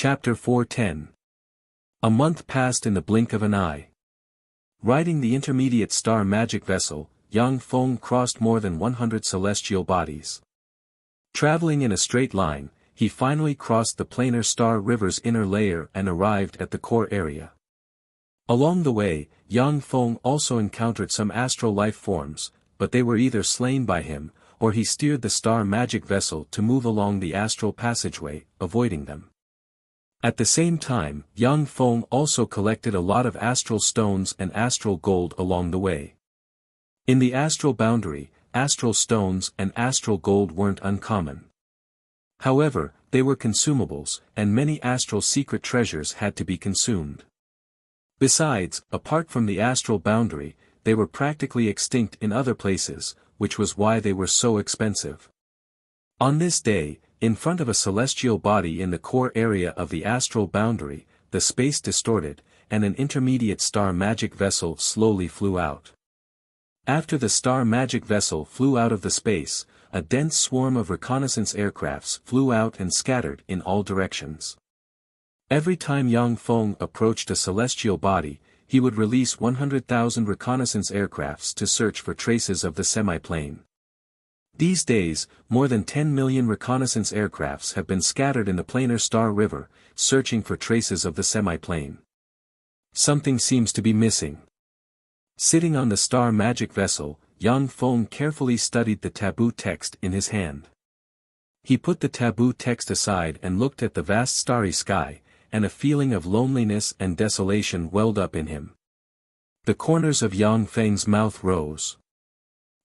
Chapter 410. A month passed in the blink of an eye. Riding the intermediate star magic vessel, Yang Feng crossed more than 100 celestial bodies. Traveling in a straight line, he finally crossed the planar star river's inner layer and arrived at the core area. Along the way, Yang Feng also encountered some astral life forms, but they were either slain by him, or he steered the star magic vessel to move along the astral passageway, avoiding them. At the same time, Yang Feng also collected a lot of astral stones and astral gold along the way. In the astral boundary, astral stones and astral gold weren't uncommon. However, they were consumables, and many astral secret treasures had to be consumed. Besides, apart from the astral boundary, they were practically extinct in other places, which was why they were so expensive. On this day, in front of a celestial body in the core area of the astral boundary, the space distorted, and an intermediate star magic vessel slowly flew out. After the star magic vessel flew out of the space, a dense swarm of reconnaissance aircrafts flew out and scattered in all directions. Every time Yang Feng approached a celestial body, he would release 100,000 reconnaissance aircrafts to search for traces of the semiplane. These days, more than 10 million reconnaissance aircrafts have been scattered in the planar star river, searching for traces of the semiplane. Something seems to be missing. Sitting on the star magic vessel, Yang Feng carefully studied the taboo text in his hand. He put the taboo text aside and looked at the vast starry sky, and a feeling of loneliness and desolation welled up in him. The corners of Yang Feng's mouth rose.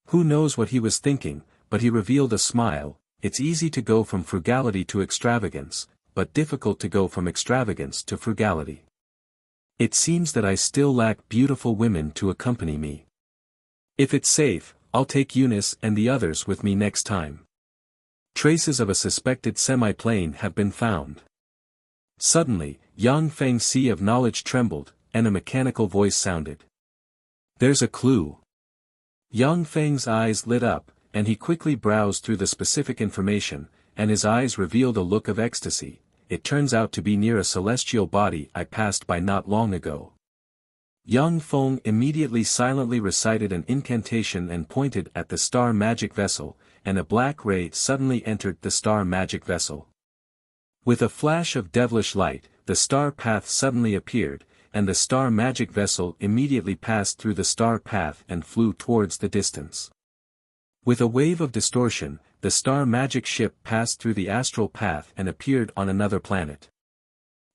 Who knows what he was thinking, but he revealed a smile. It's easy to go from frugality to extravagance, but difficult to go from extravagance to frugality. It seems that I still lack beautiful women to accompany me. If it's safe, I'll take Eunice and the others with me next time. Traces of a suspected semi-plane have been found. Suddenly, Yang Feng's sea of knowledge trembled, and a mechanical voice sounded. There's a clue. Yang Feng's eyes lit up, and he quickly browsed through the specific information, and his eyes revealed a look of ecstasy. It turns out to be near a celestial body I passed by not long ago. Yang Feng immediately silently recited an incantation and pointed at the star magic vessel, and a black ray suddenly entered the star magic vessel. With a flash of devilish light, the star path suddenly appeared, and the star magic vessel immediately passed through the star path and flew towards the distance. With a wave of distortion, the star magic ship passed through the astral path and appeared on another planet.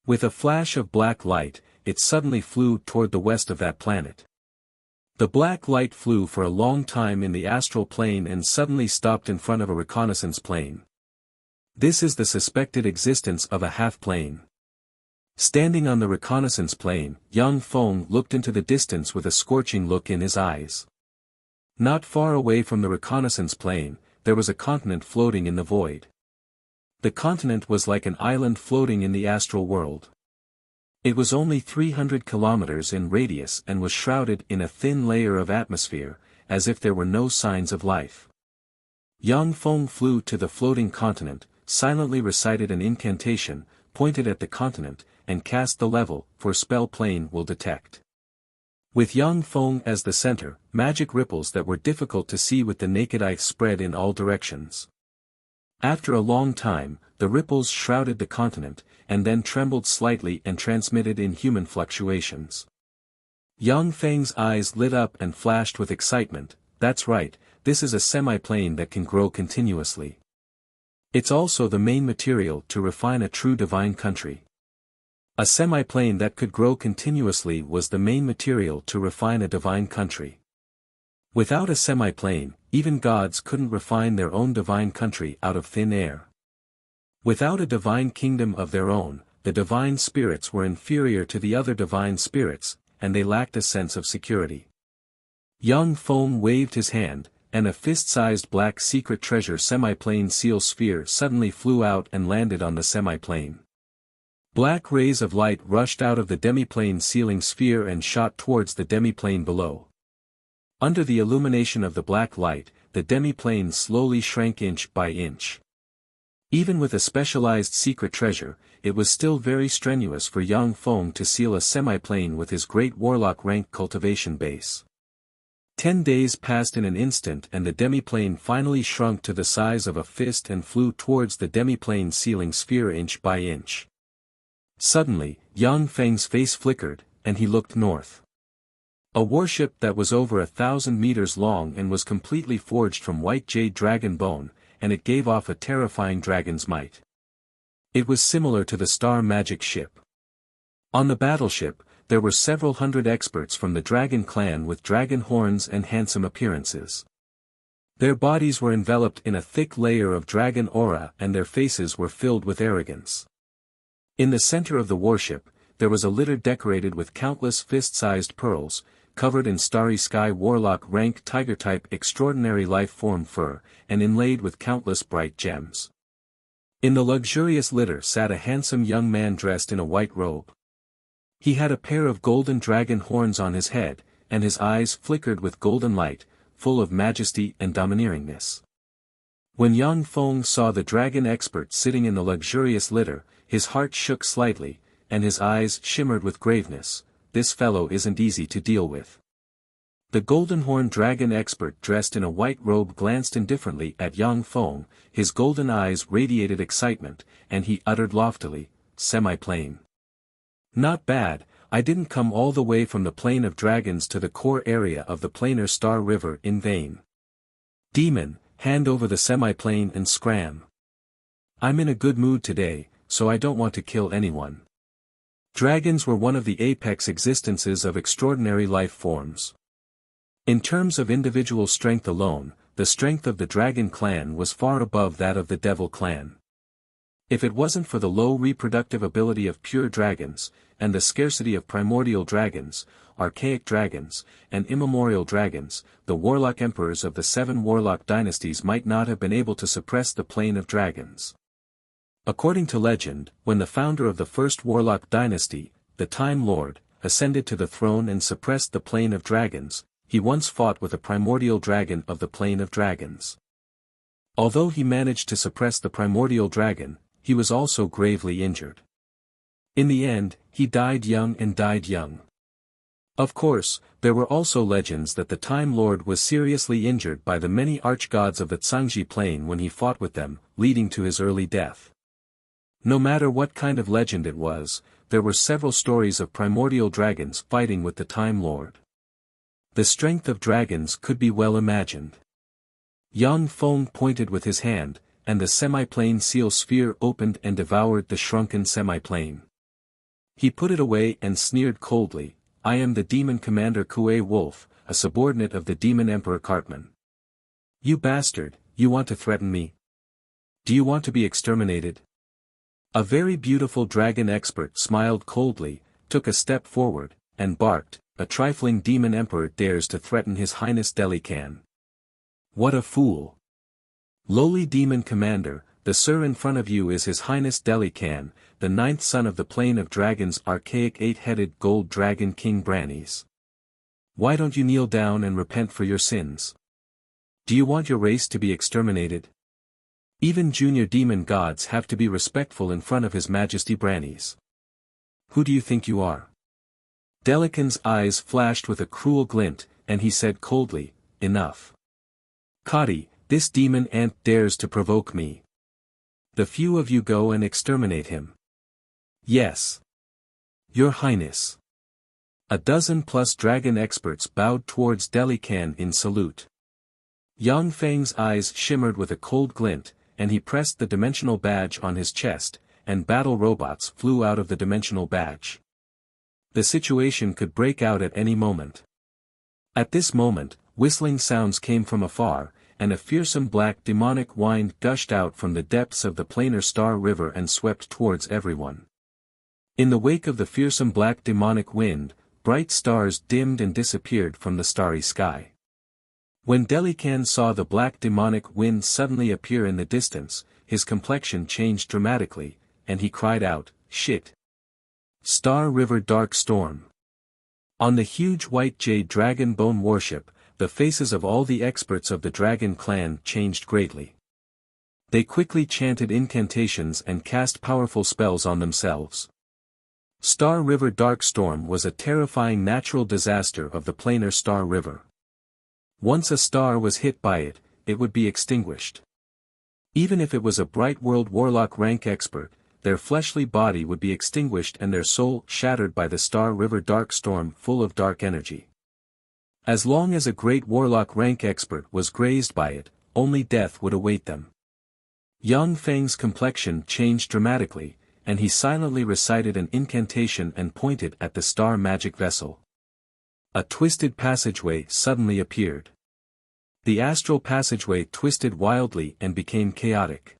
With a flash of black light, it suddenly flew toward the west of that planet. The black light flew for a long time in the astral plane and suddenly stopped in front of a reconnaissance plane. This is the suspected existence of a half-plane. Standing on the reconnaissance plane, Yang Feng looked into the distance with a scorching look in his eyes. Not far away from the reconnaissance plane, there was a continent floating in the void. The continent was like an island floating in the astral world. It was only 300 kilometers in radius and was shrouded in a thin layer of atmosphere, as if there were no signs of life. Yang Feng flew to the floating continent, silently recited an incantation, pointed at the continent, and cast the level, for spell plane will detect. With Yang Feng as the center, magic ripples that were difficult to see with the naked eye spread in all directions. After a long time, the ripples shrouded the continent, and then trembled slightly and transmitted inhuman fluctuations. Yang Feng's eyes lit up and flashed with excitement. That's right, this is a semi-plane that can grow continuously. It's also the main material to refine a true divine country. A semi-plane that could grow continuously was the main material to refine a divine country. Without a semi-plane, even gods couldn't refine their own divine country out of thin air. Without a divine kingdom of their own, the divine spirits were inferior to the other divine spirits, and they lacked a sense of security. Yang Feng waved his hand, and a fist-sized black secret treasure semi-plane seal sphere suddenly flew out and landed on the semi-plane. Black rays of light rushed out of the demiplane sealing sphere and shot towards the demiplane below. Under the illumination of the black light, the demiplane slowly shrank inch by inch. Even with a specialized secret treasure, it was still very strenuous for Yang Feng to seal a semi-plane with his great warlock rank cultivation base. 10 days passed in an instant and the demiplane finally shrunk to the size of a fist and flew towards the demiplane sealing sphere inch by inch. Suddenly, Yang Feng's face flickered, and he looked north. A warship that was over 1,000 meters long and was completely forged from white jade dragon bone, and it gave off a terrifying dragon's might. It was similar to the Star Magic ship. On the battleship, there were several hundred experts from the dragon clan with dragon horns and handsome appearances. Their bodies were enveloped in a thick layer of dragon aura and their faces were filled with arrogance. In the center of the warship, there was a litter decorated with countless fist-sized pearls, covered in starry sky warlock rank tiger-type extraordinary life-form fur, and inlaid with countless bright gems. In the luxurious litter sat a handsome young man dressed in a white robe. He had a pair of golden dragon horns on his head, and his eyes flickered with golden light, full of majesty and domineeringness. When Yang Feng saw the dragon expert sitting in the luxurious litter, his heart shook slightly, and his eyes shimmered with graveness. This fellow isn't easy to deal with. The golden horn dragon expert dressed in a white robe glanced indifferently at Yang Feng, his golden eyes radiated excitement, and he uttered loftily, "Semi-plane. Not bad, I didn't come all the way from the Plain of Dragons to the core area of the planar Star River in vain. Demon, hand over the semi-plane and scram. I'm in a good mood today, so I don't want to kill anyone." Dragons were one of the apex existences of extraordinary life forms. In terms of individual strength alone, the strength of the dragon clan was far above that of the devil clan. If it wasn't for the low reproductive ability of pure dragons, and the scarcity of primordial dragons, archaic dragons, and immemorial dragons, the warlock emperors of the 7 warlock dynasties might not have been able to suppress the Plain of Dragons. According to legend, when the founder of the first warlock dynasty, the Time Lord, ascended to the throne and suppressed the Plain of Dragons, he once fought with a primordial dragon of the Plain of Dragons. Although he managed to suppress the primordial dragon, he was also gravely injured. In the end, he died young and died young. Of course, there were also legends that the Time Lord was seriously injured by the many archgods of the Zhangji Plain when he fought with them, leading to his early death. No matter what kind of legend it was, there were several stories of primordial dragons fighting with the Time Lord. The strength of dragons could be well imagined. Yang Feng pointed with his hand, and the semi-plane seal sphere opened and devoured the shrunken semi-plane. He put it away and sneered coldly, "I am the demon commander Kuei Wolf, a subordinate of the demon emperor Cartman. You bastard, you want to threaten me? Do you want to be exterminated?" A very beautiful dragon expert smiled coldly, took a step forward, and barked, "A trifling demon emperor dares to threaten His Highness Delican. What a fool! Lowly demon commander, the sir in front of you is His Highness Delican, the 9th son of the Plain of Dragons' archaic 8-headed gold dragon King Brannies. Why don't you kneel down and repent for your sins? Do you want your race to be exterminated? Even junior demon gods have to be respectful in front of His Majesty Brannies. Who do you think you are?" Delican's eyes flashed with a cruel glint, and he said coldly, "Enough. Kadi, this demon ant dares to provoke me. The few of you go and exterminate him." "Yes. Your Highness." A dozen plus dragon experts bowed towards Delican in salute. Yang Feng's eyes shimmered with a cold glint, and he pressed the dimensional badge on his chest, and battle robots flew out of the dimensional badge. The situation could break out at any moment. At this moment, whistling sounds came from afar, and a fearsome black demonic wind gushed out from the depths of the planar Star River and swept towards everyone. In the wake of the fearsome black demonic wind, bright stars dimmed and disappeared from the starry sky. When Delican saw the black demonic wind suddenly appear in the distance, his complexion changed dramatically, and he cried out, "Shit! Star River Dark Storm." On the huge white jade dragon bone warship, the faces of all the experts of the dragon clan changed greatly. They quickly chanted incantations and cast powerful spells on themselves. Star River Dark Storm was a terrifying natural disaster of the planar Star River. Once a star was hit by it, it would be extinguished. Even if it was a Bright World Warlock rank expert, their fleshly body would be extinguished and their soul shattered by the Star River Dark Storm full of dark energy. As long as a great Warlock rank expert was grazed by it, only death would await them. Yang Feng's complexion changed dramatically, and he silently recited an incantation and pointed at the star magic vessel. A twisted passageway suddenly appeared. The astral passageway twisted wildly and became chaotic.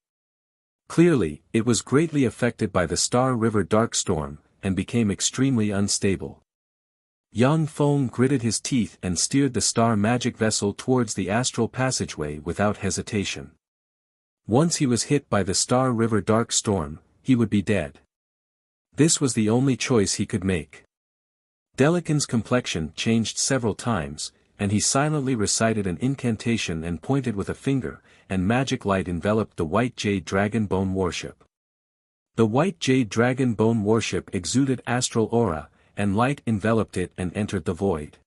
Clearly, it was greatly affected by the Star River Dark Storm, and became extremely unstable. Yang Feng gritted his teeth and steered the star magic vessel towards the astral passageway without hesitation. Once he was hit by the Star River Dark Storm, he would be dead. This was the only choice he could make. Delican's complexion changed several times, and he silently recited an incantation and pointed with a finger, and magic light enveloped the White Jade Dragon Bone Warship. The White Jade Dragon Bone Warship exuded astral aura, and light enveloped it and entered the void.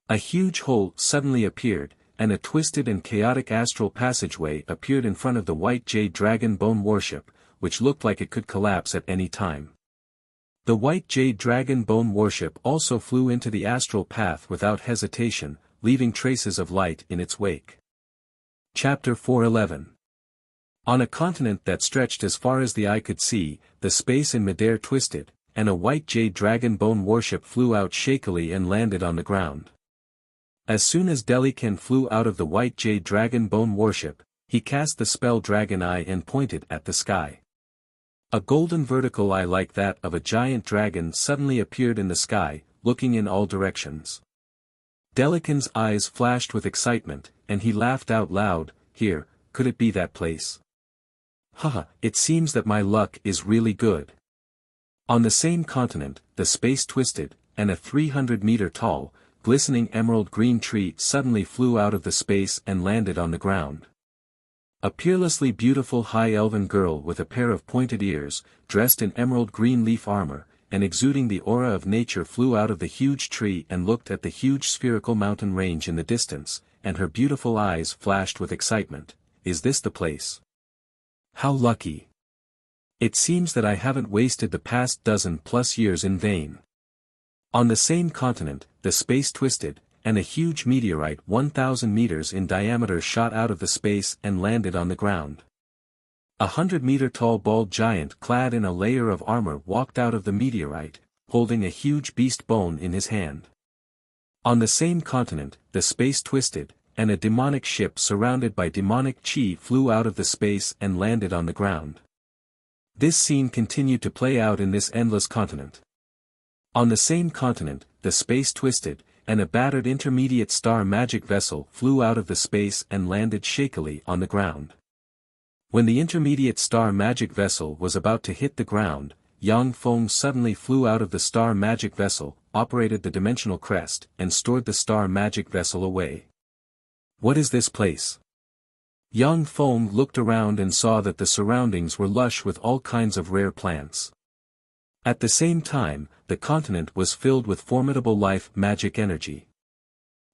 A huge hole suddenly appeared, and a twisted and chaotic astral passageway appeared in front of the White Jade Dragon Bone Warship, which looked like it could collapse at any time. The White Jade Dragon Bone Warship also flew into the astral path without hesitation, leaving traces of light in its wake. Chapter 411. On a continent that stretched as far as the eye could see, the space in midair twisted, and a White Jade Dragon Bone Warship flew out shakily and landed on the ground. As soon as Delican flew out of the White Jade Dragon Bone Warship, he cast the spell Dragon Eye and pointed at the sky. A golden vertical eye like that of a giant dragon suddenly appeared in the sky, looking in all directions. Delican's eyes flashed with excitement, and he laughed out loud. Here, could it be that place? Haha, it seems that my luck is really good. On the same continent, the space twisted, and a 300-meter tall, glistening emerald green tree suddenly flew out of the space and landed on the ground. A peerlessly beautiful high elven girl with a pair of pointed ears, dressed in emerald green leaf armor, and exuding the aura of nature flew out of the huge tree and looked at the huge spherical mountain range in the distance, and her beautiful eyes flashed with excitement. Is this the place? How lucky! It seems that I haven't wasted the past dozen-plus years in vain. On the same continent, the space twisted, and a huge meteorite 1,000 meters in diameter shot out of the space and landed on the ground. 100-meter-tall bald giant clad in a layer of armor walked out of the meteorite, holding a huge beast bone in his hand. On the same continent, the space twisted, and a demonic ship surrounded by demonic chi flew out of the space and landed on the ground. This scene continued to play out in this endless continent. On the same continent, the space twisted, and a battered intermediate star magic vessel flew out of the space and landed shakily on the ground. When the intermediate star magic vessel was about to hit the ground, Yang Feng suddenly flew out of the star magic vessel, operated the dimensional crest, and stored the star magic vessel away. What is this place? Yang Feng looked around and saw that the surroundings were lush with all kinds of rare plants. At the same time, the continent was filled with formidable life magic energy.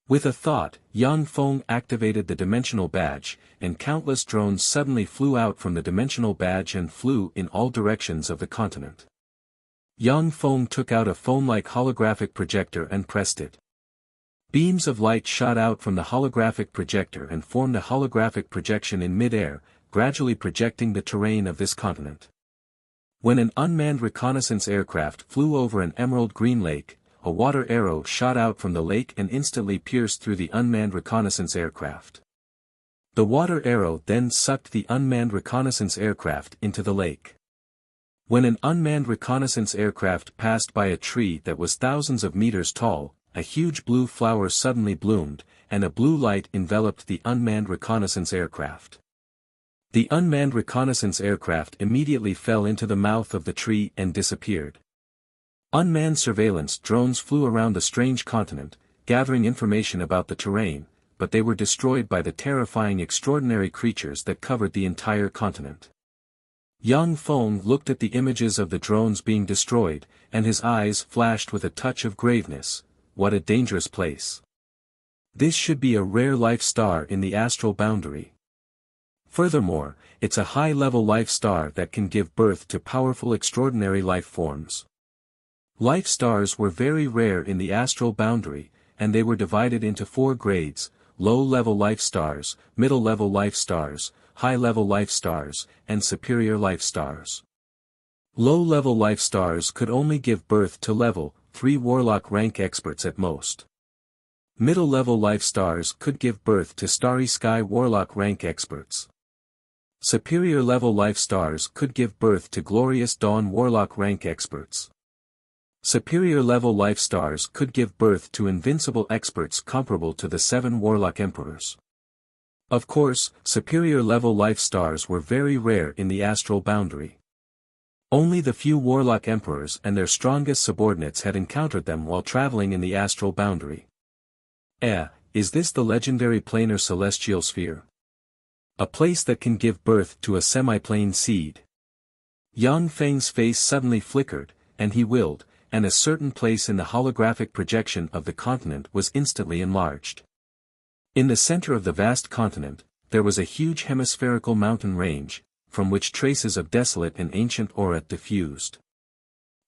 With a thought, Yang Feng activated the dimensional badge, and countless drones suddenly flew out from the dimensional badge and flew in all directions of the continent. Yang Feng took out a phone-like holographic projector and pressed it. Beams of light shot out from the holographic projector and formed a holographic projection in mid-air, gradually projecting the terrain of this continent. When an unmanned reconnaissance aircraft flew over an emerald green lake, a water arrow shot out from the lake and instantly pierced through the unmanned reconnaissance aircraft. The water arrow then sucked the unmanned reconnaissance aircraft into the lake. When an unmanned reconnaissance aircraft passed by a tree that was thousands of meters tall, a huge blue flower suddenly bloomed, and a blue light enveloped the unmanned reconnaissance aircraft. The unmanned reconnaissance aircraft immediately fell into the mouth of the tree and disappeared. Unmanned surveillance drones flew around the strange continent, gathering information about the terrain, but they were destroyed by the terrifying extraordinary creatures that covered the entire continent. Yang Feng looked at the images of the drones being destroyed, and his eyes flashed with a touch of graveness. What a dangerous place. This should be a rare life star in the astral boundary. Furthermore, it's a high-level life star that can give birth to powerful extraordinary life forms. Life stars were very rare in the astral boundary, and they were divided into 4 grades: low-level life stars, middle-level life stars, high-level life stars, and superior life stars. Low-level life stars could only give birth to level 3 warlock rank experts at most. Middle-level life stars could give birth to starry sky warlock rank experts. Superior-level life stars could give birth to glorious dawn warlock rank experts. Superior-level life stars could give birth to invincible experts comparable to the 7 warlock emperors. Of course, superior-level life stars were very rare in the astral boundary. Only the few warlock emperors and their strongest subordinates had encountered them while traveling in the astral boundary. Is this the legendary planar celestial sphere? A place that can give birth to a semi-plane seed. Yang Feng's face suddenly flickered, and he willed, and a certain place in the holographic projection of the continent was instantly enlarged. In the center of the vast continent, there was a huge hemispherical mountain range, from which traces of desolate and ancient aura diffused.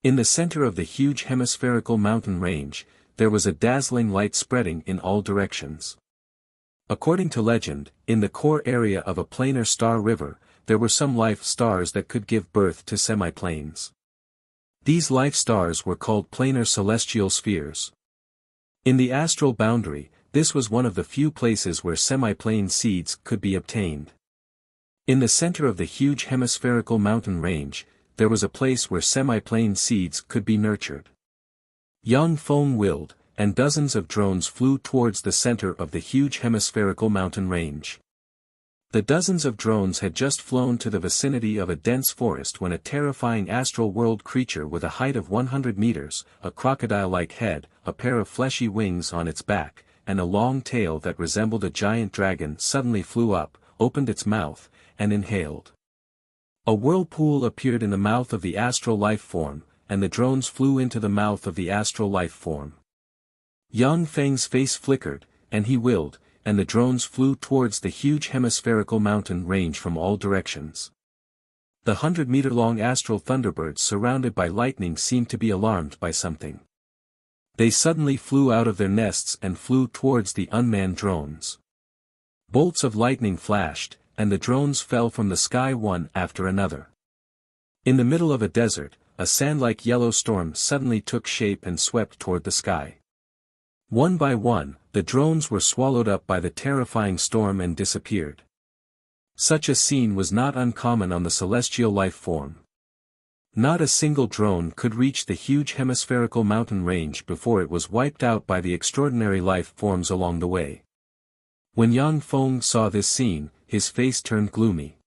In the center of the huge hemispherical mountain range, there was a dazzling light spreading in all directions. According to legend, in the core area of a planar star river, there were some life stars that could give birth to semi-planes. These life stars were called planar celestial spheres. In the astral boundary, this was one of the few places where semi-plane seeds could be obtained. In the center of the huge hemispherical mountain range, there was a place where semi-plane seeds could be nurtured. Yang Feng willed, and dozens of drones flew towards the center of the huge hemispherical mountain range. The dozens of drones had just flown to the vicinity of a dense forest when a terrifying astral world creature with a height of 100 meters, a crocodile-like head, a pair of fleshy wings on its back, and a long tail that resembled a giant dragon suddenly flew up, opened its mouth, and inhaled. A whirlpool appeared in the mouth of the astral life form, and the drones flew into the mouth of the astral life form. Yang Feng's face flickered, and he willed, and the drones flew towards the huge hemispherical mountain range from all directions. The 100-meter-long astral thunderbirds surrounded by lightning seemed to be alarmed by something. They suddenly flew out of their nests and flew towards the unmanned drones. Bolts of lightning flashed, and the drones fell from the sky one after another. In the middle of a desert, a sand-like yellow storm suddenly took shape and swept toward the sky. One by one, the drones were swallowed up by the terrifying storm and disappeared. Such a scene was not uncommon on the celestial life form. Not a single drone could reach the huge hemispherical mountain range before it was wiped out by the extraordinary life forms along the way. When Yang Feng saw this scene, his face turned gloomy.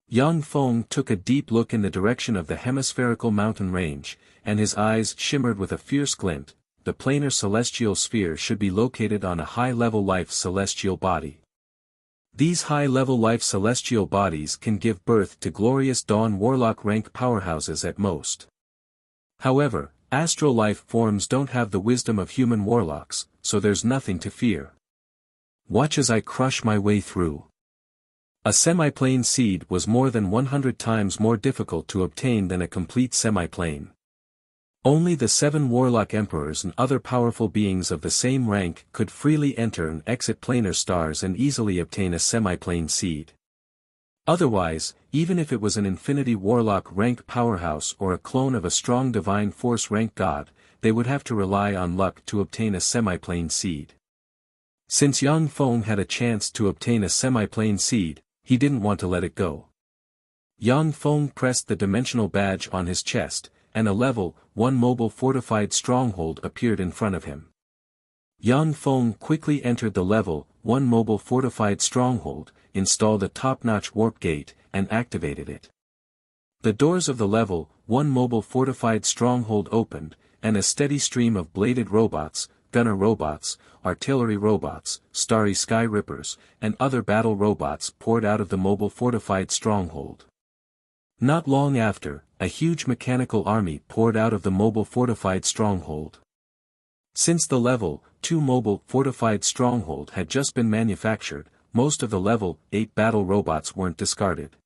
Yang Feng took a deep look in the direction of the hemispherical mountain range, and his eyes shimmered with a fierce glint. The planar celestial sphere should be located on a high-level life celestial body. These high-level life celestial bodies can give birth to glorious dawn warlock rank powerhouses at most. However, astral life forms don't have the wisdom of human warlocks, so there's nothing to fear. Watch as I crush my way through. A semi-plane seed was more than 100 times more difficult to obtain than a complete semi-plane. Only the 7 warlock emperors and other powerful beings of the same rank could freely enter and exit planar stars and easily obtain a semi-plane seed. Otherwise, even if it was an infinity warlock rank powerhouse or a clone of a strong divine force rank god, they would have to rely on luck to obtain a semi-plane seed. Since Yang Feng had a chance to obtain a semi-plane seed, he didn't want to let it go. Yang Feng pressed the dimensional badge on his chest, and a level 1 mobile fortified stronghold appeared in front of him. Yang Feng quickly entered the level 1 mobile fortified stronghold, installed a top-notch warp gate, and activated it. The doors of the level 1 mobile fortified stronghold opened, and a steady stream of bladed robots, gunner robots, artillery robots, starry sky rippers, and other battle robots poured out of the mobile fortified stronghold. Not long after, a huge mechanical army poured out of the mobile fortified stronghold. Since the Level 2 mobile fortified stronghold had just been manufactured, most of the Level 8 battle robots weren't discarded.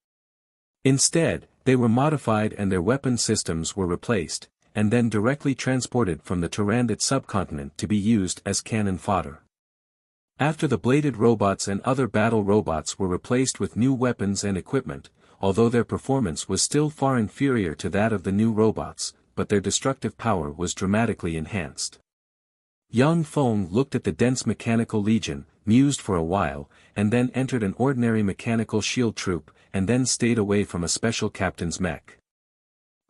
Instead, they were modified and their weapon systems were replaced, and then directly transported from the Tyrannid subcontinent to be used as cannon fodder. After the bladed robots and other battle robots were replaced with new weapons and equipment, although their performance was still far inferior to that of the new robots, but their destructive power was dramatically enhanced. Yang Feng looked at the dense mechanical legion, mused for a while, and then entered an ordinary mechanical shield troop, and then stayed away from a special captain's mech.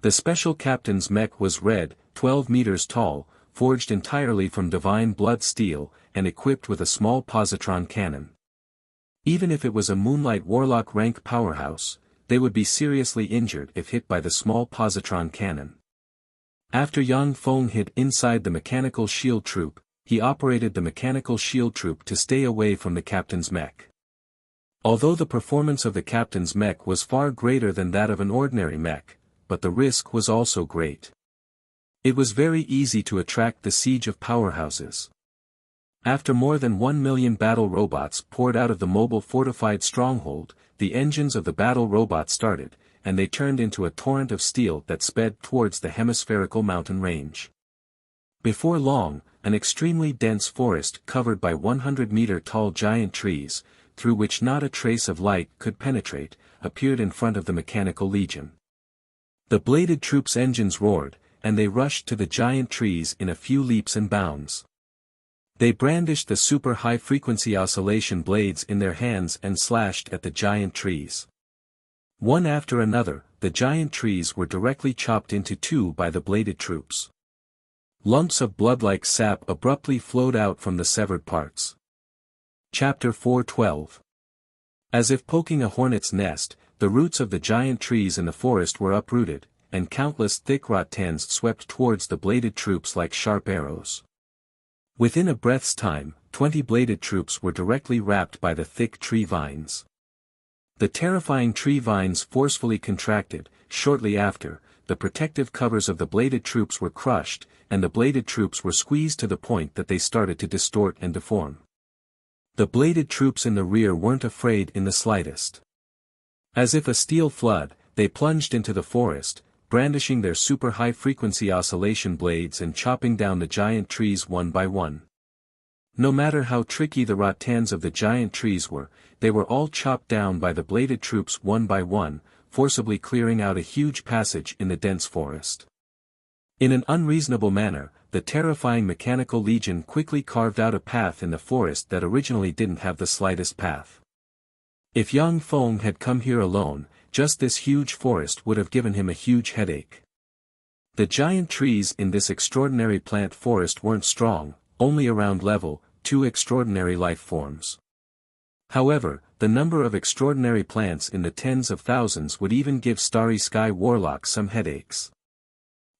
The special captain's mech was red, 12 meters tall, forged entirely from divine blood steel, and equipped with a small positron cannon. Even if it was a Moonlight Warlock rank powerhouse, they would be seriously injured if hit by the small positron cannon. After Yang Feng hid inside the mechanical shield troop, he operated the mechanical shield troop to stay away from the captain's mech. Although the performance of the captain's mech was far greater than that of an ordinary mech, but the risk was also great. It was very easy to attract the siege of powerhouses. After more than 1 million battle robots poured out of the mobile fortified stronghold, the engines of the battle robots started, and they turned into a torrent of steel that sped towards the hemispherical mountain range. Before long, an extremely dense forest covered by 100-meter-tall giant trees, through which not a trace of light could penetrate, appeared in front of the mechanical legion. The bladed troops' engines roared, and they rushed to the giant trees in a few leaps and bounds. They brandished the super high-frequency oscillation blades in their hands and slashed at the giant trees. One after another, the giant trees were directly chopped into two by the bladed troops. Lumps of blood-like sap abruptly flowed out from the severed parts. Chapter 4:12. As if poking a hornet's nest, the roots of the giant trees in the forest were uprooted, and countless thick rattans swept towards the bladed troops like sharp arrows. Within a breath's time, 20 bladed troops were directly wrapped by the thick tree vines. The terrifying tree vines forcefully contracted. Shortly after, the protective covers of the bladed troops were crushed, and the bladed troops were squeezed to the point that they started to distort and deform. The bladed troops in the rear weren't afraid in the slightest. As if a steel flood, they plunged into the forest, brandishing their super high-frequency oscillation blades and chopping down the giant trees one by one. No matter how tricky the rattans of the giant trees were, they were all chopped down by the bladed troops one by one, forcibly clearing out a huge passage in the dense forest. In an unreasonable manner, the terrifying mechanical legion quickly carved out a path in the forest that originally didn't have the slightest path. If Yang Feng had come here alone, just this huge forest would have given him a huge headache. The giant trees in this extraordinary plant forest weren't strong, only around level 2 extraordinary life forms. However, the number of extraordinary plants in the tens of thousands would even give Starry Sky Warlock some headaches.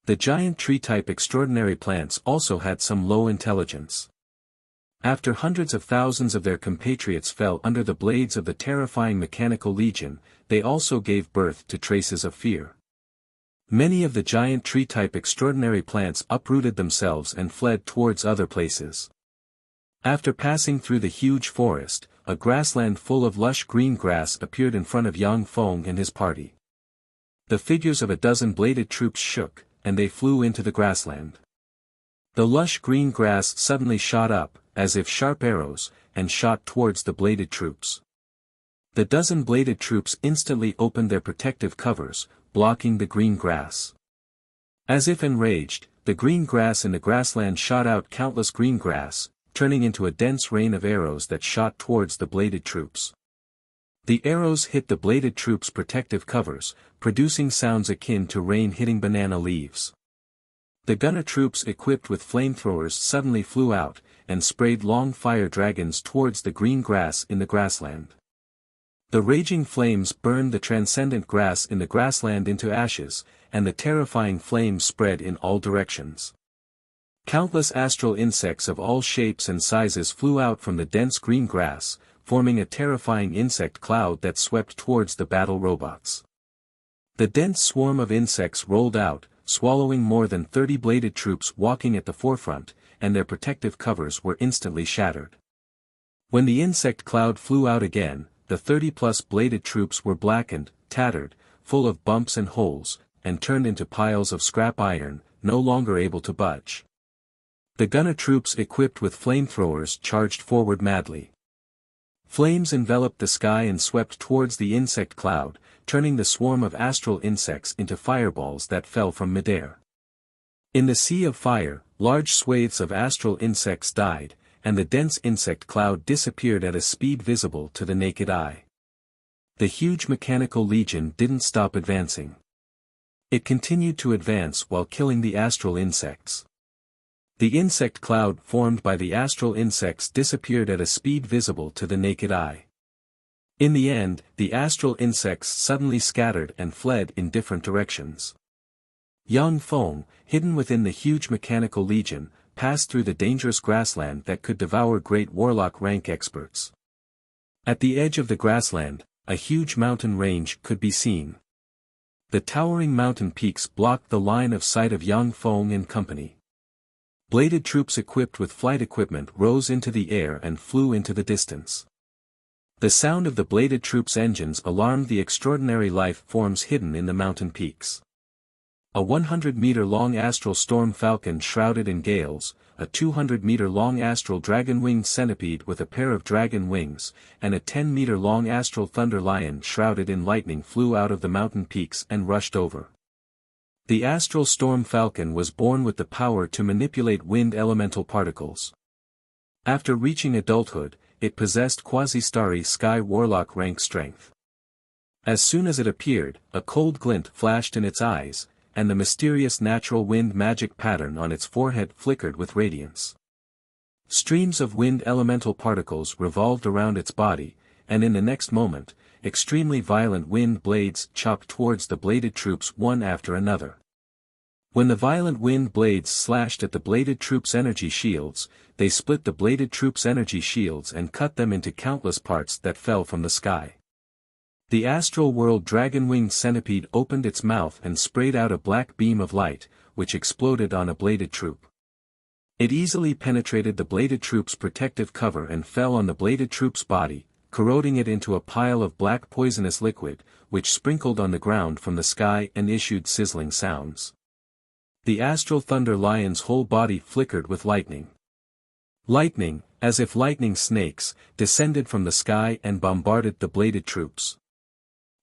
The giant tree-type extraordinary plants also had some low intelligence. After hundreds of thousands of their compatriots fell under the blades of the terrifying mechanical legion, they also gave birth to traces of fear. Many of the giant tree-type extraordinary plants uprooted themselves and fled towards other places. After passing through the huge forest, a grassland full of lush green grass appeared in front of Yang Feng and his party. The figures of a dozen bladed troops shook, and they flew into the grassland. The lush green grass suddenly shot up, as if sharp arrows, and shot towards the bladed troops. The dozen bladed troops instantly opened their protective covers, blocking the green grass. As if enraged, the green grass in the grassland shot out countless green grass, turning into a dense rain of arrows that shot towards the bladed troops. The arrows hit the bladed troops' protective covers, producing sounds akin to rain hitting banana leaves. The gunner troops equipped with flamethrowers suddenly flew out, and sprayed long fire dragons towards the green grass in the grassland. The raging flames burned the transcendent grass in the grassland into ashes, and the terrifying flames spread in all directions. Countless astral insects of all shapes and sizes flew out from the dense green grass, forming a terrifying insect cloud that swept towards the battle robots. The dense swarm of insects rolled out, swallowing more than 30 bladed troops walking at the forefront, and their protective covers were instantly shattered. When the insect cloud flew out again, the 30-plus bladed troops were blackened, tattered, full of bumps and holes, and turned into piles of scrap iron, no longer able to budge. The gunner troops equipped with flamethrowers charged forward madly. Flames enveloped the sky and swept towards the insect cloud, turning the swarm of astral insects into fireballs that fell from midair. In the sea of fire, large swathes of astral insects died, and the dense insect cloud disappeared at a speed visible to the naked eye. The huge mechanical legion didn't stop advancing. It continued to advance while killing the astral insects. The insect cloud formed by the astral insects disappeared at a speed visible to the naked eye. In the end, the astral insects suddenly scattered and fled in different directions. Yang Feng, hidden within the huge mechanical legion, passed through the dangerous grassland that could devour great warlock rank experts. At the edge of the grassland, a huge mountain range could be seen. The towering mountain peaks blocked the line of sight of Yang Feng and company. Bladed troops equipped with flight equipment rose into the air and flew into the distance. The sound of the bladed troops' engines alarmed the extraordinary life forms hidden in the mountain peaks. A 100-meter-long astral storm falcon shrouded in gales, a 200-meter-long astral dragon-winged centipede with a pair of dragon wings, and a 10-meter-long astral thunder lion shrouded in lightning flew out of the mountain peaks and rushed over. The astral storm falcon was born with the power to manipulate wind elemental particles. After reaching adulthood, it possessed quasi-starry sky warlock rank strength. As soon as it appeared, a cold glint flashed in its eyes, and the mysterious natural wind magic pattern on its forehead flickered with radiance. Streams of wind elemental particles revolved around its body, and in the next moment, extremely violent wind blades chopped towards the bladed troops one after another. When the violent wind blades slashed at the bladed troops' energy shields, they split the bladed troops' energy shields and cut them into countless parts that fell from the sky. The astral world dragon-winged centipede opened its mouth and sprayed out a black beam of light, which exploded on a bladed troop. It easily penetrated the bladed troop's protective cover and fell on the bladed troop's body, corroding it into a pile of black poisonous liquid, which sprinkled on the ground from the sky and issued sizzling sounds. The astral thunder lion's whole body flickered with lightning. Lightning, as if lightning snakes, descended from the sky and bombarded the bladed troops.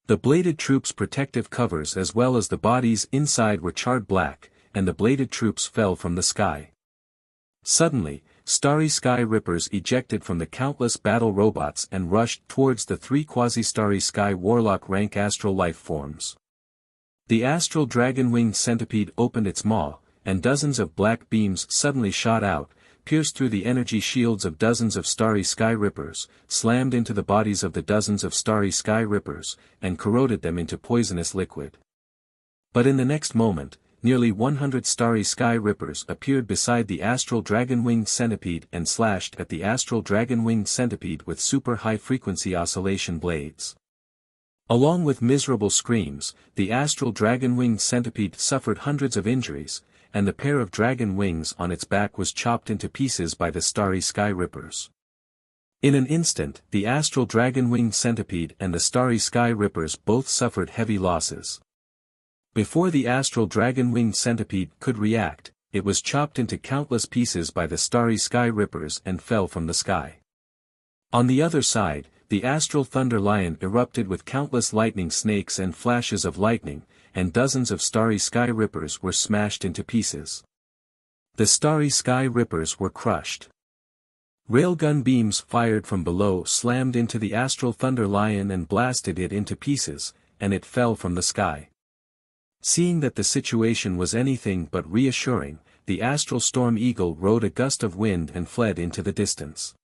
The bladed troops' protective covers as well as the bodies inside were charred black, and the bladed troops fell from the sky. Suddenly, starry sky rippers ejected from the countless battle robots and rushed towards the three quasi-starry sky warlock rank astral life forms. The astral dragon-winged centipede opened its maw, and dozens of black beams suddenly shot out, pierced through the energy shields of dozens of starry sky rippers, slammed into the bodies of the dozens of starry sky rippers, and corroded them into poisonous liquid. But in the next moment, nearly 100 starry sky rippers appeared beside the astral dragon-winged centipede and slashed at the astral dragon-winged centipede with super high-frequency oscillation blades. Along with miserable screams, the astral dragon-winged centipede suffered hundreds of injuries, and the pair of dragon wings on its back was chopped into pieces by the starry sky rippers. In an instant, the astral dragon-winged centipede and the starry sky rippers both suffered heavy losses. Before the astral dragon-winged centipede could react, it was chopped into countless pieces by the starry sky rippers and fell from the sky. On the other side, the astral thunder lion erupted with countless lightning snakes and flashes of lightning, and dozens of starry sky rippers were smashed into pieces. The starry sky rippers were crushed. Railgun beams fired from below slammed into the astral thunder lion and blasted it into pieces, and it fell from the sky. Seeing that the situation was anything but reassuring, the astral storm eagle rode a gust of wind and fled into the distance.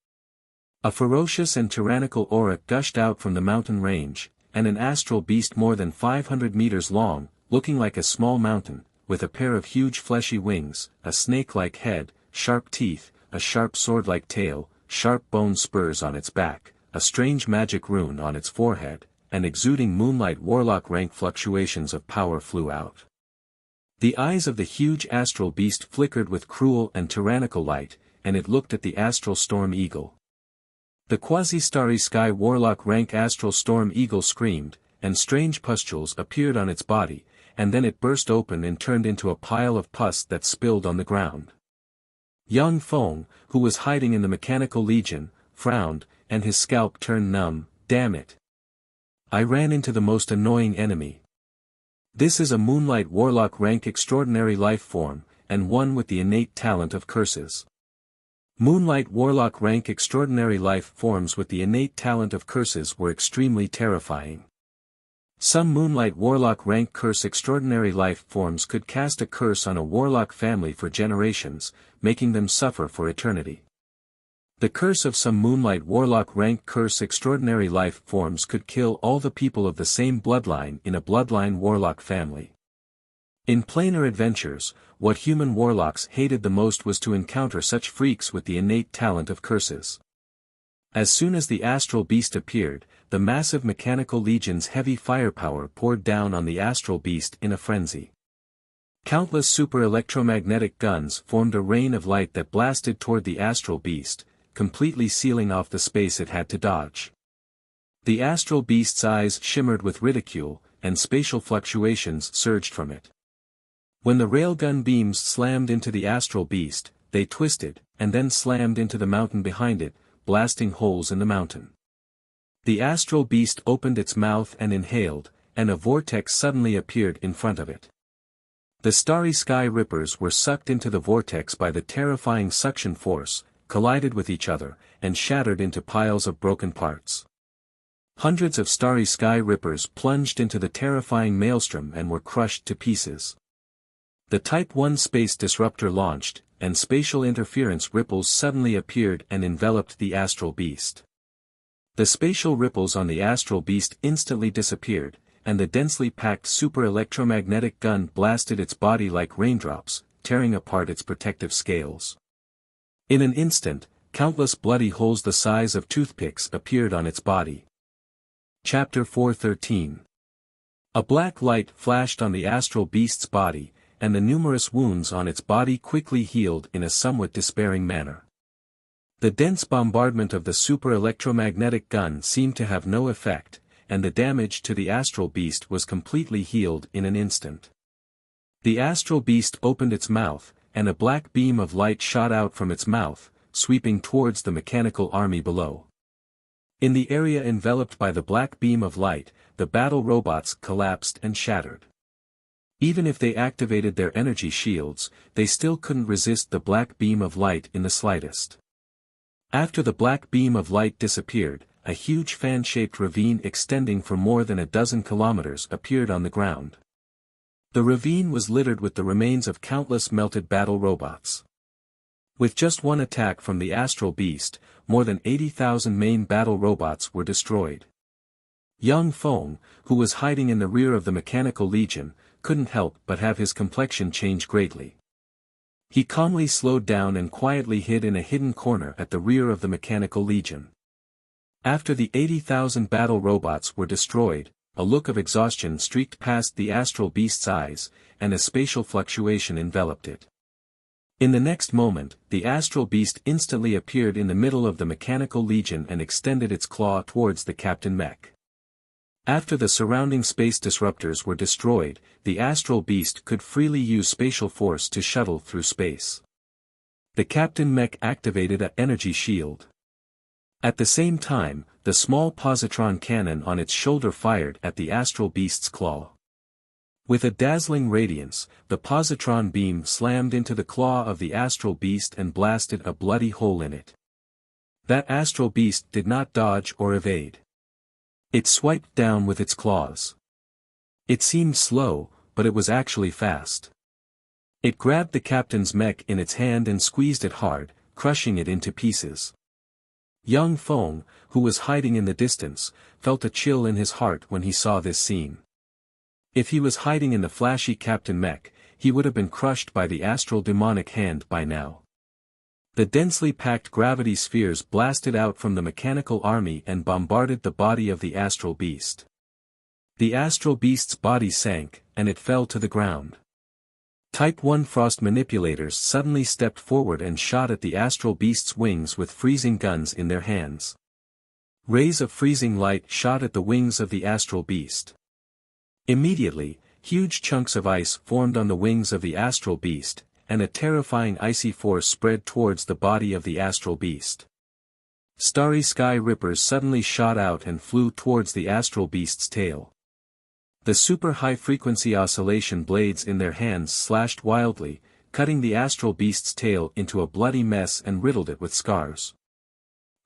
A ferocious and tyrannical aura gushed out from the mountain range, and an astral beast more than 500 meters long, looking like a small mountain, with a pair of huge fleshy wings, a snake-like head, sharp teeth, a sharp sword-like tail, sharp bone spurs on its back, a strange magic rune on its forehead, and exuding moonlight warlock rank fluctuations of power flew out. The eyes of the huge astral beast flickered with cruel and tyrannical light, and it looked at the astral storm eagle. The quasi-starry sky warlock rank astral storm eagle screamed, and strange pustules appeared on its body, and then it burst open and turned into a pile of pus that spilled on the ground. Young Feng, who was hiding in the Mechanical Legion, frowned, and his scalp turned numb. Damn it. I ran into the most annoying enemy. This is a Moonlight Warlock rank extraordinary life form, and one with the innate talent of curses. Moonlight Warlock rank extraordinary life forms with the innate talent of curses were extremely terrifying. Some Moonlight Warlock rank curse extraordinary life forms could cast a curse on a warlock family for generations, making them suffer for eternity. The curse of some Moonlight Warlock rank curse extraordinary life forms could kill all the people of the same bloodline in a bloodline warlock family. In planar adventures, what human warlocks hated the most was to encounter such freaks with the innate talent of curses. As soon as the astral beast appeared, the massive Mechanical Legion's heavy firepower poured down on the astral beast in a frenzy. Countless super electromagnetic guns formed a rain of light that blasted toward the astral beast, completely sealing off the space it had to dodge. The astral beast's eyes shimmered with ridicule, and spatial fluctuations surged from it. When the railgun beams slammed into the astral beast, they twisted, and then slammed into the mountain behind it, blasting holes in the mountain. The astral beast opened its mouth and inhaled, and a vortex suddenly appeared in front of it. The starry sky rippers were sucked into the vortex by the terrifying suction force, collided with each other, and shattered into piles of broken parts. Hundreds of starry sky rippers plunged into the terrifying maelstrom and were crushed to pieces. The Type 1 space disruptor launched, and spatial interference ripples suddenly appeared and enveloped the astral beast. The spatial ripples on the astral beast instantly disappeared, and the densely packed super electromagnetic gun blasted its body like raindrops, tearing apart its protective scales. In an instant, countless bloody holes the size of toothpicks appeared on its body. Chapter 413. A black light flashed on the astral beast's body, and the numerous wounds on its body quickly healed in a somewhat despairing manner. The dense bombardment of the super electromagnetic gun seemed to have no effect, and the damage to the astral beast was completely healed in an instant. The astral beast opened its mouth, and a black beam of light shot out from its mouth, sweeping towards the mechanical army below. In the area enveloped by the black beam of light, the battle robots collapsed and shattered. Even if they activated their energy shields, they still couldn't resist the black beam of light in the slightest. After the black beam of light disappeared, a huge fan-shaped ravine extending for more than a dozen kilometers appeared on the ground. The ravine was littered with the remains of countless melted battle robots. With just one attack from the astral beast, more than 80,000 main battle robots were destroyed. Young Feng, who was hiding in the rear of the Mechanical Legion, couldn't help but have his complexion change greatly. He calmly slowed down and quietly hid in a hidden corner at the rear of the Mechanical Legion. After the 80,000 battle robots were destroyed, a look of exhaustion streaked past the astral beast's eyes, and a spatial fluctuation enveloped it. In the next moment, the astral beast instantly appeared in the middle of the Mechanical Legion and extended its claw towards the Captain Mech. After the surrounding space disruptors were destroyed, the astral beast could freely use spatial force to shuttle through space. The Captain Mech activated an energy shield. At the same time, the small positron cannon on its shoulder fired at the astral beast's claw. With a dazzling radiance, the positron beam slammed into the claw of the astral beast and blasted a bloody hole in it. That astral beast did not dodge or evade. It swiped down with its claws. It seemed slow, but it was actually fast. It grabbed the captain's mech in its hand and squeezed it hard, crushing it into pieces. Young Feng, who was hiding in the distance, felt a chill in his heart when he saw this scene. If he was hiding in the flashy Captain Mech, he would have been crushed by the astral demonic hand by now. The densely packed gravity spheres blasted out from the mechanical army and bombarded the body of the astral beast. The astral beast's body sank, and it fell to the ground. Type 1 frost manipulators suddenly stepped forward and shot at the astral beast's wings with freezing guns in their hands. Rays of freezing light shot at the wings of the astral beast. Immediately, huge chunks of ice formed on the wings of the astral beast, and a terrifying icy force spread towards the body of the astral beast. Starry sky rippers suddenly shot out and flew towards the astral beast's tail. The super high-frequency oscillation blades in their hands slashed wildly, cutting the astral beast's tail into a bloody mess and riddled it with scars.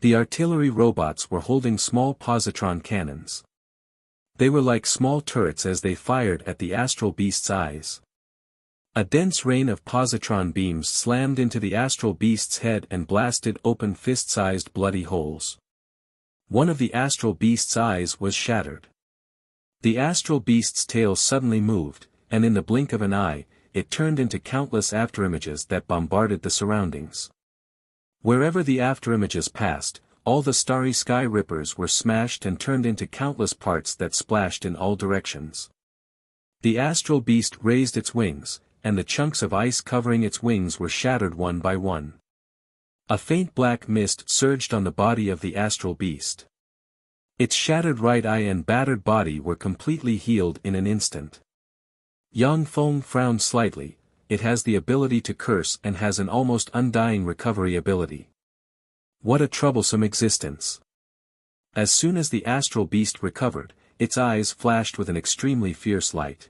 The artillery robots were holding small positron cannons. They were like small turrets as they fired at the astral beast's eyes. A dense rain of positron beams slammed into the astral beast's head and blasted open fist-sized bloody holes. One of the astral beast's eyes was shattered. The astral beast's tail suddenly moved, and in the blink of an eye, it turned into countless afterimages that bombarded the surroundings. Wherever the afterimages passed, all the starry sky rippers were smashed and turned into countless parts that splashed in all directions. The astral beast raised its wings, and the chunks of ice covering its wings were shattered one by one. A faint black mist surged on the body of the astral beast. Its shattered right eye and battered body were completely healed in an instant. Yang Feng frowned slightly. It has the ability to curse and has an almost undying recovery ability. What a troublesome existence. As soon as the astral beast recovered, its eyes flashed with an extremely fierce light.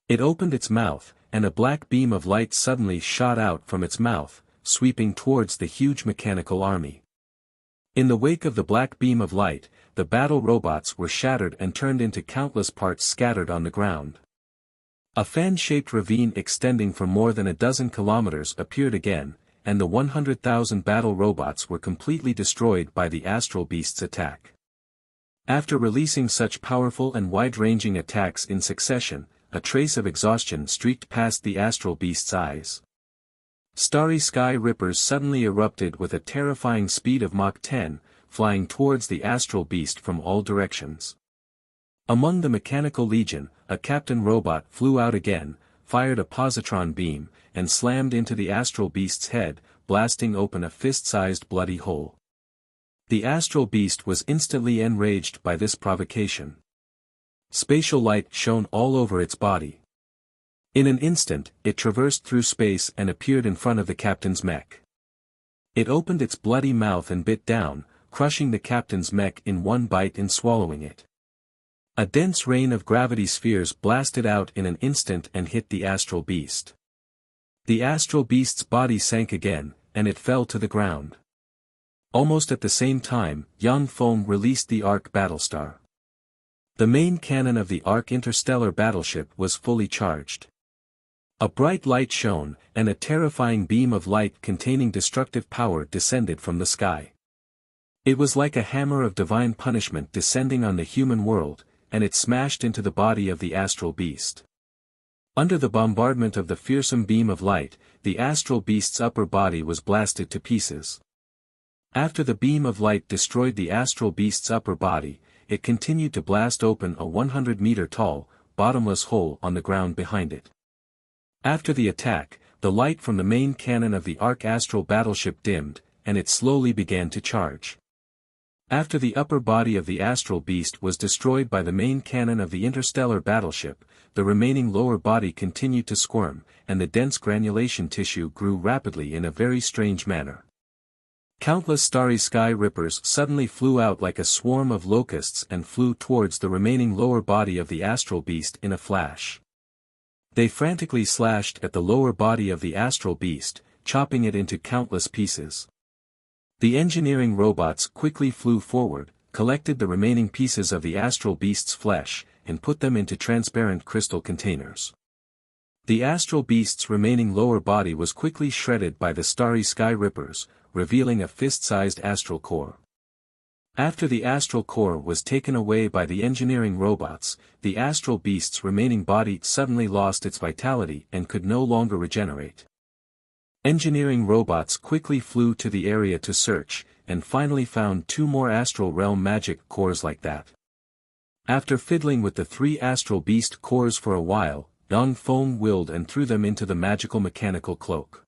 It opened its mouth, and a black beam of light suddenly shot out from its mouth, sweeping towards the huge mechanical army. In the wake of the black beam of light, the battle robots were shattered and turned into countless parts scattered on the ground. A fan-shaped ravine extending for more than a dozen kilometers appeared again, and the 100,000 battle robots were completely destroyed by the astral beast's attack. After releasing such powerful and wide-ranging attacks in succession, a trace of exhaustion streaked past the astral beast's eyes. Starry sky rippers suddenly erupted with a terrifying speed of Mach 10, flying towards the astral beast from all directions. Among the mechanical legion, a captain robot flew out again, fired a positron beam, and slammed into the astral beast's head, blasting open a fist-sized bloody hole. The astral beast was instantly enraged by this provocation. Spatial light shone all over its body. In an instant, it traversed through space and appeared in front of the captain's mech. It opened its bloody mouth and bit down, crushing the captain's mech in one bite and swallowing it. A dense rain of gravity spheres blasted out in an instant and hit the astral beast. The astral beast's body sank again, and it fell to the ground. Almost at the same time, Yang Feng released the Ark Battlestar. The main cannon of the Ark interstellar battleship was fully charged. A bright light shone, and a terrifying beam of light containing destructive power descended from the sky. It was like a hammer of divine punishment descending on the human world, and it smashed into the body of the astral beast. Under the bombardment of the fearsome beam of light, the astral beast's upper body was blasted to pieces. After the beam of light destroyed the astral beast's upper body, it continued to blast open a 100-meter-tall, bottomless hole on the ground behind it. After the attack, the light from the main cannon of the Ark astral battleship dimmed, and it slowly began to charge. After the upper body of the astral beast was destroyed by the main cannon of the interstellar battleship, the remaining lower body continued to squirm, and the dense granulation tissue grew rapidly in a very strange manner. Countless starry sky rippers suddenly flew out like a swarm of locusts and flew towards the remaining lower body of the astral beast in a flash. They frantically slashed at the lower body of the astral beast, chopping it into countless pieces. The engineering robots quickly flew forward, collected the remaining pieces of the astral beast's flesh, and put them into transparent crystal containers. The astral beast's remaining lower body was quickly shredded by the starry sky rippers, revealing a fist-sized astral core. After the astral core was taken away by the engineering robots, the astral beast's remaining body suddenly lost its vitality and could no longer regenerate. Engineering robots quickly flew to the area to search, and finally found 2 more astral realm magic cores like that. After fiddling with the 3 astral beast cores for a while, Yang Feng willed and threw them into the magical mechanical cloak.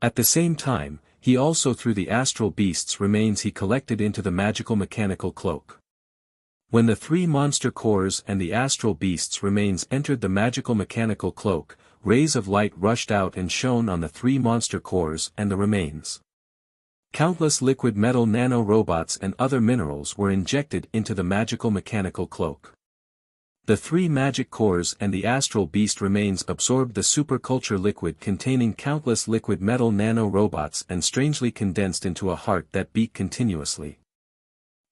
At the same time, he also threw the astral beast's remains he collected into the magical mechanical cloak. When the 3 monster cores and the astral beast's remains entered the magical mechanical cloak, rays of light rushed out and shone on the 3 monster cores and the remains. Countless liquid metal nano-robots and other minerals were injected into the magical mechanical cloak. The 3 magic cores and the astral beast remains absorbed the superculture liquid containing countless liquid metal nano-robots and strangely condensed into a heart that beat continuously.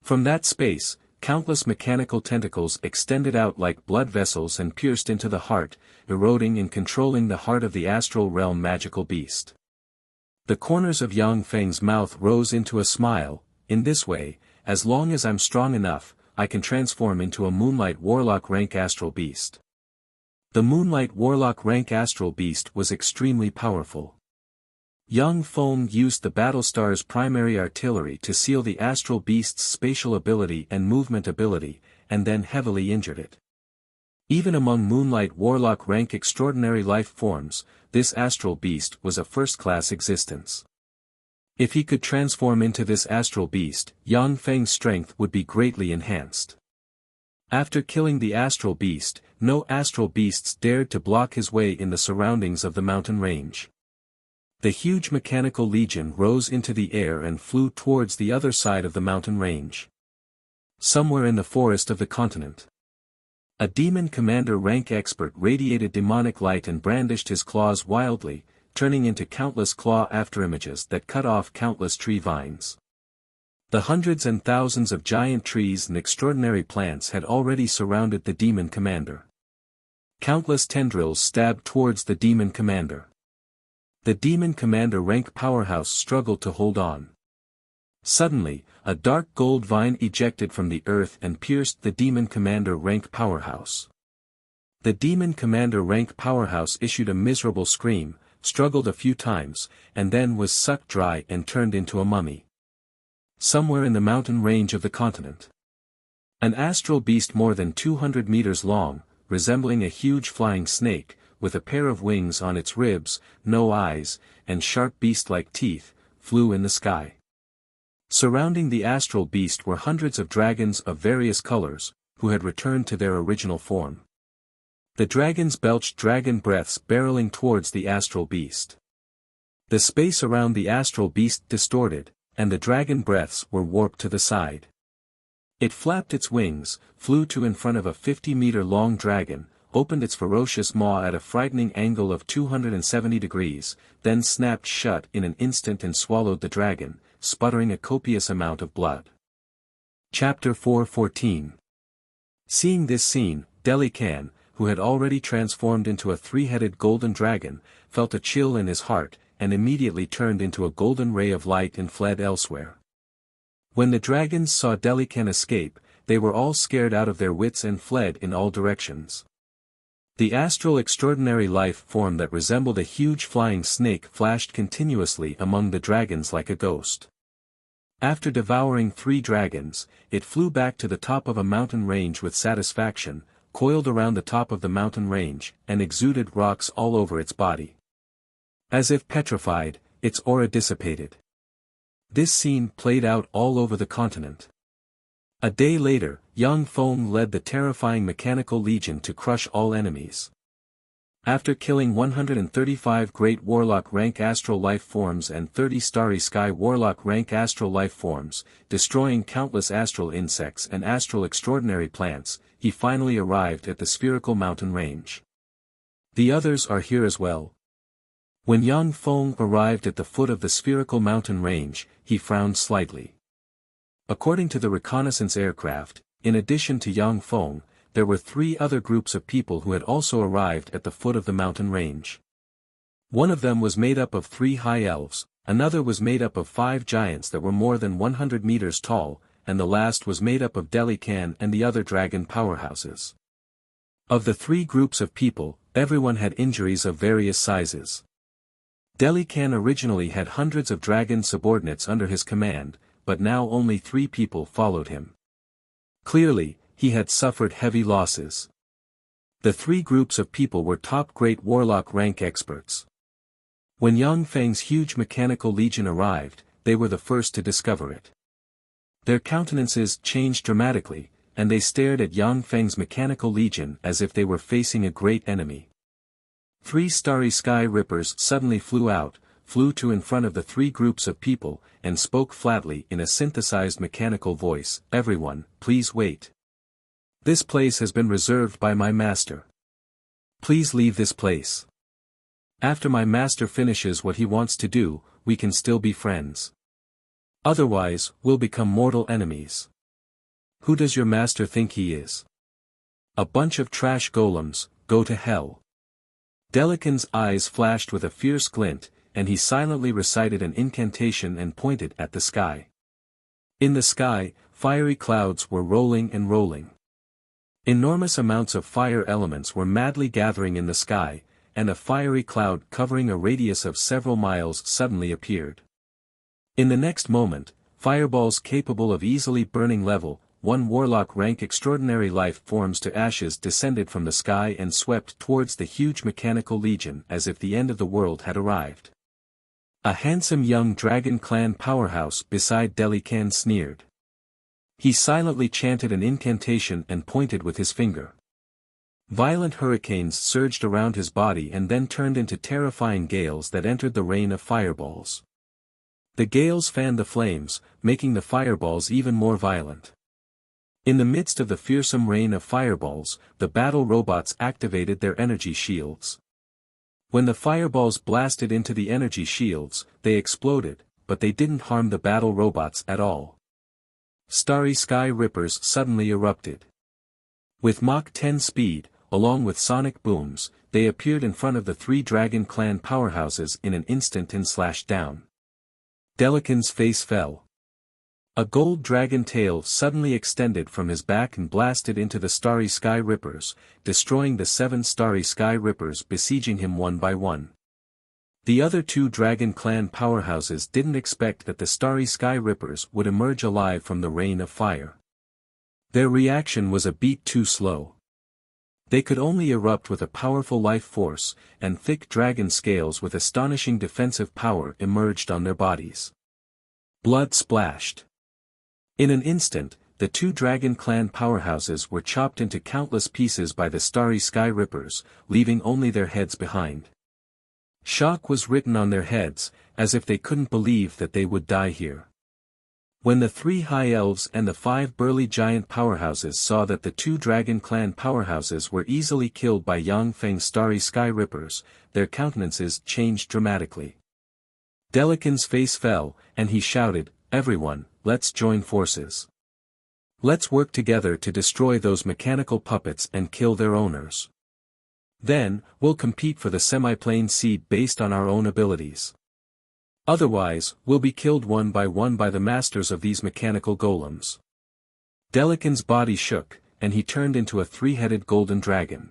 From that space, countless mechanical tentacles extended out like blood vessels and pierced into the heart, eroding and controlling the heart of the astral realm magical beast. The corners of Yang Feng's mouth rose into a smile. In this way, as long as I'm strong enough, I can transform into a Moonlight Warlock rank astral beast. The Moonlight Warlock rank astral beast was extremely powerful. Yang Feng used the Battlestar's primary artillery to seal the astral beast's spatial ability and movement ability, and then heavily injured it. Even among Moonlight Warlock rank extraordinary life forms, this astral beast was a first-class existence. If he could transform into this astral beast, Yang Feng's strength would be greatly enhanced. After killing the astral beast, no astral beasts dared to block his way in the surroundings of the mountain range. The huge mechanical legion rose into the air and flew towards the other side of the mountain range. Somewhere in the forest of the continent, a demon commander rank expert radiated demonic light and brandished his claws wildly, turning into countless claw afterimages that cut off countless tree vines. The hundreds and thousands of giant trees and extraordinary plants had already surrounded the demon commander. Countless tendrils stabbed towards the demon commander. The demon commander rank powerhouse struggled to hold on. Suddenly, a dark gold vine ejected from the earth and pierced the demon commander rank powerhouse. The demon commander rank powerhouse issued a miserable scream, struggled a few times, and then was sucked dry and turned into a mummy. Somewhere in the mountain range of the continent, an astral beast more than 200 meters long, resembling a huge flying snake, with a pair of wings on its ribs, no eyes, and sharp beast-like teeth, flew in the sky. Surrounding the astral beast were hundreds of dragons of various colors, who had returned to their original form. The dragons belched dragon breaths barreling towards the astral beast. The space around the astral beast distorted, and the dragon breaths were warped to the side. It flapped its wings, flew to in front of a 50-meter-long dragon, opened its ferocious maw at a frightening angle of 270 degrees, then snapped shut in an instant and swallowed the dragon, sputtering a copious amount of blood. Chapter 4:14. Seeing this scene, Delican, who had already transformed into a 3-headed golden dragon, felt a chill in his heart, and immediately turned into a golden ray of light and fled elsewhere. When the dragons saw Delican escape, they were all scared out of their wits and fled in all directions. The astral extraordinary life form that resembled a huge flying snake flashed continuously among the dragons like a ghost. After devouring 3 dragons, it flew back to the top of a mountain range with satisfaction, coiled around the top of the mountain range, and exuded rocks all over its body. As if petrified, its aura dissipated. This scene played out all over the continent. A day later, Yang Feng led the terrifying mechanical legion to crush all enemies. After killing 135 great warlock rank astral life forms and 30 starry sky warlock rank astral life forms, destroying countless astral insects and astral extraordinary plants, he finally arrived at the spherical mountain range. The others are here as well. When Yang Feng arrived at the foot of the spherical mountain range, he frowned slightly. According to the reconnaissance aircraft, in addition to Yang Feng, there were 3 other groups of people who had also arrived at the foot of the mountain range. One of them was made up of 3 high elves, another was made up of 5 giants that were more than 100 meters tall, and the last was made up of Delican and the other dragon powerhouses. Of the three groups of people, everyone had injuries of various sizes. Delican originally had hundreds of dragon subordinates under his command, but now only 3 people followed him. Clearly, he had suffered heavy losses. The 3 groups of people were top great warlock rank experts. When Yang Feng's huge mechanical legion arrived, they were the first to discover it. Their countenances changed dramatically, and they stared at Yang Feng's mechanical legion as if they were facing a great enemy. 3 starry sky rippers suddenly flew to in front of the 3 groups of people, and spoke flatly in a synthesized mechanical voice, "Everyone, please wait. This place has been reserved by my master. Please leave this place. After my master finishes what he wants to do, we can still be friends. Otherwise, we'll become mortal enemies. Who does your master think he is? A bunch of trash golems, go to hell." Delican's eyes flashed with a fierce glint, and he silently recited an incantation and pointed at the sky. In the sky, fiery clouds were rolling and rolling. Enormous amounts of fire elements were madly gathering in the sky, and a fiery cloud covering a radius of several miles suddenly appeared. In the next moment, fireballs capable of easily burning level 1 warlock rank extraordinary life forms to ashes descended from the sky and swept towards the huge mechanical legion as if the end of the world had arrived. A handsome young dragon clan powerhouse beside Delican sneered. He silently chanted an incantation and pointed with his finger. Violent hurricanes surged around his body and then turned into terrifying gales that entered the rain of fireballs. The gales fanned the flames, making the fireballs even more violent. In the midst of the fearsome rain of fireballs, the battle robots activated their energy shields. When the fireballs blasted into the energy shields, they exploded, but they didn't harm the battle robots at all. Starry sky rippers suddenly erupted. With Mach 10 speed, along with sonic booms, they appeared in front of the 3 dragon clan powerhouses in an instant and slashed down. Delican's face fell. A gold dragon tail suddenly extended from his back and blasted into the starry sky rippers, destroying the 7 starry sky rippers besieging him one by one. The other 2 dragon clan powerhouses didn't expect that the starry sky rippers would emerge alive from the rain of fire. Their reaction was a beat too slow. They could only erupt with a powerful life force, and thick dragon scales with astonishing defensive power emerged on their bodies. Blood splashed. In an instant, the 2 dragon clan powerhouses were chopped into countless pieces by the starry sky rippers, leaving only their heads behind. Shock was written on their heads, as if they couldn't believe that they would die here. When the 3 high elves and the 5 burly giant powerhouses saw that the 2 dragon clan powerhouses were easily killed by Yang Feng's starry sky rippers, their countenances changed dramatically. Delican's face fell, and he shouted, "Everyone, let's join forces. Let's work together to destroy those mechanical puppets and kill their owners. Then, we'll compete for the semi-plane seed based on our own abilities. Otherwise, we'll be killed one by the masters of these mechanical golems." Delican's body shook, and he turned into a 3-headed golden dragon.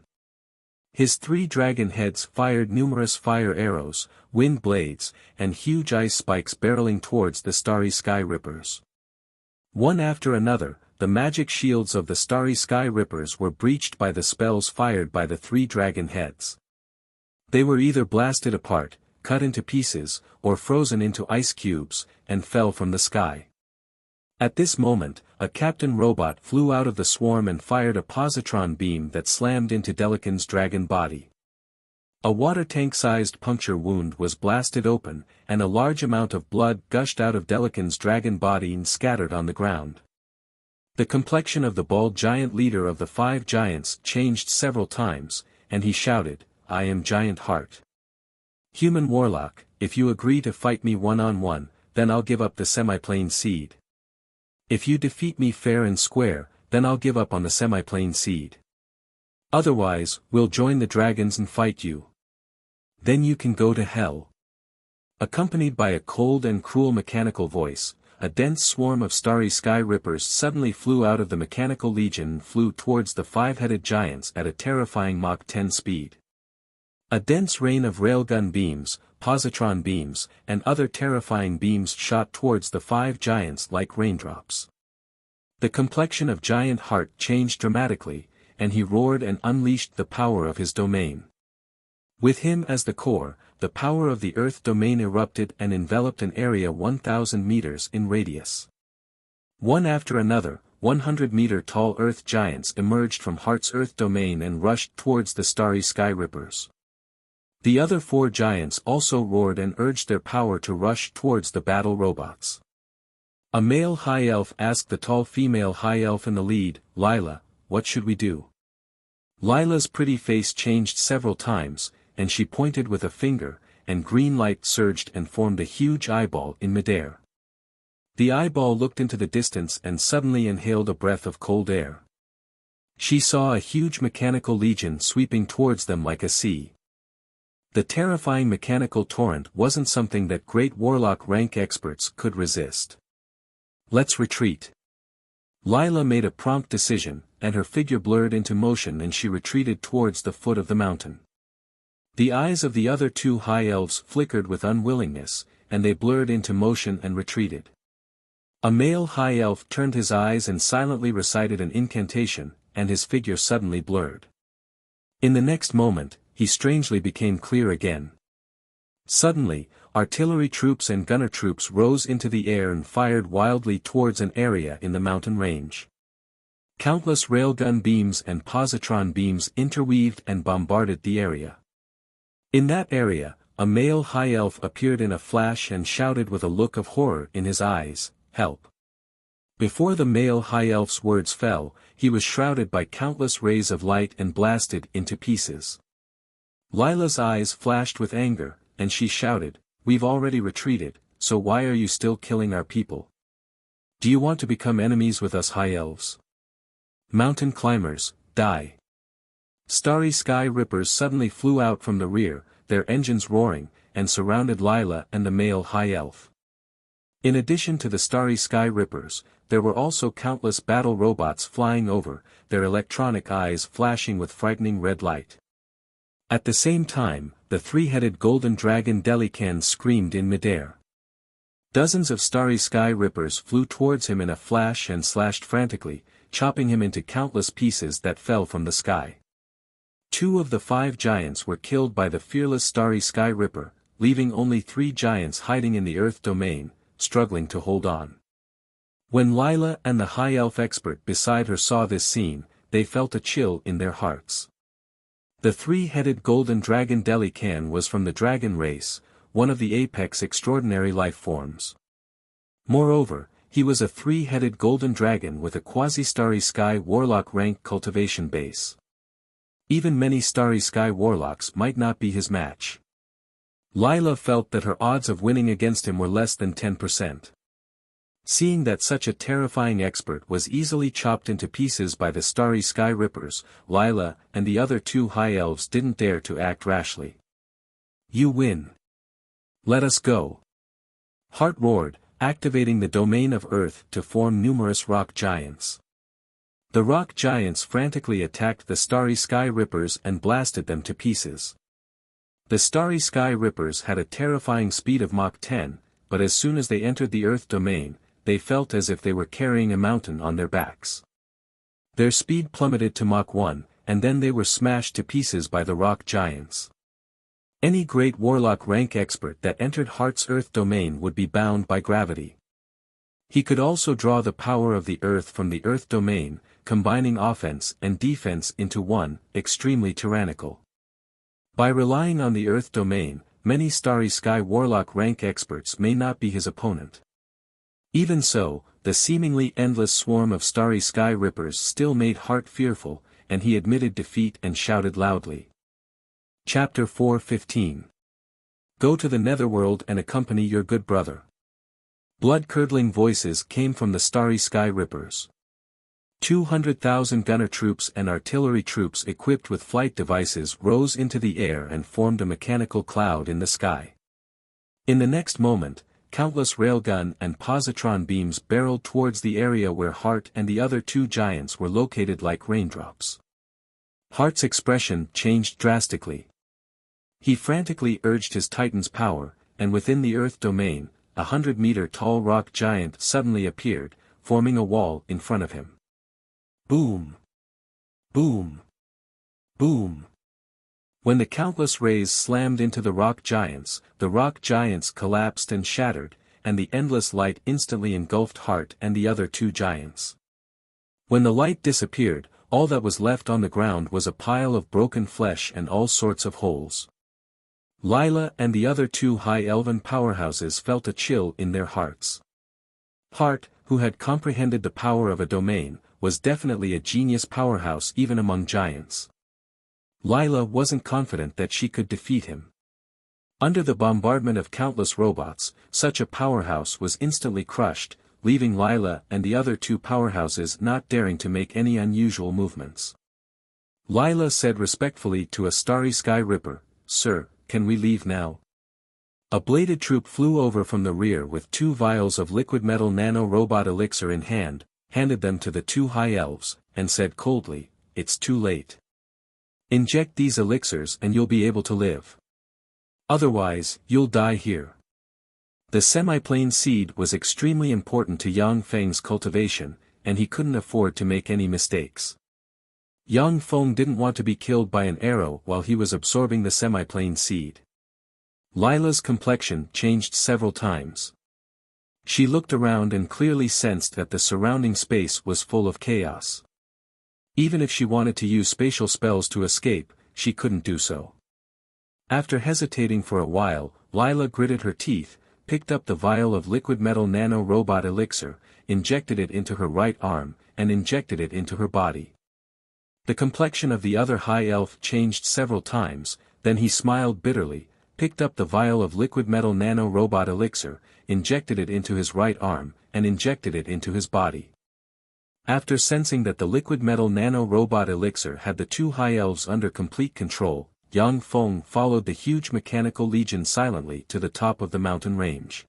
His 3 dragon heads fired numerous fire arrows, wind blades, and huge ice spikes barreling towards the starry sky rippers. One after another, the magic shields of the starry sky rippers were breached by the spells fired by the 3 dragon heads. They were either blasted apart, cut into pieces, or frozen into ice cubes, and fell from the sky. At this moment, a captain robot flew out of the swarm and fired a positron beam that slammed into Delican's dragon body. A water tank-sized puncture wound was blasted open, and a large amount of blood gushed out of Delican's dragon body and scattered on the ground. The complexion of the bald giant leader of the 5 giants changed several times, and he shouted, "I am Giant Heart. Human warlock, if you agree to fight me one-on-one, then I'll give up the semi-plane seed. If you defeat me fair and square, then I'll give up on the semi-plane seed. Otherwise, we'll join the dragons and fight you. Then you can go to hell." Accompanied by a cold and cruel mechanical voice, a dense swarm of starry sky rippers suddenly flew out of the mechanical legion and flew towards the five-headed giants at a terrifying Mach 10 speed. A dense rain of railgun beams, positron beams, and other terrifying beams shot towards the five giants like raindrops. The complexion of Giant Heart changed dramatically, and he roared and unleashed the power of his domain. With him as the core, the power of the Earth domain erupted and enveloped an area 1,000 meters in radius. One after another, 100-meter-tall Earth giants emerged from Heart's Earth domain and rushed towards the starry sky rippers. The other four giants also roared and urged their power to rush towards the battle robots. A male high elf asked the tall female high elf in the lead, "Lila, what should we do?" Lila's pretty face changed several times, and she pointed with a finger, and green light surged and formed a huge eyeball in midair. The eyeball looked into the distance and suddenly inhaled a breath of cold air. She saw a huge mechanical legion sweeping towards them like a sea. The terrifying mechanical torrent wasn't something that great warlock rank experts could resist. "Let's retreat." Lila made a prompt decision, and her figure blurred into motion and she retreated towards the foot of the mountain. The eyes of the other two high elves flickered with unwillingness, and they blurred into motion and retreated. A male high elf turned his eyes and silently recited an incantation, and his figure suddenly blurred. In the next moment, he strangely became clear again. Suddenly, artillery troops and gunner troops rose into the air and fired wildly towards an area in the mountain range. Countless railgun beams and positron beams interweaved and bombarded the area. In that area, a male high elf appeared in a flash and shouted with a look of horror in his eyes, "Help!" Before the male high elf's words fell, he was shrouded by countless rays of light and blasted into pieces. Lila's eyes flashed with anger, and she shouted, "We've already retreated, so why are you still killing our people? Do you want to become enemies with us high elves? Mountain climbers, die!" Starry sky rippers suddenly flew out from the rear, their engines roaring, and surrounded Lila and the male high elf. In addition to the starry sky rippers, there were also countless battle robots flying over, their electronic eyes flashing with frightening red light. At the same time, the three-headed golden dragon Delican screamed in midair. Dozens of starry sky rippers flew towards him in a flash and slashed frantically, chopping him into countless pieces that fell from the sky. Two of the five giants were killed by the fearless starry sky ripper, leaving only three giants hiding in the Earth domain, struggling to hold on. When Lila and the high elf expert beside her saw this scene, they felt a chill in their hearts. The three-headed golden dragon Delican was from the dragon race, one of the apex extraordinary life forms. Moreover, he was a three-headed golden dragon with a quasi-starry sky warlock rank cultivation base. Even many starry sky warlocks might not be his match. Lila felt that her odds of winning against him were less than 10%. Seeing that such a terrifying expert was easily chopped into pieces by the starry sky rippers, Lila and the other two high elves didn't dare to act rashly. "You win. Let us go." Heart roared, activating the domain of Earth to form numerous rock giants. The rock giants frantically attacked the starry sky rippers and blasted them to pieces. The starry sky rippers had a terrifying speed of Mach 10, but as soon as they entered the Earth domain, they felt as if they were carrying a mountain on their backs. Their speed plummeted to Mach 1, and then they were smashed to pieces by the rock giants. Any great warlock rank expert that entered Heart's Earth domain would be bound by gravity. He could also draw the power of the Earth from the Earth domain, combining offense and defense into one, extremely tyrannical. By relying on the Earth domain, many starry sky warlock rank experts may not be his opponent. Even so, the seemingly endless swarm of starry sky rippers still made Heart fearful, and he admitted defeat and shouted loudly. Chapter 4:15. Go to the netherworld and accompany your good brother. Blood-curdling voices came from the starry sky rippers. 200,000 gunner troops and artillery troops equipped with flight devices rose into the air and formed a mechanical cloud in the sky. In the next moment, countless railgun and positron beams barreled towards the area where Hart and the other two giants were located like raindrops. Hart's expression changed drastically. He frantically urged his Titan's power, and within the Earth domain, 100-meter-tall rock giant suddenly appeared, forming a wall in front of him. Boom! Boom! Boom! When the countless rays slammed into the rock giants collapsed and shattered, and the endless light instantly engulfed Hart and the other two giants. When the light disappeared, all that was left on the ground was a pile of broken flesh and all sorts of holes. Lila and the other two high elven powerhouses felt a chill in their hearts. Hart, who had comprehended the power of a domain, was definitely a genius powerhouse even among giants. Lila wasn't confident that she could defeat him. Under the bombardment of countless robots, such a powerhouse was instantly crushed, leaving Lila and the other two powerhouses not daring to make any unusual movements. Lila said respectfully to a Starry Sky Ripper, "Sir, can we leave now?" A bladed troop flew over from the rear with 2 vials of liquid metal nano-robot elixir in hand, handed them to the 2 high elves, and said coldly, "It's too late. Inject these elixirs and you'll be able to live. Otherwise, you'll die here." The semi-plane seed was extremely important to Yang Feng's cultivation, and he couldn't afford to make any mistakes. Yang Feng didn't want to be killed by an arrow while he was absorbing the semi-plane seed. Lila's complexion changed several times. She looked around and clearly sensed that the surrounding space was full of chaos. Even if she wanted to use spatial spells to escape, she couldn't do so. After hesitating for a while, Lila gritted her teeth, picked up the vial of liquid metal nano-robot elixir, injected it into her right arm, and injected it into her body. The complexion of the other high elf changed several times, then he smiled bitterly, picked up the vial of liquid metal nano-robot elixir, injected it into his right arm, and injected it into his body. After sensing that the liquid metal nano-robot elixir had the 2 high elves under complete control, Yang Feng followed the huge mechanical legion silently to the top of the mountain range.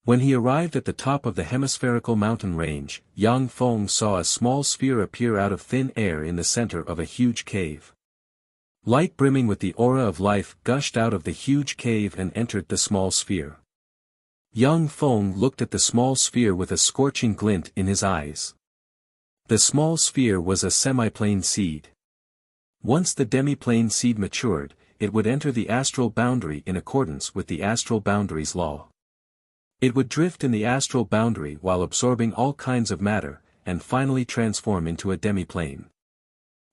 When he arrived at the top of the hemispherical mountain range, Yang Feng saw a small sphere appear out of thin air in the center of a huge cave. Light brimming with the aura of life gushed out of the huge cave and entered the small sphere. Yang Feng looked at the small sphere with a scorching glint in his eyes. The small sphere was a semi-plane seed. Once the demi-plane seed matured, it would enter the astral boundary in accordance with the astral boundary's law. It would drift in the astral boundary while absorbing all kinds of matter, and finally transform into a demi-plane.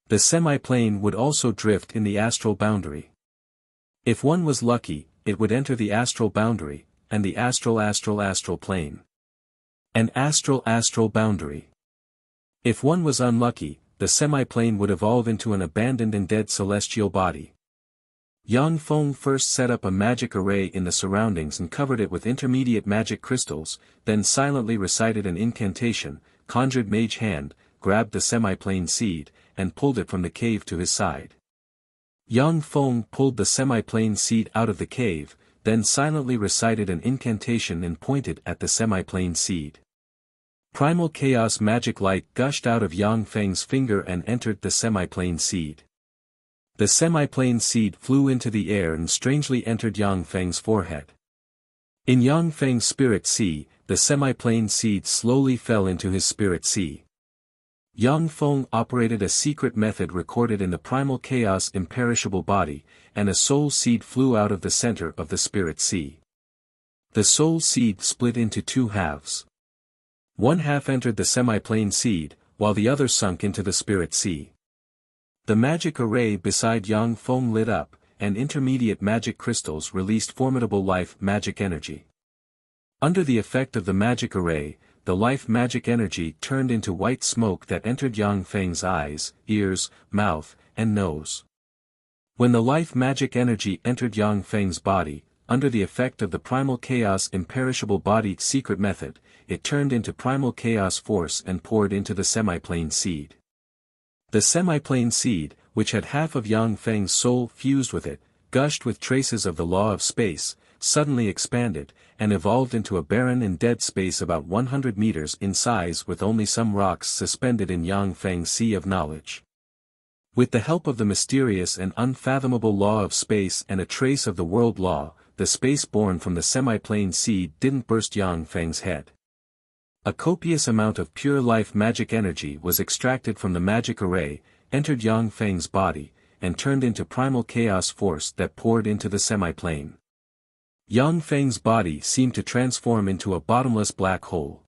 The semi-plane would also drift in the astral boundary. If one was lucky, it would enter the astral boundary, and the astral plane. An astral boundary. If one was unlucky, the semi-plane would evolve into an abandoned and dead celestial body. Yang Feng first set up a magic array in the surroundings and covered it with intermediate magic crystals, then silently recited an incantation, conjured Mage Hand, grabbed the semi-plane seed, and pulled it from the cave to his side. Yang Feng pulled the semi-plane seed out of the cave, then silently recited an incantation and pointed at the semi-plane seed. Primal chaos magic light gushed out of Yang Feng's finger and entered the semi-plane seed. The semi-plane seed flew into the air and strangely entered Yang Feng's forehead. In Yang Feng's spirit sea, the semi-plane seed slowly fell into his spirit sea. Yang Feng operated a secret method recorded in the primal chaos imperishable body, and a soul seed flew out of the center of the spirit sea. The soul seed split into 2 halves. One half entered the semi-plane seed, while the other sunk into the spirit sea. The magic array beside Yang Feng lit up, and intermediate magic crystals released formidable life magic energy. Under the effect of the magic array, the life magic energy turned into white smoke that entered Yang Feng's eyes, ears, mouth, and nose. When the life magic energy entered Yang Feng's body, under the effect of the primal chaos imperishable body secret method, it turned into primal chaos force and poured into the semi-plane seed. The semi-plane seed, which had half of Yang Feng's soul fused with it, gushed with traces of the law of space, suddenly expanded, and evolved into a barren and dead space about 100 meters in size with only some rocks suspended in Yangfeng's Sea of Knowledge. With the help of the mysterious and unfathomable law of space and a trace of the world law, the space born from the semi-plane seed didn't burst Yangfeng's head. A copious amount of pure life magic energy was extracted from the magic array, entered Yangfeng's body, and turned into primal chaos force that poured into the semi-plane. Yangfeng's body seemed to transform into a bottomless black hole.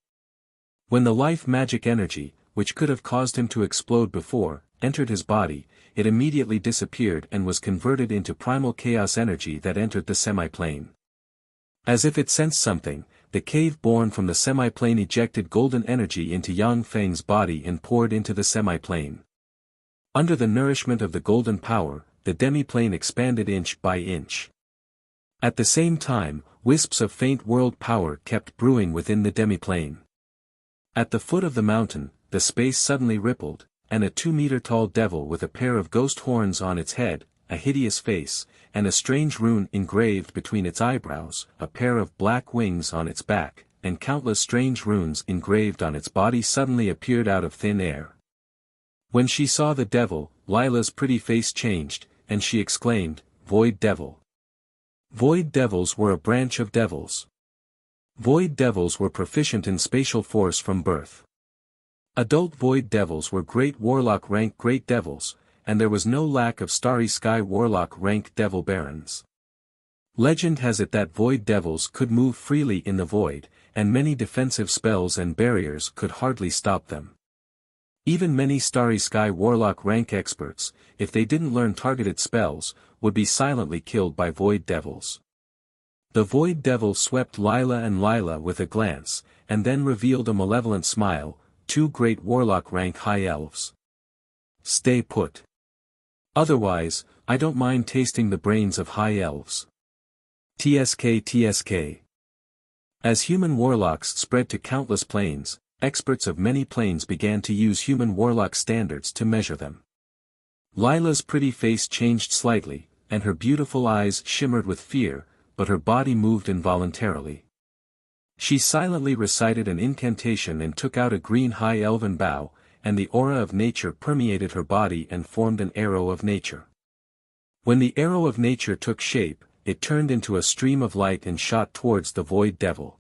When the life magic energy, which could have caused him to explode before, entered his body, it immediately disappeared and was converted into primal chaos energy that entered the semi-plane. As if it sensed something, the cave born from the semi-plane ejected golden energy into Yangfeng's body and poured into the semi-plane. Under the nourishment of the golden power, the demi-plane expanded inch by inch. At the same time, wisps of faint world power kept brewing within the demi-plane. At the foot of the mountain, the space suddenly rippled, and a 2-meter-tall devil with a pair of ghost horns on its head, a hideous face, and a strange rune engraved between its eyebrows, a pair of black wings on its back, and countless strange runes engraved on its body suddenly appeared out of thin air. When she saw the devil, Lila's pretty face changed, and she exclaimed, "Void Devil." Void devils were a branch of devils. Void devils were proficient in spatial force from birth. Adult void devils were great warlock rank great devils, and there was no lack of starry sky warlock rank devil barons. Legend has it that void devils could move freely in the void, and many defensive spells and barriers could hardly stop them. Even many starry sky warlock rank experts, if they didn't learn targeted spells, would be silently killed by void devils. The void devil swept Lila and Lila with a glance, and then revealed a malevolent smile, two great warlock rank high elves. Stay put. Otherwise, I don't mind tasting the brains of high elves. TSK. As human warlocks spread to countless planes, experts of many planes began to use human warlock standards to measure them. Lila's pretty face changed slightly, and her beautiful eyes shimmered with fear, but her body moved involuntarily. She silently recited an incantation and took out a green high elven bow, and the aura of nature permeated her body and formed an arrow of nature. When the arrow of nature took shape, it turned into a stream of light and shot towards the void devil.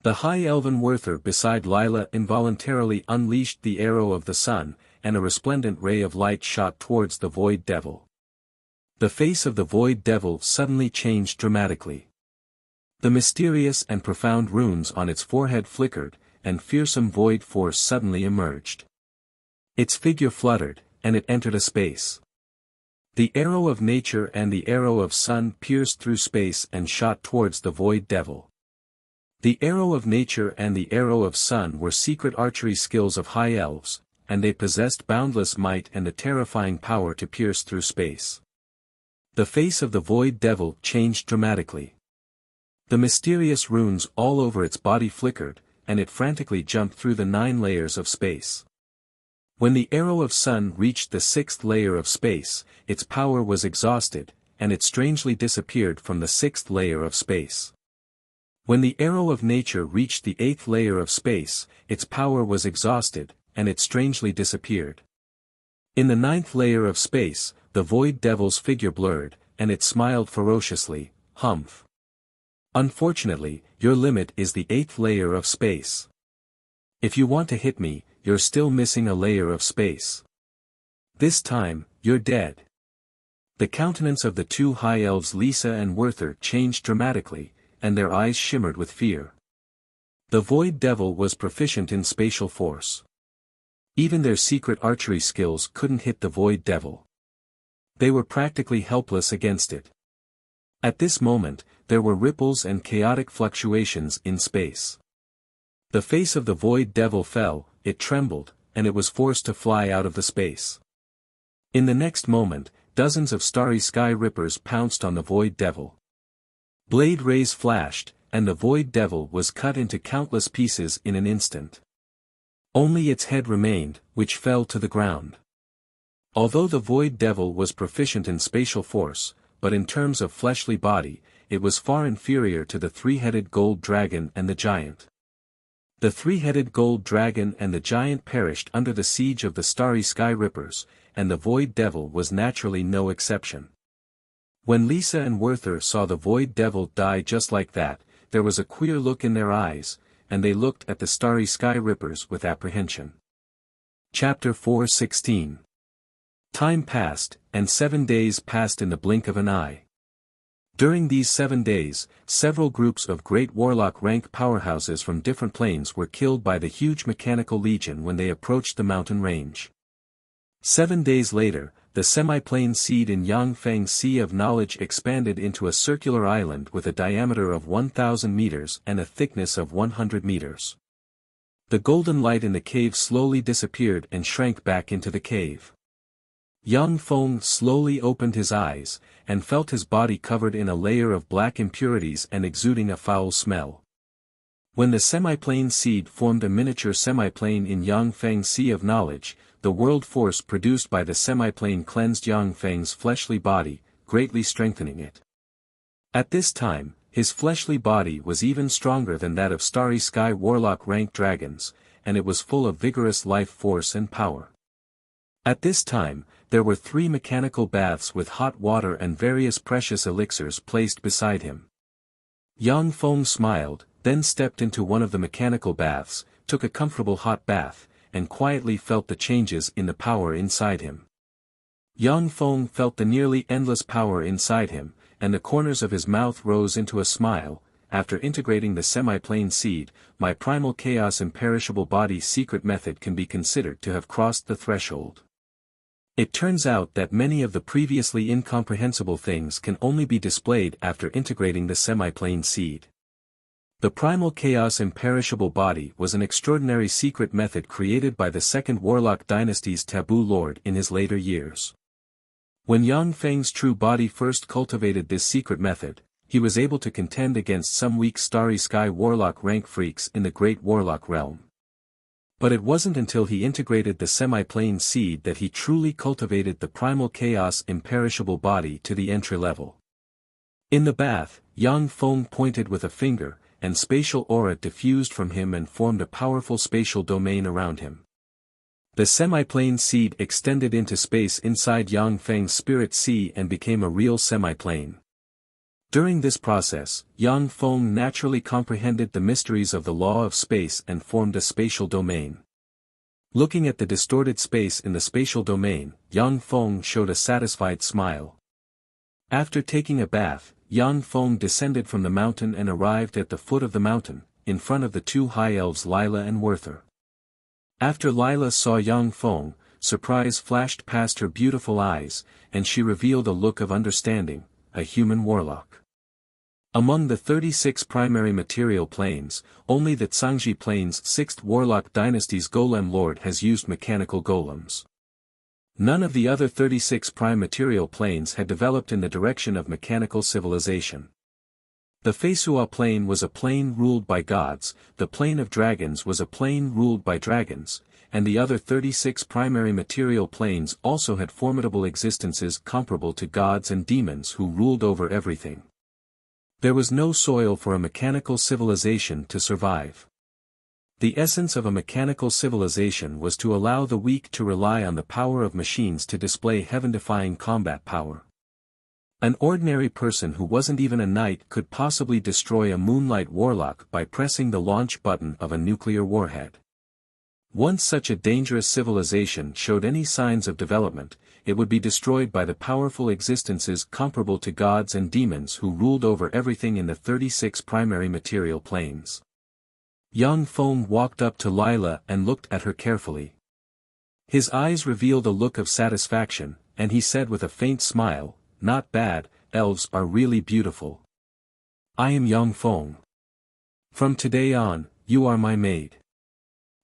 The high elven Werther beside Lila involuntarily unleashed the arrow of the sun, and a resplendent ray of light shot towards the void devil. The face of the void devil suddenly changed dramatically. The mysterious and profound runes on its forehead flickered, and fearsome void force suddenly emerged. Its figure fluttered, and it entered a space. The arrow of nature and the arrow of sun pierced through space and shot towards the void devil. The arrow of nature and the arrow of sun were secret archery skills of high elves, and they possessed boundless might and a terrifying power to pierce through space. The face of the void devil changed dramatically. The mysterious runes all over its body flickered, and it frantically jumped through the 9 layers of space. When the arrow of sun reached the 6th layer of space, its power was exhausted, and it strangely disappeared from the 6th layer of space. When the arrow of nature reached the 8th layer of space, its power was exhausted, and it strangely disappeared. In the 9th layer of space, the void devil's figure blurred, and it smiled ferociously, "Humph. Unfortunately, your limit is the 8th layer of space. If you want to hit me, you're still missing a layer of space. This time, you're dead." The countenance of the two high elves Lisa and Werther changed dramatically, and their eyes shimmered with fear. The void devil was proficient in spatial force. Even their secret archery skills couldn't hit the void devil. They were practically helpless against it. At this moment, there were ripples and chaotic fluctuations in space. The face of the void devil fell, it trembled, and it was forced to fly out of the space. In the next moment, dozens of starry sky rippers pounced on the void devil. Blade rays flashed, and the void devil was cut into countless pieces in an instant. Only its head remained, which fell to the ground. Although the void devil was proficient in spatial force, but in terms of fleshly body, it was far inferior to the three-headed gold dragon and the giant. The three-headed gold dragon and the giant perished under the siege of the starry sky rippers, and the void devil was naturally no exception. When Lisa and Werther saw the void devil die just like that, there was a queer look in their eyes, and they looked at the starry sky rippers with apprehension. Chapter 4:16. Time passed, and 7 days passed in the blink of an eye. During these 7 days, several groups of great warlock rank powerhouses from different planes were killed by the huge mechanical legion when they approached the mountain range. 7 days later, the semi-plane seed in Yangfang's Sea of Knowledge expanded into a circular island with a diameter of 1,000 meters and a thickness of 100 meters. The golden light in the cave slowly disappeared and shrank back into the cave. Yang Feng slowly opened his eyes, and felt his body covered in a layer of black impurities and exuding a foul smell. When the semi-plane seed formed a miniature semi-plane in Yangfang's Sea of Knowledge, the world force produced by the semi-plane cleansed Yangfang's fleshly body, greatly strengthening it. At this time, his fleshly body was even stronger than that of starry sky warlock rank dragons, and it was full of vigorous life force and power. At this time, there were 3 mechanical baths with hot water and various precious elixirs placed beside him. Yang Feng smiled, then stepped into one of the mechanical baths, took a comfortable hot bath, and quietly felt the changes in the power inside him. Yang Feng felt the nearly endless power inside him, and the corners of his mouth rose into a smile. After integrating the semi-plane seed, my primal chaos imperishable body secret method can be considered to have crossed the threshold. It turns out that many of the previously incomprehensible things can only be displayed after integrating the semi-plane seed. The primal chaos imperishable body was an extraordinary secret method created by the second Warlock dynasty's taboo lord in his later years. When Yang Feng's true body first cultivated this secret method, he was able to contend against some weak starry sky warlock rank freaks in the great warlock realm. But it wasn't until he integrated the semi-plane seed that he truly cultivated the primal chaos imperishable body to the entry level. In the bath, Yang Feng pointed with a finger, and spatial aura diffused from him and formed a powerful spatial domain around him. The semi-plane seed extended into space inside Yang Feng's spirit sea and became a real semi-plane. During this process, Yang Feng naturally comprehended the mysteries of the law of space and formed a spatial domain. Looking at the distorted space in the spatial domain, Yang Feng showed a satisfied smile. After taking a bath, Yang Feng descended from the mountain and arrived at the foot of the mountain, in front of the 2 high elves Lila and Werther. After Lila saw Yang Feng, surprise flashed past her beautiful eyes, and she revealed a look of understanding, a human warlock. Among the 36 primary material planes, only the Zhangji plane's 6th Warlock dynasty's golem lord has used mechanical golems. None of the other 36 prime material planes had developed in the direction of mechanical civilization. The Feisua plane was a plane ruled by gods, the plane of dragons was a plane ruled by dragons, and the other 36 primary material planes also had formidable existences comparable to gods and demons who ruled over everything. There was no soil for a mechanical civilization to survive. The essence of a mechanical civilization was to allow the weak to rely on the power of machines to display heaven-defying combat power. An ordinary person who wasn't even a knight could possibly destroy a moonlight warlock by pressing the launch button of a nuclear warhead. Once such a dangerous civilization showed any signs of development, it would be destroyed by the powerful existences comparable to gods and demons who ruled over everything in the 36 primary material planes. Yang Feng walked up to Lila and looked at her carefully. His eyes revealed a look of satisfaction, and he said with a faint smile, "Not bad, elves are really beautiful. I am Yang Feng. From today on, you are my maid.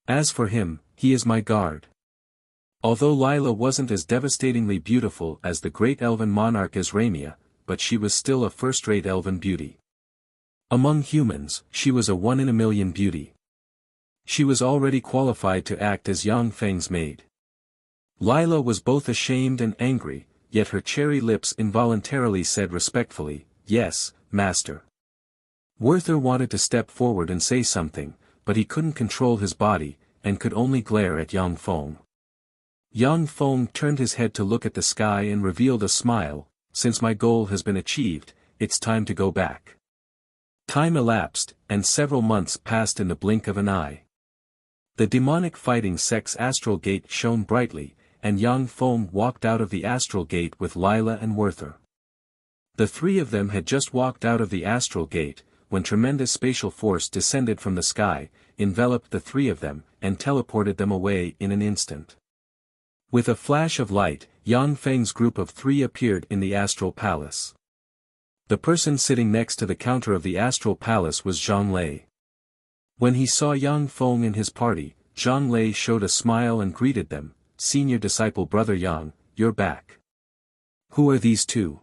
As for him, he is my guard." Although Lila wasn't as devastatingly beautiful as the great elven monarch Azramia, but she was still a first-rate elven beauty. Among humans, she was a 1 in a million beauty. She was already qualified to act as Yang Feng's maid. Lila was both ashamed and angry, yet her cherry lips involuntarily said respectfully, "Yes, Master. Werther wanted to step forward and say something, but he couldn't control his body, and could only glare at Yang Feng. Yang Feng turned his head to look at the sky and revealed a smile. Since my goal has been achieved, it's time to go back. Time elapsed, and several months passed in the blink of an eye. The demonic fighting sect's astral gate shone brightly, and Yang Feng walked out of the astral gate with Lila and Werther. The three of them had just walked out of the astral gate, when tremendous spatial force descended from the sky, enveloped the three of them, and teleported them away in an instant. With a flash of light, Yang Feng's group of three appeared in the astral palace. The person sitting next to the counter of the astral palace was Zhang Lei. When he saw Yang Feng and his party, Zhang Lei showed a smile and greeted them. "Senior disciple Brother Yang, you're back. Who are these two?"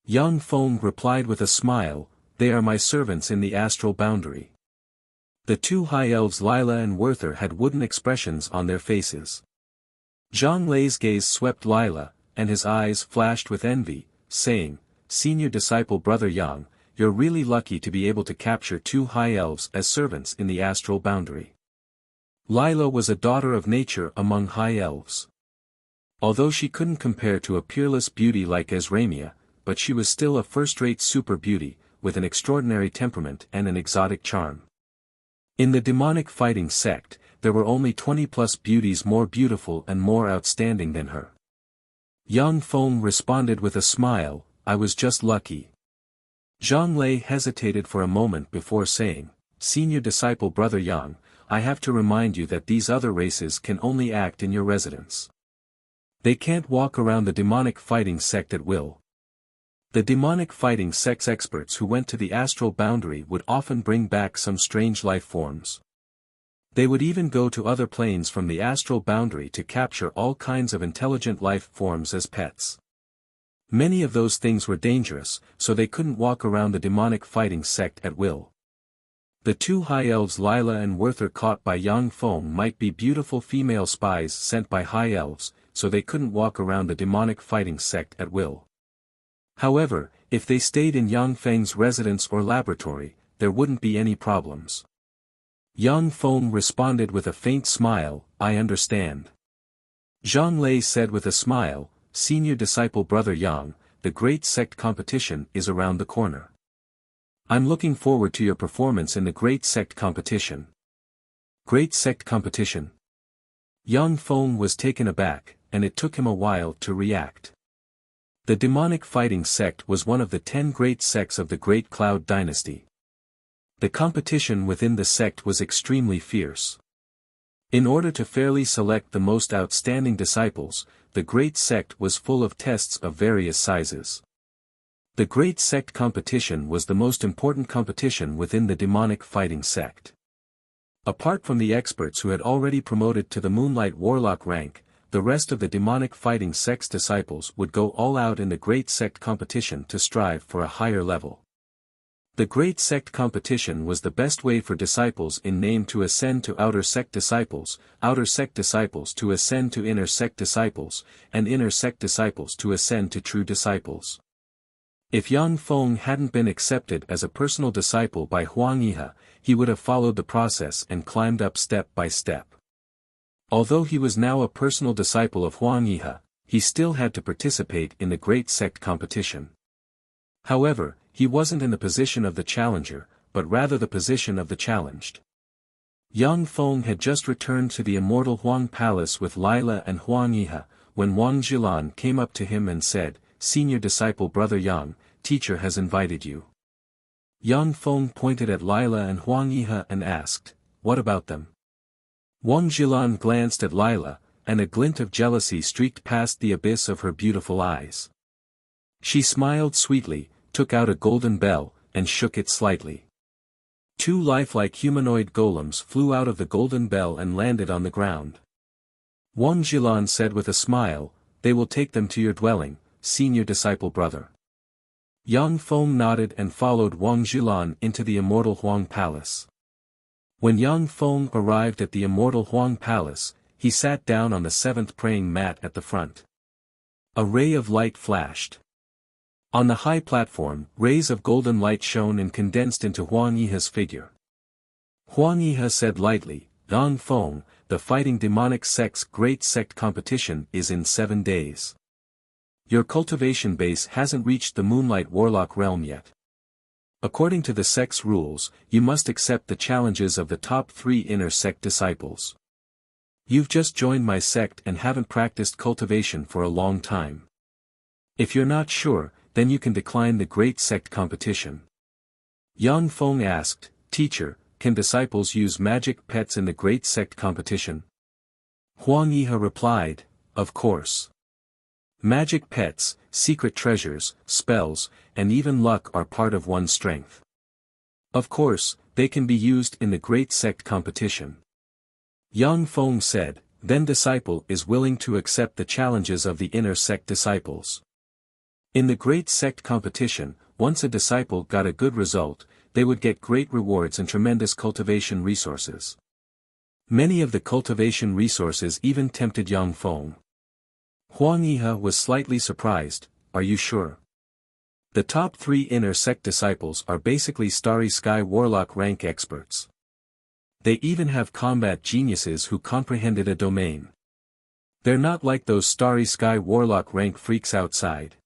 Yang Feng replied with a smile, "They are my servants in the astral boundary." The two high elves Lila and Werther had wooden expressions on their faces. Zhang Lei's gaze swept Lila, and his eyes flashed with envy, saying, "Senior disciple Brother Yang, you're really lucky to be able to capture two high elves as servants in the astral boundary." Lila was a daughter of nature among high elves. Although she couldn't compare to a peerless beauty like Ezramia, but she was still a first-rate super beauty, with an extraordinary temperament and an exotic charm. In the demonic fighting sect, there were only 20+ beauties more beautiful and more outstanding than her. Yang Feng responded with a smile, "I was just lucky." Zhang Lei hesitated for a moment before saying, "Senior disciple Brother Yang, I have to remind you that these other races can only act in your residence. They can't walk around the demonic fighting sect at will." The demonic fighting sect's experts who went to the astral boundary would often bring back some strange life forms. They would even go to other planes from the astral boundary to capture all kinds of intelligent life forms as pets. Many of those things were dangerous, so they couldn't walk around the demonic fighting sect at will. The two high elves Lila and Werther caught by Yang Feng might be beautiful female spies sent by high elves, so they couldn't walk around the demonic fighting sect at will. However, if they stayed in Yang Feng's residence or laboratory, there wouldn't be any problems. Yang Feng responded with a faint smile, "I understand." Zhang Lei said with a smile, "Senior disciple Brother Yang, the great sect competition is around the corner. I'm looking forward to your performance in the great sect competition." Great sect competition? Yang Feng was taken aback, and it took him a while to react. The demonic fighting sect was one of the 10 great sects of the Great Cloud Dynasty. The competition within the sect was extremely fierce. In order to fairly select the most outstanding disciples, the great sect was full of tests of various sizes. The great sect competition was the most important competition within the demonic fighting sect. Apart from the experts who had already promoted to the Moonlight Warlock rank, the rest of the demonic fighting sect's disciples would go all out in the great sect competition to strive for a higher level. The great sect competition was the best way for disciples in name to ascend to outer sect disciples to ascend to inner sect disciples, and inner sect disciples to ascend to true disciples. If Yang Feng hadn't been accepted as a personal disciple by Huang Yihe, he would have followed the process and climbed up step by step. Although he was now a personal disciple of Huang Yihe, he still had to participate in the great sect competition. However, he wasn't in the position of the challenger, but rather the position of the challenged. Yang Feng had just returned to the immortal Huang Palace with Lila and Huang Yihe, when Wang Zhilan came up to him and said, "Senior disciple Brother Yang, teacher has invited you." Yang Feng pointed at Lila and Huang Yihe and asked, "What about them?" Wang Zhilan glanced at Lila, and a glint of jealousy streaked past the abyss of her beautiful eyes. She smiled sweetly, took out a golden bell, and shook it slightly. Two lifelike humanoid golems flew out of the golden bell and landed on the ground. Wang Zhilan said with a smile, "They will take them to your dwelling, senior disciple brother." Yang Feng nodded and followed Wang Zhilan into the immortal Huang Palace. When Yang Feng arrived at the immortal Huang Palace, he sat down on the 7th praying mat at the front. A ray of light flashed. On the high platform, rays of golden light shone and condensed into Huang Yihe's figure. Huang Yihe said lightly, "Yang Feng, the fighting demonic sect's great sect competition is in 7 days. Your cultivation base hasn't reached the Moonlight Warlock realm yet. According to the sect's rules, you must accept the challenges of the top 3 inner sect disciples. You've just joined my sect and haven't practiced cultivation for a long time. If you're not sure, then you can decline the great sect competition." Yang Feng asked, "Teacher, can disciples use magic pets in the great sect competition?" Huang Yihe replied, "Of course. Magic pets, secret treasures, spells, and even luck are part of one's strength. Of course, they can be used in the great sect competition." Yang Feng said, "Then disciple is willing to accept the challenges of the inner sect disciples. In the great sect competition, once a disciple got a good result, they would get great rewards and tremendous cultivation resources." Many of the cultivation resources even tempted Yang Feng. Huang Yihe was slightly surprised, "Are you sure? The top 3 inner sect disciples are basically Starry Sky Warlock rank experts. They even have combat geniuses who comprehended a domain. They're not like those Starry Sky Warlock rank freaks outside."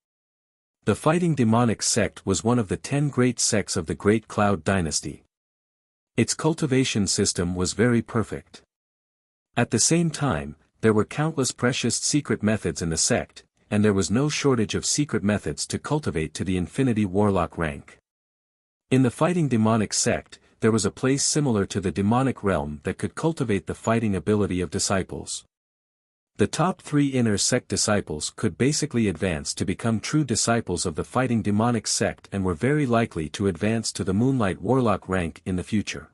The fighting demonic sect was one of the 10 great sects of the Great Cloud dynasty. Its cultivation system was very perfect. At the same time, there were countless precious secret methods in the sect, and there was no shortage of secret methods to cultivate to the Infinity Warlock rank. In the fighting demonic sect, there was a place similar to the demonic realm that could cultivate the fighting ability of disciples. The top 3 inner sect disciples could basically advance to become true disciples of the fighting demonic sect and were very likely to advance to the Moonlight Warlock rank in the future.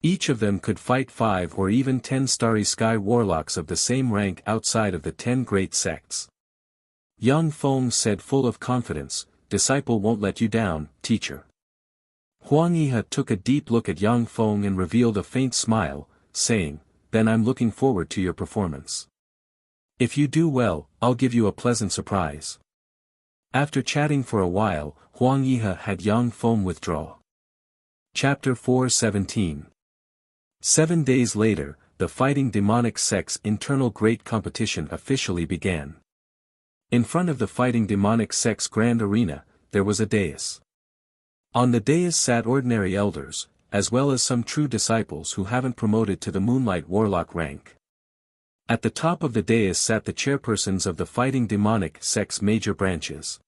Each of them could fight 5 or even 10 Starry Sky Warlocks of the same rank outside of the 10 great sects. Yang Feng said full of confidence, "Disciple won't let you down, teacher." Huang Yihe took a deep look at Yang Feng and revealed a faint smile, saying, "Then I'm looking forward to your performance. If you do well, I'll give you a pleasant surprise." After chatting for a while, Huang Yihe had Yang Feng withdraw. Chapter 4:17. 7 days later, the fighting demonic sect's internal great competition officially began. In front of the fighting demonic sect's grand arena, there was a dais. On the dais sat ordinary elders, as well as some true disciples who haven't promoted to the Moonlight Warlock rank. At the top of the dais sat the chairpersons of the fighting demonic sect's major branches.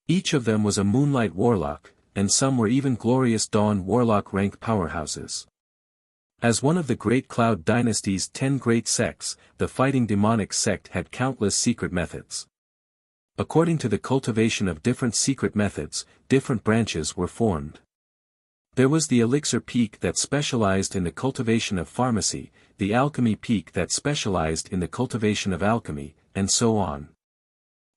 Each of them was a Moonlight Warlock, and some were even Glorious Dawn Warlock rank powerhouses. As one of the Great Cloud dynasty's 10 great sects, the fighting demonic sect had countless secret methods. According to the cultivation of different secret methods, different branches were formed. There was the Elixir Peak that specialized in the cultivation of pharmacy, the Alchemy Peak that specialized in the cultivation of alchemy, and so on.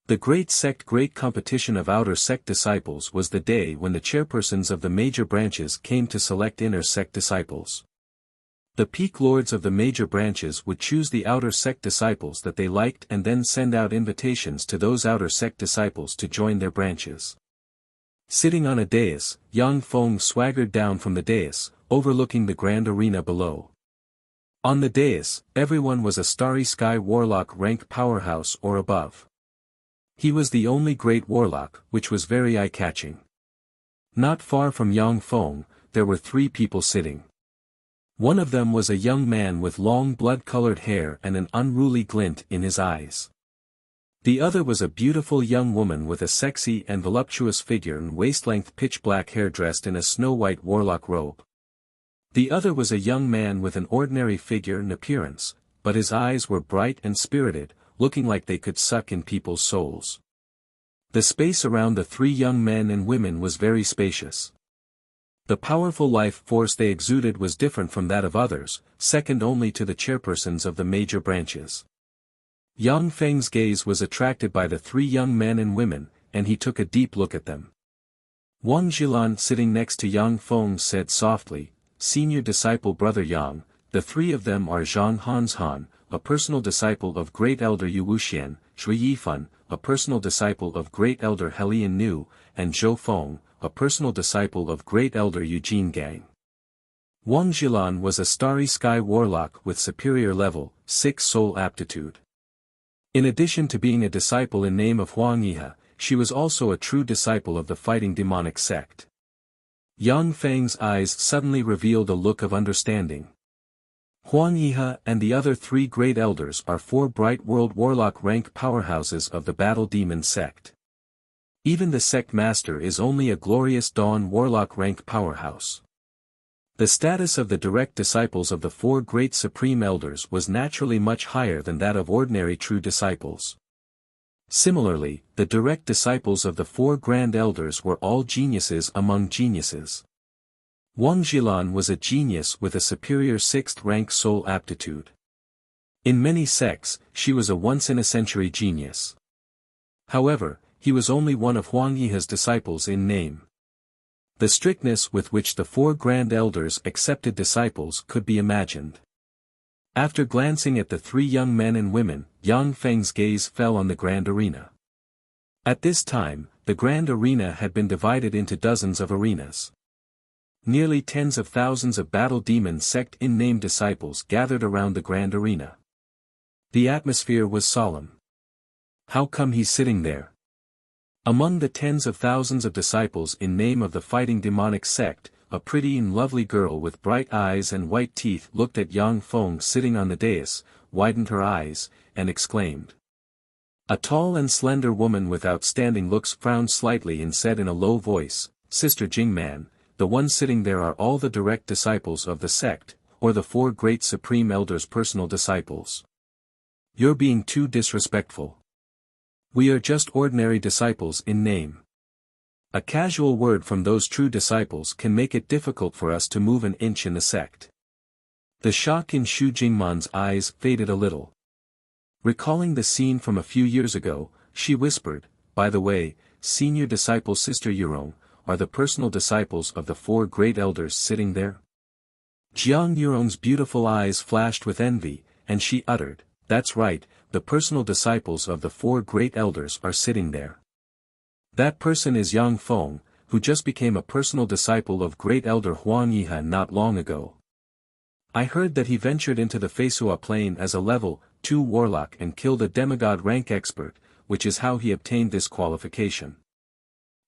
The great sect great competition of outer sect disciples was the day when the chairpersons of the major branches came to select inner sect disciples. The peak lords of the major branches would choose the outer sect disciples that they liked and then send out invitations to those outer sect disciples to join their branches. Sitting on a dais, Yang Feng swaggered down from the dais, overlooking the grand arena below. On the dais, everyone was a Starry Sky Warlock rank powerhouse or above. He was the only great warlock, which was very eye-catching. Not far from Yang Feng, there were 3 people sitting. One of them was a young man with long blood-colored hair and an unruly glint in his eyes. The other was a beautiful young woman with a sexy and voluptuous figure and waist-length pitch-black hair dressed in a snow-white warlock robe. The other was a young man with an ordinary figure and appearance, but his eyes were bright and spirited, looking like they could suck in people's souls. The space around the 3 young men and women was very spacious. The powerful life force they exuded was different from that of others, second only to the chairpersons of the major branches. Yang Feng's gaze was attracted by the 3 young men and women, and he took a deep look at them. Wang Zhilan sitting next to Yang Feng said softly, "Senior disciple Brother Yang, the 3 of them are Zhang Hanshan, a personal disciple of great elder Yu Wuxian, Shui Yifan, a personal disciple of great elder Helian Nu, and Zhou Feng, a personal disciple of great elder Eugene Gang. Wang Zhilan was a starry sky warlock with superior level 6 soul aptitude. In addition to being a disciple in name of Huang Yihe, she was also a true disciple of the fighting demonic sect. Yang Feng's eyes suddenly revealed a look of understanding. Huang Yihe and the other 3 great elders are 4 bright world warlock rank powerhouses of the battle demon sect. Even the sect master is only a glorious dawn warlock rank powerhouse. The status of the direct disciples of the 4 great supreme elders was naturally much higher than that of ordinary true disciples. Similarly, the direct disciples of the 4 grand elders were all geniuses among geniuses. Wang Zhilan was a genius with a superior 6th rank soul aptitude. In many sects, she was a once-in-a-century genius. However, he was only one of Huang Yihe's disciples in name. The strictness with which the 4 grand elders accepted disciples could be imagined. After glancing at the 3 young men and women, Yang Feng's gaze fell on the grand arena. At this time, the grand arena had been divided into dozens of arenas. Nearly tens of thousands of battle demon sect in-name disciples gathered around the grand arena. The atmosphere was solemn. How come he's sitting there? Among the tens of thousands of disciples in name of the fighting demonic sect, a pretty and lovely girl with bright eyes and white teeth looked at Yang Feng sitting on the dais, widened her eyes, and exclaimed. A tall and slender woman with outstanding looks frowned slightly and said in a low voice, Sister Jingman, the ones sitting there are all the direct disciples of the sect, or the 4 great supreme elders' personal disciples. You're being too disrespectful. We are just ordinary disciples in name. A casual word from those true disciples can make it difficult for us to move an inch in the sect. The shock in Xu Jingman's eyes faded a little. Recalling the scene from a few years ago, she whispered, by the way, senior disciple Sister Yurong, are the personal disciples of the 4 great elders sitting there? Jiang Yurong's beautiful eyes flashed with envy, and she uttered, that's right, the personal disciples of the 4 great elders are sitting there. That person is Yang Feng, who just became a personal disciple of great elder Huang Yihe not long ago. I heard that he ventured into the Feisua Plain as a level 2 warlock and killed a demigod rank expert, which is how he obtained this qualification.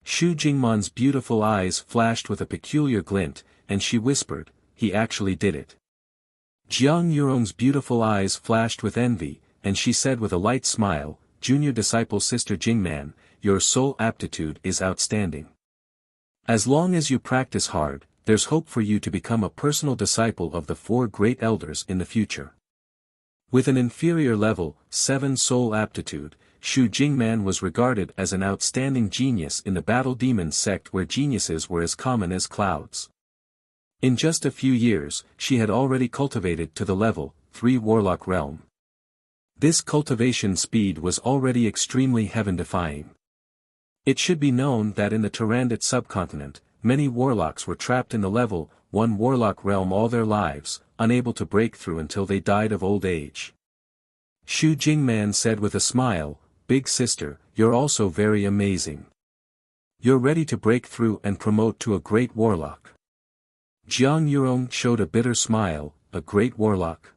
Xu Jingman's beautiful eyes flashed with a peculiar glint, and she whispered, he actually did it. Jiang Yurong's beautiful eyes flashed with envy, and she said with a light smile, Junior disciple Sister Jingman, your soul aptitude is outstanding. As long as you practice hard, there's hope for you to become a personal disciple of the 4 great elders in the future. With an inferior level 7 soul aptitude, Xu Jingman was regarded as an outstanding genius in the battle demon sect where geniuses were as common as clouds. In just a few years, she had already cultivated to the level 3 warlock realm. This cultivation speed was already extremely heaven-defying. It should be known that in the Tyrannid subcontinent, many warlocks were trapped in the level 1 warlock realm all their lives, unable to break through until they died of old age. Xu Jingman said with a smile, Big sister, you're also very amazing. You're ready to break through and promote to a great warlock. Jiang Yurong showed a bitter smile, a great warlock.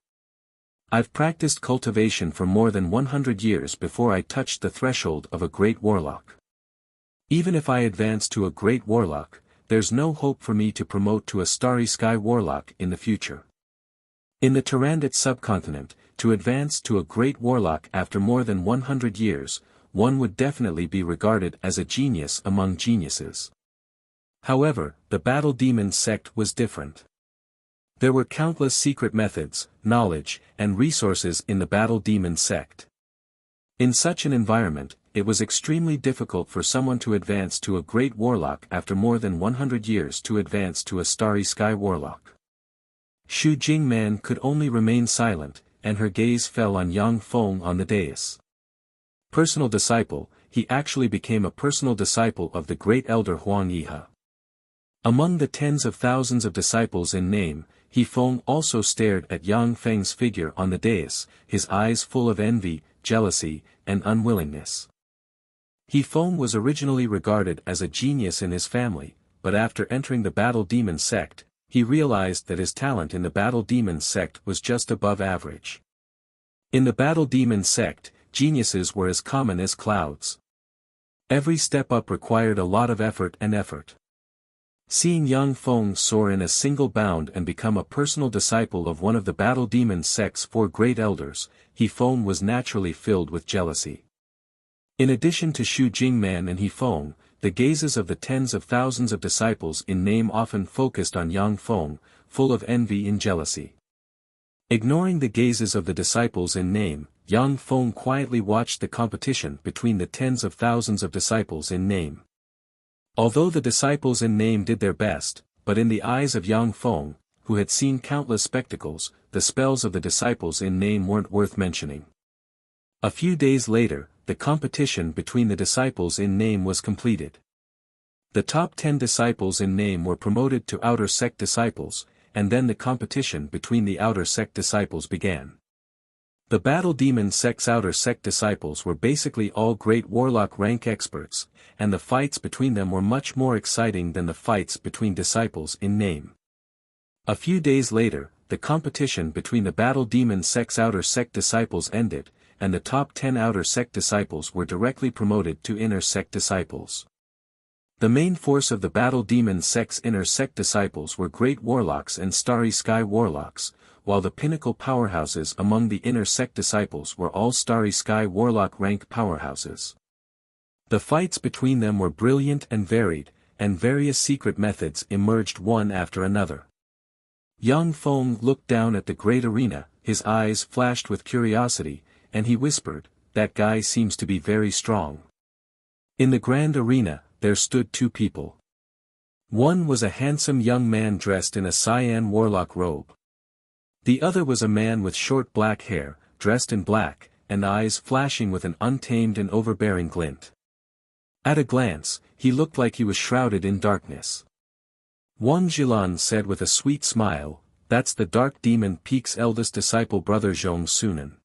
I've practiced cultivation for more than 100 years before I touched the threshold of a great warlock. Even if I advance to a great warlock, there's no hope for me to promote to a starry sky warlock in the future. In the Tyrannid subcontinent, to advance to a great warlock after more than 100 years, one would definitely be regarded as a genius among geniuses. However, the battle demon sect was different. There were countless secret methods, knowledge, and resources in the battle demon sect. In such an environment, it was extremely difficult for someone to advance to a great warlock after more than 100 years to advance to a starry sky warlock. Xu Jingman could only remain silent, and her gaze fell on Yang Feng on the dais. Personal disciple, he actually became a personal disciple of the great elder Huang Yihe. Among the tens of thousands of disciples in name, He Feng also stared at Yang Feng's figure on the dais, his eyes full of envy, jealousy, and unwillingness. He Feng was originally regarded as a genius in his family, but after entering the Battle Demon sect, he realized that his talent in the Battle Demon sect was just above average. In the Battle Demon sect, geniuses were as common as clouds. Every step up required a lot of effort. Seeing young Feng soar in a single bound and become a personal disciple of one of the Battle Demon sect's 4 great elders, He Feng was naturally filled with jealousy. In addition to Xu Jingman and He Feng, the gazes of the tens of thousands of disciples in name often focused on Yang Feng, full of envy and jealousy. Ignoring the gazes of the disciples in name, Yang Feng quietly watched the competition between the tens of thousands of disciples in name. Although the disciples in name did their best, but in the eyes of Yang Feng, who had seen countless spectacles, the spells of the disciples in name weren't worth mentioning. A few days later, the competition between the disciples in name was completed. The top 10 disciples in name were promoted to outer sect disciples, and then the competition between the outer sect disciples began. The Battle Demon sect's outer sect disciples were basically all great warlock rank experts, and the fights between them were much more exciting than the fights between disciples in name. A few days later, the competition between the Battle Demon sect's outer sect disciples ended, and the top 10 outer sect disciples were directly promoted to inner sect disciples. The main force of the Battle Demon sect's inner sect disciples were great warlocks and starry sky warlocks, while the pinnacle powerhouses among the inner sect disciples were all starry sky warlock rank powerhouses. The fights between them were brilliant and varied, and various secret methods emerged one after another. Yang Feng looked down at the great arena, his eyes flashed with curiosity, and he whispered, "That guy seems to be very strong." In the grand arena, there stood 2 people. One was a handsome young man dressed in a cyan warlock robe. The other was a man with short black hair, dressed in black, and eyes flashing with an untamed and overbearing glint. At a glance, he looked like he was shrouded in darkness. Wang Jilan said with a sweet smile, "That's the Dark Demon Peak's eldest disciple brother Zhong Sunan.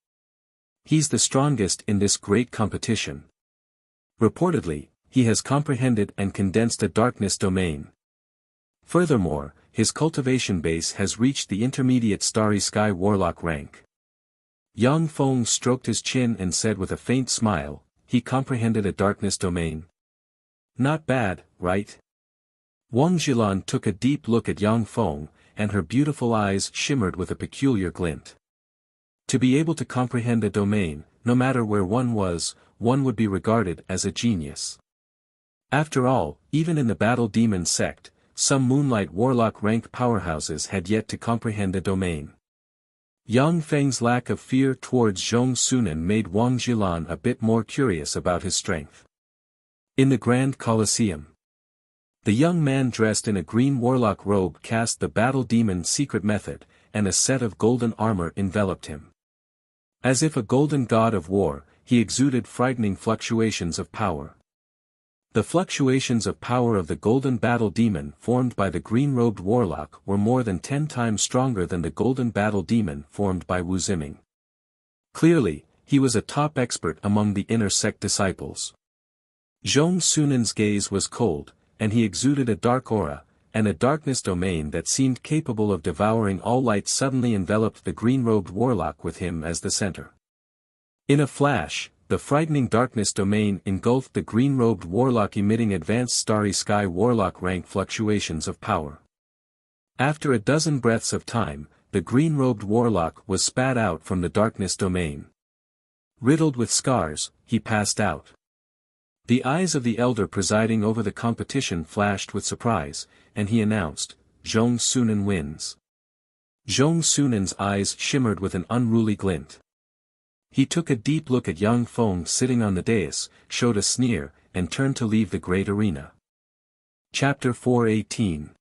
He's the strongest in this great competition. Reportedly, he has comprehended and condensed a darkness domain. Furthermore, his cultivation base has reached the intermediate starry sky warlock rank." Yang Feng stroked his chin and said with a faint smile, "He comprehended a darkness domain. Not bad, right?" Wang Jilan took a deep look at Yang Feng, and her beautiful eyes shimmered with a peculiar glint. To be able to comprehend a domain, no matter where one was, one would be regarded as a genius. After all, even in the Battle Demon sect, some Moonlight Warlock rank powerhouses had yet to comprehend a domain. Yang Feng's lack of fear towards Zhong Sunan made Wang Jilan a bit more curious about his strength. In the Grand Colosseum, the young man dressed in a green warlock robe cast the Battle Demon secret method, and a set of golden armor enveloped him. As if a golden god of war, he exuded frightening fluctuations of power. The fluctuations of power of the golden battle demon formed by the green-robed warlock were more than 10 times stronger than the golden battle demon formed by Wu Ziming. Clearly, he was a top expert among the inner sect disciples. Zhong Sunan's gaze was cold, and he exuded a dark aura, and a darkness domain that seemed capable of devouring all light suddenly enveloped the green-robed warlock with him as the center. In a flash, the frightening darkness domain engulfed the green-robed warlock, emitting advanced starry sky warlock rank fluctuations of power. After a dozen breaths of time, the green-robed warlock was spat out from the darkness domain. Riddled with scars, he passed out. The eyes of the elder presiding over the competition flashed with surprise, and he announced, "Zhong Sunan wins." Zhong Sunan's eyes shimmered with an unruly glint. He took a deep look at Yang Feng sitting on the dais, showed a sneer, and turned to leave the great arena. Chapter 418.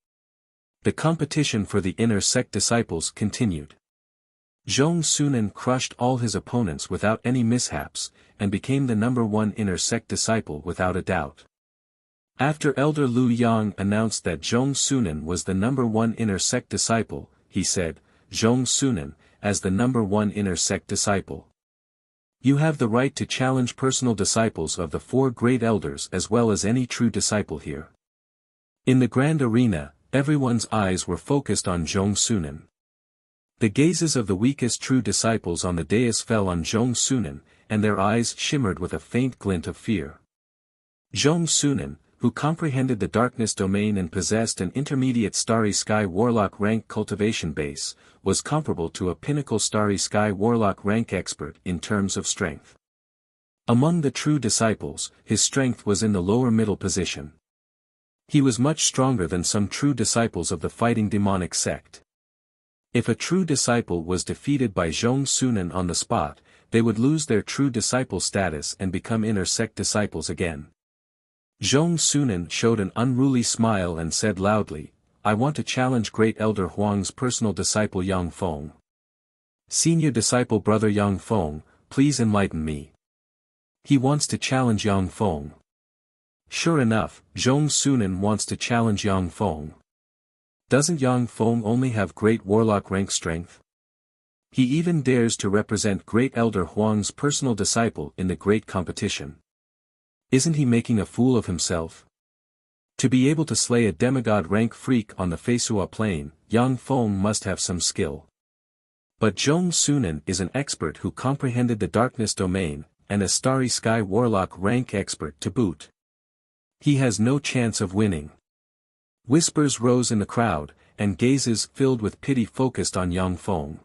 The competition for the inner sect disciples continued. Zhong Sunan crushed all his opponents without any mishaps, and became the #1 inner sect disciple without a doubt. After Elder Lu Yang announced that Zhong Sunan was the #1 inner sect disciple, he said, "Zhong Sunan, as the #1 inner sect disciple." You have the right to challenge personal disciples of the four great elders as well as any true disciple here. In the grand arena, everyone's eyes were focused on Zhong Sunan. The gazes of the weakest true disciples on the dais fell on Zhong Sunan, and their eyes shimmered with a faint glint of fear. Zhong Sunan, who comprehended the darkness domain and possessed an intermediate starry sky warlock rank cultivation base, was comparable to a pinnacle starry sky warlock rank expert in terms of strength. Among the true disciples, his strength was in the lower middle position. He was much stronger than some true disciples of the fighting demonic sect. If a true disciple was defeated by Zhong Sunan on the spot, they would lose their true disciple status and become inner sect disciples again. Zhong Sunan showed an unruly smile and said loudly, "I want to challenge Great Elder Huang's personal disciple Yang Feng. Senior disciple Brother Yang Feng, please enlighten me." He wants to challenge Yang Feng. Sure enough, Zhong Sunan wants to challenge Yang Feng. Doesn't Yang Feng only have great warlock rank strength? He even dares to represent Great Elder Huang's personal disciple in the great competition. Isn't he making a fool of himself? To be able to slay a demigod rank freak on the Feisua plane, Yang Feng must have some skill. But Zhong Sunan is an expert who comprehended the darkness domain, and a starry sky warlock rank expert to boot. He has no chance of winning. Whispers rose in the crowd, and gazes filled with pity focused on Yang Feng.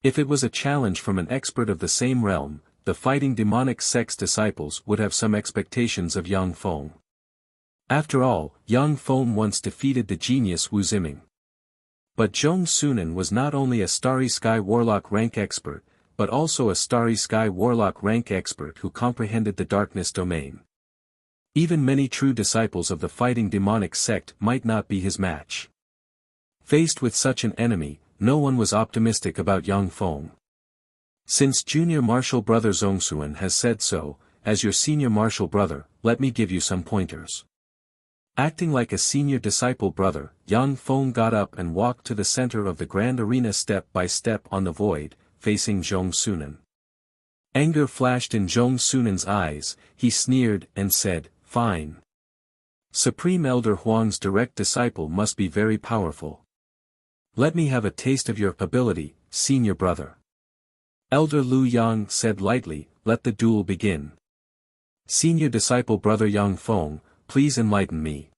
If it was a challenge from an expert of the same realm, the fighting demonic sect's disciples would have some expectations of Yang Feng. After all, Yang Feng once defeated the genius Wu Ziming. But Zhong Sunan was not only a starry sky warlock rank expert, but also a starry sky warlock rank expert who comprehended the darkness domain. Even many true disciples of the fighting demonic sect might not be his match. Faced with such an enemy, no one was optimistic about Yang Feng. Since Junior Martial Brother Zhongsuan has said so, as your senior martial brother, let me give you some pointers. Acting like a senior disciple brother, Yang Feng got up and walked to the center of the grand arena step by step on the void, facing Zhong Sunan. Anger flashed in Zhong Sunan's eyes, he sneered and said, "Fine. Supreme Elder Huang's direct disciple must be very powerful. Let me have a taste of your ability, senior brother." Elder Lu Yang said lightly, "Let the duel begin. Senior disciple Brother Yang Feng, please enlighten me."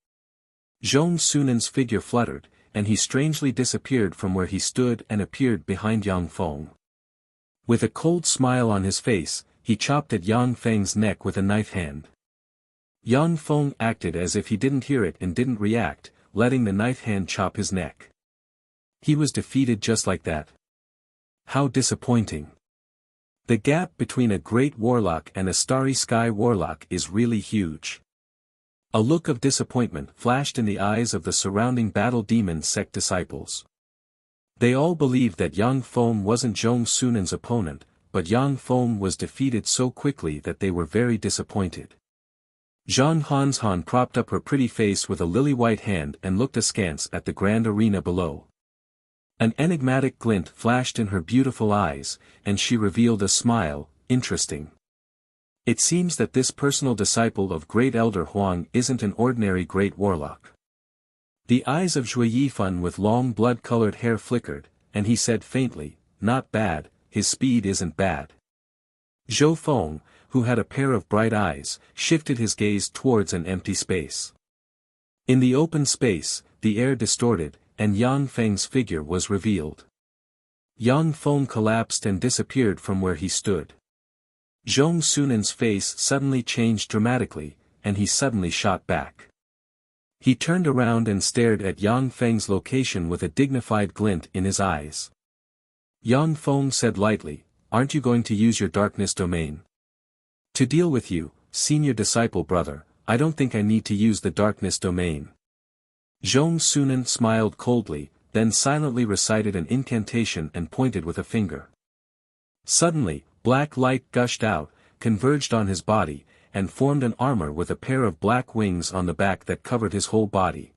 Zhong Sunan's figure fluttered, and he strangely disappeared from where he stood and appeared behind Yang Feng. With a cold smile on his face, he chopped at Yang Feng's neck with a knife hand. Yang Feng acted as if he didn't hear it and didn't react, letting the knife hand chop his neck. He was defeated just like that. How disappointing. The gap between a great warlock and a starry sky warlock is really huge. A look of disappointment flashed in the eyes of the surrounding battle demon sect disciples. They all believed that Yang Feng wasn't Zhong Sunan's opponent, but Yang Feng was defeated so quickly that they were very disappointed. Zhang Hanshan propped up her pretty face with a lily-white hand and looked askance at the grand arena below. An enigmatic glint flashed in her beautiful eyes, and she revealed a smile, "Interesting. It seems that this personal disciple of Great Elder Huang isn't an ordinary great warlock." The eyes of Zhui Yifan with long blood-colored hair flickered, and he said faintly, "Not bad, his speed isn't bad." Zhou Feng, who had a pair of bright eyes, shifted his gaze towards an empty space. In the open space, the air distorted, and Yang Feng's figure was revealed. Yang Feng collapsed and disappeared from where he stood. Zhong Sunan's face suddenly changed dramatically, and he suddenly shot back. He turned around and stared at Yang Feng's location with a dignified glint in his eyes. Yang Feng said lightly, "Aren't you going to use your darkness domain? To deal with you, senior disciple brother, I don't think I need to use the darkness domain." Zhong Sunan smiled coldly, then silently recited an incantation and pointed with a finger. Suddenly, black light gushed out, converged on his body, and formed an armor with a pair of black wings on the back that covered his whole body.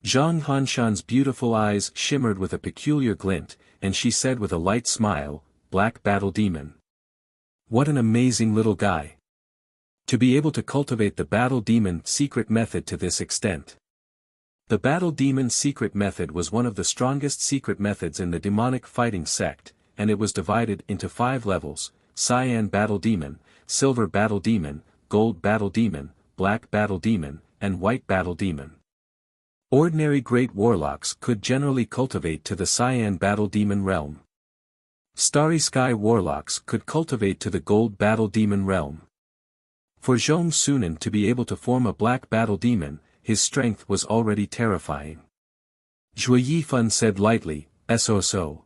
Zhang Hanshan's beautiful eyes shimmered with a peculiar glint, and she said with a light smile, "Black Battle Demon. What an amazing little guy. To be able to cultivate the battle demon secret method to this extent. The battle demon secret method was one of the strongest secret methods in the demonic fighting sect, and it was divided into 5 levels: cyan battle demon, silver battle demon, gold battle demon, black battle demon, and white battle demon. Ordinary great warlocks could generally cultivate to the cyan battle demon realm. Starry Sky warlocks could cultivate to the gold battle demon realm. For Zhong Sunan to be able to form a black battle demon, his strength was already terrifying. Zhui Yifan said lightly, "So."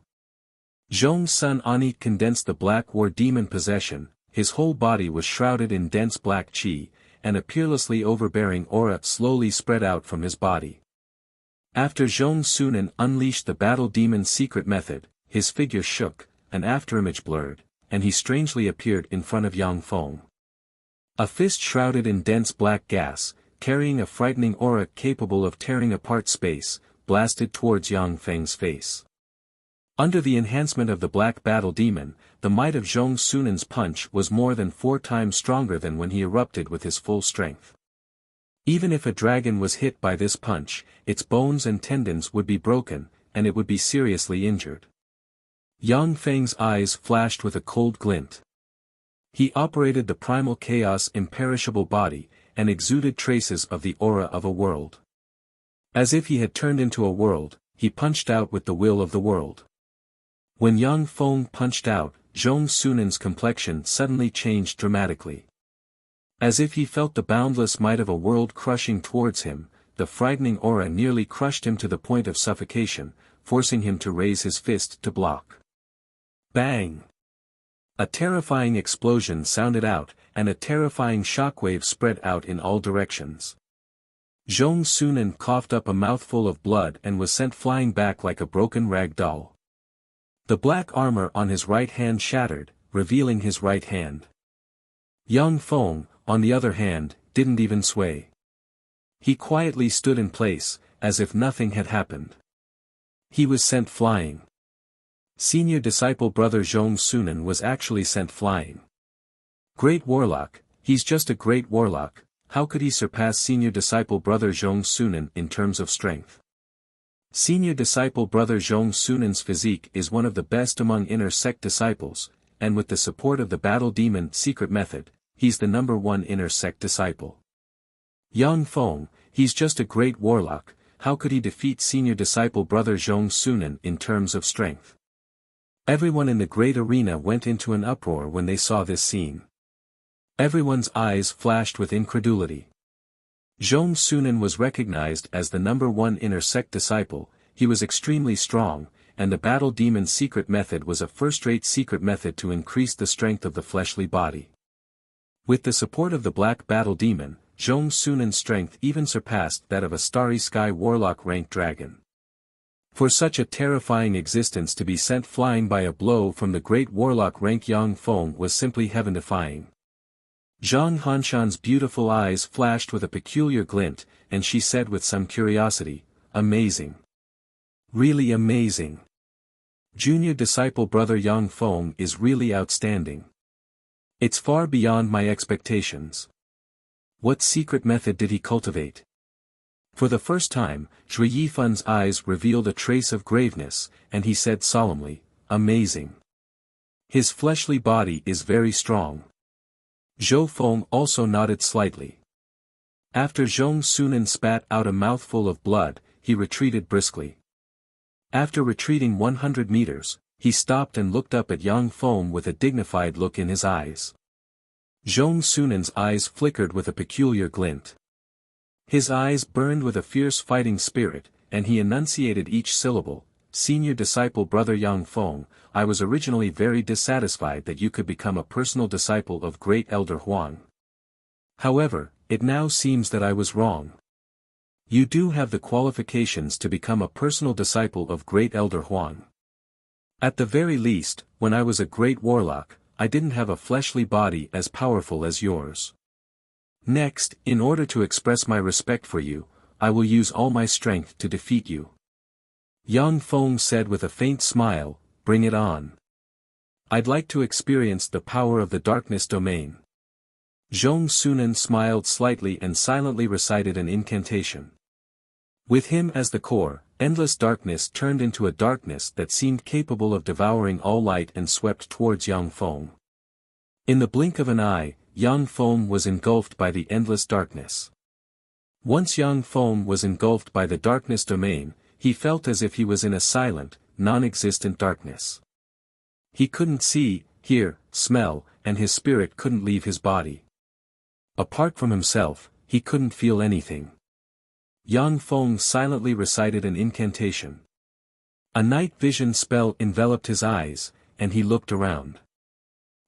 Zhong's son Ani condensed the black war demon possession, his whole body was shrouded in dense black qi, and a peerlessly overbearing aura slowly spread out from his body. After Zhong Sunan unleashed the battle demon secret method, his figure shook, an afterimage blurred, and he strangely appeared in front of Yang Feng. A fist shrouded in dense black gas, carrying a frightening aura capable of tearing apart space, blasted towards Yang Feng's face. Under the enhancement of the black battle demon, the might of Zhong Sunan's punch was more than 4 times stronger than when he erupted with his full strength. Even if a dragon was hit by this punch, its bones and tendons would be broken, and it would be seriously injured. Yang Feng's eyes flashed with a cold glint. He operated the primal chaos imperishable body, and exuded traces of the aura of a world. As if he had turned into a world, he punched out with the will of the world. When Yang Feng punched out, Zhong Sunan's complexion suddenly changed dramatically. As if he felt the boundless might of a world crushing towards him, the frightening aura nearly crushed him to the point of suffocation, forcing him to raise his fist to block. Bang! A terrifying explosion sounded out, and a terrifying shockwave spread out in all directions. Zhong Sunan coughed up a mouthful of blood and was sent flying back like a broken rag doll. The black armor on his right hand shattered, revealing his right hand. Yang Feng, on the other hand, didn't even sway. He quietly stood in place, as if nothing had happened. He was sent flying. Senior disciple brother Zhong Sunan was actually sent flying. Great warlock, he's just a great warlock, how could he surpass senior disciple brother Zhong Sunan in terms of strength? Senior disciple brother Zhong Sunan's physique is one of the best among inner sect disciples, and with the support of the battle demon secret method, he's the #1 inner sect disciple. Yang Feng, he's just a great warlock, how could he defeat senior disciple brother Zhong Sunan in terms of strength? Everyone in the great arena went into an uproar when they saw this scene. Everyone's eyes flashed with incredulity. Zhong Sunan was recognized as the #1 inner sect disciple, he was extremely strong, and the battle demon secret method was a first-rate secret method to increase the strength of the fleshly body. With the support of the black battle demon, Zhong Sunan's strength even surpassed that of a Starry Sky warlock ranked dragon. For such a terrifying existence to be sent flying by a blow from the great warlock rank Yang Feng was simply heaven-defying. Zhang Hanshan's beautiful eyes flashed with a peculiar glint, and she said with some curiosity, "Amazing. Really amazing. Junior disciple brother Yang Feng is really outstanding. It's far beyond my expectations. What secret method did he cultivate?" For the first time, Zhui Yifan's eyes revealed a trace of graveness, and he said solemnly, "Amazing. His fleshly body is very strong." Zhou Feng also nodded slightly. After Zhong Sunan spat out a mouthful of blood, he retreated briskly. After retreating 100 meters, he stopped and looked up at Yang Feng with a dignified look in his eyes. Zhong Sunan's eyes flickered with a peculiar glint. His eyes burned with a fierce fighting spirit, and he enunciated each syllable, "Senior disciple brother Yang Feng, I was originally very dissatisfied that you could become a personal disciple of great elder Huang. However, it now seems that I was wrong. You do have the qualifications to become a personal disciple of great elder Huang. At the very least, when I was a great warlock, I didn't have a fleshly body as powerful as yours. Next, in order to express my respect for you, I will use all my strength to defeat you." Yang Feng said with a faint smile, "Bring it on." I'd like to experience the power of the darkness domain. Zhong Sunan smiled slightly and silently recited an incantation. With him as the core, endless darkness turned into a darkness that seemed capable of devouring all light and swept towards Yang Feng. In the blink of an eye, Yang Feng was engulfed by the endless darkness. Once Yang Feng was engulfed by the darkness domain, he felt as if he was in a silent, non-existent darkness. He couldn't see, hear, smell, and his spirit couldn't leave his body. Apart from himself, he couldn't feel anything. Yang Feng silently recited an incantation. A night vision spell enveloped his eyes, and he looked around.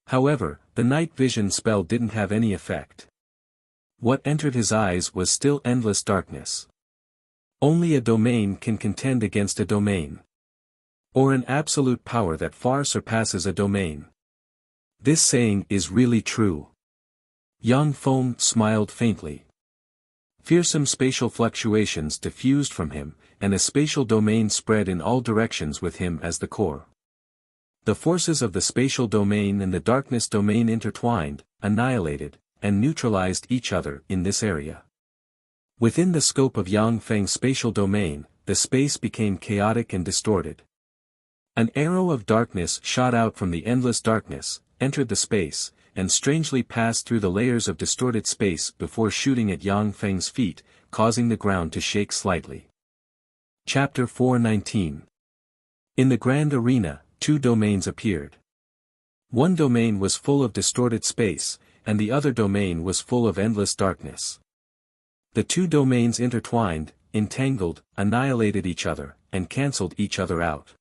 However, the night vision spell didn't have any effect. What entered his eyes was still endless darkness. Only a domain can contend against a domain. Or an absolute power that far surpasses a domain. This saying is really true. Yang Feng smiled faintly. Fearsome spatial fluctuations diffused from him, and a spatial domain spread in all directions with him as the core. The forces of the spatial domain and the darkness domain intertwined, annihilated, and neutralized each other in this area. Within the scope of Yang Feng's spatial domain, the space became chaotic and distorted. An arrow of darkness shot out from the endless darkness, entered the space, and strangely passed through the layers of distorted space before shooting at Yang Feng's feet, causing the ground to shake slightly. Chapter 419. In the grand arena, two domains appeared. One domain was full of distorted space, and the other domain was full of endless darkness. The two domains intertwined, entangled, annihilated each other, and cancelled each other out.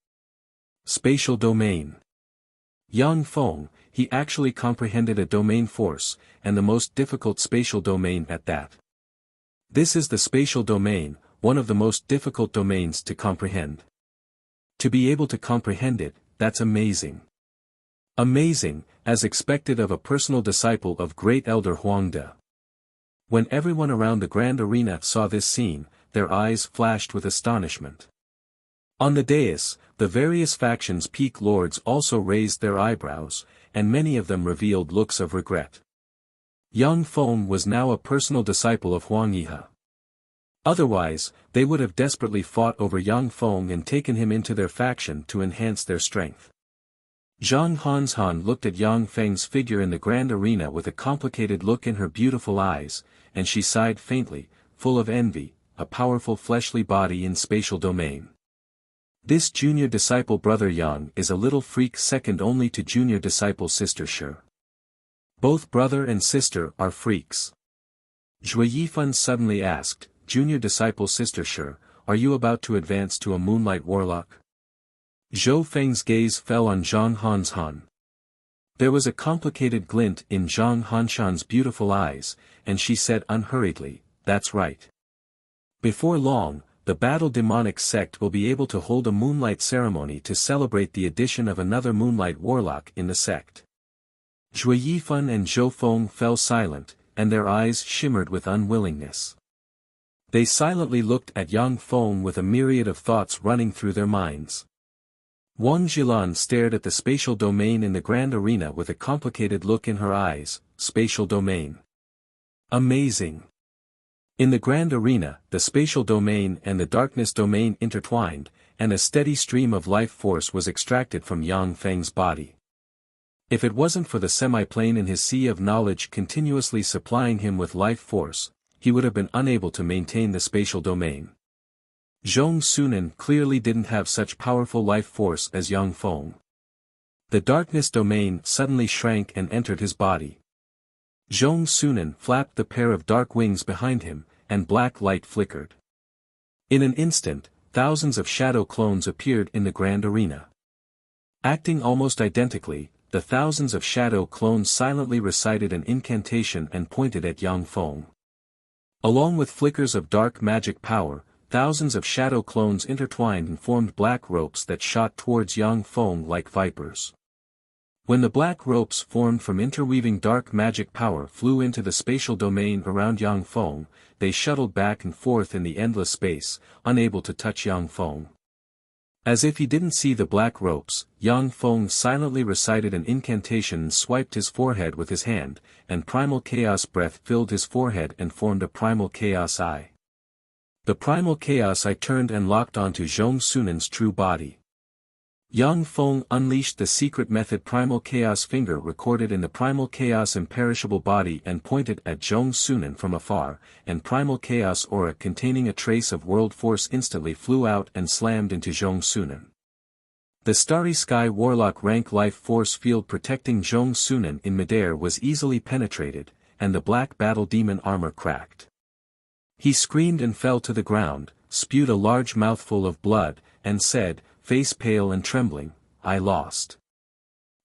Spatial domain. Yang Feng, he actually comprehended a domain force, and the most difficult spatial domain at that. This is the spatial domain, one of the most difficult domains to comprehend. To be able to comprehend it, that's amazing. Amazing, as expected of a personal disciple of great elder Huangde. When everyone around the grand arena saw this scene, their eyes flashed with astonishment. On the dais, the various factions' peak lords also raised their eyebrows, and many of them revealed looks of regret. Yang Feng was now a personal disciple of Huang Yihe. Otherwise, they would have desperately fought over Yang Feng and taken him into their faction to enhance their strength. Zhang Hanshan looked at Yang Feng's figure in the grand arena with a complicated look in her beautiful eyes, and she sighed faintly, full of envy, a powerful fleshly body in spatial domain. This junior disciple brother Yang is a little freak second only to junior disciple sister Shi. Both brother and sister are freaks. Zhui Yifan suddenly asked, junior disciple sister Shi, are you about to advance to a moonlight warlock? Zhou Feng's gaze fell on Zhang Hanshan. There was a complicated glint in Zhang Hanshan's beautiful eyes, and she said unhurriedly, that's right. Before long, the Battle Demonic sect will be able to hold a moonlight ceremony to celebrate the addition of another moonlight warlock in the sect. Zhui Yifan and Zhou Feng fell silent, and their eyes shimmered with unwillingness. They silently looked at Yang Feng with a myriad of thoughts running through their minds. Wang Jilan stared at the spatial domain in the grand arena with a complicated look in her eyes, spatial domain. Amazing. In the grand arena, the spatial domain and the darkness domain intertwined, and a steady stream of life force was extracted from Yang Feng's body. If it wasn't for the semi-plane in his sea of knowledge continuously supplying him with life force, he would have been unable to maintain the spatial domain. Zhong Sunan clearly didn't have such powerful life force as Yang Feng. The darkness domain suddenly shrank and entered his body. Zhong Sunan flapped the pair of dark wings behind him, and black light flickered. In an instant, thousands of shadow clones appeared in the grand arena. Acting almost identically, the thousands of shadow clones silently recited an incantation and pointed at Yang Feng. Along with flickers of dark magic power, thousands of shadow clones intertwined and formed black ropes that shot towards Yang Feng like vipers. When the black ropes formed from interweaving dark magic power flew into the spatial domain around Yang Feng, they shuttled back and forth in the endless space, unable to touch Yang Feng. As if he didn't see the black ropes, Yang Feng silently recited an incantation and swiped his forehead with his hand, and primal chaos breath filled his forehead and formed a primal chaos eye. The primal chaos eye turned and locked onto Zhong Sunan's true body. Yang Feng unleashed the secret method primal chaos finger recorded in the primal chaos imperishable body and pointed at Zhong Sunan from afar, and primal chaos aura containing a trace of world force instantly flew out and slammed into Zhong Sunan. The starry sky warlock rank life force field protecting Zhong Sunan in midair was easily penetrated, and the black battle demon armor cracked. He screamed and fell to the ground, spewed a large mouthful of blood, and said, face pale and trembling, I lost.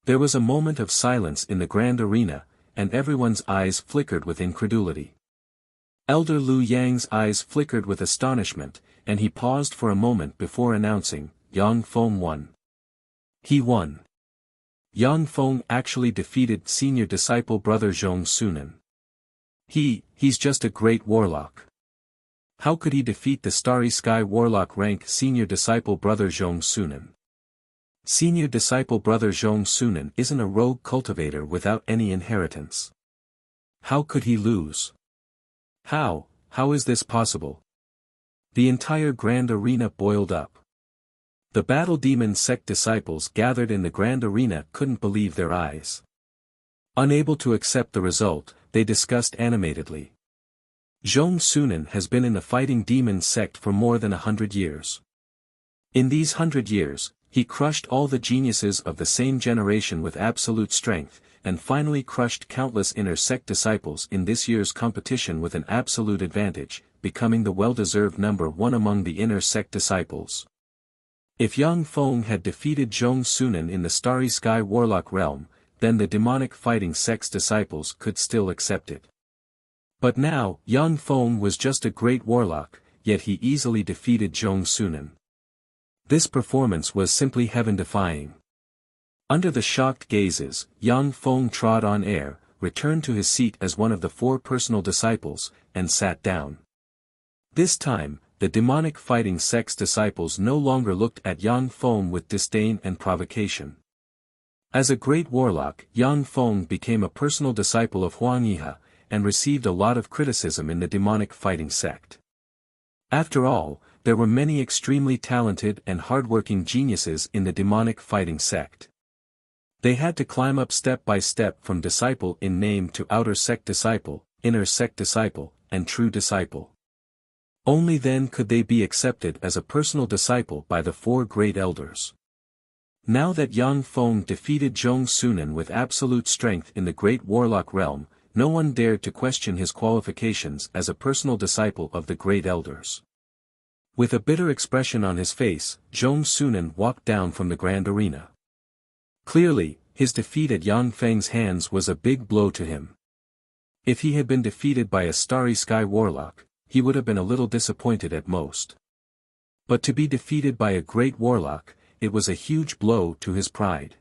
There was a moment of silence in the grand arena, and everyone's eyes flickered with incredulity. Elder Liu Yang's eyes flickered with astonishment, and he paused for a moment before announcing, Yang Feng won. He won. Yang Feng actually defeated senior disciple brother Zhong Sunan. He's just a great warlock. How could he defeat the Starry Sky Warlock rank senior disciple brother Zhong Sunan? Senior disciple brother Zhong Sunan isn't a rogue cultivator without any inheritance. How could he lose? How is this possible? The entire grand arena boiled up. The battle demon sect disciples gathered in the grand arena couldn't believe their eyes. Unable to accept the result, they discussed animatedly. Zhong Sunan has been in the fighting demon sect for more than 100 years. In these 100 years, he crushed all the geniuses of the same generation with absolute strength, and finally crushed countless inner sect disciples in this year's competition with an absolute advantage, becoming the well-deserved number one among the inner sect disciples. If Yang Feng had defeated Zhong Sunan in the Starry Sky Warlock realm, then the demonic fighting sect's disciples could still accept it. But now, Yang Feng was just a great warlock, yet he easily defeated Zhong Sunan. This performance was simply heaven-defying. Under the shocked gazes, Yang Feng trod on air, returned to his seat as one of the four personal disciples, and sat down. This time, the demonic fighting sect's disciples no longer looked at Yang Feng with disdain and provocation. As a great warlock, Yang Feng became a personal disciple of Huang Yihe, and received a lot of criticism in the demonic fighting sect. After all, there were many extremely talented and hardworking geniuses in the demonic fighting sect. They had to climb up step by step from disciple in name to outer sect disciple, inner sect disciple, and true disciple. Only then could they be accepted as a personal disciple by the four great elders. Now that Yang Feng defeated Zhong Sunan with absolute strength in the great warlock realm, no one dared to question his qualifications as a personal disciple of the great elders. With a bitter expression on his face, Zhong Sunan walked down from the grand arena. Clearly, his defeat at Yang Feng's hands was a big blow to him. If he had been defeated by a Starry Sky Warlock, he would have been a little disappointed at most. But to be defeated by a great warlock, it was a huge blow to his pride.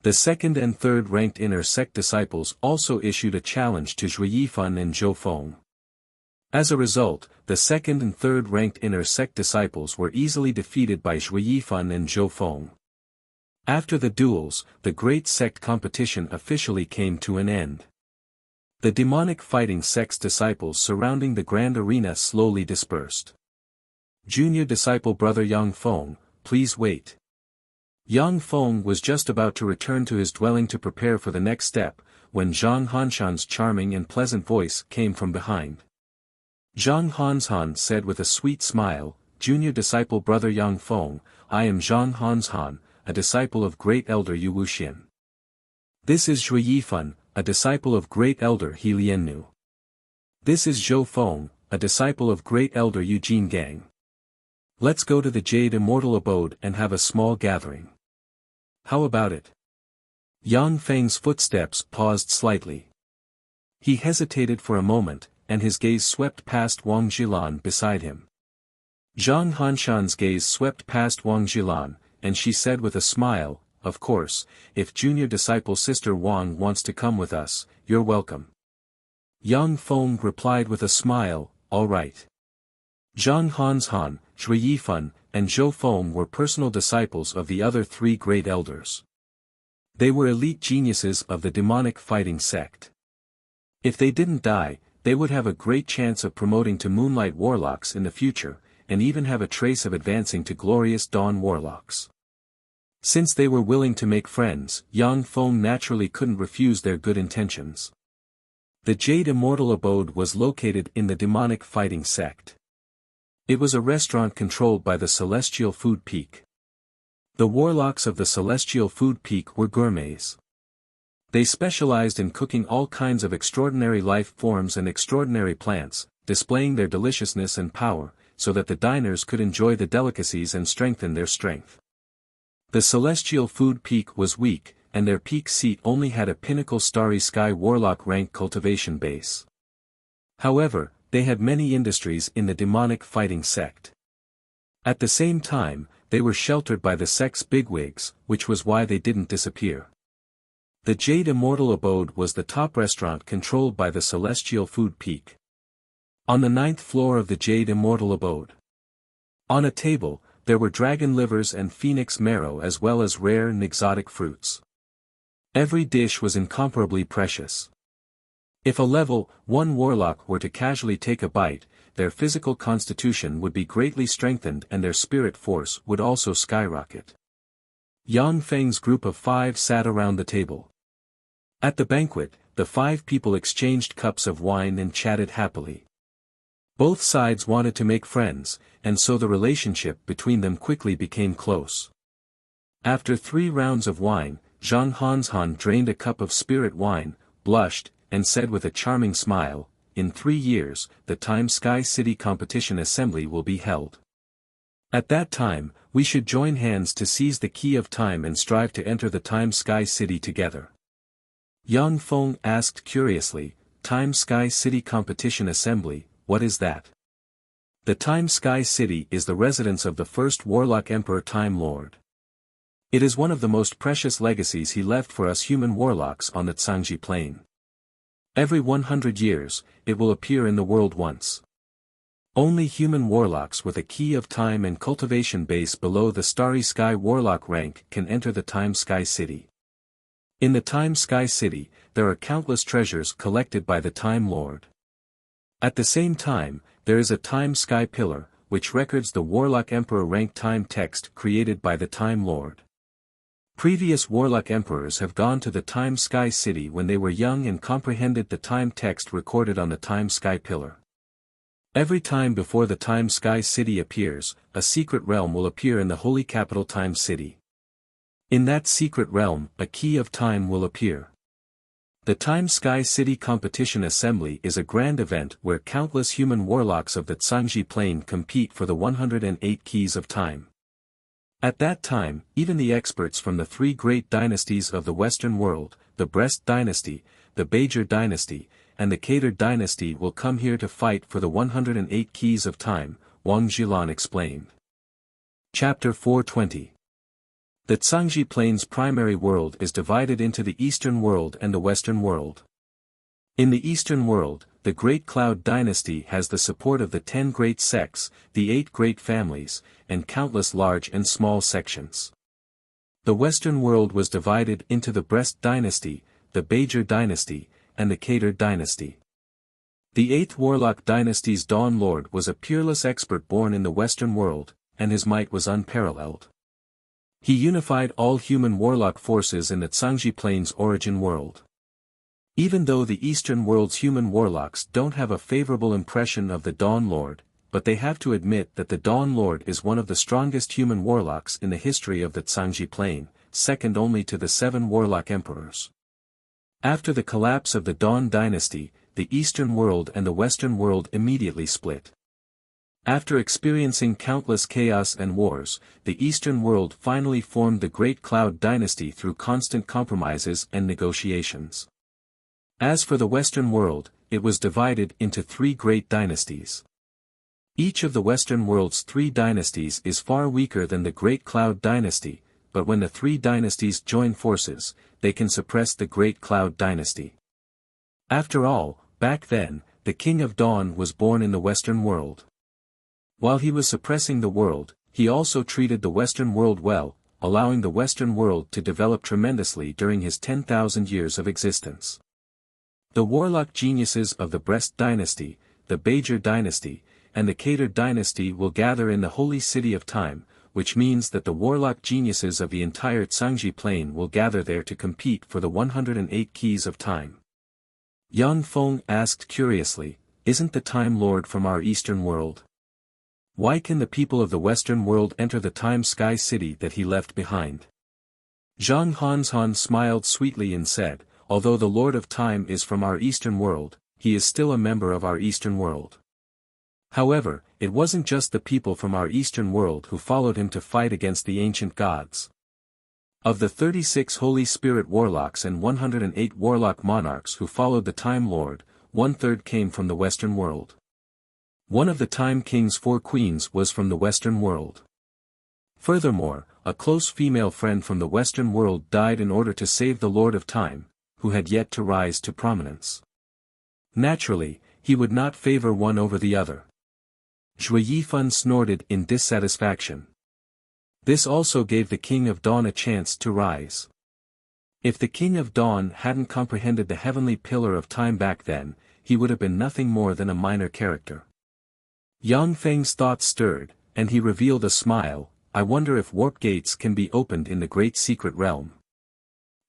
The second and third ranked inner sect disciples also issued a challenge to Zhui Yifan and Zhou Feng. As a result, the second and third ranked inner sect disciples were easily defeated by Zhui Yifan and Zhou Feng. After the duels, the great sect competition officially came to an end. The demonic fighting sect's disciples surrounding the grand arena slowly dispersed. Junior disciple brother Yang Feng, please wait. Yang Feng was just about to return to his dwelling to prepare for the next step, when Zhang Hanshan's charming and pleasant voice came from behind. Zhang Hanshan said with a sweet smile, Junior disciple brother Yang Feng, I am Zhang Hanshan, a disciple of great elder Yu Wuxian. This is Zhui Yifan, a disciple of great elder He Liannu. This is Zhou Feng, a disciple of great elder Yu Jingang. Let's go to the Jade Immortal Abode and have a small gathering. How about it? Yang Feng's footsteps paused slightly. He hesitated for a moment, and his gaze swept past Wang Jilan beside him. Zhang Hanshan's gaze swept past Wang Jilan, and she said with a smile, of course, if junior disciple sister Wang wants to come with us, you're welcome. Yang Feng replied with a smile, all right. Zhang Hanshan, Zhui Yifan, and Zhou Feng were personal disciples of the other three great elders. They were elite geniuses of the demonic fighting sect. If they didn't die, they would have a great chance of promoting to Moonlight Warlocks in the future, and even have a trace of advancing to glorious Dawn Warlocks. Since they were willing to make friends, Yang Feng naturally couldn't refuse their good intentions. The Jade Immortal Abode was located in the demonic fighting sect. It was a restaurant controlled by the Celestial Food Peak. The warlocks of the Celestial Food Peak were gourmets. They specialized in cooking all kinds of extraordinary life forms and extraordinary plants, displaying their deliciousness and power, so that the diners could enjoy the delicacies and strengthen their strength. The Celestial Food Peak was weak, and their peak seat only had a pinnacle Starry Sky Warlock rank cultivation base. However, they had many industries in the demonic fighting sect. At the same time, they were sheltered by the sect's bigwigs, which was why they didn't disappear. The Jade Immortal Abode was the top restaurant controlled by the Celestial Food Peak. On the 9th floor of the Jade Immortal Abode. On a table, there were dragon livers and phoenix marrow as well as rare and exotic fruits. Every dish was incomparably precious. If a level 1 warlock were to casually take a bite, their physical constitution would be greatly strengthened and their spirit force would also skyrocket. Yang Feng's group of 5 sat around the table. At the banquet, the 5 people exchanged cups of wine and chatted happily. Both sides wanted to make friends, and so the relationship between them quickly became close. After 3 rounds of wine, Zhang Hanshan drained a cup of spirit wine, blushed, and said with a charming smile, "In 3 years, the Time Sky City Competition Assembly will be held. At that time, we should join hands to seize the key of time and strive to enter the Time Sky City together." Yang Feng asked curiously, "Time Sky City Competition Assembly, what is that?" The Time Sky City is the residence of the first Warlock Emperor Time Lord. It is one of the most precious legacies he left for us human warlocks on the Tsangji Plain. Every 100 years, it will appear in the world once. Only human warlocks with a key of time and cultivation base below the Starry Sky Warlock rank can enter the Time Sky City. In the Time Sky City, there are countless treasures collected by the Time Lord. At the same time, there is a Time Sky Pillar, which records the Warlock Emperor rank time text created by the Time Lord. Previous Warlock Emperors have gone to the Time Sky City when they were young and comprehended the time text recorded on the Time Sky Pillar. Every time before the Time Sky City appears, a secret realm will appear in the holy capital Time City. In that secret realm, a key of time will appear. The Time Sky City Competition Assembly is a grand event where countless human warlocks of the Tsangji Plain compete for the 108 keys of time. At that time, even the experts from the 3 great dynasties of the Western world, the Brest Dynasty, the Bajor Dynasty, and the Kader Dynasty will come here to fight for the 108 keys of time, Wang Zhilan explained. Chapter 420. The Tsangji Plain's primary world is divided into the Eastern world and the Western world. In the Eastern world, the Great Cloud Dynasty has the support of the 10 great sects, the 8 great families, and countless large and small sections. The Western world was divided into the Brest Dynasty, the Bajor Dynasty, and the Kader Dynasty. The 8th Warlock Dynasty's Dawn Lord was a peerless expert born in the Western world, and his might was unparalleled. He unified all human warlock forces in the Tsangji Plain's origin world. Even though the Eastern world's human warlocks don't have a favorable impression of the Dawn Lord, but they have to admit that the Dawn Lord is one of the strongest human warlocks in the history of the Tsangji Plain, second only to the 7 Warlock Emperors. After the collapse of the Dawn Dynasty, the Eastern world and the Western world immediately split. After experiencing countless chaos and wars, the Eastern world finally formed the Great Cloud Dynasty through constant compromises and negotiations. As for the Western world, it was divided into 3 great dynasties. Each of the Western world's 3 dynasties is far weaker than the Great Cloud Dynasty, but when the 3 dynasties join forces, they can suppress the Great Cloud Dynasty. After all, back then, the King of Dawn was born in the Western world. While he was suppressing the world, he also treated the Western world well, allowing the Western world to develop tremendously during his 10,000 years of existence. The warlock geniuses of the Brest dynasty, the Bajor dynasty, and the Kader dynasty will gather in the holy city of time, which means that the warlock geniuses of the entire Zhangji plain will gather there to compete for the 108 keys of time. Yang Feng asked curiously, "Isn't the Time Lord from our Eastern world? Why can the people of the Western world enter the Time Sky City that he left behind?" Zhang Hanzhan smiled sweetly and said, "Although the Lord of Time is from our Eastern world, he is still a member of our Eastern world." However, it wasn't just the people from our Eastern world who followed him to fight against the ancient gods. Of the 36 Holy Spirit warlocks and 108 warlock monarchs who followed the Time Lord, 1/3 came from the Western world. One of the Time King's 4 queens was from the Western world. Furthermore, a close female friend from the Western world died in order to save the Lord of Time, who had yet to rise to prominence. Naturally, he would not favor one over the other. Zhui Yifan snorted in dissatisfaction. This also gave the King of Dawn a chance to rise. If the King of Dawn hadn't comprehended the heavenly pillar of time back then, he would have been nothing more than a minor character. Yang Feng's thoughts stirred, and he revealed a smile. "I wonder if warp gates can be opened in the great secret realm.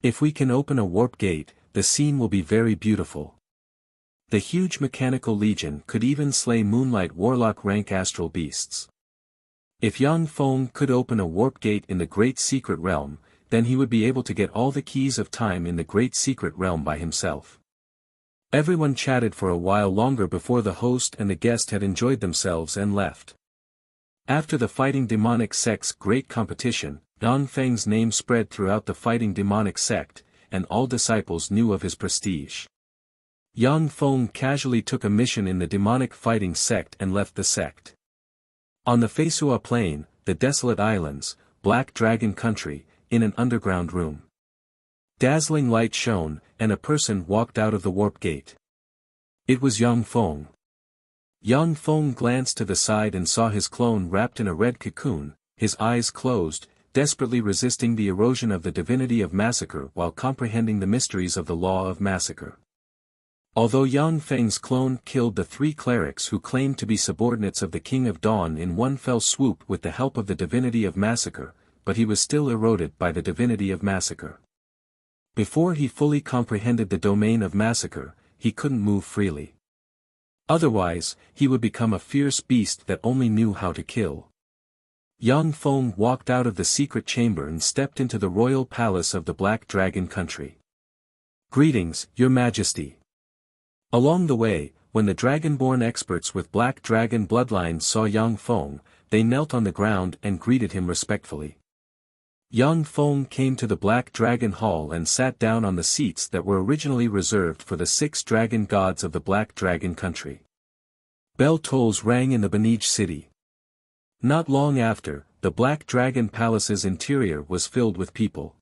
If we can open a warp gate, the scene will be very beautiful. The huge mechanical legion could even slay moonlight warlock rank astral beasts. If Yang Feng could open a warp gate in the great secret realm, then he would be able to get all the keys of time in the great secret realm by himself." Everyone chatted for a while longer before the host and the guest had enjoyed themselves and left. After the fighting demonic sect's great competition, Yang Feng's name spread throughout the fighting demonic sect, and all disciples knew of his prestige. Yang Feng casually took a mission in the demonic fighting sect and left the sect. On the Feisua plain, the desolate islands, Black Dragon country, in an underground room. Dazzling light shone, and a person walked out of the warp gate. It was Yang Feng. Yang Feng glanced to the side and saw his clone wrapped in a red cocoon, his eyes closed, desperately resisting the erosion of the divinity of massacre while comprehending the mysteries of the law of massacre. Although Yang Feng's clone killed the 3 clerics who claimed to be subordinates of the King of Dawn in one fell swoop with the help of the divinity of massacre, but he was still eroded by the divinity of massacre. Before he fully comprehended the domain of massacre, he couldn't move freely. Otherwise, he would become a fierce beast that only knew how to kill. Yang Feng walked out of the secret chamber and stepped into the royal palace of the Black Dragon country. "Greetings, Your Majesty." Along the way, when the dragonborn experts with Black Dragon bloodlines saw Yang Feng, they knelt on the ground and greeted him respectfully. Yang Feng came to the Black Dragon Hall and sat down on the seats that were originally reserved for the 6 dragon gods of the Black Dragon country. Bell tolls rang in the Benij city. Not long after, the Black Dragon Palace's interior was filled with people.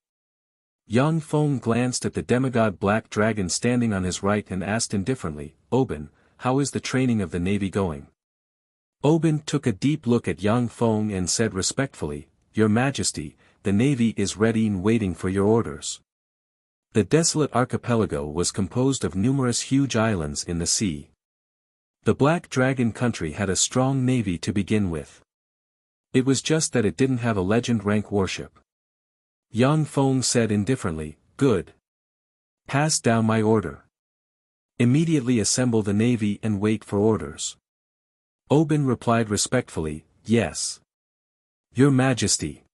Yang Feng glanced at the demigod Black Dragon standing on his right and asked indifferently, "Oben, how is the training of the navy going?" Oben took a deep look at Yang Feng and said respectfully, "Your Majesty, the navy is ready and waiting for your orders." The desolate archipelago was composed of numerous huge islands in the sea. The Black Dragon country had a strong navy to begin with. It was just that it didn't have a legend rank warship. Yang Feng said indifferently, "Good. Pass down my order. Immediately assemble the navy and wait for orders." Oben replied respectfully, "Yes. Your Majesty."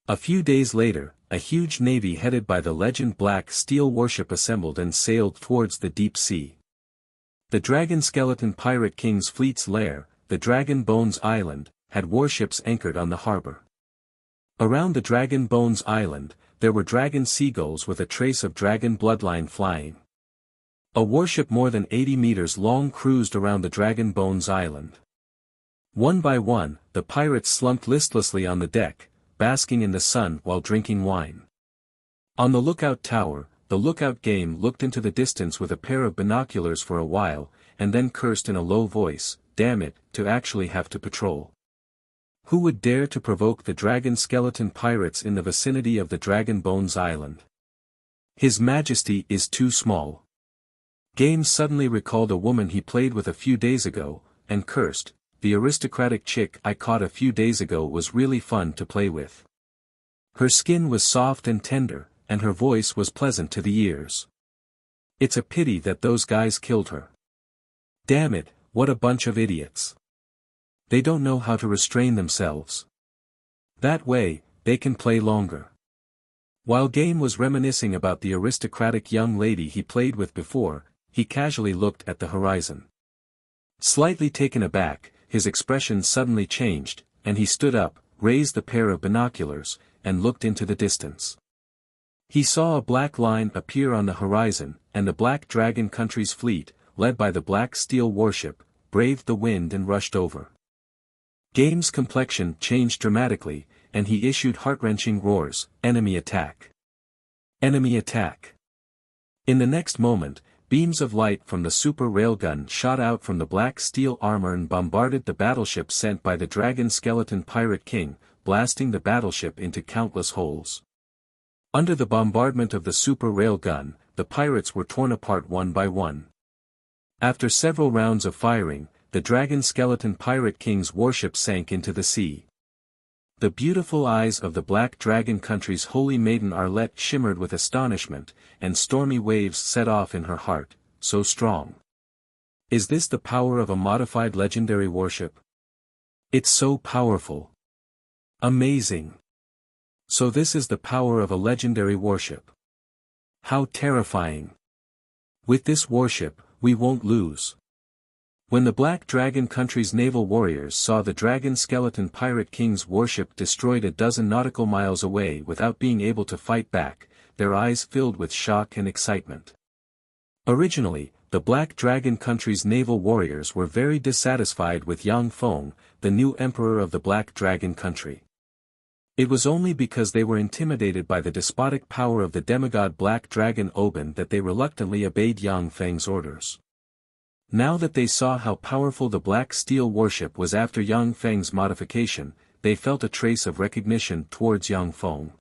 A few days later, a huge navy headed by the legend Black Steel warship assembled and sailed towards the deep sea. The Dragon Skeleton Pirate King's fleet's lair, the Dragon Bones Island, had warships anchored on the harbor. Around the Dragon Bones Island, there were dragon seagulls with a trace of dragon bloodline flying. A warship more than 80 meters long cruised around the Dragon Bones Island. One by one, the pirates slumped listlessly on the deck, basking in the sun while drinking wine. On the lookout tower, the lookout game looked into the distance with a pair of binoculars for a while, and then cursed in a low voice, "Damn it, to actually have to patrol." Who would dare to provoke the dragon skeleton pirates in the vicinity of the Dragon Bones Island? His Majesty is too small. Games suddenly recalled a woman he played with a few days ago, and cursed, the aristocratic chick I caught a few days ago was really fun to play with. Her skin was soft and tender, and her voice was pleasant to the ears. It's a pity that those guys killed her. Damn it, what a bunch of idiots. They don't know how to restrain themselves. That way, they can play longer. While Game was reminiscing about the aristocratic young lady he played with before, he casually looked at the horizon. Slightly taken aback, his expression suddenly changed, and he stood up, raised a pair of binoculars, and looked into the distance. He saw a black line appear on the horizon, and the Black Dragon Country's fleet, led by the Black Steel warship, braved the wind and rushed over. Game's complexion changed dramatically, and he issued heart-wrenching roars, "Enemy attack! Enemy attack!" In the next moment, beams of light from the super railgun shot out from the black steel armor and bombarded the battleship sent by the Dragon Skeleton Pirate King, blasting the battleship into countless holes. Under the bombardment of the super railgun, the pirates were torn apart one by one. After several rounds of firing, the Dragon Skeleton Pirate King's warship sank into the sea. The beautiful eyes of the Black Dragon Country's holy maiden Arlette shimmered with astonishment, and stormy waves set off in her heart, so strong. Is this the power of a modified legendary warship? It's so powerful. Amazing. So this is the power of a legendary warship. How terrifying. With this warship, we won't lose. When the Black Dragon Country's naval warriors saw the Dragon Skeleton Pirate King's warship destroyed a dozen nautical miles away without being able to fight back, their eyes filled with shock and excitement. Originally, the Black Dragon Country's naval warriors were very dissatisfied with Yang Feng, the new emperor of the Black Dragon Country. It was only because they were intimidated by the despotic power of the demigod Black Dragon Oben that they reluctantly obeyed Yang Feng's orders. Now that they saw how powerful the Black Steel warship was after Yang Feng's modification, they felt a trace of recognition towards Yang Feng.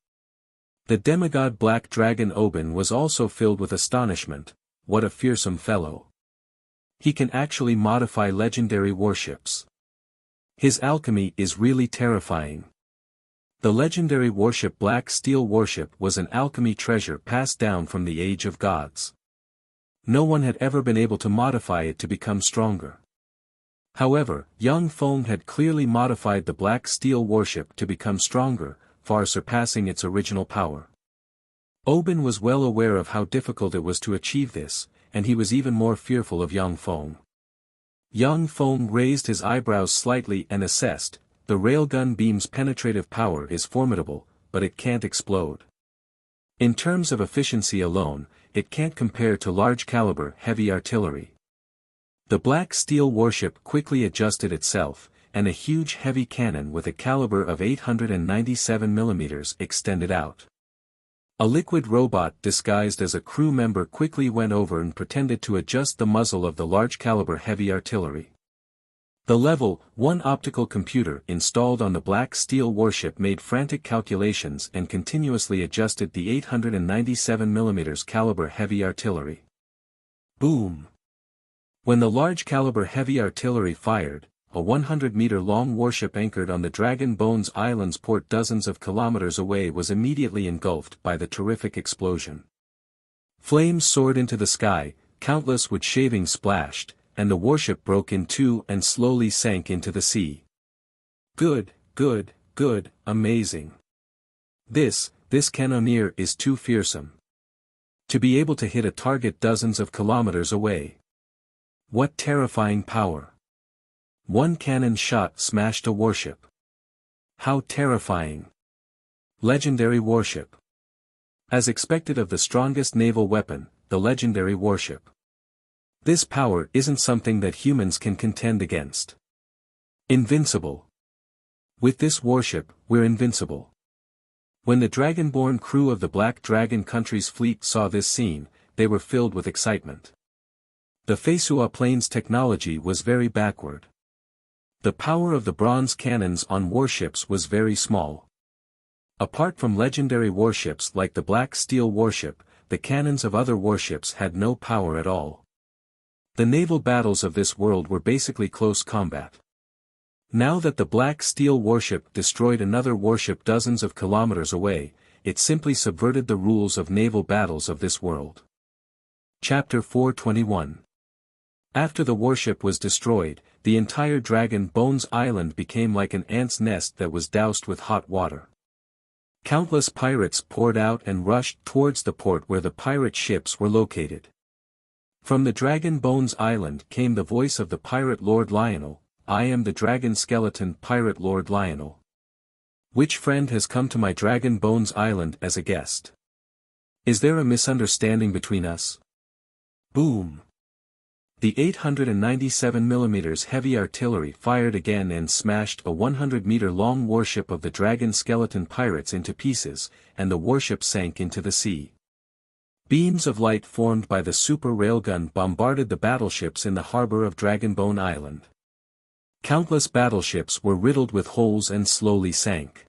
The demigod Black Dragon Oben was also filled with astonishment. What a fearsome fellow. He can actually modify legendary warships. His alchemy is really terrifying. The legendary warship Black Steel warship was an alchemy treasure passed down from the Age of Gods. No one had ever been able to modify it to become stronger. However, Yang Feng had clearly modified the Black Steel warship to become stronger, far surpassing its original power. Oben was well aware of how difficult it was to achieve this, and he was even more fearful of Yang Feng. Yang Feng raised his eyebrows slightly and assessed, the railgun beam's penetrative power is formidable, but it can't explode. In terms of efficiency alone, it can't compare to large-caliber heavy artillery. The Black Steel warship quickly adjusted itself, and a huge heavy cannon with a caliber of 897 mm extended out. A liquid robot disguised as a crew member quickly went over and pretended to adjust the muzzle of the large-caliber heavy artillery. The Level 1 optical computer installed on the Black Steel warship made frantic calculations and continuously adjusted the 897 mm caliber heavy artillery. Boom! When the large caliber heavy artillery fired, a 100-meter-long warship anchored on the Dragon Bones Island's port dozens of kilometers away was immediately engulfed by the terrific explosion. Flames soared into the sky, countless wood shavings splashed, and the warship broke in two and slowly sank into the sea. Good, amazing. This cannoneer is too fearsome. To be able to hit a target dozens of kilometers away. What terrifying power. One cannon shot smashed a warship. How terrifying. Legendary warship. As expected of the strongest naval weapon, the legendary warship. This power isn't something that humans can contend against. Invincible. With this warship, we're invincible. When the dragonborn crew of the Black Dragon Country's fleet saw this scene, they were filled with excitement. The Feisua Plains technology was very backward. The power of the bronze cannons on warships was very small. Apart from legendary warships like the Black Steel warship, the cannons of other warships had no power at all. The naval battles of this world were basically close combat. Now that the Black Steel warship destroyed another warship dozens of kilometers away, it simply subverted the rules of naval battles of this world. Chapter 421. After the warship was destroyed, the entire Dragon Bones Island became like an ant's nest that was doused with hot water. Countless pirates poured out and rushed towards the port where the pirate ships were located. From the Dragon Bones Island came the voice of the pirate Lord Lionel. I am the Dragon Skeleton Pirate Lord Lionel. Which friend has come to my Dragon Bones Island as a guest? Is there a misunderstanding between us? Boom! The 897mm heavy artillery fired again and smashed a 100-meter-long warship of the Dragon Skeleton Pirates into pieces, and the warship sank into the sea. Beams of light formed by the super railgun bombarded the battleships in the harbor of Dragonbone Island. Countless battleships were riddled with holes and slowly sank.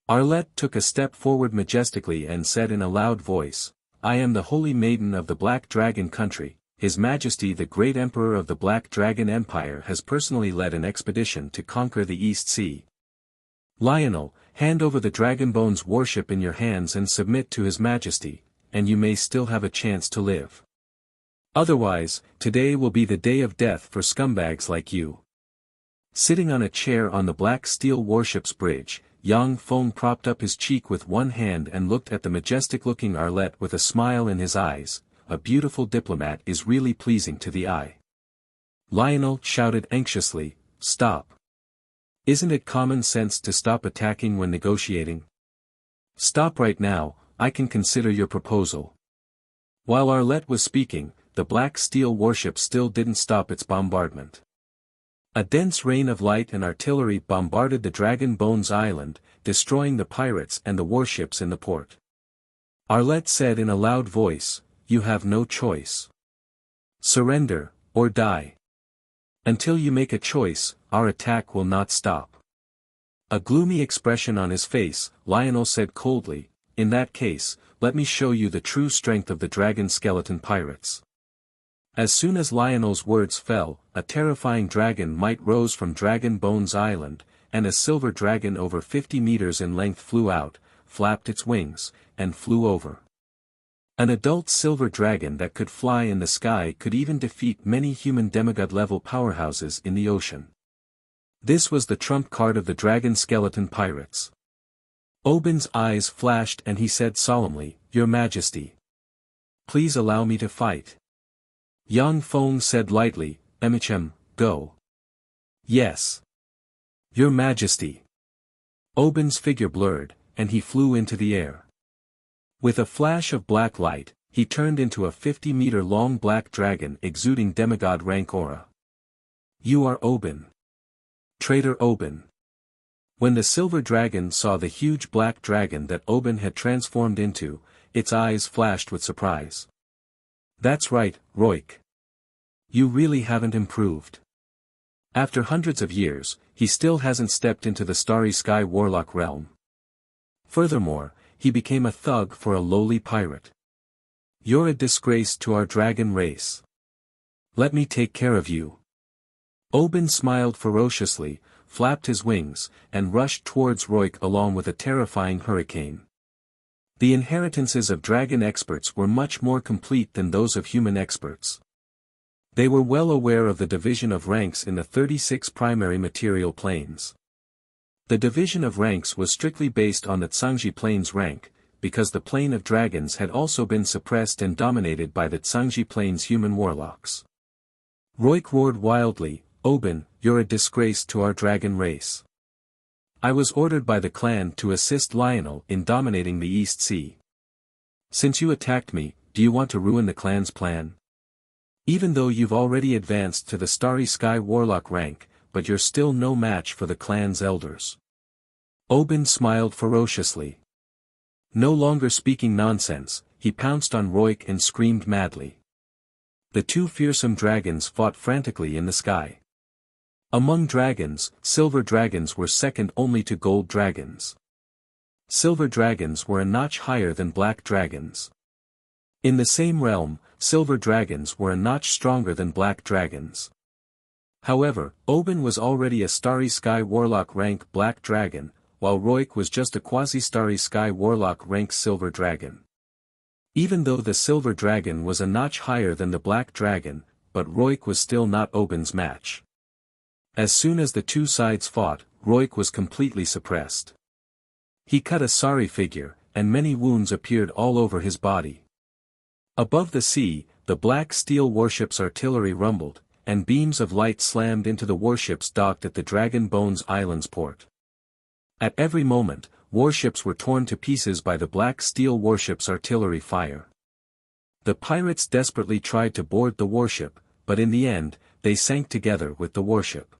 Arlette took a step forward majestically and said in a loud voice, I am the Holy Maiden of the Black Dragon Country. His Majesty the Great Emperor of the Black Dragon Empire has personally led an expedition to conquer the East Sea. Lionel, hand over the Dragonbones warship in your hands and submit to His Majesty, and you may still have a chance to live. Otherwise, today will be the day of death for scumbags like you. Sitting on a chair on the Black Steel warship's bridge, Yang Feng propped up his cheek with one hand and looked at the majestic-looking Arlette with a smile in his eyes. A beautiful diplomat is really pleasing to the eye. Lionel shouted anxiously, Stop. Isn't it common sense to stop attacking when negotiating? Stop right now, I can consider your proposal. While Arlette was speaking, the Black Steel warship still didn't stop its bombardment. A dense rain of light and artillery bombarded the Dragon Bones Island, destroying the pirates and the warships in the port. Arlette said in a loud voice, You have no choice. Surrender, or die. Until you make a choice, our attack will not stop. A gloomy expression on his face, Lionel said coldly, In that case, let me show you the true strength of the Dragon Skeleton Pirates. As soon as Lionel's words fell, a terrifying dragon might rose from Dragon Bones Island, and a silver dragon over 50 meters in length flew out, flapped its wings, and flew over. An adult silver dragon that could fly in the sky could even defeat many human demigod-level powerhouses in the ocean. This was the trump card of the Dragon Skeleton Pirates. Oben's eyes flashed and he said solemnly, Your Majesty. Please allow me to fight. Yang Feng said lightly, go. Yes. Your Majesty. Oben's figure blurred, and he flew into the air. With a flash of black light, he turned into a 50-meter-long black dragon exuding demigod rank aura. You are Oben. Traitor Oben. When the silver dragon saw the huge black dragon that Oben had transformed into, its eyes flashed with surprise. That's right, Roik. You really haven't improved. After hundreds of years, he still hasn't stepped into the Starry Sky Warlock realm. Furthermore, he became a thug for a lowly pirate. You're a disgrace to our dragon race. Let me take care of you. Oben smiled ferociously, flapped his wings, and rushed towards Roik along with a terrifying hurricane. The inheritances of dragon experts were much more complete than those of human experts. They were well aware of the division of ranks in the 36 primary material planes. The division of ranks was strictly based on the Tsangji plane's rank, because the plane of dragons had also been suppressed and dominated by the Tsangji plane's human warlocks. Roik roared wildly, Oben, you're a disgrace to our dragon race. I was ordered by the clan to assist Lionel in dominating the East Sea. Since you attacked me, do you want to ruin the clan's plan? Even though you've already advanced to the Starry Sky Warlock rank, but you're still no match for the clan's elders. Oben smiled ferociously. No longer speaking nonsense, he pounced on Roik and screamed madly. The two fearsome dragons fought frantically in the sky. Among dragons, silver dragons were second only to gold dragons. Silver dragons were a notch higher than black dragons. In the same realm, silver dragons were a notch stronger than black dragons. However, Oben was already a Starry Sky Warlock rank black dragon, while Roik was just a quasi-Starry Sky Warlock rank silver dragon. Even though the silver dragon was a notch higher than the black dragon, but Roik was still not Oben's match. As soon as the two sides fought, Roik was completely suppressed. He cut a sorry figure, and many wounds appeared all over his body. Above the sea, the black steel warship's artillery rumbled, and beams of light slammed into the warships docked at the Dragon Bones Island's port. At every moment, warships were torn to pieces by the black steel warship's artillery fire. The pirates desperately tried to board the warship, but in the end, they sank together with the warship.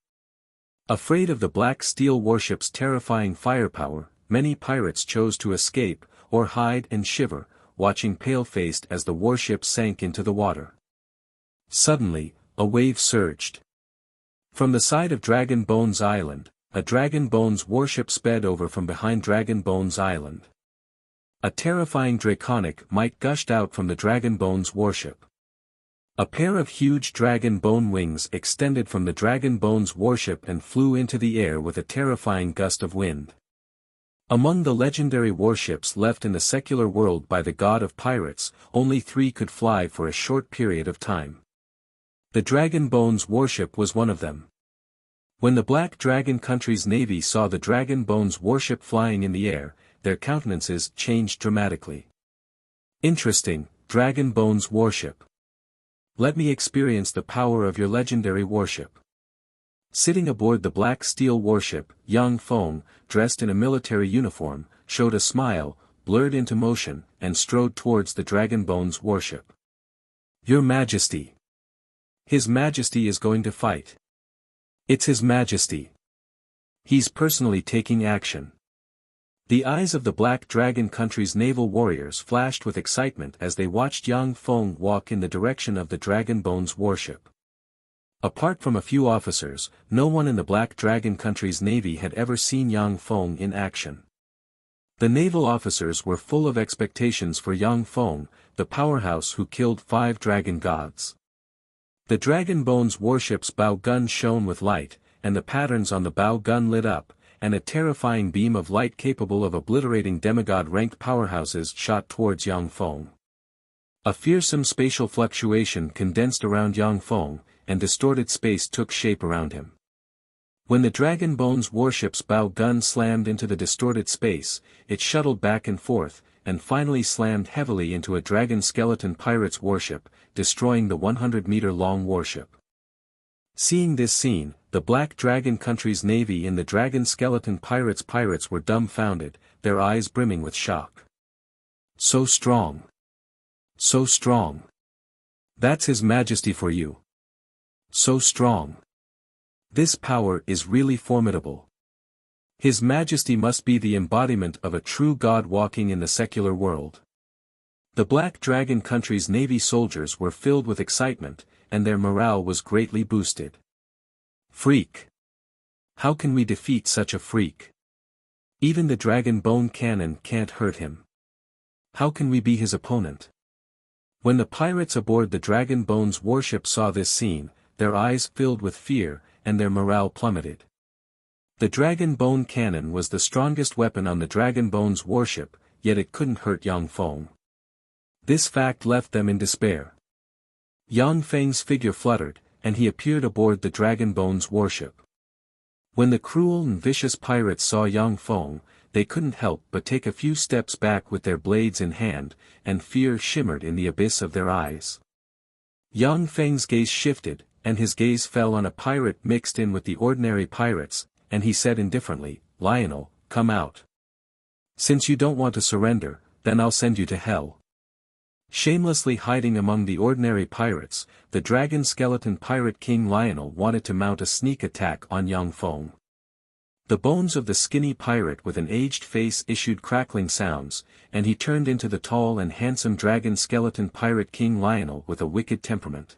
Afraid of the black steel warship's terrifying firepower, many pirates chose to escape, or hide and shiver, watching pale-faced as the warship sank into the water. Suddenly, a wave surged. From the side of Dragon Bones Island, a Dragon Bones warship sped over from behind Dragon Bones Island. A terrifying draconic might gushed out from the Dragon Bones warship. A pair of huge dragon bone wings extended from the Dragon Bones warship and flew into the air with a terrifying gust of wind. Among the legendary warships left in the secular world by the god of pirates, only 3 could fly for a short period of time. The Dragon Bones warship was one of them. When the Black Dragon country's navy saw the Dragon Bones warship flying in the air, their countenances changed dramatically. Interesting, Dragon Bones warship. Let me experience the power of your legendary warship. Sitting aboard the black steel warship, Yang Feng, dressed in a military uniform, showed a smile, blurred into motion, and strode towards the Dragon Bones warship. Your Majesty. His Majesty is going to fight. It's His Majesty. He's personally taking action. The eyes of the Black Dragon country's naval warriors flashed with excitement as they watched Yang Feng walk in the direction of the Dragon Bones warship. Apart from a few officers, no one in the Black Dragon country's navy had ever seen Yang Feng in action. The naval officers were full of expectations for Yang Feng, the powerhouse who killed 5 dragon gods. The Dragon Bones warship's bow gun shone with light, and the patterns on the bow gun lit up, and a terrifying beam of light capable of obliterating demigod-ranked powerhouses shot towards Yang Feng. A fearsome spatial fluctuation condensed around Yang Feng, and distorted space took shape around him. When the Dragon Bones warship's bow gun slammed into the distorted space, it shuttled back and forth, and finally slammed heavily into a dragon skeleton pirate's warship, destroying the 100-meter-long warship. Seeing this scene, the Black Dragon country's navy and the dragon skeleton pirates were dumbfounded, their eyes brimming with shock. So strong. So strong. That's His Majesty for you. So strong. This power is really formidable. His Majesty must be the embodiment of a true god walking in the secular world. The Black Dragon country's navy soldiers were filled with excitement, and their morale was greatly boosted. Freak. How can we defeat such a freak? Even the Dragon Bone cannon can't hurt him. How can we be his opponent? When the pirates aboard the Dragon Bones warship saw this scene, their eyes filled with fear, and their morale plummeted. The Dragon Bone cannon was the strongest weapon on the Dragon Bones warship, yet it couldn't hurt Yang Feng. This fact left them in despair. Yang Feng's figure fluttered, and he appeared aboard the Dragon Bones warship. When the cruel and vicious pirates saw Yang Feng, they couldn't help but take a few steps back with their blades in hand, and fear shimmered in the abyss of their eyes. Yang Feng's gaze shifted, and his gaze fell on a pirate mixed in with the ordinary pirates, and he said indifferently, "Lionel, come out. Since you don't want to surrender, then I'll send you to hell." Shamelessly hiding among the ordinary pirates, the dragon skeleton pirate King Lionel wanted to mount a sneak attack on Yang Feng. The bones of the skinny pirate with an aged face issued crackling sounds, and he turned into the tall and handsome dragon skeleton pirate King Lionel with a wicked temperament.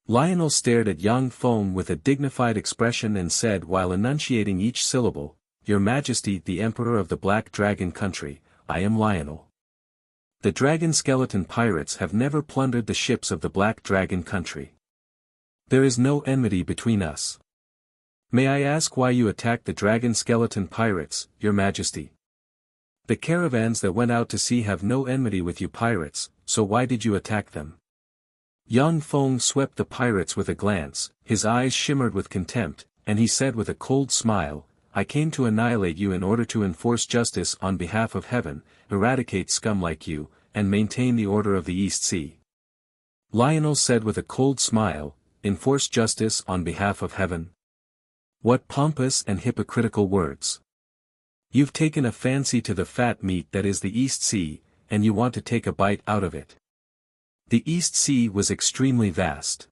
Lionel stared at young Feng with a dignified expression and said while enunciating each syllable, "Your Majesty the Emperor of the Black Dragon Country, I am Lionel. The dragon skeleton pirates have never plundered the ships of the Black Dragon Country. There is no enmity between us. May I ask why you attacked the dragon skeleton pirates, Your Majesty? The caravans that went out to sea have no enmity with you pirates, so why did you attack them?" Young Feng swept the pirates with a glance, his eyes shimmered with contempt, and he said with a cold smile, "I came to annihilate you in order to enforce justice on behalf of heaven, eradicate scum like you, and maintain the order of the East Sea." Lionel said with a cold smile, "Enforce justice on behalf of heaven? What pompous and hypocritical words. You've taken a fancy to the fat meat that is the East Sea, and you want to take a bite out of it." The East Sea was extremely vast.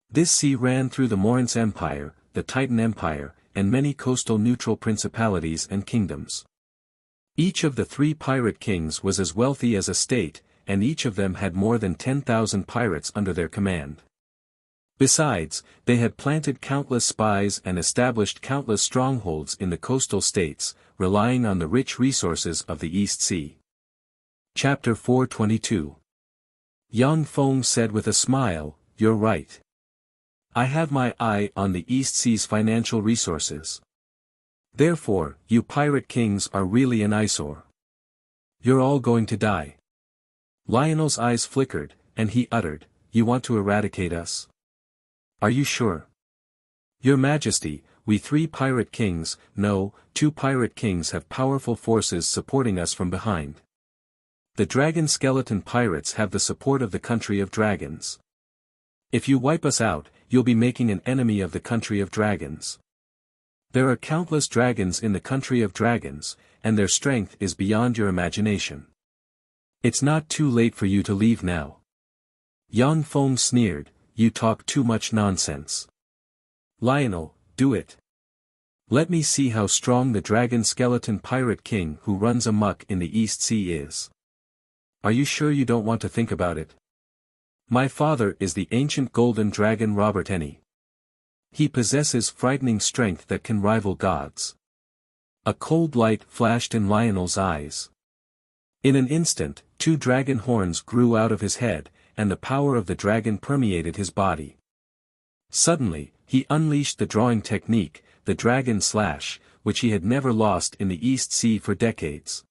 This sea ran through the Morince Empire, the Titan Empire, and many coastal neutral principalities and kingdoms. Each of the 3 pirate kings was as wealthy as a state, and each of them had more than 10,000 pirates under their command. Besides, they had planted countless spies and established countless strongholds in the coastal states, relying on the rich resources of the East Sea. Chapter 422. Young Feng said with a smile, "You're right. I have my eye on the East Sea's financial resources. Therefore, you pirate kings are really an eyesore. You're all going to die." Lionel's eyes flickered, and he uttered, "You want to eradicate us? Are you sure?" "Your Majesty, we 3 pirate kings, no, 2 pirate kings have powerful forces supporting us from behind. The dragon skeleton pirates have the support of the country of dragons. If you wipe us out, you'll be making an enemy of the country of dragons. There are countless dragons in the country of dragons, and their strength is beyond your imagination. It's not too late for you to leave now." Young Feng sneered, "You talk too much nonsense. Lionel, do it. Let me see how strong the dragon skeleton pirate king who runs amok in the East Sea is. Are you sure you don't want to think about it? My father is the ancient golden dragon Robert Eni. He possesses frightening strength that can rival gods." A cold light flashed in Lionel's eyes. In an instant, 2 dragon horns grew out of his head, and the power of the dragon permeated his body. Suddenly, he unleashed the drawing technique, the dragon slash, which he had never lost in the East Sea for decades.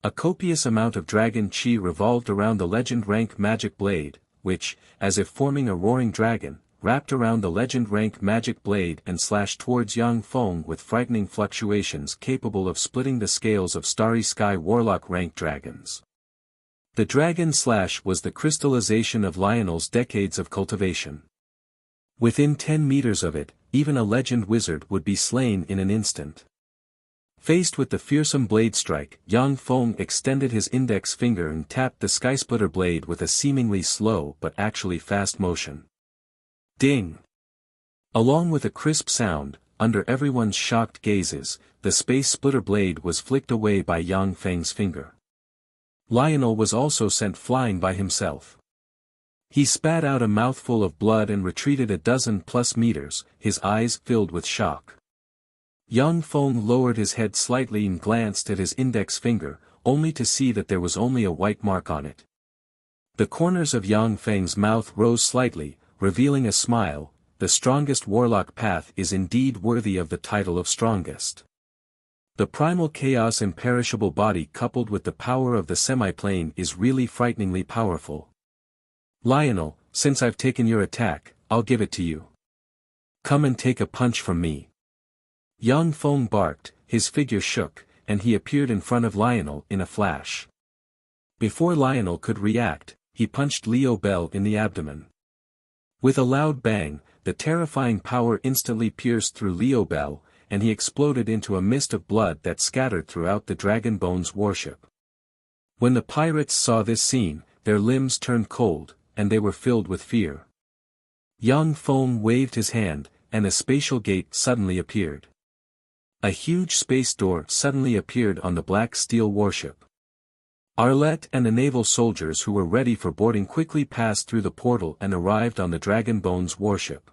A copious amount of dragon chi revolved around the legend rank magic blade, which, as if forming a roaring dragon, wrapped around the legend rank magic blade and slashed towards Young Feng with frightening fluctuations capable of splitting the scales of starry sky warlock rank dragons. The dragon slash was the crystallization of Lionel's decades of cultivation. Within 10 meters of it, even a legend wizard would be slain in an instant. Faced with the fearsome blade strike, Young Feng extended his index finger and tapped the skysplitter blade with a seemingly slow but actually fast motion. Ding! Along with a crisp sound, under everyone's shocked gazes, the space splitter blade was flicked away by Young Feng's finger. Lionel was also sent flying by himself. He spat out a mouthful of blood and retreated a dozen-plus meters, his eyes filled with shock. Young Feng lowered his head slightly and glanced at his index finger, only to see that there was only a white mark on it. The corners of Young Feng's mouth rose slightly, revealing a smile. "The strongest warlock path is indeed worthy of the title of strongest. The primal chaos imperishable body coupled with the power of the semiplane is really frighteningly powerful. Lionel, since I've taken your attack, I'll give it to you. Come and take a punch from me." Young Feng barked, his figure shook, and he appeared in front of Lionel in a flash. Before Lionel could react, he punched Leo Bell in the abdomen. With a loud bang, the terrifying power instantly pierced through Leo Bell, and he exploded into a mist of blood that scattered throughout the Dragon Bones warship. When the pirates saw this scene, their limbs turned cold, and they were filled with fear. Young Feng waved his hand, and a spatial gate suddenly appeared. A huge space door suddenly appeared on the black steel warship. Arlette and the naval soldiers who were ready for boarding quickly passed through the portal and arrived on the Dragon Bones warship.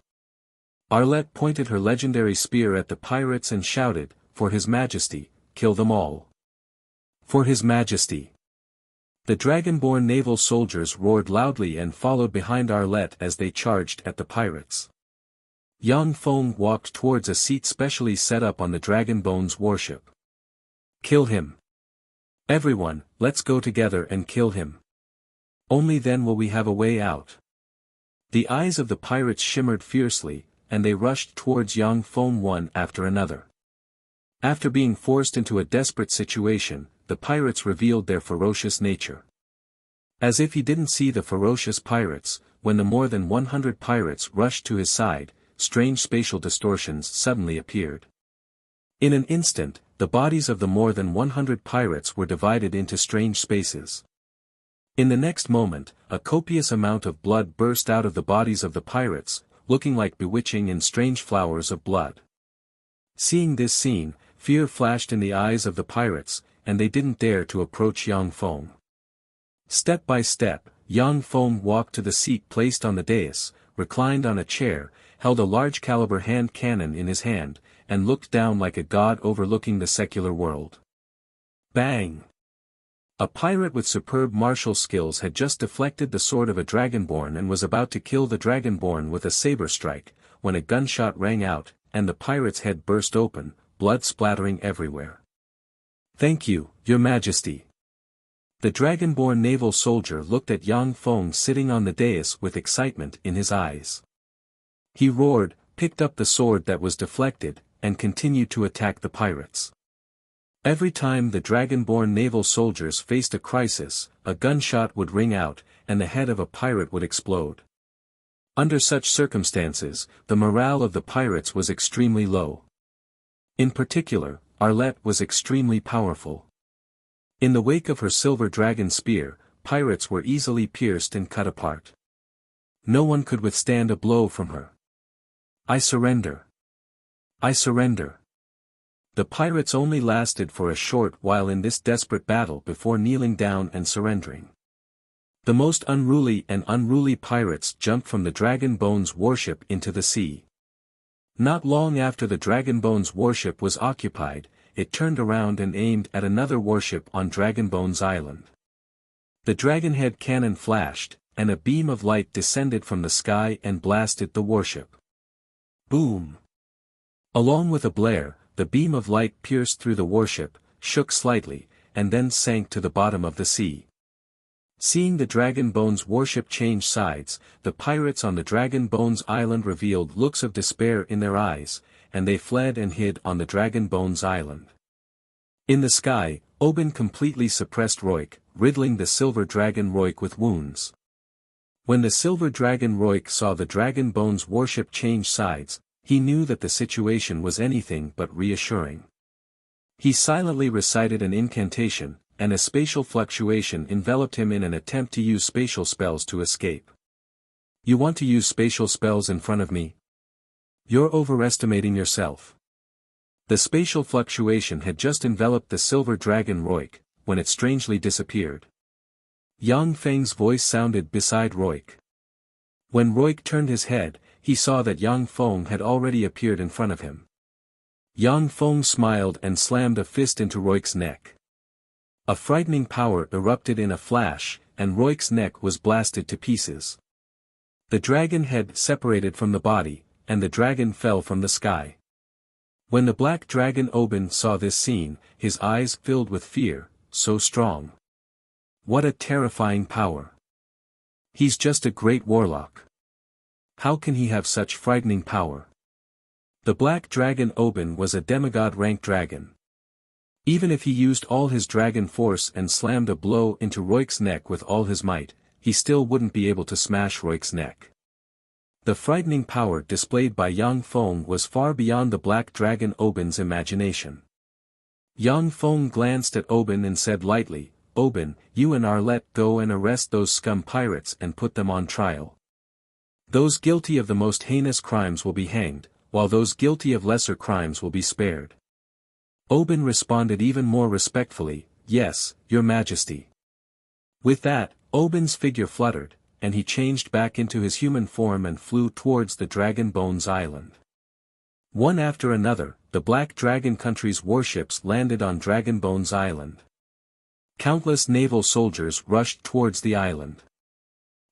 Arlette pointed her legendary spear at the pirates and shouted, "For His Majesty, kill them all. For His Majesty." The Dragonborn naval soldiers roared loudly and followed behind Arlette as they charged at the pirates. Yang Feng walked towards a seat specially set up on the Dragon Bones warship. "Kill him. Everyone, let's go together and kill him. Only then will we have a way out." The eyes of the pirates shimmered fiercely, and they rushed towards Yang Feng one after another. After being forced into a desperate situation, the pirates revealed their ferocious nature. As if he didn't see the ferocious pirates, when the more than 100 pirates rushed to his side, strange spatial distortions suddenly appeared. In an instant, the bodies of the more than 100 pirates were divided into strange spaces. In the next moment, a copious amount of blood burst out of the bodies of the pirates, looking like bewitching and strange flowers of blood. Seeing this scene, fear flashed in the eyes of the pirates, and they didn't dare to approach Yang Feng. Step by step, Yang Feng walked to the seat placed on the dais, reclined on a chair, held a large caliber hand cannon in his hand, and looked down like a god overlooking the secular world. Bang! A pirate with superb martial skills had just deflected the sword of a dragonborn and was about to kill the dragonborn with a saber strike, when a gunshot rang out, and the pirate's head burst open, blood splattering everywhere. "Thank you, Your Majesty." The dragonborn naval soldier looked at Yang Feng sitting on the dais with excitement in his eyes. He roared, picked up the sword that was deflected, and continued to attack the pirates. Every time the dragonborn naval soldiers faced a crisis, a gunshot would ring out, and the head of a pirate would explode. Under such circumstances, the morale of the pirates was extremely low. In particular, Arlette was extremely powerful. In the wake of her silver dragon spear, pirates were easily pierced and cut apart. No one could withstand a blow from her. "I surrender. I surrender." The pirates only lasted for a short while in this desperate battle before kneeling down and surrendering. The most unruly pirates jumped from the Dragon Bones warship into the sea. Not long after the Dragon Bones warship was occupied, it turned around and aimed at another warship on Dragon Bones Island. The dragonhead cannon flashed, and a beam of light descended from the sky and blasted the warship. Boom! Along with a blare, the beam of light pierced through the warship, shook slightly, and then sank to the bottom of the sea. Seeing the Dragon Bones warship change sides, the pirates on the Dragon Bones Island revealed looks of despair in their eyes, and they fled and hid on the Dragon Bones Island. In the sky, Oben completely suppressed Roik, riddling the silver dragon Roik with wounds. When the silver dragon Roik saw the Dragon Bones warship change sides, he knew that the situation was anything but reassuring. He silently recited an incantation, and a spatial fluctuation enveloped him in an attempt to use spatial spells to escape. "You want to use spatial spells in front of me? You're overestimating yourself." The spatial fluctuation had just enveloped the silver dragon Roik, when it strangely disappeared. Yang Feng's voice sounded beside Roik. When Roik turned his head, he saw that Yang Feng had already appeared in front of him. Yang Feng smiled and slammed a fist into Roik's neck. A frightening power erupted in a flash, and Roik's neck was blasted to pieces. The dragon head separated from the body, and the dragon fell from the sky. When the black dragon Oben saw this scene, his eyes filled with fear, so strong. What a terrifying power. He's just a great warlock. How can he have such frightening power? The black dragon Oben was a demigod-rank dragon. Even if he used all his dragon force and slammed a blow into Roik's neck with all his might, he still wouldn't be able to smash Roik's neck. The frightening power displayed by Yang Feng was far beyond the black dragon Oben's imagination. Yang Feng glanced at Oben and said lightly, "Oben, you and Arlette go and arrest those scum pirates and put them on trial. Those guilty of the most heinous crimes will be hanged, while those guilty of lesser crimes will be spared." Oben responded even more respectfully, "Yes, Your Majesty." With that, Oben's figure fluttered, and he changed back into his human form and flew towards the Dragon Bones Island. One after another, the Black Dragon Country's warships landed on Dragon Bones Island. Countless naval soldiers rushed towards the island.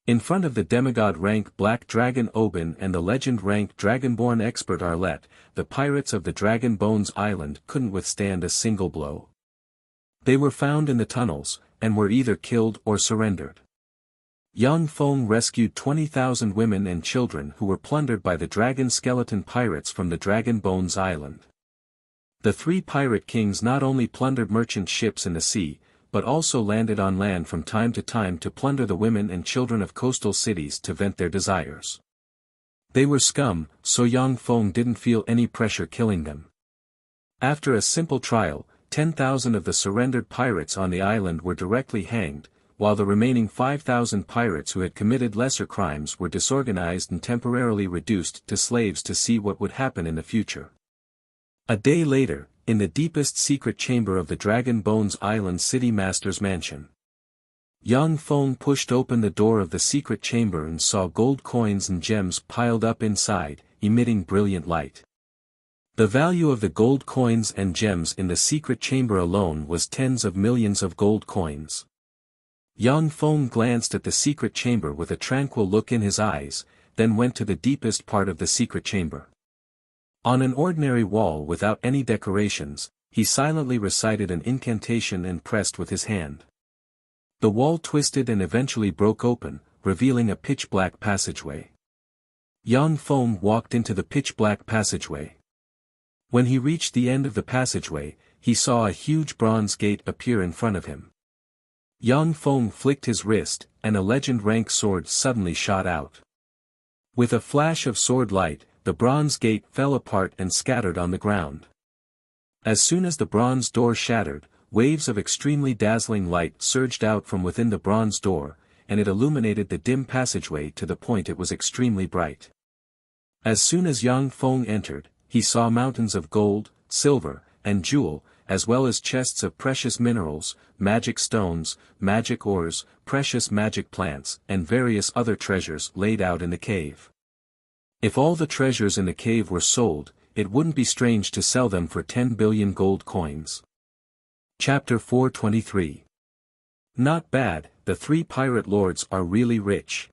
In front of the demigod-rank Black Dragon Oben and the legend-rank Dragonborn expert Arlette, the pirates of the Dragon Bones Island couldn't withstand a single blow. They were found in the tunnels, and were either killed or surrendered. Yang Feng rescued 20,000 women and children who were plundered by the dragon skeleton pirates from the Dragon Bones Island. The three pirate kings not only plundered merchant ships in the sea, but also landed on land from time to plunder the women and children of coastal cities to vent their desires. They were scum, so Yang Feng didn't feel any pressure killing them. After a simple trial, 10,000 of the surrendered pirates on the island were directly hanged, while the remaining 5,000 pirates who had committed lesser crimes were disorganized and temporarily reduced to slaves to see what would happen in the future. A day later, in the deepest secret chamber of the Dragon Bones Island City Master's mansion, Yang Feng pushed open the door of the secret chamber and saw gold coins and gems piled up inside, emitting brilliant light. The value of the gold coins and gems in the secret chamber alone was tens of millions of gold coins. Yang Feng glanced at the secret chamber with a tranquil look in his eyes, then went to the deepest part of the secret chamber. On an ordinary wall without any decorations, he silently recited an incantation and pressed with his hand. The wall twisted and eventually broke open, revealing a pitch-black passageway. Yang Feng walked into the pitch-black passageway. When he reached the end of the passageway, he saw a huge bronze gate appear in front of him. Yang Feng flicked his wrist, and a legend-rank sword suddenly shot out. With a flash of sword light, the bronze gate fell apart and scattered on the ground. As soon as the bronze door shattered, waves of extremely dazzling light surged out from within the bronze door, and it illuminated the dim passageway to the point it was extremely bright. As soon as Yang Feng entered, he saw mountains of gold, silver, and jewel, as well as chests of precious minerals, magic stones, magic ores, precious magic plants, and various other treasures laid out in the cave. If all the treasures in the cave were sold, it wouldn't be strange to sell them for 10 billion gold coins. Chapter 423. Not bad, the three pirate lords are really rich.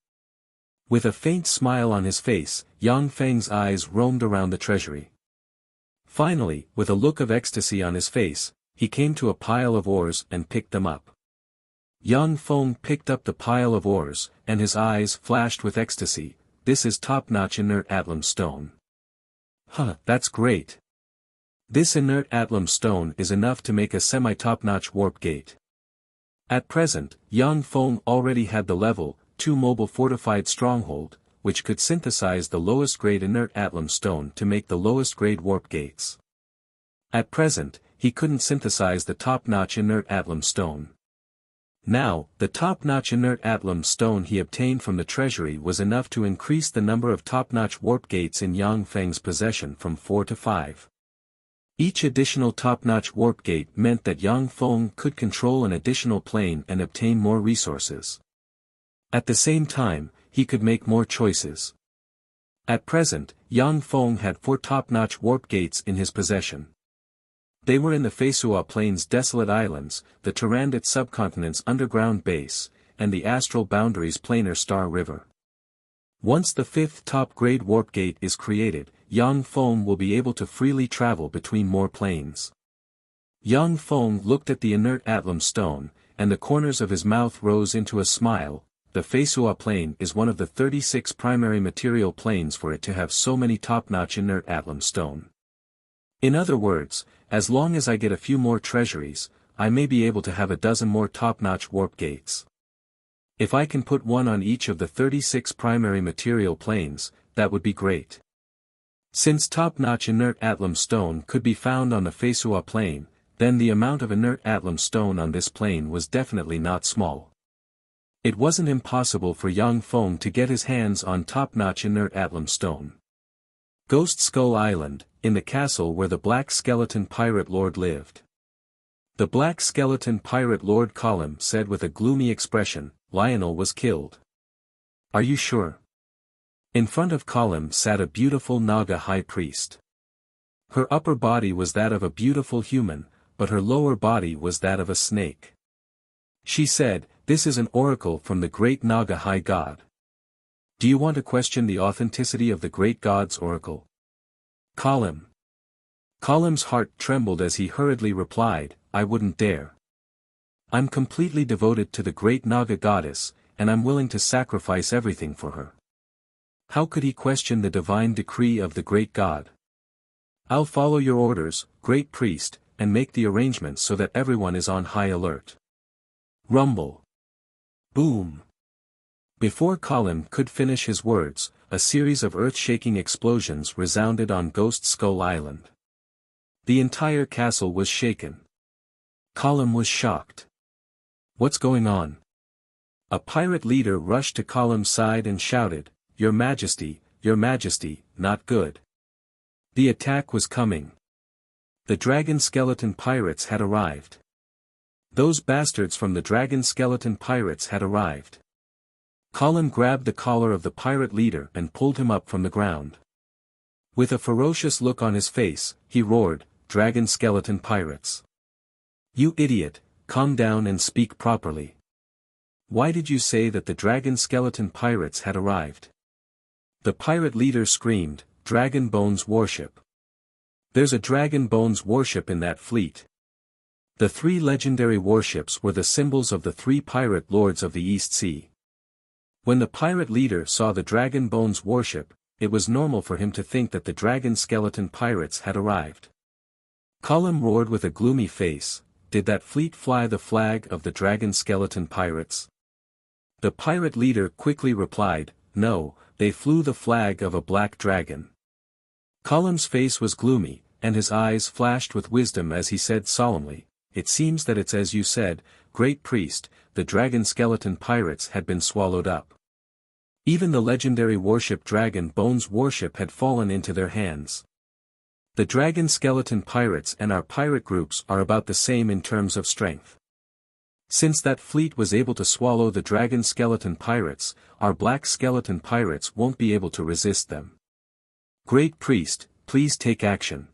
With a faint smile on his face, Yang Feng's eyes roamed around the treasury. Finally, with a look of ecstasy on his face, he came to a pile of ores and picked them up. Yang Feng picked up the pile of ores, and his eyes flashed with ecstasy. This is top-notch inert atlam stone. Huh, that's great. This inert atlam stone is enough to make a semi-top-notch warp gate. At present, Yang Feng already had the level 2 mobile fortified stronghold, which could synthesize the lowest grade inert atlam stone to make the lowest grade warp gates. At present, he couldn't synthesize the top-notch inert atlam stone. Now, the top-notch inert atlam stone he obtained from the treasury was enough to increase the number of top-notch warp gates in Yang Feng's possession from 4 to 5. Each additional top-notch warp gate meant that Yang Feng could control an additional plane and obtain more resources. At the same time, he could make more choices. At present, Yang Feng had 4 top-notch warp gates in his possession. They were in the Feisua Plains Desolate Islands, the Turandot Subcontinent's underground base, and the Astral Boundaries Planar Star River. Once the 5th top-grade warp gate is created, Yang Feng will be able to freely travel between more planes. Yang Feng looked at the inert atlam stone, and the corners of his mouth rose into a smile. The Feisua plane is one of the 36 primary material planes for it to have so many top-notch inert atlam stone. In other words, as long as I get a few more treasuries, I may be able to have a dozen more top-notch warp gates. If I can put one on each of the 36 primary material planes, that would be great. Since top-notch inert atlam stone could be found on the Feisua plane, then the amount of inert atlam stone on this plane was definitely not small. It wasn't impossible for Yang Feng to get his hands on top-notch inert atlam stone. Ghost Skull Island, in the castle where the Black Skeleton Pirate Lord lived. The black skeleton pirate Lord Column said with a gloomy expression, Lionel was killed. Are you sure? In front of Column sat a beautiful Naga high priest. Her upper body was that of a beautiful human, but her lower body was that of a snake. She said, this is an oracle from the great Naga high god. Do you want to question the authenticity of the great god's oracle? Column's heart trembled as he hurriedly replied, I wouldn't dare. I'm completely devoted to the great Naga goddess, and I'm willing to sacrifice everything for her. How could he question the divine decree of the great god? I'll follow your orders, great priest, and make the arrangements so that everyone is on high alert. Rumble. Boom. Before Column could finish his words, a series of earth-shaking explosions resounded on Ghost Skull Island. The entire castle was shaken. Column was shocked. What's going on? A pirate leader rushed to Column's side and shouted, Your Majesty, not good. The attack was coming. The dragon skeleton pirates had arrived. Those bastards from the dragon skeleton pirates had arrived. Column grabbed the collar of the pirate leader and pulled him up from the ground. With a ferocious look on his face, he roared, Dragon skeleton pirates. You idiot, calm down and speak properly. Why did you say that the dragon skeleton pirates had arrived? The pirate leader screamed, Dragon Bones Warship. There's a Dragon Bones warship in that fleet. The 3 legendary warships were the symbols of the 3 pirate lords of the East Sea. When the pirate leader saw the Dragon Bones warship, it was normal for him to think that the dragon skeleton pirates had arrived. Column roared with a gloomy face, Did that fleet fly the flag of the dragon skeleton pirates? The pirate leader quickly replied, No, they flew the flag of a black dragon. Column's face was gloomy, and his eyes flashed with wisdom as he said solemnly, It seems that it's as you said, great priest, the dragon skeleton pirates had been swallowed up. Even the legendary warship Dragon Bones warship had fallen into their hands. The dragon skeleton pirates and our pirate groups are about the same in terms of strength. Since that fleet was able to swallow the dragon skeleton pirates, our black skeleton pirates won't be able to resist them. Great priest, please take action.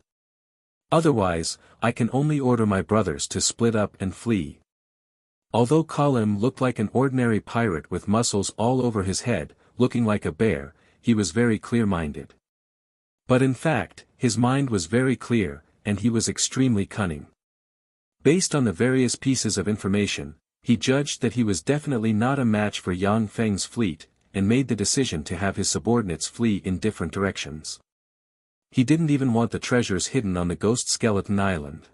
Otherwise, I can only order my brothers to split up and flee. Although Column looked like an ordinary pirate with muscles all over his head, looking like a bear, he was very clear-minded. But in fact, his mind was very clear, and he was extremely cunning. Based on the various pieces of information, he judged that he was definitely not a match for Yang Feng's fleet, and made the decision to have his subordinates flee in different directions. He didn't even want the treasures hidden on the Ghost Skeleton Island.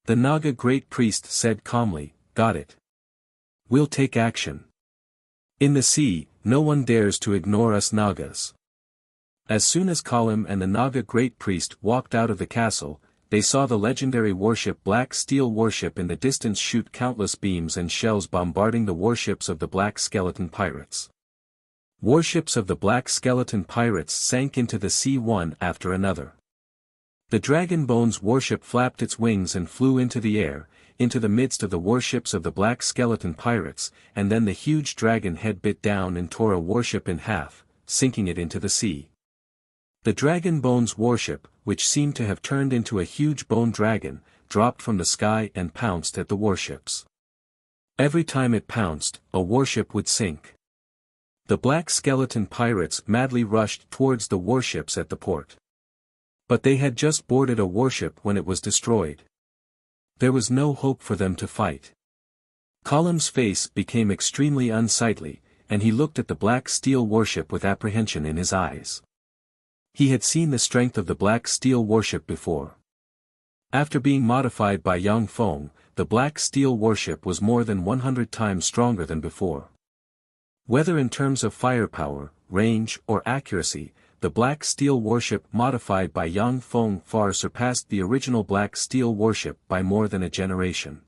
The Naga Great Priest said calmly, Got it. We'll take action. In the sea, no one dares to ignore us Nagas. As soon as Column and the Naga Great Priest walked out of the castle, they saw the legendary warship Black Steel warship in the distance shoot countless beams and shells bombarding the warships of the Black Skeleton Pirates. Warships of the Black Skeleton Pirates sank into the sea one after another. The Dragon Bones warship flapped its wings and flew into the air, into the midst of the warships of the Black Skeleton Pirates, and then the huge dragon head bit down and tore a warship in half, sinking it into the sea. The Dragon Bones warship, which seemed to have turned into a huge bone dragon, dropped from the sky and pounced at the warships. Every time it pounced, a warship would sink. The Black Skeleton Pirates madly rushed towards the warships at the port. But they had just boarded a warship when it was destroyed. There was no hope for them to fight. Column's face became extremely unsightly, and he looked at the Black Steel warship with apprehension in his eyes. He had seen the strength of the Black Steel warship before. After being modified by Yang Feng, the Black Steel warship was more than 100 times stronger than before. Whether in terms of firepower, range, or accuracy, the Black Steel warship modified by Yang Feng far surpassed the original Black Steel warship by more than a generation.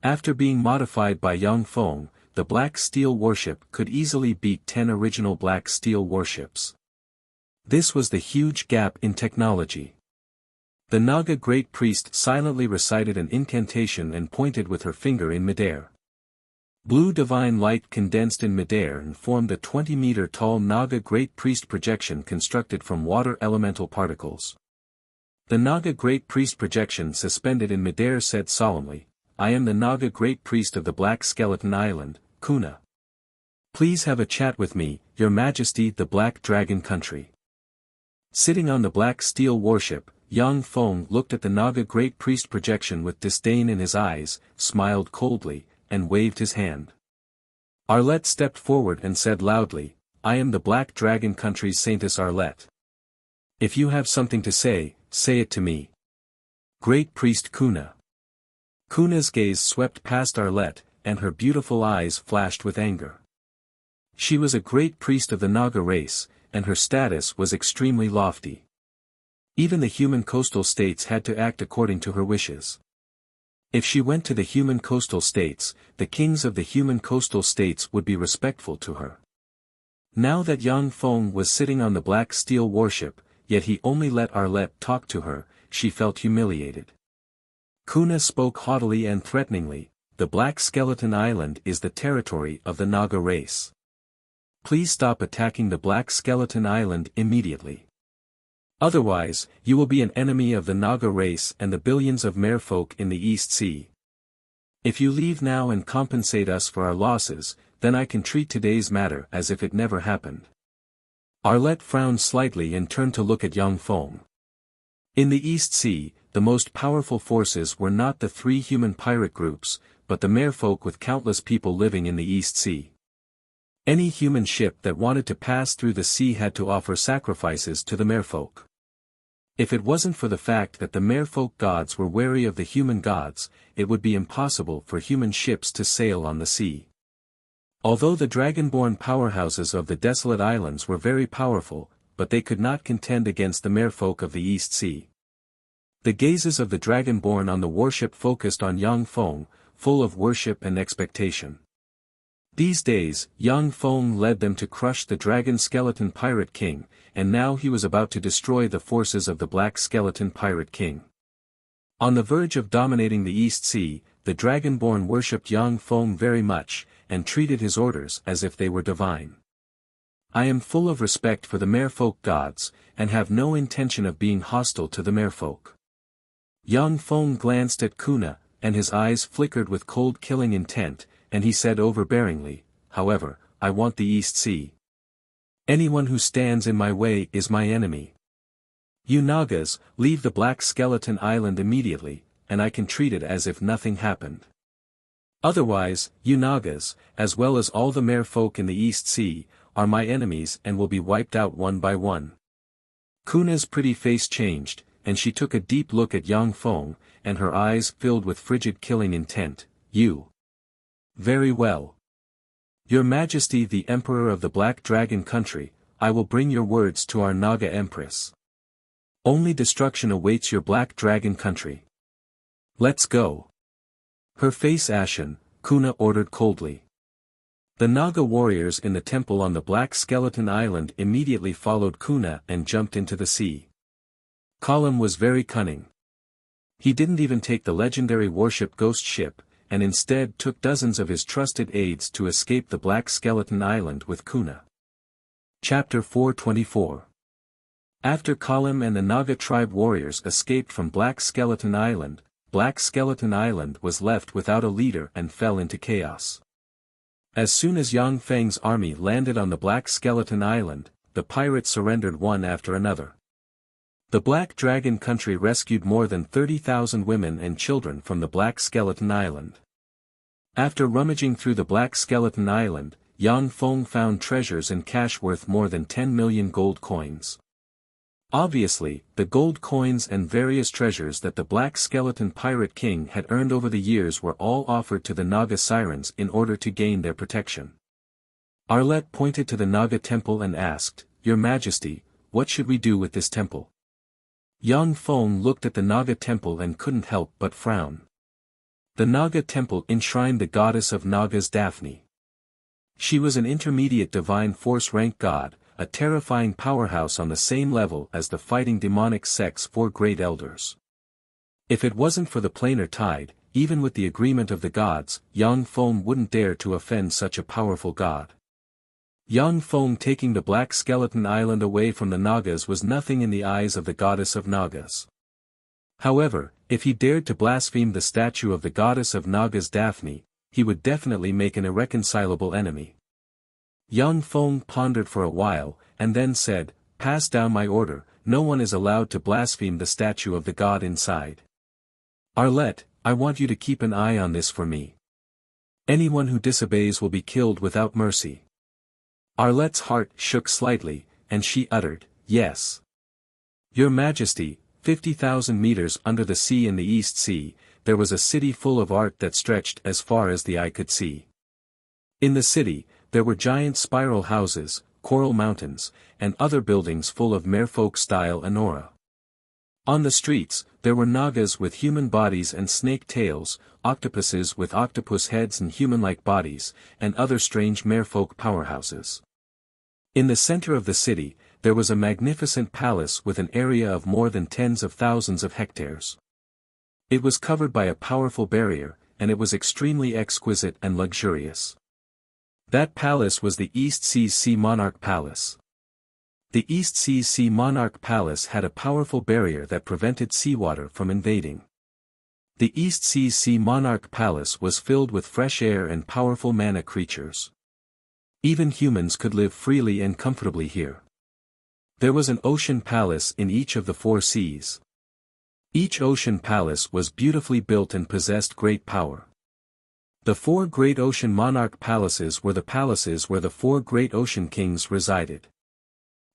After being modified by Yang Feng, the Black Steel warship could easily beat 10 original Black Steel warships. This was the huge gap in technology. The Naga great priest silently recited an incantation and pointed with her finger in midair. Blue divine light condensed in midair and formed a 20-meter-tall Naga great priest projection constructed from water elemental particles. The Naga great priest projection suspended in midair said solemnly, "I am the Naga great priest of the Black Skeleton Island, Kuna. Please have a chat with me, Your Majesty the Black Dragon Country." Sitting on the black steel warship, Yang Feng looked at the Naga great priest projection with disdain in his eyes, smiled coldly, and waved his hand. Arlette stepped forward and said loudly, "I am the Black Dragon Country's Saintess Arlette. If you have something to say it to me." Great Priest Kuna. Kuna's gaze swept past Arlette, and her beautiful eyes flashed with anger. She was a great priest of the Naga race, and her status was extremely lofty. Even the human coastal states had to act according to her wishes. If she went to the human coastal states, the kings of the human coastal states would be respectful to her. Now that Yang Feng was sitting on the black steel warship, yet he only let Arlette talk to her, she felt humiliated. Kuna spoke haughtily and threateningly, "The Black Skeleton Island is the territory of the Naga race. Please stop attacking the Black Skeleton Island immediately. Otherwise, you will be an enemy of the Naga race and the billions of merfolk in the East Sea. If you leave now and compensate us for our losses, then I can treat today's matter as if it never happened." Arlette frowned slightly and turned to look at Yang Feng. In the East Sea, the most powerful forces were not the three human pirate groups, but the merfolk with countless people living in the East Sea. Any human ship that wanted to pass through the sea had to offer sacrifices to the merfolk. If it wasn't for the fact that the merfolk gods were wary of the human gods, it would be impossible for human ships to sail on the sea. Although the dragonborn powerhouses of the desolate islands were very powerful, but they could not contend against the merfolk of the East Sea. The gazes of the dragonborn on the warship focused on Yang Feng, full of worship and expectation. These days, Yang Feng led them to crush the Dragon Skeleton Pirate King, and now he was about to destroy the forces of the Black Skeleton Pirate King. On the verge of dominating the East Sea, the Dragonborn worshipped Yang Feng very much, and treated his orders as if they were divine. "I am full of respect for the merfolk gods, and have no intention of being hostile to the merfolk." Yang Feng glanced at Kuna, and his eyes flickered with cold killing intent, and he said overbearingly, "However, I want the East Sea. Anyone who stands in my way is my enemy. You Nagas, leave the Black Skeleton Island immediately, and I can treat it as if nothing happened. Otherwise, you Nagas, as well as all the merfolk in the East Sea, are my enemies and will be wiped out one by one." Kuna's pretty face changed, and she took a deep look at Yang Feng, and her eyes filled with frigid killing intent. "You. Very well. Your Majesty the Emperor of the Black Dragon Country, I will bring your words to our Naga Empress. Only destruction awaits your Black Dragon Country. Let's go." Her face ashen, Kuna ordered coldly. The Naga warriors in the temple on the Black Skeleton Island immediately followed Kuna and jumped into the sea. Colum was very cunning. He didn't even take the legendary warship Ghost Ship, and instead took dozens of his trusted aides to escape the Black Skeleton Island with Kuna. Chapter 424. After Colum and the Naga tribe warriors escaped from Black Skeleton Island was left without a leader and fell into chaos. As soon as Yang Feng's army landed on the Black Skeleton Island, the pirates surrendered one after another. The Black Dragon Country rescued more than 30,000 women and children from the Black Skeleton Island. After rummaging through the Black Skeleton Island, Yang Feng found treasures and cash worth more than 10 million gold coins. Obviously, the gold coins and various treasures that the Black Skeleton Pirate King had earned over the years were all offered to the Naga Sirens in order to gain their protection. Arlette pointed to the Naga temple and asked, "Your Majesty, what should we do with this temple?" Yang Feng looked at the Naga temple and couldn't help but frown. The Naga temple enshrined the goddess of Nagas Daphne. She was an intermediate divine force rank god, a terrifying powerhouse on the same level as the fighting demonic sect's 4 great elders. If it wasn't for the planar tide, even with the agreement of the gods, Yang Feng wouldn't dare to offend such a powerful god. Yang Feng taking the Black Skeleton Island away from the Nagas was nothing in the eyes of the goddess of Nagas. However, if he dared to blaspheme the statue of the goddess of Nagas Daphne, he would definitely make an irreconcilable enemy. Yang Feng pondered for a while, and then said, "Pass down my order, no one is allowed to blaspheme the statue of the god inside. Arlette, I want you to keep an eye on this for me. Anyone who disobeys will be killed without mercy." Arlette's heart shook slightly, and she uttered, "Yes. Your Majesty." 50,000 meters under the sea in the East Sea, there was a city full of art that stretched as far as the eye could see. In the city, there were giant spiral houses, coral mountains, and other buildings full of merfolk-style and aura. On the streets, there were Nagas with human bodies and snake tails, octopuses with octopus heads and human-like bodies, and other strange merfolk powerhouses. In the center of the city, there was a magnificent palace with an area of more than tens of thousands of hectares. It was covered by a powerful barrier, and it was extremely exquisite and luxurious. That palace was the East Seas Sea Monarch Palace. The East Seas Sea Monarch Palace had a powerful barrier that prevented seawater from invading. The East Seas Sea Monarch Palace was filled with fresh air and powerful mana creatures. Even humans could live freely and comfortably here. There was an ocean palace in each of the 4 seas. Each ocean palace was beautifully built and possessed great power. The 4 great ocean monarch palaces were the palaces where the 4 great ocean kings resided.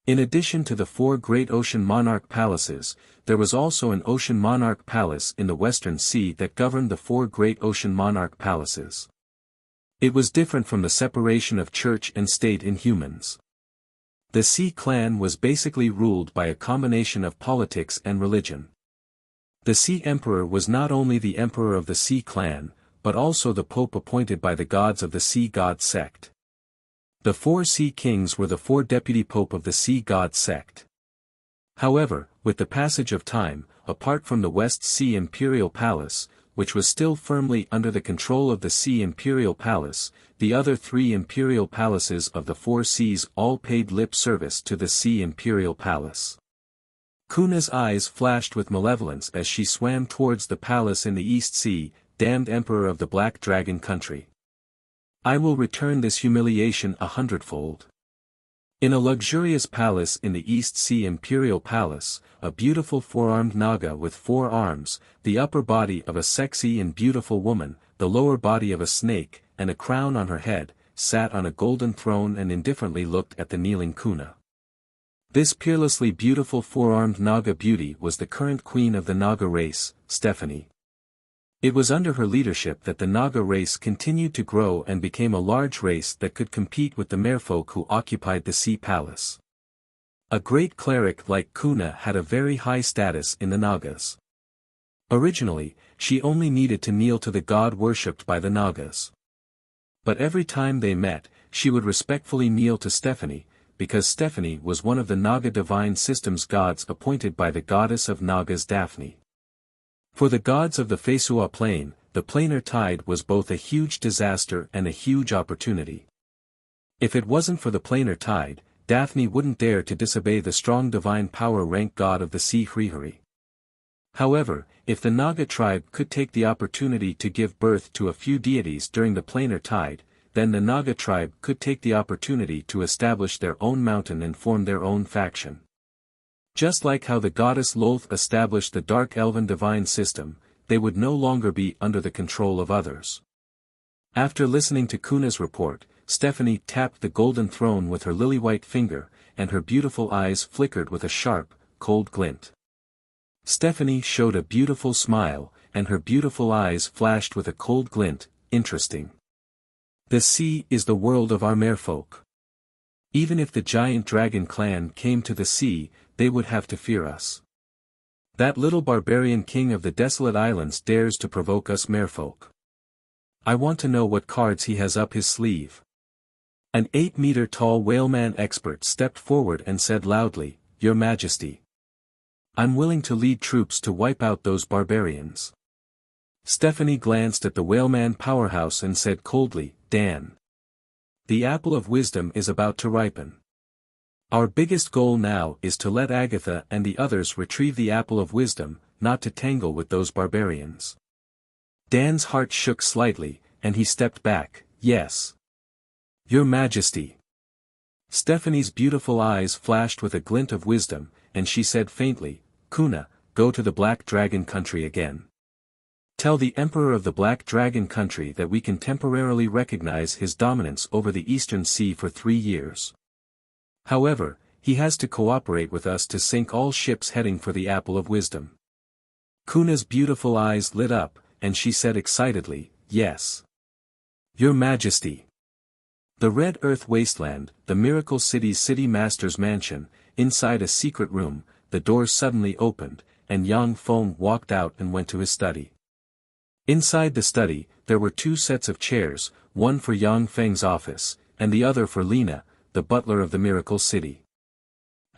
In addition to the 4 great ocean monarch palaces, there was also an ocean monarch palace in the Western Sea that governed the 4 great ocean monarch palaces. It was different from the separation of church and state in humans. The Sea clan was basically ruled by a combination of politics and religion. The Sea Emperor was not only the emperor of the Sea clan, but also the pope appointed by the gods of the Sea God sect. The 4 Sea Kings were the 4 deputy pope of the Sea God sect. However, with the passage of time, apart from the West Sea Imperial Palace, which was still firmly under the control of the Sea Imperial Palace, the other 3 Imperial Palaces of the 4 seas all paid lip service to the Sea Imperial Palace. Kuna's eyes flashed with malevolence as she swam towards the palace in the East Sea, damned Emperor of the Black Dragon country. I will return this humiliation 100-fold. In a luxurious palace in the East Sea Imperial Palace, a beautiful 4-armed Naga with 4 arms, the upper body of a sexy and beautiful woman, the lower body of a snake, and a crown on her head, sat on a golden throne and indifferently looked at the kneeling Kuna. This peerlessly beautiful 4-armed Naga beauty was the current queen of the Naga race, Stephanie. It was under her leadership that the Naga race continued to grow and became a large race that could compete with the merfolk who occupied the Sea Palace. A great cleric like Kuna had a very high status in the Nagas. Originally, she only needed to kneel to the god worshipped by the Nagas. But every time they met, she would respectfully kneel to Stephanie, because Stephanie was one of the Naga divine system's gods appointed by the goddess of Nagas Daphne. For the gods of the Fesua Plain, the planar tide was both a huge disaster and a huge opportunity. If it wasn't for the planar tide, Daphne wouldn't dare to disobey the strong divine power rank god of the sea Hrihari. However, if the Naga tribe could take the opportunity to give birth to a few deities during the planar tide, then the Naga tribe could take the opportunity to establish their own mountain and form their own faction. Just like how the goddess Lolth established the dark elven divine system, they would no longer be under the control of others. After listening to Kuna's report, Stephanie tapped the golden throne with her lily-white finger, and her beautiful eyes flickered with a sharp, cold glint. Stephanie showed a beautiful smile, and her beautiful eyes flashed with a cold glint. Interesting. The sea is the world of our merfolk. Even if the giant dragon clan came to the sea, they would have to fear us. That little barbarian king of the desolate islands dares to provoke us merfolk. I want to know what cards he has up his sleeve. An 8-meter-tall whaleman expert stepped forward and said loudly, "Your Majesty. I'm willing to lead troops to wipe out those barbarians." Stephanie glanced at the whaleman powerhouse and said coldly, "Dan. The apple of wisdom is about to ripen. Our biggest goal now is to let Agatha and the others retrieve the apple of wisdom, not to tangle with those barbarians." Dan's heart shook slightly, and he stepped back. "Yes. Your Majesty." Stephanie's beautiful eyes flashed with a glint of wisdom, and she said faintly, "Kuna, go to the Black Dragon country again. Tell the Emperor of the Black Dragon country that we can temporarily recognize his dominance over the Eastern Sea for 3 years. However, he has to cooperate with us to sink all ships heading for the Apple of Wisdom." Kuna's beautiful eyes lit up, and she said excitedly, "Yes. Your Majesty." The Red Earth Wasteland, the Miracle City's City Master's mansion, inside a secret room, the door suddenly opened, and Yang Feng walked out and went to his study. Inside the study, there were 2 sets of chairs, one for Yang Feng's office, and the other for Lina, the butler of the Miracle City.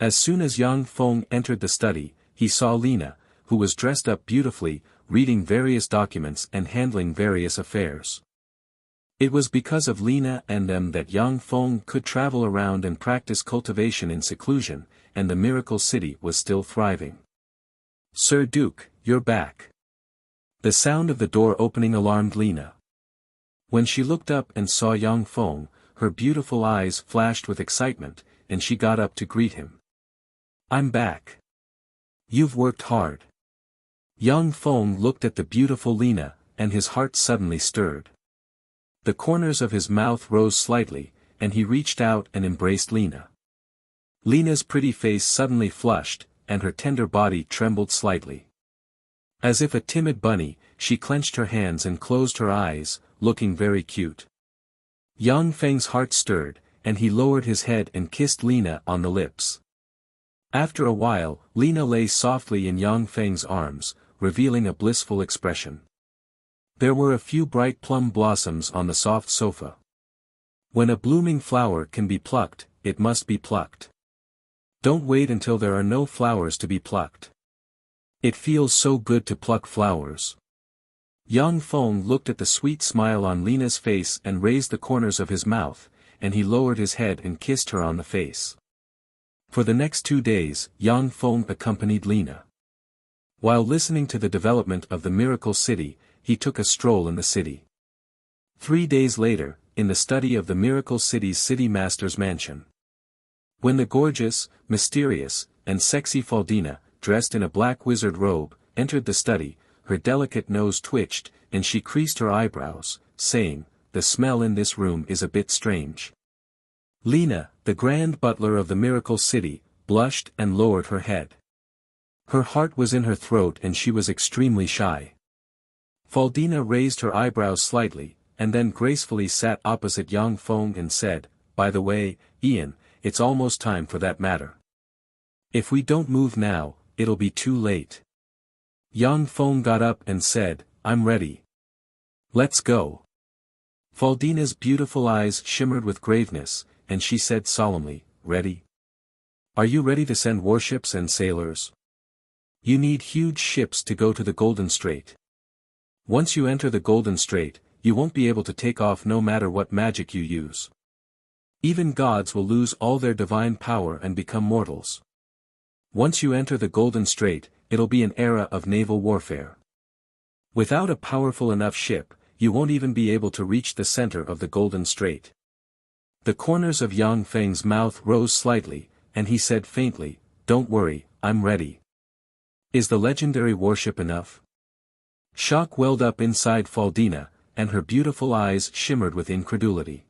As soon as Yang Feng entered the study, he saw Lina, who was dressed up beautifully, reading various documents and handling various affairs. It was because of Lina and them that Yang Feng could travel around and practice cultivation in seclusion, and the Miracle City was still thriving. "Sir Duke, you're back." The sound of the door opening alarmed Lina. When she looked up and saw Yang Feng, her beautiful eyes flashed with excitement, and she got up to greet him. "I'm back. You've worked hard." Yang Feng looked at the beautiful Lina, and his heart suddenly stirred. The corners of his mouth rose slightly, and he reached out and embraced Lina. Lina's pretty face suddenly flushed, and her tender body trembled slightly. As if a timid bunny, she clenched her hands and closed her eyes, looking very cute. Yang Feng's heart stirred, and he lowered his head and kissed Lina on the lips. After a while, Lina lay softly in Yang Feng's arms, revealing a blissful expression. There were a few bright plum blossoms on the soft sofa. When a blooming flower can be plucked, it must be plucked. Don't wait until there are no flowers to be plucked. It feels so good to pluck flowers. Yang Feng looked at the sweet smile on Lina's face and raised the corners of his mouth, and he lowered his head and kissed her on the face. For the next 2 days, Yang Feng accompanied Lina. While listening to the development of the Miracle City, he took a stroll in the city. 3 days later, in the study of the Miracle City's City Master's mansion. When the gorgeous, mysterious, and sexy Faldina, dressed in a black wizard robe, entered the study, her delicate nose twitched, and she creased her eyebrows, saying, "The smell in this room is a bit strange." Lina, the grand butler of the Miracle City, blushed and lowered her head. Her heart was in her throat and she was extremely shy. Faldina raised her eyebrows slightly, and then gracefully sat opposite Yang Feng and said, "By the way, Ian, it's almost time for that matter. If we don't move now, it'll be too late." Yang Feng got up and said, "I'm ready. Let's go." Faldina's beautiful eyes shimmered with graveness, and she said solemnly, "Ready? Are you ready to send warships and sailors? You need huge ships to go to the Golden Strait. Once you enter the Golden Strait, you won't be able to take off no matter what magic you use. Even gods will lose all their divine power and become mortals. Once you enter the Golden Strait, it'll be an era of naval warfare. Without a powerful enough ship, you won't even be able to reach the center of the Golden Strait." The corners of Yang Feng's mouth rose slightly, and he said faintly, "Don't worry, I'm ready. Is the legendary warship enough?" Shock welled up inside Faldina, and her beautiful eyes shimmered with incredulity.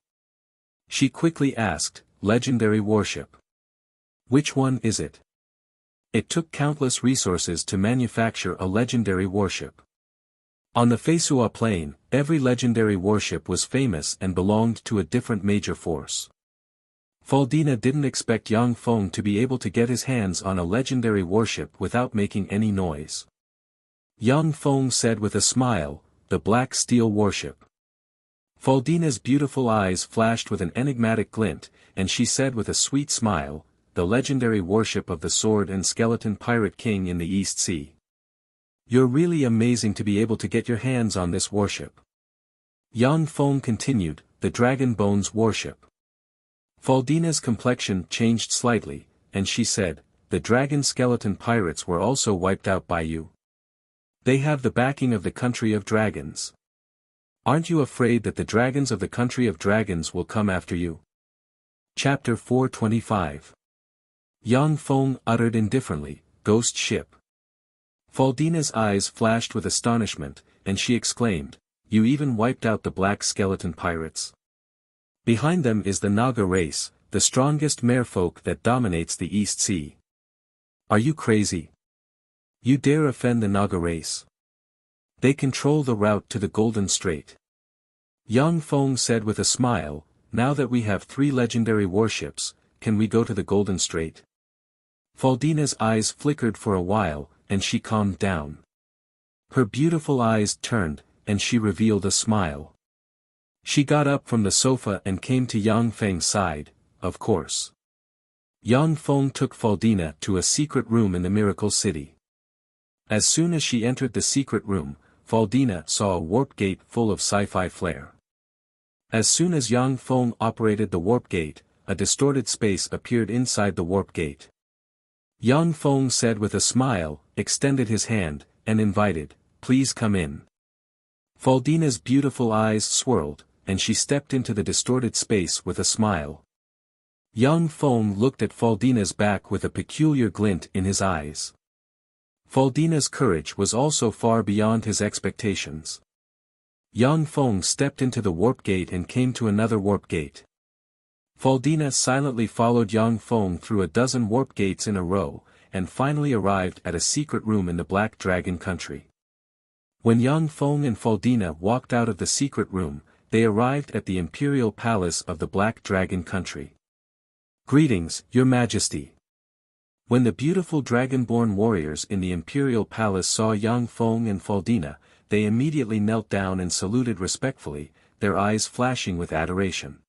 She quickly asked, "Legendary warship? Which one is it?" It took countless resources to manufacture a legendary warship. On the Faisua plain, every legendary warship was famous and belonged to a different major force. Faldina didn't expect Yang Feng to be able to get his hands on a legendary warship without making any noise. Yang Feng said with a smile, "The Black Steel warship." Faldina's beautiful eyes flashed with an enigmatic glint, and she said with a sweet smile, "The legendary worship of the sword and skeleton pirate king in the East Sea. You're really amazing to be able to get your hands on this worship." Yang Feng continued, "The dragon bones worship." Faldina's complexion changed slightly, and she said, "The dragon skeleton pirates were also wiped out by you. They have the backing of the country of dragons. Aren't you afraid that the dragons of the country of dragons will come after you?" Chapter 425. Yang Feng uttered indifferently, "Ghost ship." Faldina's eyes flashed with astonishment, and she exclaimed, "You even wiped out the black skeleton pirates? Behind them is the Naga race, the strongest merfolk that dominates the East Sea. Are you crazy? You dare offend the Naga race? They control the route to the Golden Strait." Yang Feng said with a smile, "Now that we have 3 legendary warships, can we go to the Golden Strait?" Faldina's eyes flickered for a while, and she calmed down. Her beautiful eyes turned, and she revealed a smile. She got up from the sofa and came to Yang Feng's side. "Of course." Yang Feng took Faldina to a secret room in the Miracle City. As soon as she entered the secret room, Faldina saw a warp gate full of sci-fi flair. As soon as Yang Feng operated the warp gate, a distorted space appeared inside the warp gate. Yang Feng said with a smile, extended his hand, and invited, "Please come in." Faldina's beautiful eyes swirled, and she stepped into the distorted space with a smile. Yang Feng looked at Faldina's back with a peculiar glint in his eyes. Faldina's courage was also far beyond his expectations. Yang Feng stepped into the warp gate and came to another warp gate. Faldina silently followed Yang Feng through a dozen warp gates in a row, and finally arrived at a secret room in the Black Dragon country. When Yang Feng and Faldina walked out of the secret room, they arrived at the imperial palace of the Black Dragon country. "Greetings, Your Majesty." When the beautiful dragonborn warriors in the imperial palace saw Yang Feng and Faldina, they immediately knelt down and saluted respectfully, their eyes flashing with adoration.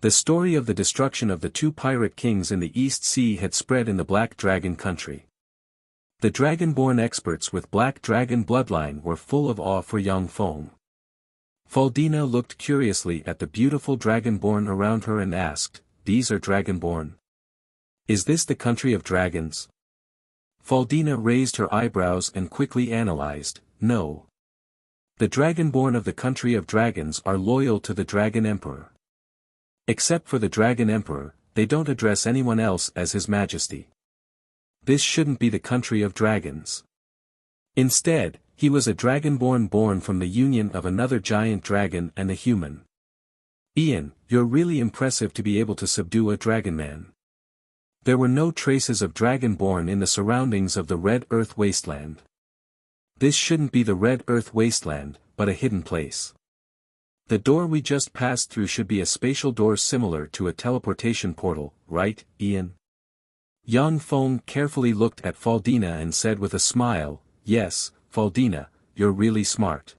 The story of the destruction of the 2 pirate kings in the East Sea had spread in the Black Dragon country. The dragonborn experts with Black Dragon bloodline were full of awe for Yang Feng. Faldina looked curiously at the beautiful dragonborn around her and asked, "These are dragonborn? Is this the country of dragons?" Faldina raised her eyebrows and quickly analyzed, "No. The dragonborn of the country of dragons are loyal to the Dragon Emperor. Except for the Dragon Emperor, they don't address anyone else as His Majesty. This shouldn't be the country of dragons. Instead, he was a dragonborn born from the union of another giant dragon and a human. Ian, you're really impressive to be able to subdue a dragonman." There were no traces of dragonborn in the surroundings of the Red Earth Wasteland. This shouldn't be the Red Earth Wasteland, but a hidden place. The door we just passed through should be a spatial door similar to a teleportation portal, right, Ian? Yang Feng carefully looked at Faldina and said with a smile, "Yes, Faldina, you're really smart."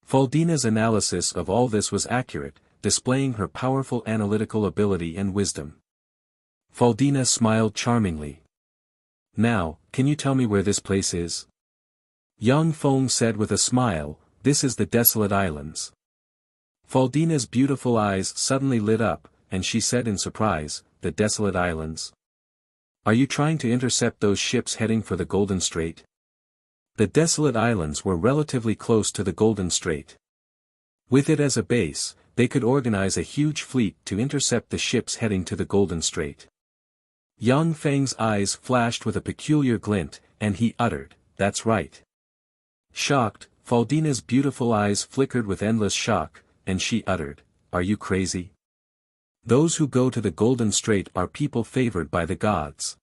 Faldina's analysis of all this was accurate, displaying her powerful analytical ability and wisdom. Faldina smiled charmingly. "Now, can you tell me where this place is?" Yang Feng said with a smile, "This is the Desolate Islands." Faldina's beautiful eyes suddenly lit up, and she said in surprise, "The Desolate Islands? Are you trying to intercept those ships heading for the Golden Strait?" The Desolate Islands were relatively close to the Golden Strait. With it as a base, they could organize a huge fleet to intercept the ships heading to the Golden Strait. Yang Feng's eyes flashed with a peculiar glint, and he uttered, "That's right." Shocked, Faldina's beautiful eyes flickered with endless shock, and she uttered, "Are you crazy? Those who go to the Golden Strait are people favored by the gods.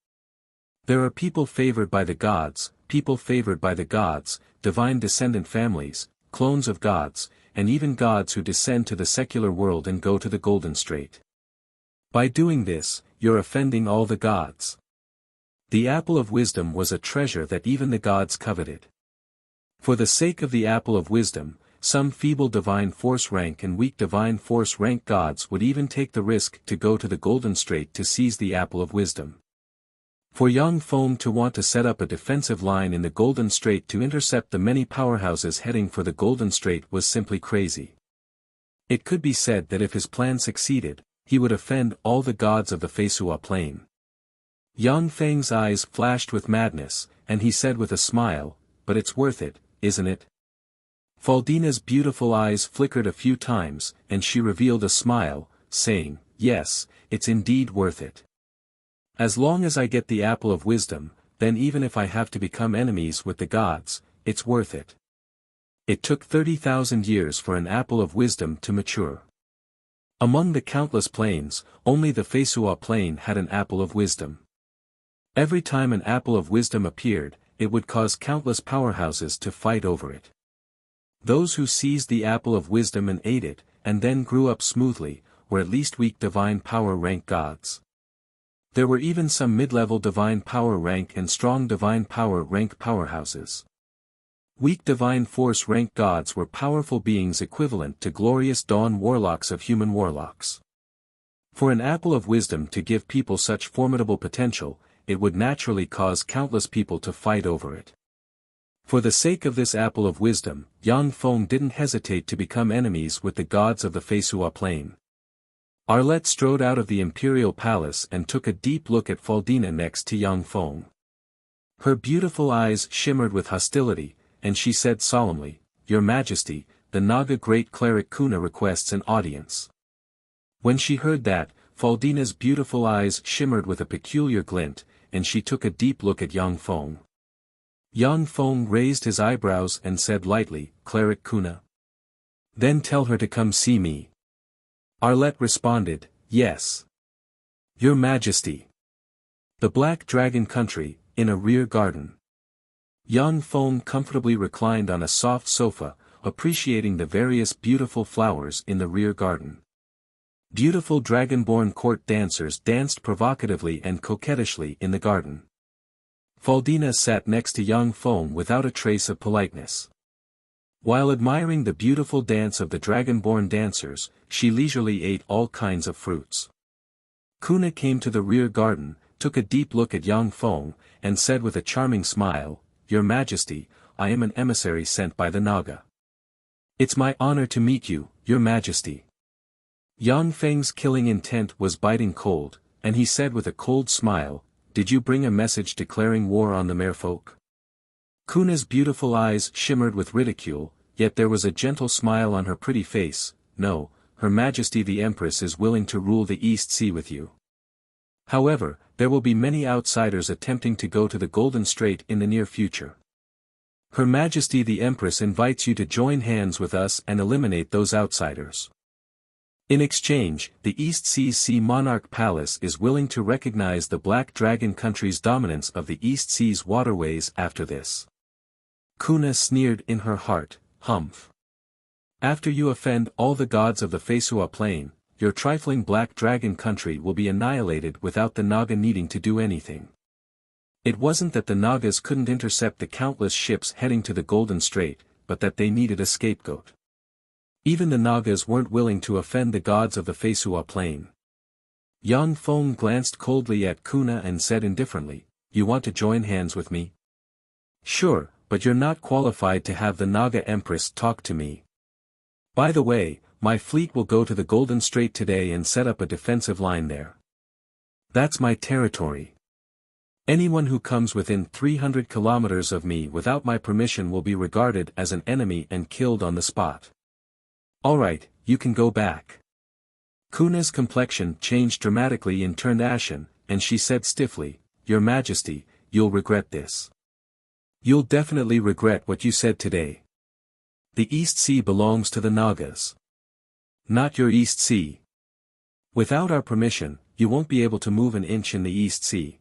There are people favored by the gods, people favored by the gods, divine descendant families, clones of gods, and even gods who descend to the secular world and go to the Golden Strait. By doing this, you're offending all the gods." The apple of wisdom was a treasure that even the gods coveted. For the sake of the apple of wisdom, some feeble divine force rank and weak divine force rank gods would even take the risk to go to the Golden Strait to seize the Apple of Wisdom. For Yang Feng to want to set up a defensive line in the Golden Strait to intercept the many powerhouses heading for the Golden Strait was simply crazy. It could be said that if his plan succeeded, he would offend all the gods of the Feisua Plain. Yang Feng's eyes flashed with madness, and he said with a smile, "But it's worth it, isn't it?" Faldina's beautiful eyes flickered a few times, and she revealed a smile, saying, "Yes, it's indeed worth it. As long as I get the Apple of Wisdom, then even if I have to become enemies with the gods, it's worth it." It took 30,000 years for an Apple of Wisdom to mature. Among the countless plains, only the Feisua Plain had an Apple of Wisdom. Every time an Apple of Wisdom appeared, it would cause countless powerhouses to fight over it. Those who seized the Apple of Wisdom and ate it, and then grew up smoothly, were at least weak divine power rank gods. There were even some mid-level divine power rank and strong divine power rank powerhouses. Weak divine force rank gods were powerful beings equivalent to glorious dawn warlocks of human warlocks. For an Apple of Wisdom to give people such formidable potential, it would naturally cause countless people to fight over it. For the sake of this Apple of Wisdom, Yang Feng didn't hesitate to become enemies with the gods of the Feisua Plain. Arlette strode out of the imperial palace and took a deep look at Faldina next to Yang Feng. Her beautiful eyes shimmered with hostility, and she said solemnly, "Your Majesty, the Naga Great Cleric Kuna requests an audience." When she heard that, Faldina's beautiful eyes shimmered with a peculiar glint, and she took a deep look at Yang Feng. Yang Feng raised his eyebrows and said lightly, "Cleric Kuna? Then tell her to come see me." Arlette responded, "Yes. Your Majesty." The Black Dragon Country, in a rear garden. Yang Feng comfortably reclined on a soft sofa, appreciating the various beautiful flowers in the rear garden. Beautiful dragonborn court dancers danced provocatively and coquettishly in the garden. Faldina sat next to Yang Feng without a trace of politeness. While admiring the beautiful dance of the dragonborn dancers, she leisurely ate all kinds of fruits. Kuna came to the rear garden, took a deep look at Yang Feng, and said with a charming smile, "Your Majesty, I am an emissary sent by the Naga. It's my honor to meet you, Your Majesty." Yang Feng's killing intent was biting cold, and he said with a cold smile, "Did you bring a message declaring war on the merfolk?" Kuna's beautiful eyes shimmered with ridicule, yet there was a gentle smile on her pretty face. "No, Her Majesty the Empress is willing to rule the East Sea with you. However, there will be many outsiders attempting to go to the Golden Strait in the near future. Her Majesty the Empress invites you to join hands with us and eliminate those outsiders. In exchange, the East Sea's Sea Monarch Palace is willing to recognize the Black Dragon Country's dominance of the East Sea's waterways after this." Kuna sneered in her heart, "Humph. After you offend all the gods of the Feisua Plain, your trifling Black Dragon Country will be annihilated without the Naga needing to do anything." It wasn't that the Nagas couldn't intercept the countless ships heading to the Golden Strait, but that they needed a scapegoat. Even the Nagas weren't willing to offend the gods of the Feisua Plain. Yang Feng glanced coldly at Kuna and said indifferently, "You want to join hands with me? Sure, but you're not qualified to have the Naga Empress talk to me. By the way, my fleet will go to the Golden Strait today and set up a defensive line there. That's my territory. Anyone who comes within 300 kilometers of me without my permission will be regarded as an enemy and killed on the spot. Alright, you can go back." Kuna's complexion changed dramatically and turned ashen, and she said stiffly, "Your Majesty, you'll regret this. You'll definitely regret what you said today. The East Sea belongs to the Nagas. Not your East Sea. Without our permission, you won't be able to move an inch in the East Sea.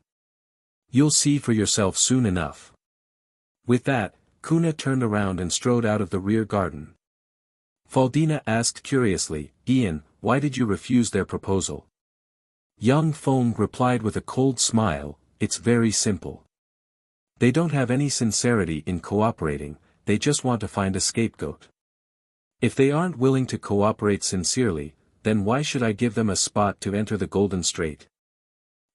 You'll see for yourself soon enough." With that, Kuna turned around and strode out of the rear garden. Faldina asked curiously, "Ian, why did you refuse their proposal?" Yang Feng replied with a cold smile, "It's very simple. They don't have any sincerity in cooperating, they just want to find a scapegoat. If they aren't willing to cooperate sincerely, then why should I give them a spot to enter the Golden Strait?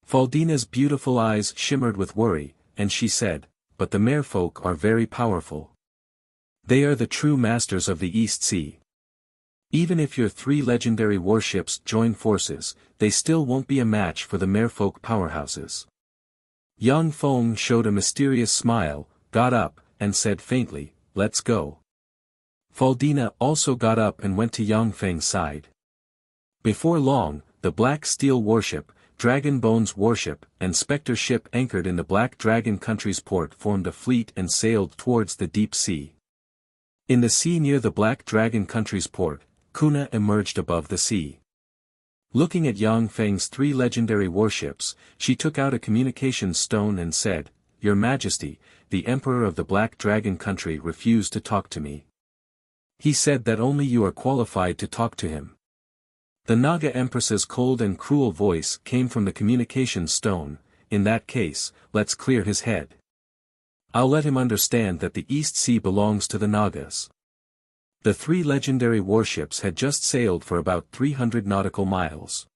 Faldina's beautiful eyes shimmered with worry, and she said, but the merfolk are very powerful. They are the true masters of the East Sea. Even if your 3 legendary warships join forces, they still won't be a match for the merfolk powerhouses. Yang Feng showed a mysterious smile, got up, and said faintly, let's go. Faldina also got up and went to Yang Feng's side. Before long, the Black Steel warship, Dragon Bones warship, and Spectre ship anchored in the Black Dragon country's port formed a fleet and sailed towards the deep sea. In the sea near the Black Dragon country's port, Kuna emerged above the sea. Looking at Yang Feng's 3 legendary warships, she took out a communication stone and said, Your Majesty, the Emperor of the Black Dragon country refused to talk to me. He said that only you are qualified to talk to him. The Naga Empress's cold and cruel voice came from the communication stone. In that case, let's clear his head. I'll let him understand that the East Sea belongs to the Nagas. The 3 legendary warships had just sailed for about 300 nautical miles.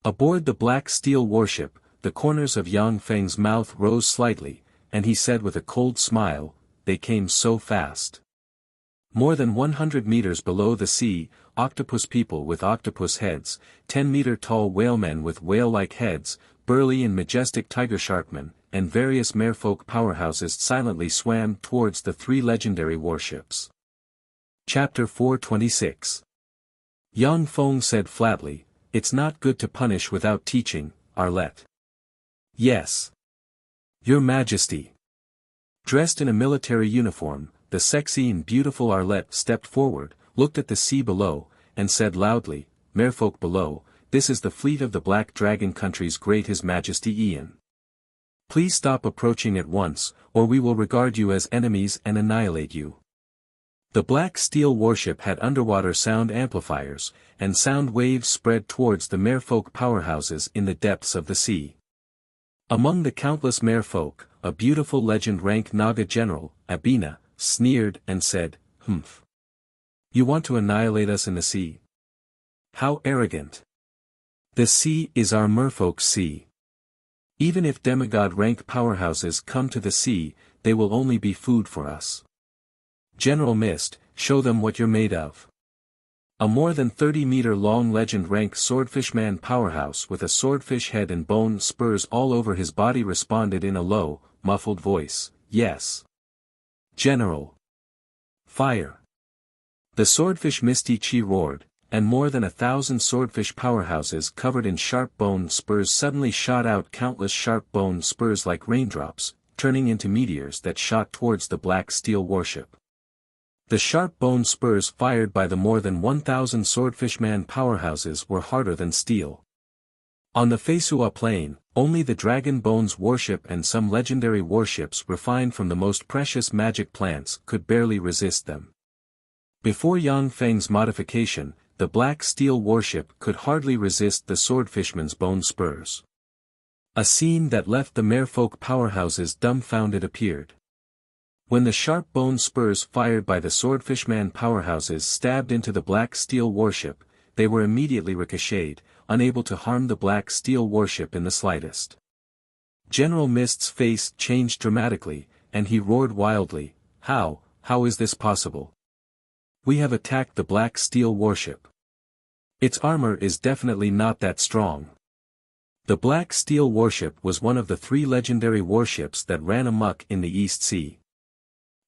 Aboard the Black Steel warship, the corners of Yang Feng's mouth rose slightly, and he said with a cold smile, they came so fast. More than 100 meters below the sea, octopus people with octopus heads, 10-meter-tall whalemen with whale-like heads, burly and majestic tiger sharkmen, and various merfolk powerhouses silently swam towards the 3 legendary warships. Chapter 426. Yang Feng said flatly, it's not good to punish without teaching, Arlette. Yes. Your Majesty. Dressed in a military uniform, the sexy and beautiful Arlette stepped forward, looked at the sea below, and said loudly, Merfolk below, this is the fleet of the Black Dragon country's great His Majesty Ian. Please stop approaching at once, or we will regard you as enemies and annihilate you. The Black Steel warship had underwater sound amplifiers, and sound waves spread towards the merfolk powerhouses in the depths of the sea. Among the countless merfolk, a beautiful legend-rank Naga general, Abina, sneered and said, Humph. You want to annihilate us in the sea? How arrogant. The sea is our merfolk's sea. Even if demigod-rank powerhouses come to the sea, they will only be food for us. General Mist, show them what you're made of. A more than 30-meter-long legend-rank swordfishman powerhouse with a swordfish head and bone spurs all over his body responded in a low, muffled voice, Yes. General. Fire. The swordfish Misty Chi roared, and more than 1,000 swordfish powerhouses covered in sharp bone spurs suddenly shot out countless sharp bone spurs like raindrops, turning into meteors that shot towards the Black Steel warship. The sharp bone spurs fired by the more than 1,000 swordfishman powerhouses were harder than steel. On the Feisua plain, only the Dragon Bones warship and some legendary warships refined from the most precious magic plants could barely resist them. Before Yang Feng's modification, the Black Steel warship could hardly resist the swordfishman's bone spurs. A scene that left the merfolk powerhouses dumbfounded appeared. When the sharp bone spurs fired by the swordfishman powerhouses stabbed into the Black Steel warship, they were immediately ricocheted, unable to harm the Black Steel warship in the slightest. General Mist's face changed dramatically, and he roared wildly, How is this possible? We have attacked the Black Steel warship. Its armor is definitely not that strong. The Black Steel warship was one of the 3 legendary warships that ran amok in the East Sea.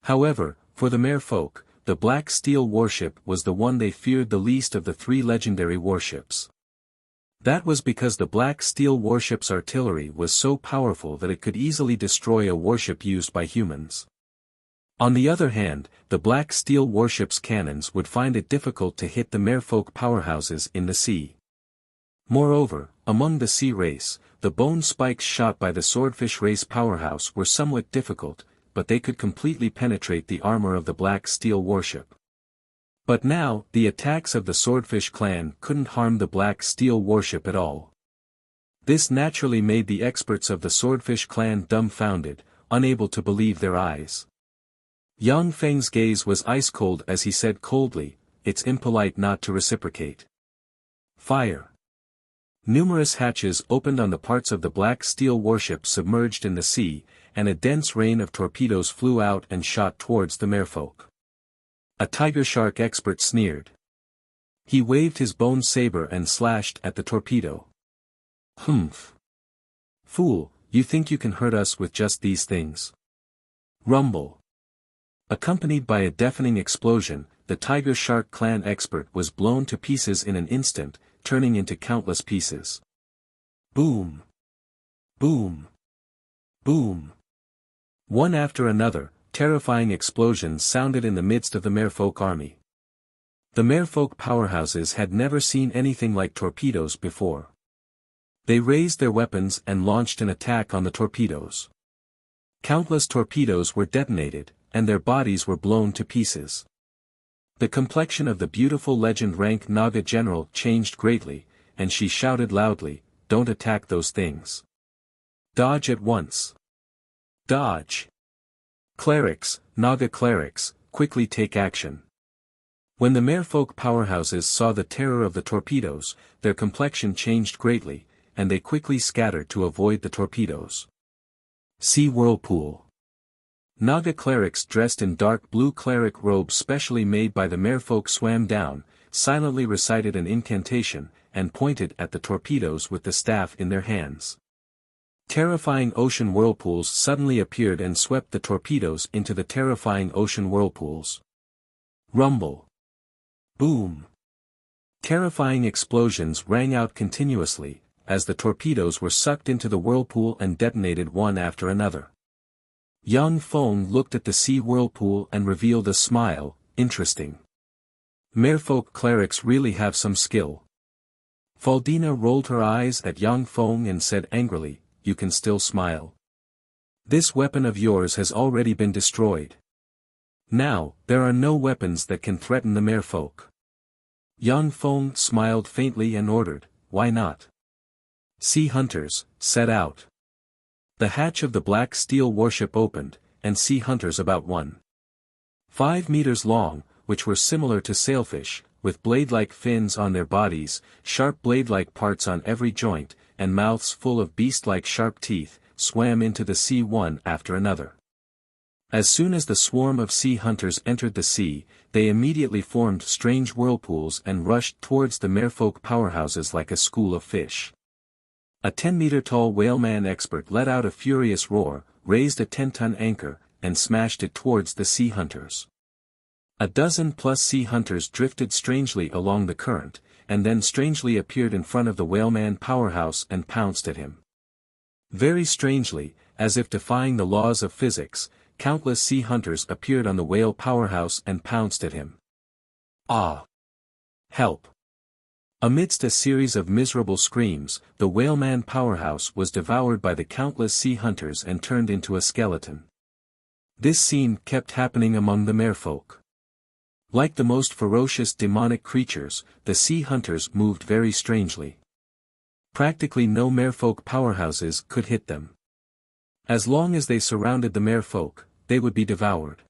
However, for the merfolk, the Black Steel warship was the one they feared the least of the 3 legendary warships. That was because the Black Steel warship's artillery was so powerful that it could easily destroy a warship used by humans. On the other hand, the Black Steel warship's cannons would find it difficult to hit the merfolk powerhouses in the sea. Moreover, among the sea race, the bone spikes shot by the swordfish race powerhouse were somewhat difficult, but they could completely penetrate the armor of the Black Steel warship. But now, the attacks of the Swordfish clan couldn't harm the Black Steel warship at all. This naturally made the experts of the Swordfish clan dumbfounded, unable to believe their eyes. Yang Feng's gaze was ice-cold as he said coldly, it's impolite not to reciprocate. Fire. Numerous hatches opened on the parts of the black steel warship submerged in the sea, and a dense rain of torpedoes flew out and shot towards the merfolk. A tiger shark expert sneered. He waved his bone saber and slashed at the torpedo. Humph. Fool, you think you can hurt us with just these things? Rumble. Accompanied by a deafening explosion, the tiger shark clan expert was blown to pieces in an instant, turning into countless pieces. Boom. Boom. Boom. One after another, terrifying explosions sounded in the midst of the merfolk army. The merfolk powerhouses had never seen anything like torpedoes before. They raised their weapons and launched an attack on the torpedoes. Countless torpedoes were detonated, and their bodies were blown to pieces. The complexion of the beautiful legend rank Naga general changed greatly, and she shouted loudly, "Don't attack those things. Dodge at once. Dodge. Clerics, Naga clerics, quickly take action." When the merfolk powerhouses saw the terror of the torpedoes, their complexion changed greatly, and they quickly scattered to avoid the torpedoes. Sea whirlpool. Naga clerics dressed in dark blue cleric robes specially made by the merfolk swam down, silently recited an incantation, and pointed at the torpedoes with the staff in their hands. Terrifying ocean whirlpools suddenly appeared and swept the torpedoes into the terrifying ocean whirlpools. Rumble. Boom. Terrifying explosions rang out continuously, as the torpedoes were sucked into the whirlpool and detonated one after another. Young Feng looked at the sea whirlpool and revealed a smile. Interesting. Merfolk clerics really have some skill. Faldina rolled her eyes at young Feng and said angrily, "You can still smile. This weapon of yours has already been destroyed. Now, there are no weapons that can threaten the merfolk." Young Feng smiled faintly and ordered, "Why not? Sea hunters, set out." The hatch of the black steel warship opened, and sea hunters about 1.5 meters long, which were similar to sailfish, with blade-like fins on their bodies, sharp blade-like parts on every joint, and mouths full of beast-like sharp teeth, swam into the sea one after another. As soon as the swarm of sea hunters entered the sea, they immediately formed strange whirlpools and rushed towards the merfolk powerhouses like a school of fish. A 10-meter-tall whaleman expert let out a furious roar, raised a 10-ton anchor, and smashed it towards the sea hunters. A dozen-plus sea hunters drifted strangely along the current, and then strangely appeared in front of the whaleman powerhouse and pounced at him. Very strangely, as if defying the laws of physics, countless sea hunters appeared on the whale powerhouse and pounced at him. Ah! Help! Amidst a series of miserable screams, the whaleman powerhouse was devoured by the countless sea hunters and turned into a skeleton. This scene kept happening among the merfolk. Like the most ferocious demonic creatures, the sea hunters moved very strangely. Practically no merfolk powerhouses could hit them. As long as they surrounded the merfolk, they would be devoured.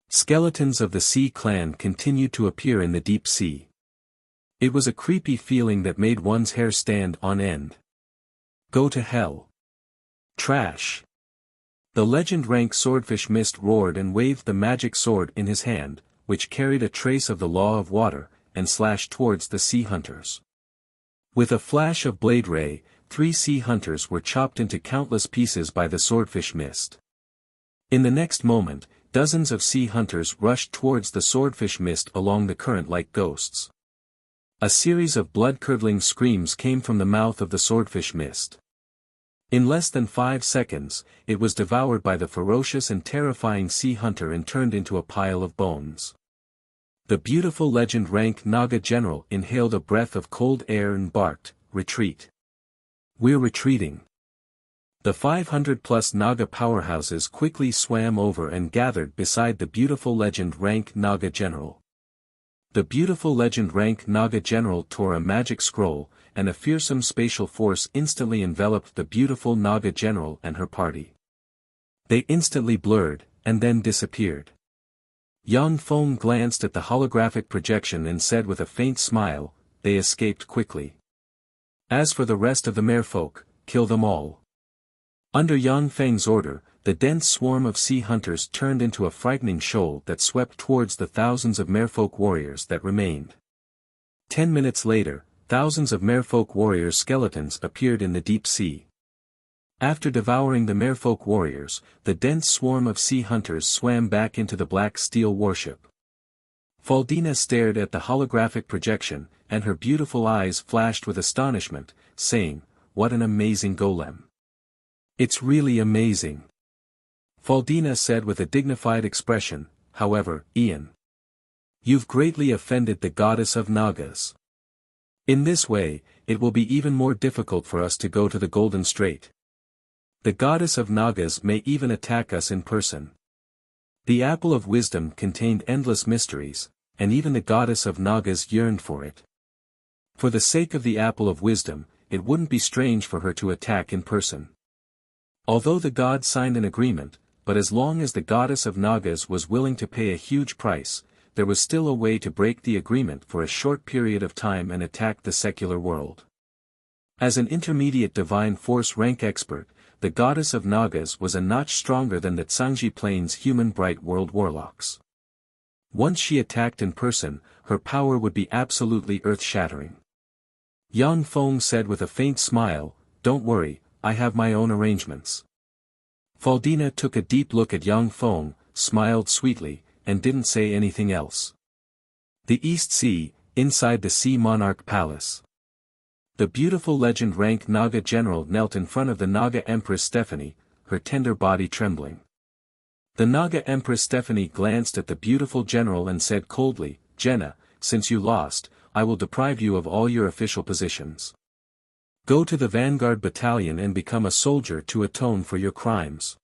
Skeletons of the Sea clan continued to appear in the deep sea. It was a creepy feeling that made one's hair stand on end. Go to hell. Trash. The legend rank swordfish Mist roared and waved the magic sword in his hand, which carried a trace of the law of water, and slashed towards the sea hunters. With a flash of blade ray, 3 sea hunters were chopped into countless pieces by the swordfish Mist. In the next moment, dozens of sea hunters rushed towards the swordfish Mist along the current like ghosts. A series of blood-curdling screams came from the mouth of the swordfish Mist. In less than 5 seconds, it was devoured by the ferocious and terrifying sea hunter and turned into a pile of bones. The beautiful legend rank Naga general inhaled a breath of cold air and barked, "Retreat. We're retreating." The 500-plus Naga powerhouses quickly swam over and gathered beside the beautiful legend rank Naga general. The beautiful legend rank Naga general tore a magic scroll, and a fearsome spatial force instantly enveloped the beautiful Naga general and her party. They instantly blurred, and then disappeared. Yang Feng glanced at the holographic projection and said with a faint smile, "They escaped quickly. As for the rest of the merfolk, kill them all." Under Yang Feng's order, the dense swarm of sea hunters turned into a frightening shoal that swept towards the thousands of merfolk warriors that remained. 10 minutes later, thousands of merfolk warriors' skeletons appeared in the deep sea. After devouring the merfolk warriors, the dense swarm of sea hunters swam back into the black steel warship. Faldina stared at the holographic projection, and her beautiful eyes flashed with astonishment, saying, "What an amazing golem. It's really amazing." Faldina said with a dignified expression, "However, Ian, you've greatly offended the goddess of Nagas. In this way, it will be even more difficult for us to go to the Golden Strait. The goddess of Nagas may even attack us in person." The apple of wisdom contained endless mysteries, and even the goddess of Nagas yearned for it. For the sake of the apple of wisdom, it wouldn't be strange for her to attack in person. Although the god signed an agreement, but as long as the goddess of Nagas was willing to pay a huge price, there was still a way to break the agreement for a short period of time and attack the secular world. As an intermediate divine force rank expert, the goddess of Nagas was a notch stronger than the Tsangji Plains human bright world warlocks. Once she attacked in person, her power would be absolutely earth-shattering. Yang Feng said with a faint smile, "Don't worry, I have my own arrangements." Faldina took a deep look at Yang Feng, smiled sweetly, and didn't say anything else. The East Sea, inside the Sea Monarch Palace. The beautiful legend-rank Naga general knelt in front of the Naga Empress Stephanie, her tender body trembling. The Naga Empress Stephanie glanced at the beautiful general and said coldly, "Jenna, since you lost, I will deprive you of all your official positions. Go to the Vanguard Battalion and become a soldier to atone for your crimes."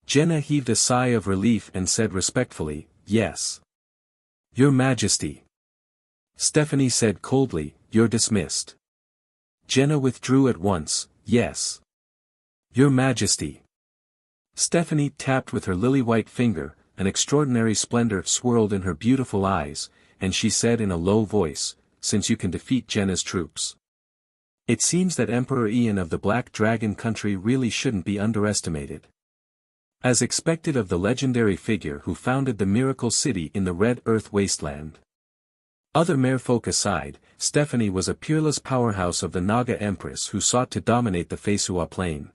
Jenna heaved a sigh of relief and said respectfully, "Yes. Your Majesty." Stephanie said coldly, "You're dismissed." Jenna withdrew at once, "Yes. Your Majesty." Stephanie tapped with her lily-white finger, an extraordinary splendor swirled in her beautiful eyes, and she said in a low voice, "Since you can defeat Jenna's troops. It seems that Emperor Ian of the Black Dragon country really shouldn't be underestimated. As expected of the legendary figure who founded the miracle city in the Red Earth wasteland. Other merfolk aside, Stephanie was a peerless powerhouse of the Naga Empress who sought to dominate the Faesua plain.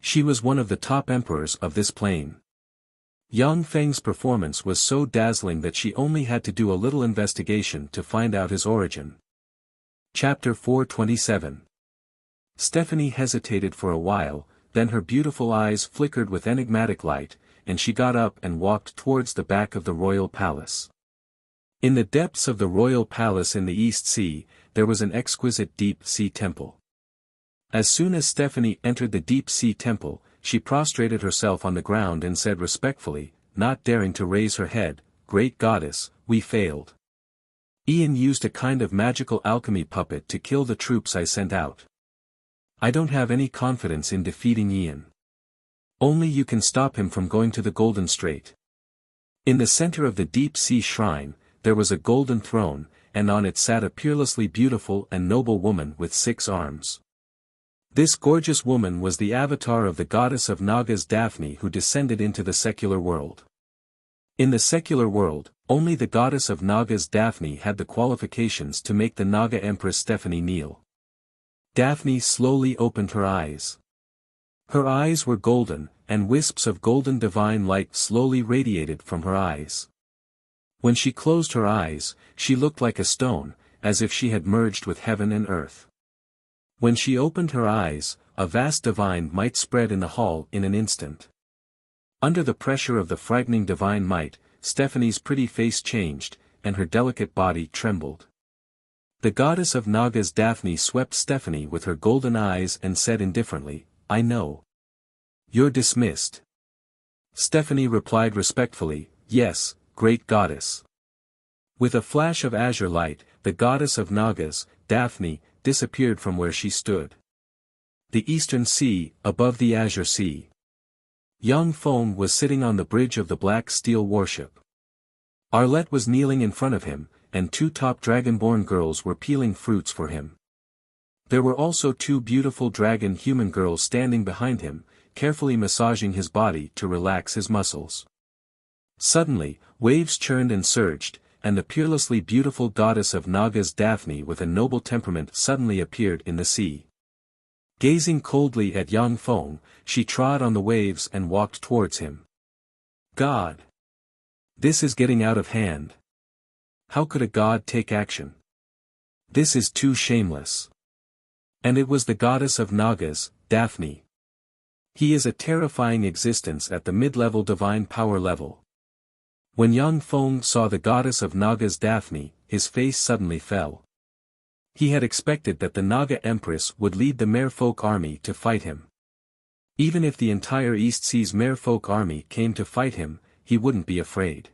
She was one of the top emperors of this plain. Yang Feng's performance was so dazzling that she only had to do a little investigation to find out his origin. Chapter 427. Stephanie hesitated for a while, then her beautiful eyes flickered with enigmatic light, and she got up and walked towards the back of the royal palace. In the depths of the royal palace in the East Sea, there was an exquisite deep-sea temple. As soon as Stephanie entered the deep-sea temple, she prostrated herself on the ground and said respectfully, not daring to raise her head, "Great goddess, we failed. Ian used a kind of magical alchemy puppet to kill the troops I sent out. I don't have any confidence in defeating Ian. Only you can stop him from going to the Golden Strait." In the center of the deep-sea shrine, there was a golden throne, and on it sat a peerlessly beautiful and noble woman with 6 arms. This gorgeous woman was the avatar of the goddess of Nagas Daphne who descended into the secular world. In the secular world, only the goddess of Nagas Daphne had the qualifications to make the Naga Empress Stephanie kneel. Daphne slowly opened her eyes. Her eyes were golden, and wisps of golden divine light slowly radiated from her eyes. When she closed her eyes, she looked like a stone, as if she had merged with heaven and earth. When she opened her eyes, a vast divine might spread in the hall in an instant. Under the pressure of the frightening divine might, Stephanie's pretty face changed, and her delicate body trembled. The goddess of Nagas Daphne swept Stephanie with her golden eyes and said indifferently, "I know. You're dismissed." Stephanie replied respectfully, "Yes, great goddess." With a flash of azure light, the goddess of Nagas, Daphne, disappeared from where she stood. The Eastern Sea, above the Azure Sea. Yang Feng was sitting on the bridge of the black steel warship. Arlette was kneeling in front of him, and two top dragonborn girls were peeling fruits for him. There were also two beautiful dragon human girls standing behind him, carefully massaging his body to relax his muscles. Suddenly, waves churned and surged, and the peerlessly beautiful goddess of Nagas Daphne with a noble temperament suddenly appeared in the sea. Gazing coldly at Yang Feng, she trod on the waves and walked towards him. God! This is getting out of hand. How could a god take action? This is too shameless. And it was the goddess of Nagas, Daphne. He is a terrifying existence at the mid-level divine power level. When Yang Feng saw the goddess of Nagas Daphne, his face suddenly fell. He had expected that the Naga Empress would lead the merfolk army to fight him. Even if the entire East Sea's merfolk army came to fight him, he wouldn't be afraid.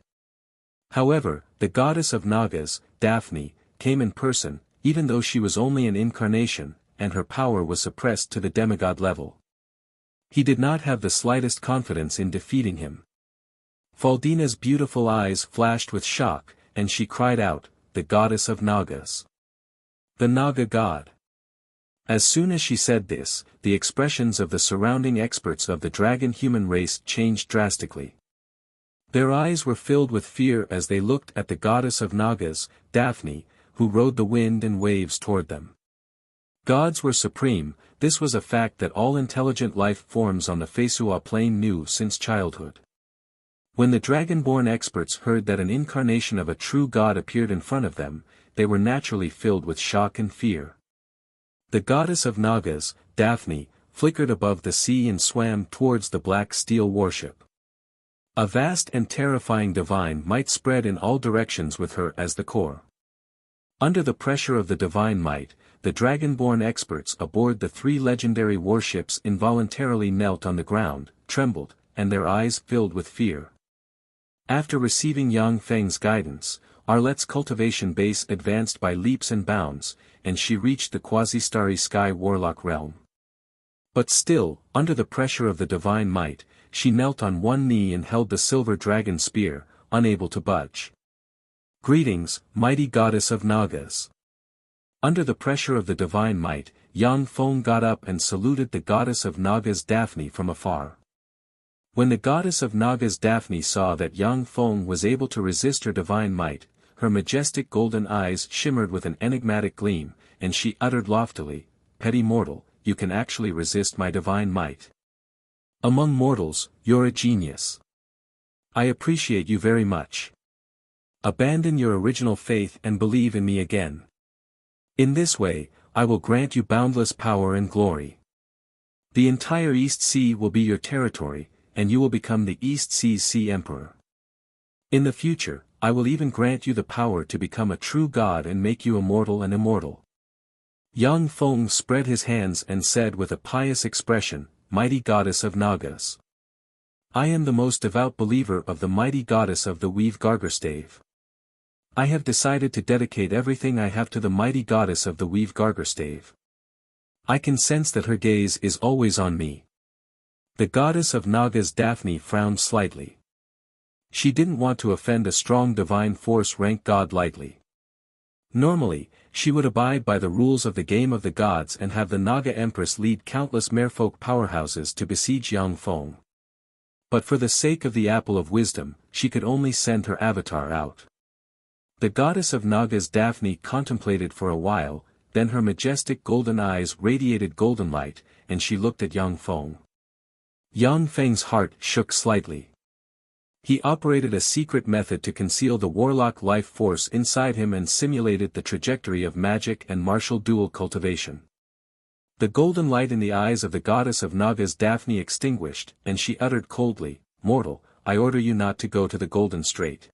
However, the goddess of Nagas, Daphne, came in person, even though she was only an incarnation, and her power was suppressed to the demigod level. He did not have the slightest confidence in defeating him. Faldina's beautiful eyes flashed with shock, and she cried out, "The goddess of Nagas. The Naga god." As soon as she said this, the expressions of the surrounding experts of the dragon human race changed drastically. Their eyes were filled with fear as they looked at the goddess of Nagas, Daphne, who rode the wind and waves toward them. Gods were supreme, this was a fact that all intelligent life forms on the Fesua plane knew since childhood. When the dragonborn experts heard that an incarnation of a true god appeared in front of them, they were naturally filled with shock and fear. The goddess of Nagas, Daphne, flickered above the sea and swam towards the black steel warship. A vast and terrifying divine might spread in all directions with her as the core. Under the pressure of the divine might, the dragonborn experts aboard the three legendary warships involuntarily knelt on the ground, trembled, and their eyes filled with fear. After receiving Yang Feng's guidance, Arlette's cultivation base advanced by leaps and bounds, and she reached the quasi-starry sky warlock realm. But still, under the pressure of the divine might, she knelt on one knee and held the silver dragon spear, unable to budge. Greetings, mighty goddess of Nagas. Under the pressure of the divine might, Yang Feng got up and saluted the goddess of Nagas Daphne from afar. When the goddess of Nagas Daphne saw that Yang Feng was able to resist her divine might, her majestic golden eyes shimmered with an enigmatic gleam, and she uttered loftily, "Petty mortal, you can actually resist my divine might. Among mortals, you're a genius. I appreciate you very much. Abandon your original faith and believe in me again. In this way, I will grant you boundless power and glory. The entire East Sea will be your territory, and you will become the East Sea's Sea Emperor. In the future, I will even grant you the power to become a true god and make you immortal and immortal." Yang Feng spread his hands and said with a pious expression, "Mighty goddess of Nagas. I am the most devout believer of the mighty goddess of the Weave Gargerstave. I have decided to dedicate everything I have to the mighty goddess of the Weave Gargerstave. I can sense that her gaze is always on me." The goddess of Nagas Daphne frowned slightly. She didn't want to offend a strong divine force rank god lightly. Normally, she would abide by the rules of the game of the gods and have the Naga Empress lead countless merfolk powerhouses to besiege Yang Feng. But for the sake of the Apple of Wisdom, she could only send her avatar out. The goddess of Nagas Daphne contemplated for a while, then her majestic golden eyes radiated golden light, and she looked at Yang Feng. Yang Feng's heart shook slightly. He operated a secret method to conceal the warlock life force inside him and simulated the trajectory of magic and martial dual cultivation. The golden light in the eyes of the goddess of Nagas Daphne extinguished, and she uttered coldly, "Mortal, I order you not to go to the Golden Strait.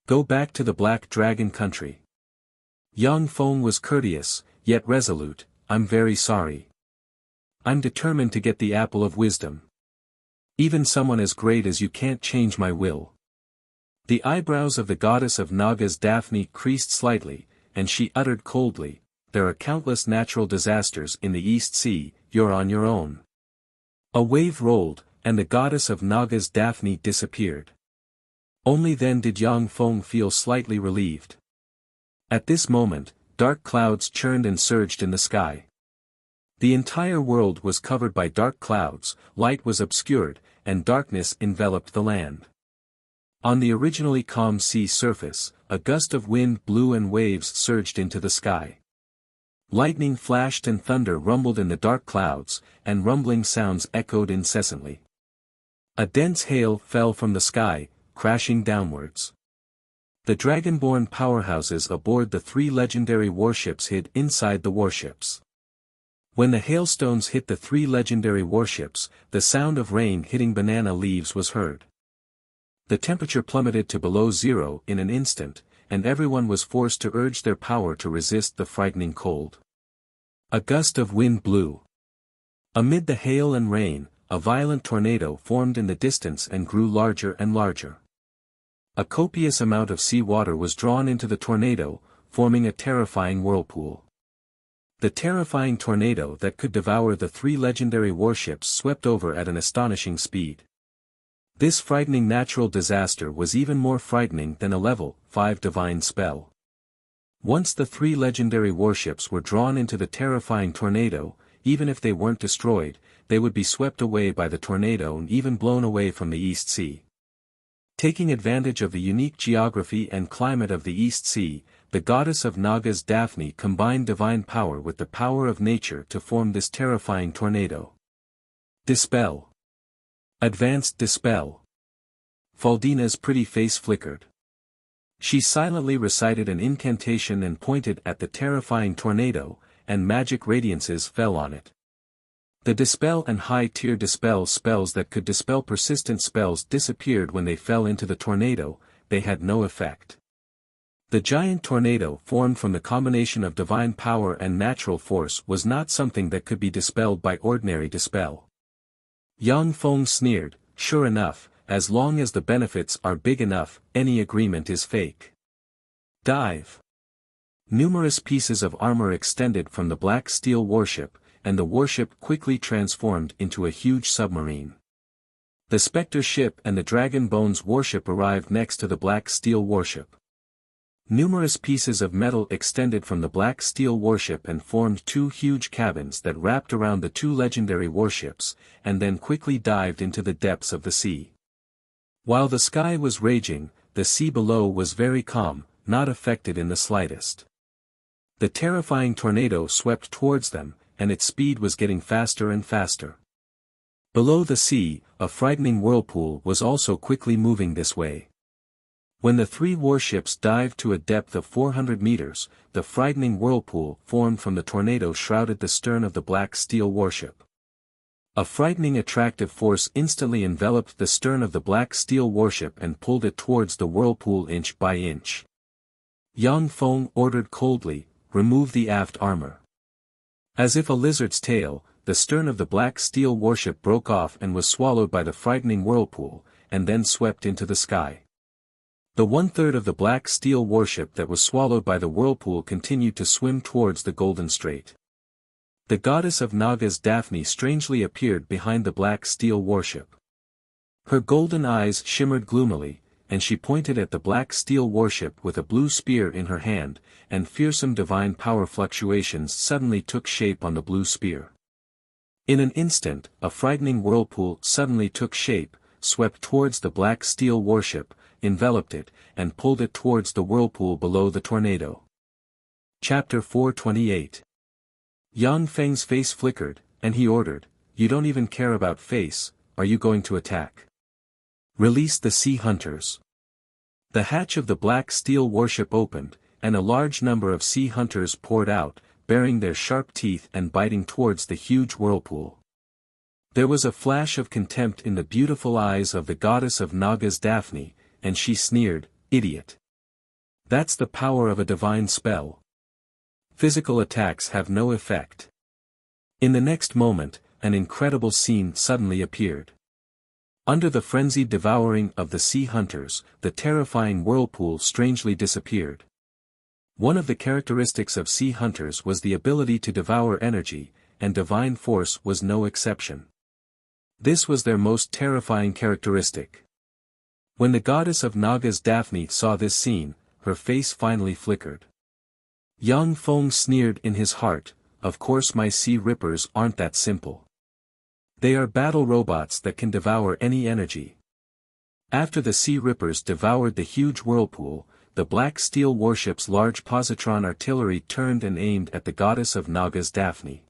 Go back to the Black Dragon country." Yang Feng was courteous, yet resolute, "I'm very sorry. I'm determined to get the Apple of Wisdom. Even someone as great as you can't change my will." The eyebrows of the goddess of Nagas Daphne creased slightly, and she uttered coldly, "There are countless natural disasters in the East Sea, you're on your own." A wave rolled, and the goddess of Nagas Daphne disappeared. Only then did Yang Feng feel slightly relieved. At this moment, dark clouds churned and surged in the sky. The entire world was covered by dark clouds, light was obscured, and darkness enveloped the land. On the originally calm sea surface, a gust of wind blew and waves surged into the sky. Lightning flashed and thunder rumbled in the dark clouds, and rumbling sounds echoed incessantly. A dense hail fell from the sky, crashing downwards. The dragonborn powerhouses aboard the 3 legendary warships hid inside the warships. When the hailstones hit the 3 legendary warships, the sound of rain hitting banana leaves was heard. The temperature plummeted to below zero in an instant, and everyone was forced to urge their power to resist the frightening cold. A gust of wind blew. Amid the hail and rain, a violent tornado formed in the distance and grew larger and larger. A copious amount of sea water was drawn into the tornado, forming a terrifying whirlpool. The terrifying tornado that could devour the 3 legendary warships swept over at an astonishing speed. This frightening natural disaster was even more frightening than a level 5 divine spell. Once the 3 legendary warships were drawn into the terrifying tornado, even if they weren't destroyed, they would be swept away by the tornado and even blown away from the East Sea. Taking advantage of the unique geography and climate of the East Sea, the goddess of Nagas Daphne combined divine power with the power of nature to form this terrifying tornado. Dispel. Advanced Dispel. Faldina's pretty face flickered. She silently recited an incantation and pointed at the terrifying tornado, and magic radiances fell on it. The Dispel and High-Tier Dispel spells that could dispel persistent spells disappeared when they fell into the tornado, they had no effect. The giant tornado formed from the combination of divine power and natural force was not something that could be dispelled by ordinary dispel. Yang Feng sneered, sure enough, as long as the benefits are big enough, any agreement is fake. Dive. Numerous pieces of armor extended from the black steel warship, and the warship quickly transformed into a huge submarine. The Spectre ship and the Dragon Bones warship arrived next to the black steel warship. Numerous pieces of metal extended from the black steel warship and formed 2 huge cabins that wrapped around the 2 legendary warships, and then quickly dived into the depths of the sea. While the sky was raging, the sea below was very calm, not affected in the slightest. The terrifying tornado swept towards them, and its speed was getting faster and faster. Below the sea, a frightening whirlpool was also quickly moving this way. When the 3 warships dived to a depth of 400 meters, the frightening whirlpool formed from the tornado shrouded the stern of the black steel warship. A frightening attractive force instantly enveloped the stern of the black steel warship and pulled it towards the whirlpool inch by inch. Yang Feng ordered coldly, remove the aft armor. As if a lizard's tail, the stern of the black steel warship broke off and was swallowed by the frightening whirlpool, and then swept into the sky. The 1/3 of the black steel warship that was swallowed by the whirlpool continued to swim towards the Golden Strait. The goddess of Nagas Daphne strangely appeared behind the black steel warship. Her golden eyes shimmered gloomily, and she pointed at the black steel warship with a blue spear in her hand, and fearsome divine power fluctuations suddenly took shape on the blue spear. In an instant, a frightening whirlpool suddenly took shape, swept towards the black steel warship, enveloped it, and pulled it towards the whirlpool below the tornado. Chapter 428. Yang Feng's face flickered, and he ordered, "You don't even care about face, are you going to attack? Release the sea hunters." The hatch of the black steel warship opened, and a large number of sea hunters poured out, baring their sharp teeth and biting towards the huge whirlpool. There was a flash of contempt in the beautiful eyes of the goddess of Nagas Daphne, and she sneered, "Idiot. That's the power of a divine spell. Physical attacks have no effect." In the next moment, an incredible scene suddenly appeared. Under the frenzied devouring of the sea hunters, the terrifying whirlpool strangely disappeared. One of the characteristics of sea hunters was the ability to devour energy, and divine force was no exception. This was their most terrifying characteristic. When the goddess of Nagas Daphne saw this scene, her face finally flickered. Yang Feng sneered in his heart, "Of course my sea rippers aren't that simple. They are battle robots that can devour any energy." After the sea rippers devoured the huge whirlpool, the black steel warship's large positron artillery turned and aimed at the goddess of Nagas Daphne.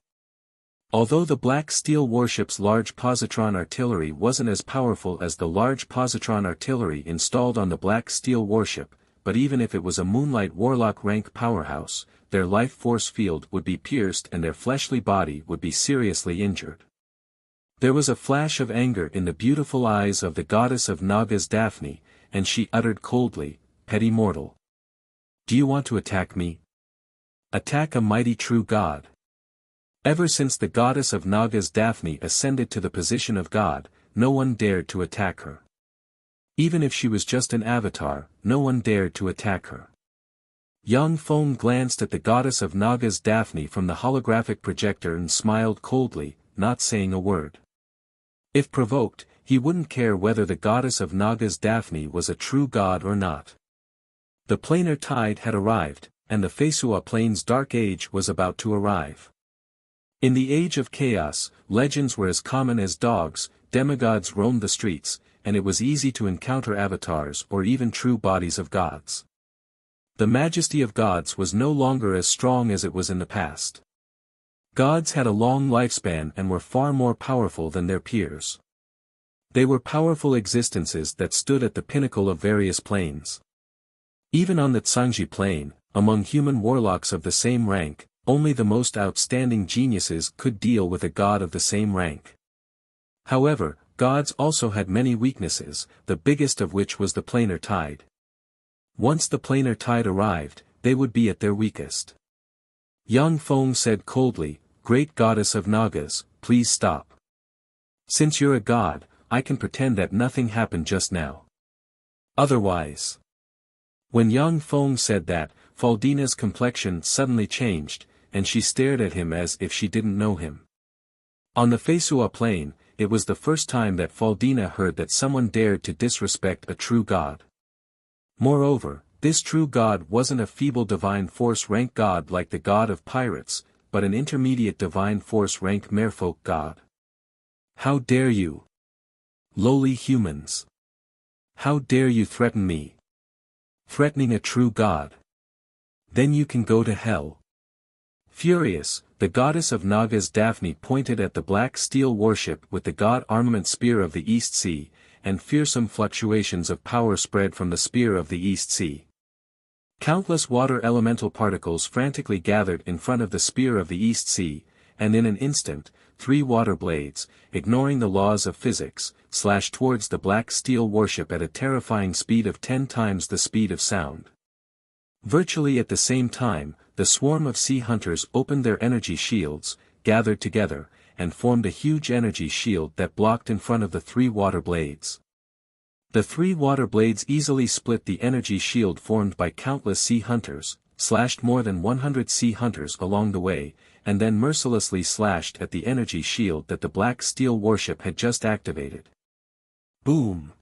Although the black steel warship's large positron artillery wasn't as powerful as the large positron artillery installed on the black steel warship, but even if it was a Moonlight Warlock rank powerhouse, their life force field would be pierced and their fleshly body would be seriously injured. There was a flash of anger in the beautiful eyes of the goddess of Nagas Daphne, and she uttered coldly, "Petty mortal. Do you want to attack me? Attack a mighty true god." Ever since the goddess of Nagas Daphne ascended to the position of god, no one dared to attack her. Even if she was just an avatar, no one dared to attack her. Yang Feng glanced at the goddess of Nagas Daphne from the holographic projector and smiled coldly, not saying a word. If provoked, he wouldn't care whether the goddess of Nagas Daphne was a true god or not. The planar tide had arrived, and the Fesua Plains Dark Age was about to arrive. In the Age of Chaos, legends were as common as dogs, demigods roamed the streets, and it was easy to encounter avatars or even true bodies of gods. The majesty of gods was no longer as strong as it was in the past. Gods had a long lifespan and were far more powerful than their peers. They were powerful existences that stood at the pinnacle of various planes. Even on the Tsangji plane, among human warlocks of the same rank, only the most outstanding geniuses could deal with a god of the same rank. However, gods also had many weaknesses, the biggest of which was the planar tide. Once the planar tide arrived, they would be at their weakest. Yang Feng said coldly, "Great goddess of Nagas, please stop. Since you're a god, I can pretend that nothing happened just now. Otherwise." When Yang Feng said that, Faldina's complexion suddenly changed, and she stared at him as if she didn't know him. On the Fesua plane, it was the first time that Faldina heard that someone dared to disrespect a true god. Moreover, this true god wasn't a feeble divine force rank god like the god of pirates, but an intermediate divine force rank merfolk god. "How dare you? Lowly humans! How dare you threaten me? Threatening a true god? Then you can go to hell." Furious, the goddess of Nagas Daphne pointed at the black steel warship with the god armament spear of the East Sea, and fearsome fluctuations of power spread from the spear of the East Sea. Countless water elemental particles frantically gathered in front of the spear of the East Sea, and in an instant, 3 water blades, ignoring the laws of physics, slashed towards the black steel warship at a terrifying speed of 10 times the speed of sound. Virtually at the same time, the swarm of sea hunters opened their energy shields, gathered together, and formed a huge energy shield that blocked in front of the 3 water blades. The 3 water blades easily split the energy shield formed by countless sea hunters, slashed more than 100 sea hunters along the way, and then mercilessly slashed at the energy shield that the black steel warship had just activated. Boom!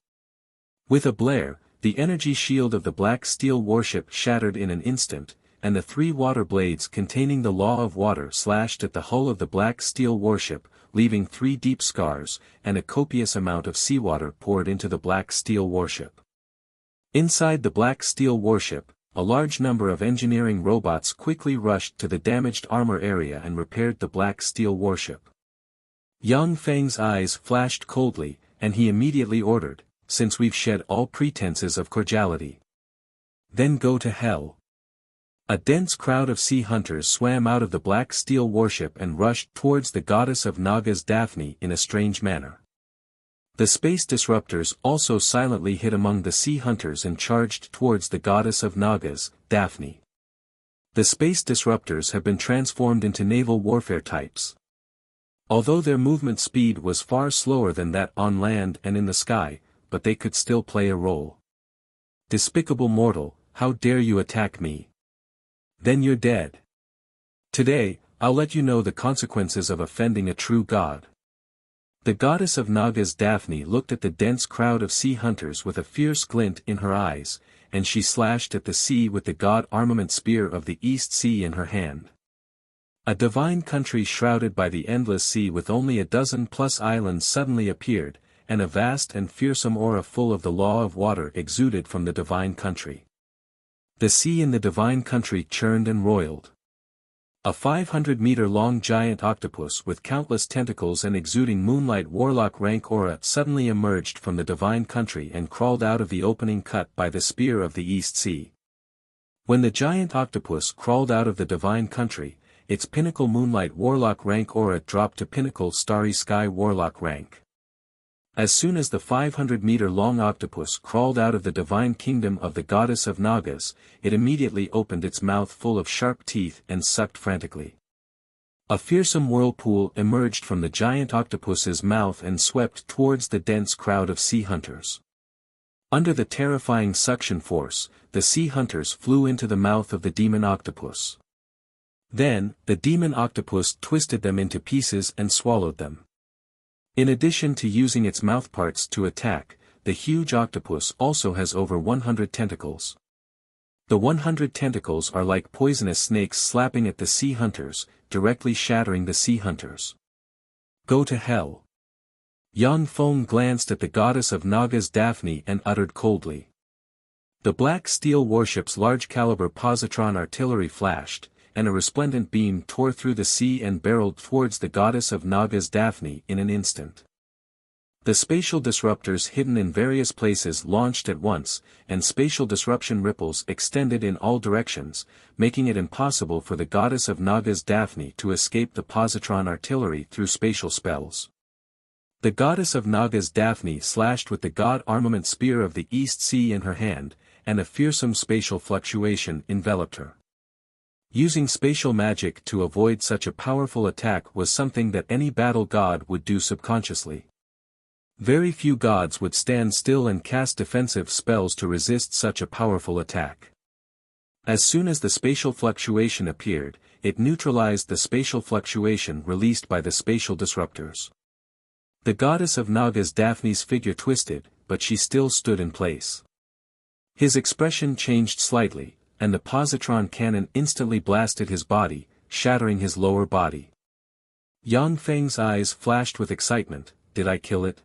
With a blare, the energy shield of the black steel warship shattered in an instant, and the 3 water blades containing the law of water slashed at the hull of the black steel warship, leaving 3 deep scars, and a copious amount of seawater poured into the black steel warship. Inside the black steel warship, a large number of engineering robots quickly rushed to the damaged armor area and repaired the black steel warship. Yang Feng's eyes flashed coldly, and he immediately ordered, "Since we've shed all pretenses of cordiality, then go to hell." A dense crowd of sea hunters swam out of the black steel warship and rushed towards the goddess of Nagas Daphne in a strange manner. The space disruptors also silently hid among the sea hunters and charged towards the goddess of Nagas, Daphne. The space disruptors have been transformed into naval warfare types. Although their movement speed was far slower than that on land and in the sky, but they could still play a role. "Despicable mortal, how dare you attack me? Then you're dead. Today, I'll let you know the consequences of offending a true god." The goddess of Nagas Daphne looked at the dense crowd of sea hunters with a fierce glint in her eyes, and she slashed at the sea with the god armament spear of the East Sea in her hand. A divine country shrouded by the endless sea with only a dozen plus islands suddenly appeared, and a vast and fearsome aura full of the law of water exuded from the divine country. The sea in the divine country churned and roiled. A 500-meter-long giant octopus with countless tentacles and exuding moonlight warlock rank aura suddenly emerged from the divine country and crawled out of the opening cut by the spear of the East Sea. When the giant octopus crawled out of the divine country, its pinnacle moonlight warlock rank aura dropped to pinnacle starry sky warlock rank. As soon as the 500-meter-long octopus crawled out of the divine kingdom of the goddess of Nagas, it immediately opened its mouth full of sharp teeth and sucked frantically. A fearsome whirlpool emerged from the giant octopus's mouth and swept towards the dense crowd of sea hunters. Under the terrifying suction force, the sea hunters flew into the mouth of the demon octopus. Then, the demon octopus twisted them into pieces and swallowed them. In addition to using its mouthparts to attack, the huge octopus also has over 100 tentacles. The 100 tentacles are like poisonous snakes slapping at the sea hunters, directly shattering the sea hunters. Go to hell. Yang Feng glanced at the goddess of Nagas Daphne and uttered coldly. The black steel warship's large-caliber positron artillery flashed, and a resplendent beam tore through the sea and barreled towards the goddess of Nagas Daphne in an instant. The spatial disruptors hidden in various places launched at once, and spatial disruption ripples extended in all directions, making it impossible for the goddess of Nagas Daphne to escape the positron artillery through spatial spells. The goddess of Nagas Daphne slashed with the god armament spear of the East Sea in her hand, and a fearsome spatial fluctuation enveloped her. Using spatial magic to avoid such a powerful attack was something that any battle god would do subconsciously. Very few gods would stand still and cast defensive spells to resist such a powerful attack. As soon as the spatial fluctuation appeared, it neutralized the spatial fluctuation released by the spatial disruptors. The goddess of Nagas Daphne's figure twisted, but she still stood in place. His expression changed slightly, and the positron cannon instantly blasted his body, shattering his lower body. Yang Feng's eyes flashed with excitement. Did I kill it?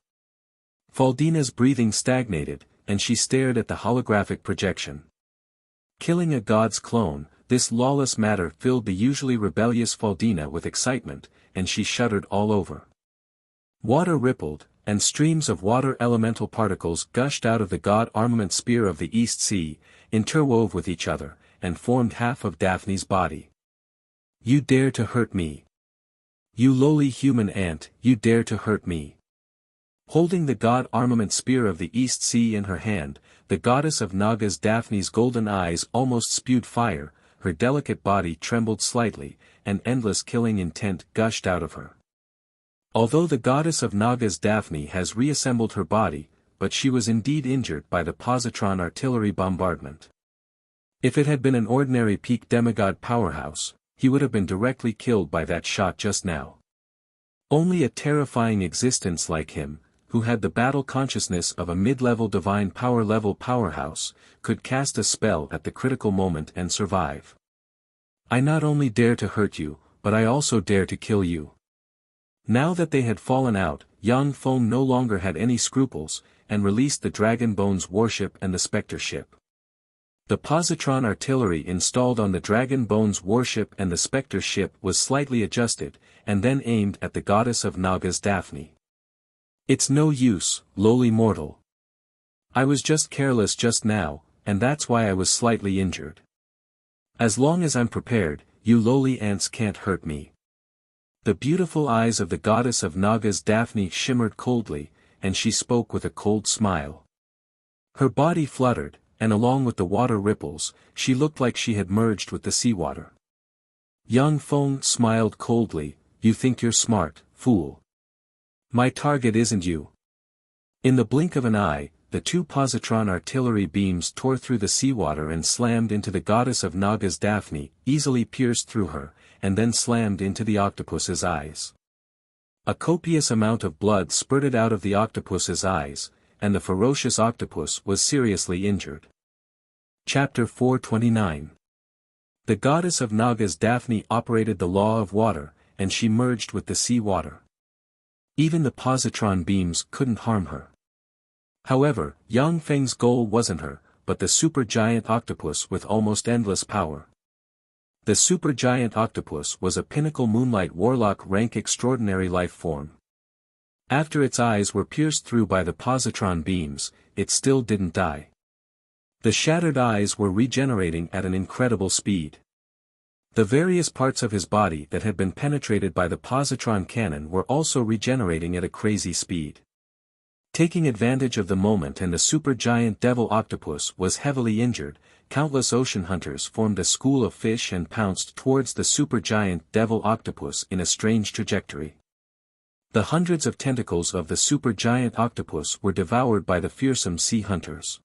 Faldina's breathing stagnated, and she stared at the holographic projection. Killing a god's clone, this lawless matter filled the usually rebellious Faldina with excitement, and she shuddered all over. Water rippled, and streams of water elemental particles gushed out of the god armament spear of the East Sea, interwove with each other, and formed half of Daphne's body. You dare to hurt me. You lowly human ant, you dare to hurt me. Holding the god armament spear of the East Sea in her hand, the goddess of Nagas Daphne's golden eyes almost spewed fire, her delicate body trembled slightly, and endless killing intent gushed out of her. Although the goddess of Nagas Daphne has reassembled her body, but she was indeed injured by the positron artillery bombardment. If it had been an ordinary peak demigod powerhouse, he would have been directly killed by that shot just now. Only a terrifying existence like him, who had the battle consciousness of a mid-level divine power level powerhouse, could cast a spell at the critical moment and survive. I not only dare to hurt you, but I also dare to kill you. Now that they had fallen out, Yang Feng no longer had any scruples, and released the Dragon Bones warship and the Spectre ship. The positron artillery installed on the Dragon Bones warship and the Spectre ship was slightly adjusted, and then aimed at the goddess of Nagas Daphne. It's no use, lowly mortal. I was just careless just now, and that's why I was slightly injured. As long as I'm prepared, you lowly ants can't hurt me. The beautiful eyes of the goddess of Nagas Daphne shimmered coldly, and she spoke with a cold smile. Her body fluttered, and along with the water ripples, she looked like she had merged with the seawater. Yang Feng smiled coldly. You think you're smart, fool. My target isn't you. In the blink of an eye, the two positron artillery beams tore through the seawater and slammed into the goddess of Nagas Daphne, easily pierced through her, and then slammed into the octopus's eyes. A copious amount of blood spurted out of the octopus's eyes, and the ferocious octopus was seriously injured. Chapter 429. The goddess of Nagas Daphne operated the law of water, and she merged with the sea water. Even the positron beams couldn't harm her. However, Yang Feng's goal wasn't her, but the supergiant octopus with almost endless power. The supergiant octopus was a pinnacle moonlight warlock rank extraordinary life form. After its eyes were pierced through by the positron beams, it still didn't die. The shattered eyes were regenerating at an incredible speed. The various parts of his body that had been penetrated by the positron cannon were also regenerating at a crazy speed. Taking advantage of the moment and the supergiant devil octopus was heavily injured, countless ocean hunters formed a school of fish and pounced towards the supergiant devil octopus in a strange trajectory. The hundreds of tentacles of the supergiant octopus were devoured by the fearsome sea hunters.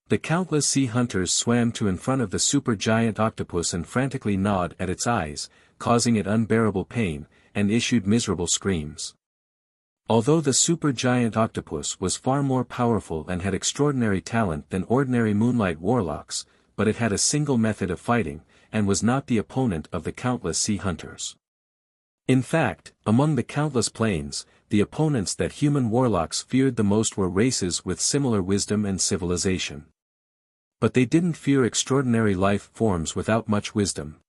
The countless sea hunters swam to in front of the supergiant octopus and frantically gnawed at its eyes, causing it unbearable pain, and issued miserable screams. Although the supergiant octopus was far more powerful and had extraordinary talent than ordinary moonlight warlocks, but it had a single method of fighting, and was not the opponent of the countless sea hunters. In fact, among the countless planes, the opponents that human warlocks feared the most were races with similar wisdom and civilization. But they didn't fear extraordinary life forms without much wisdom.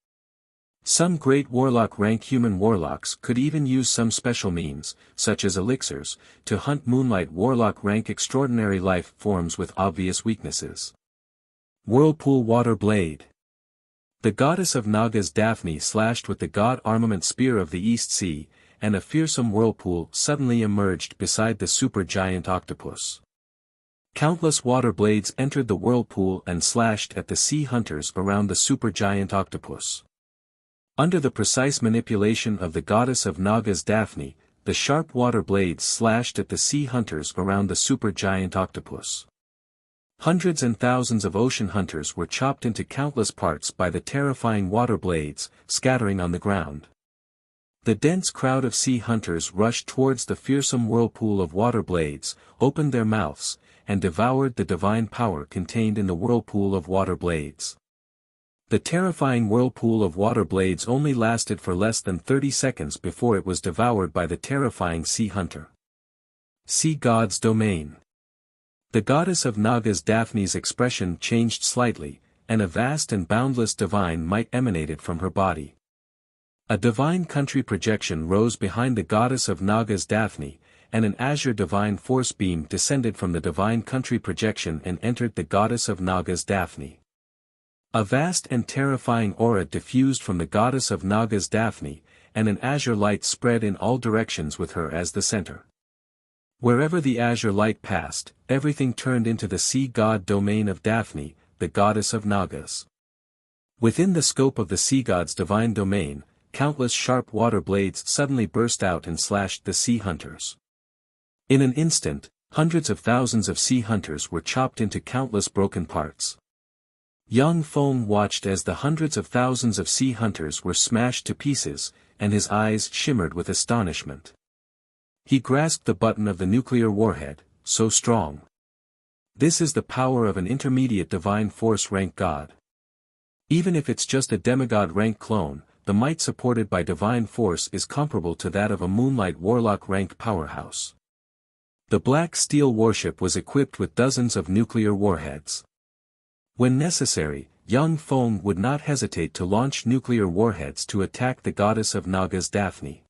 Some great warlock-rank human warlocks could even use some special means, such as elixirs, to hunt moonlight warlock-rank extraordinary life forms with obvious weaknesses. Whirlpool Water Blade. The goddess of Nagas Daphne slashed with the god armament spear of the East Sea, and a fearsome whirlpool suddenly emerged beside the supergiant octopus. Countless water blades entered the whirlpool and slashed at the sea hunters around the supergiant octopus. Under the precise manipulation of the goddess of Nagas Daphne, the sharp water blades slashed at the sea hunters around the supergiant octopus. Hundreds and thousands of ocean hunters were chopped into countless parts by the terrifying water blades, scattering on the ground. The dense crowd of sea hunters rushed towards the fearsome whirlpool of water blades, opened their mouths, and devoured the divine power contained in the whirlpool of water blades. The terrifying whirlpool of water blades only lasted for less than 30 seconds before it was devoured by the terrifying sea hunter. Sea God's Domain. The goddess of Nagas Daphne's expression changed slightly, and a vast and boundless divine might emanated from her body. A divine country projection rose behind the goddess of Nagas Daphne, and an azure divine force beam descended from the divine country projection and entered the goddess of Nagas Daphne. A vast and terrifying aura diffused from the goddess of Nagas Daphne, and an azure light spread in all directions with her as the center. Wherever the azure light passed, everything turned into the sea god domain of Daphne, the goddess of Nagas. Within the scope of the sea god's divine domain, countless sharp water blades suddenly burst out and slashed the sea hunters. In an instant, hundreds of thousands of sea hunters were chopped into countless broken parts. Yang Feng watched as the hundreds of thousands of sea hunters were smashed to pieces, and his eyes shimmered with astonishment. He grasped the button of the nuclear warhead, so strong. This is the power of an intermediate divine force rank god. Even if it's just a demigod rank clone, the might supported by divine force is comparable to that of a moonlight warlock rank powerhouse. The Black Steel warship was equipped with dozens of nuclear warheads. When necessary, Yang Feng would not hesitate to launch nuclear warheads to attack the goddess of Nagas Daphne.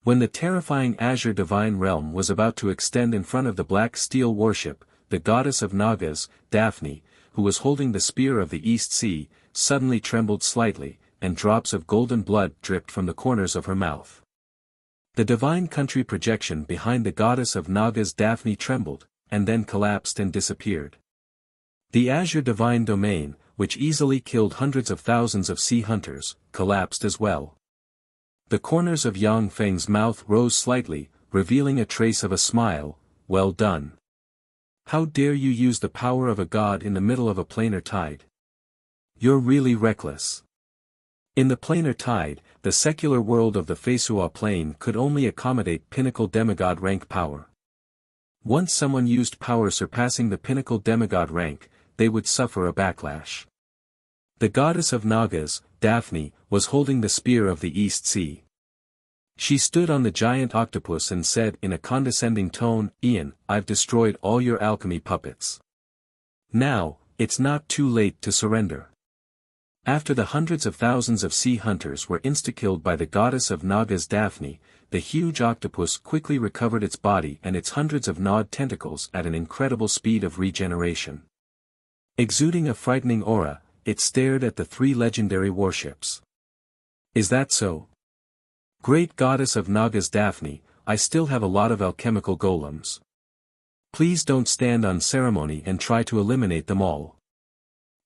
When the terrifying azure divine realm was about to extend in front of the Black Steel warship, the goddess of Nagas, Daphne, who was holding the spear of the East Sea, suddenly trembled slightly, and drops of golden blood dripped from the corners of her mouth. The divine country projection behind the goddess of Nagas Daphne trembled, and then collapsed and disappeared. The azure divine domain, which easily killed hundreds of thousands of sea hunters, collapsed as well. The corners of Yang Feng's mouth rose slightly, revealing a trace of a smile. Well done. How dare you use the power of a god in the middle of a planar tide? You're really reckless. In the planar tide, the secular world of the Fesua plane could only accommodate pinnacle demigod rank power. Once someone used power surpassing the pinnacle demigod rank, they would suffer a backlash. The goddess of Nagas, Daphne, was holding the spear of the East Sea. She stood on the giant octopus and said in a condescending tone, "Ian, I've destroyed all your alchemy puppets. Now, it's not too late to surrender." After the hundreds of thousands of sea hunters were insta-killed by the goddess of Nagas Daphne, the huge octopus quickly recovered its body and its hundreds of gnawed tentacles at an incredible speed of regeneration. Exuding a frightening aura, it stared at the three legendary warships. "Is that so? Great goddess of Nagas Daphne, I still have a lot of alchemical golems. Please don't stand on ceremony and try to eliminate them all."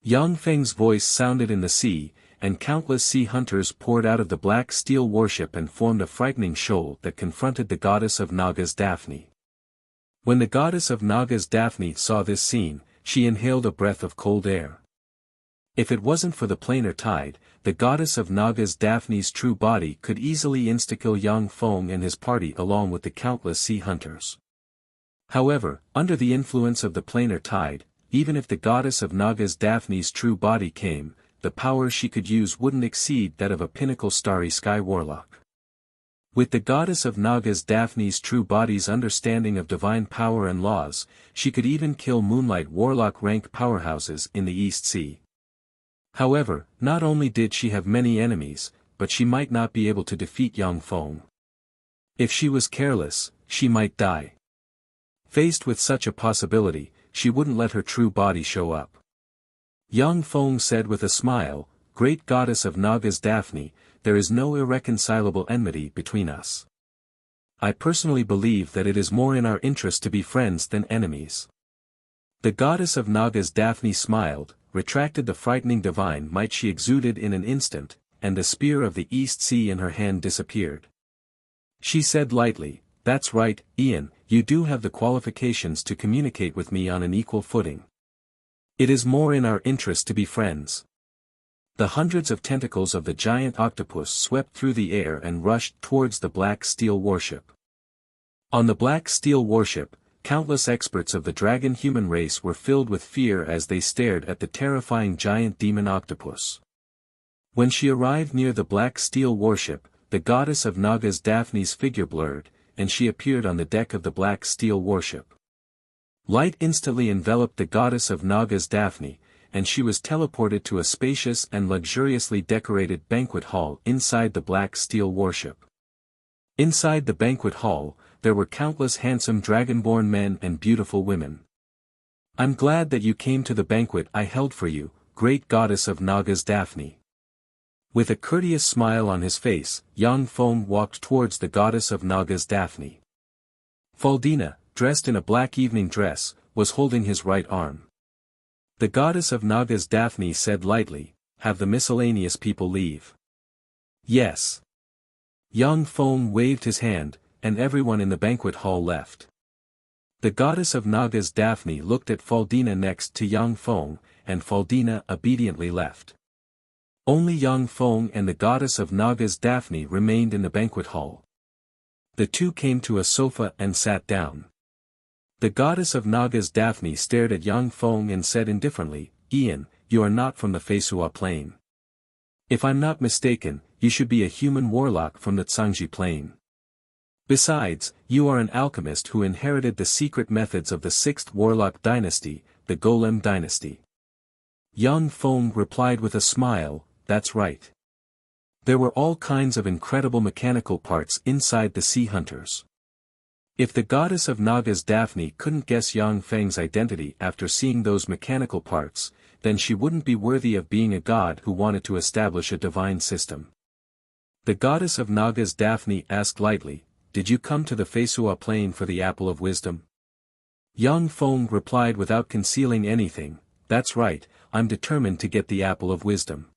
Yang Feng's voice sounded in the sea, and countless sea hunters poured out of the black steel warship and formed a frightening shoal that confronted the goddess of Nagas Daphne. When the goddess of Nagas Daphne saw this scene, she inhaled a breath of cold air. If it wasn't for the planar tide, the goddess of Nagas Daphne's true body could easily insta-kill Yang Feng and his party along with the countless sea hunters. However, under the influence of the planar tide, even if the goddess of Nagas Daphne's true body came, the power she could use wouldn't exceed that of a pinnacle starry sky warlock. With the goddess of Nagas Daphne's true body's understanding of divine power and laws, she could even kill moonlight warlock rank powerhouses in the East Sea. However, not only did she have many enemies, but she might not be able to defeat Yang Feng. If she was careless, she might die. Faced with such a possibility, she wouldn't let her true body show up. Yang Feng said with a smile, "Great goddess of Nagas Daphne, there is no irreconcilable enmity between us. I personally believe that it is more in our interest to be friends than enemies." The goddess of Nagas Daphne smiled, retracted the frightening divine might she exuded in an instant, and the spear of the East Sea in her hand disappeared. She said lightly, "That's right, Ian, you do have the qualifications to communicate with me on an equal footing. It is more in our interest to be friends." The hundreds of tentacles of the giant octopus swept through the air and rushed towards the black steel warship. On the black steel warship, countless experts of the dragon human race were filled with fear as they stared at the terrifying giant demon octopus. When she arrived near the black steel warship, the goddess of Nagas Daphne's figure blurred, and she appeared on the deck of the black steel warship. Light instantly enveloped the goddess of Nagas Daphne, and she was teleported to a spacious and luxuriously decorated banquet hall inside the black steel warship. Inside the banquet hall, there were countless handsome dragonborn men and beautiful women. "I'm glad that you came to the banquet I held for you, great goddess of Nagas Daphne." With a courteous smile on his face, Yang Feng walked towards the goddess of Nagas Daphne. Faldina, dressed in a black evening dress, was holding his right arm. The goddess of Nagas Daphne said lightly, "Have the miscellaneous people leave." "Yes." Yang Feng waved his hand, and everyone in the banquet hall left. The goddess of Nagas Daphne looked at Faldina next to Yang Feng, and Faldina obediently left. Only Yang Feng and the goddess of Nagas Daphne remained in the banquet hall. The two came to a sofa and sat down. The goddess of Nagas Daphne stared at Yang Feng and said indifferently, "Ian, you are not from the Fesua plane. If I'm not mistaken, you should be a human warlock from the Tsangji plane. Besides, you are an alchemist who inherited the secret methods of the 6th warlock dynasty, the Golem dynasty." Yang Feng replied with a smile, "That's right. There were all kinds of incredible mechanical parts inside the sea hunters." If the goddess of Nagas Daphne couldn't guess Yang Feng's identity after seeing those mechanical parts, then she wouldn't be worthy of being a god who wanted to establish a divine system. The goddess of Nagas Daphne asked lightly, "Did you come to the Fesua plane for the apple of wisdom?" Yang Feng replied without concealing anything, "That's right, I'm determined to get the apple of wisdom."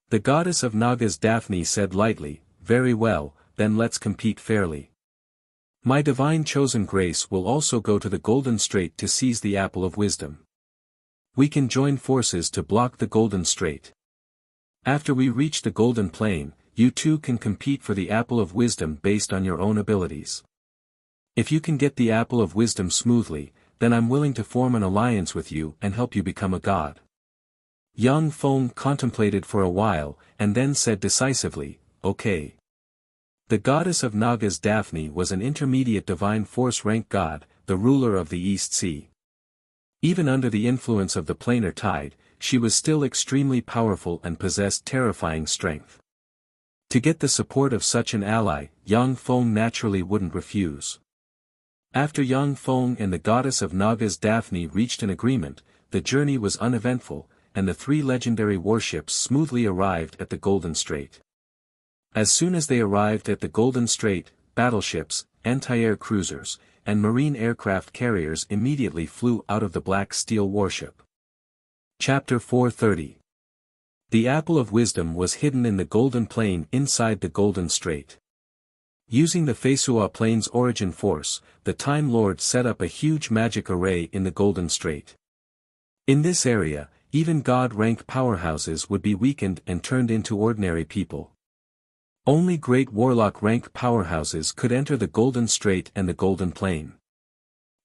The goddess of Nagas Daphne said lightly, "Very well, then let's compete fairly. My divine chosen grace will also go to the Golden Strait to seize the apple of wisdom. We can join forces to block the Golden Strait." After we reach the Golden Plain, you two can compete for the Apple of Wisdom based on your own abilities. If you can get the Apple of Wisdom smoothly, then I'm willing to form an alliance with you and help you become a god." Yang Feng contemplated for a while, and then said decisively, "Okay." The goddess of Nagas Daphne was an intermediate divine force rank god, the ruler of the East Sea. Even under the influence of the planar tide, she was still extremely powerful and possessed terrifying strength. To get the support of such an ally, Yang Feng naturally wouldn't refuse. After Yang Feng and the goddess of Nagas Daphne reached an agreement, the journey was uneventful, and the three legendary warships smoothly arrived at the Golden Strait. As soon as they arrived at the Golden Strait, battleships, anti-air cruisers, and marine aircraft carriers immediately flew out of the Black Steel warship. Chapter 430. The Apple of Wisdom was hidden in the Golden Plain inside the Golden Strait. Using the Fesua Plain's origin force, the Time Lord set up a huge magic array in the Golden Strait. In this area, even god-rank powerhouses would be weakened and turned into ordinary people. Only great warlock-rank powerhouses could enter the Golden Strait and the Golden Plain.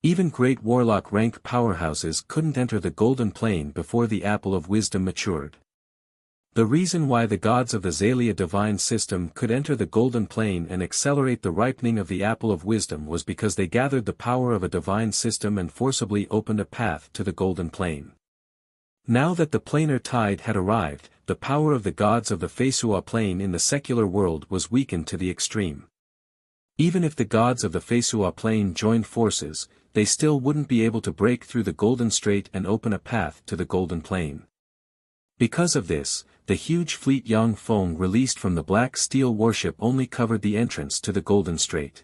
Even great warlock-rank powerhouses couldn't enter the Golden Plain before the Apple of Wisdom matured. The reason why the gods of the Xalia divine system could enter the Golden Plain and accelerate the ripening of the Apple of Wisdom was because they gathered the power of a divine system and forcibly opened a path to the Golden Plain. Now that the planar tide had arrived, the power of the gods of the Fesua Plain in the secular world was weakened to the extreme. Even if the gods of the Fesua Plain joined forces, they still wouldn't be able to break through the Golden Strait and open a path to the Golden Plain. Because of this, the huge fleet Yang Feng released from the Black Steel warship only covered the entrance to the Golden Strait.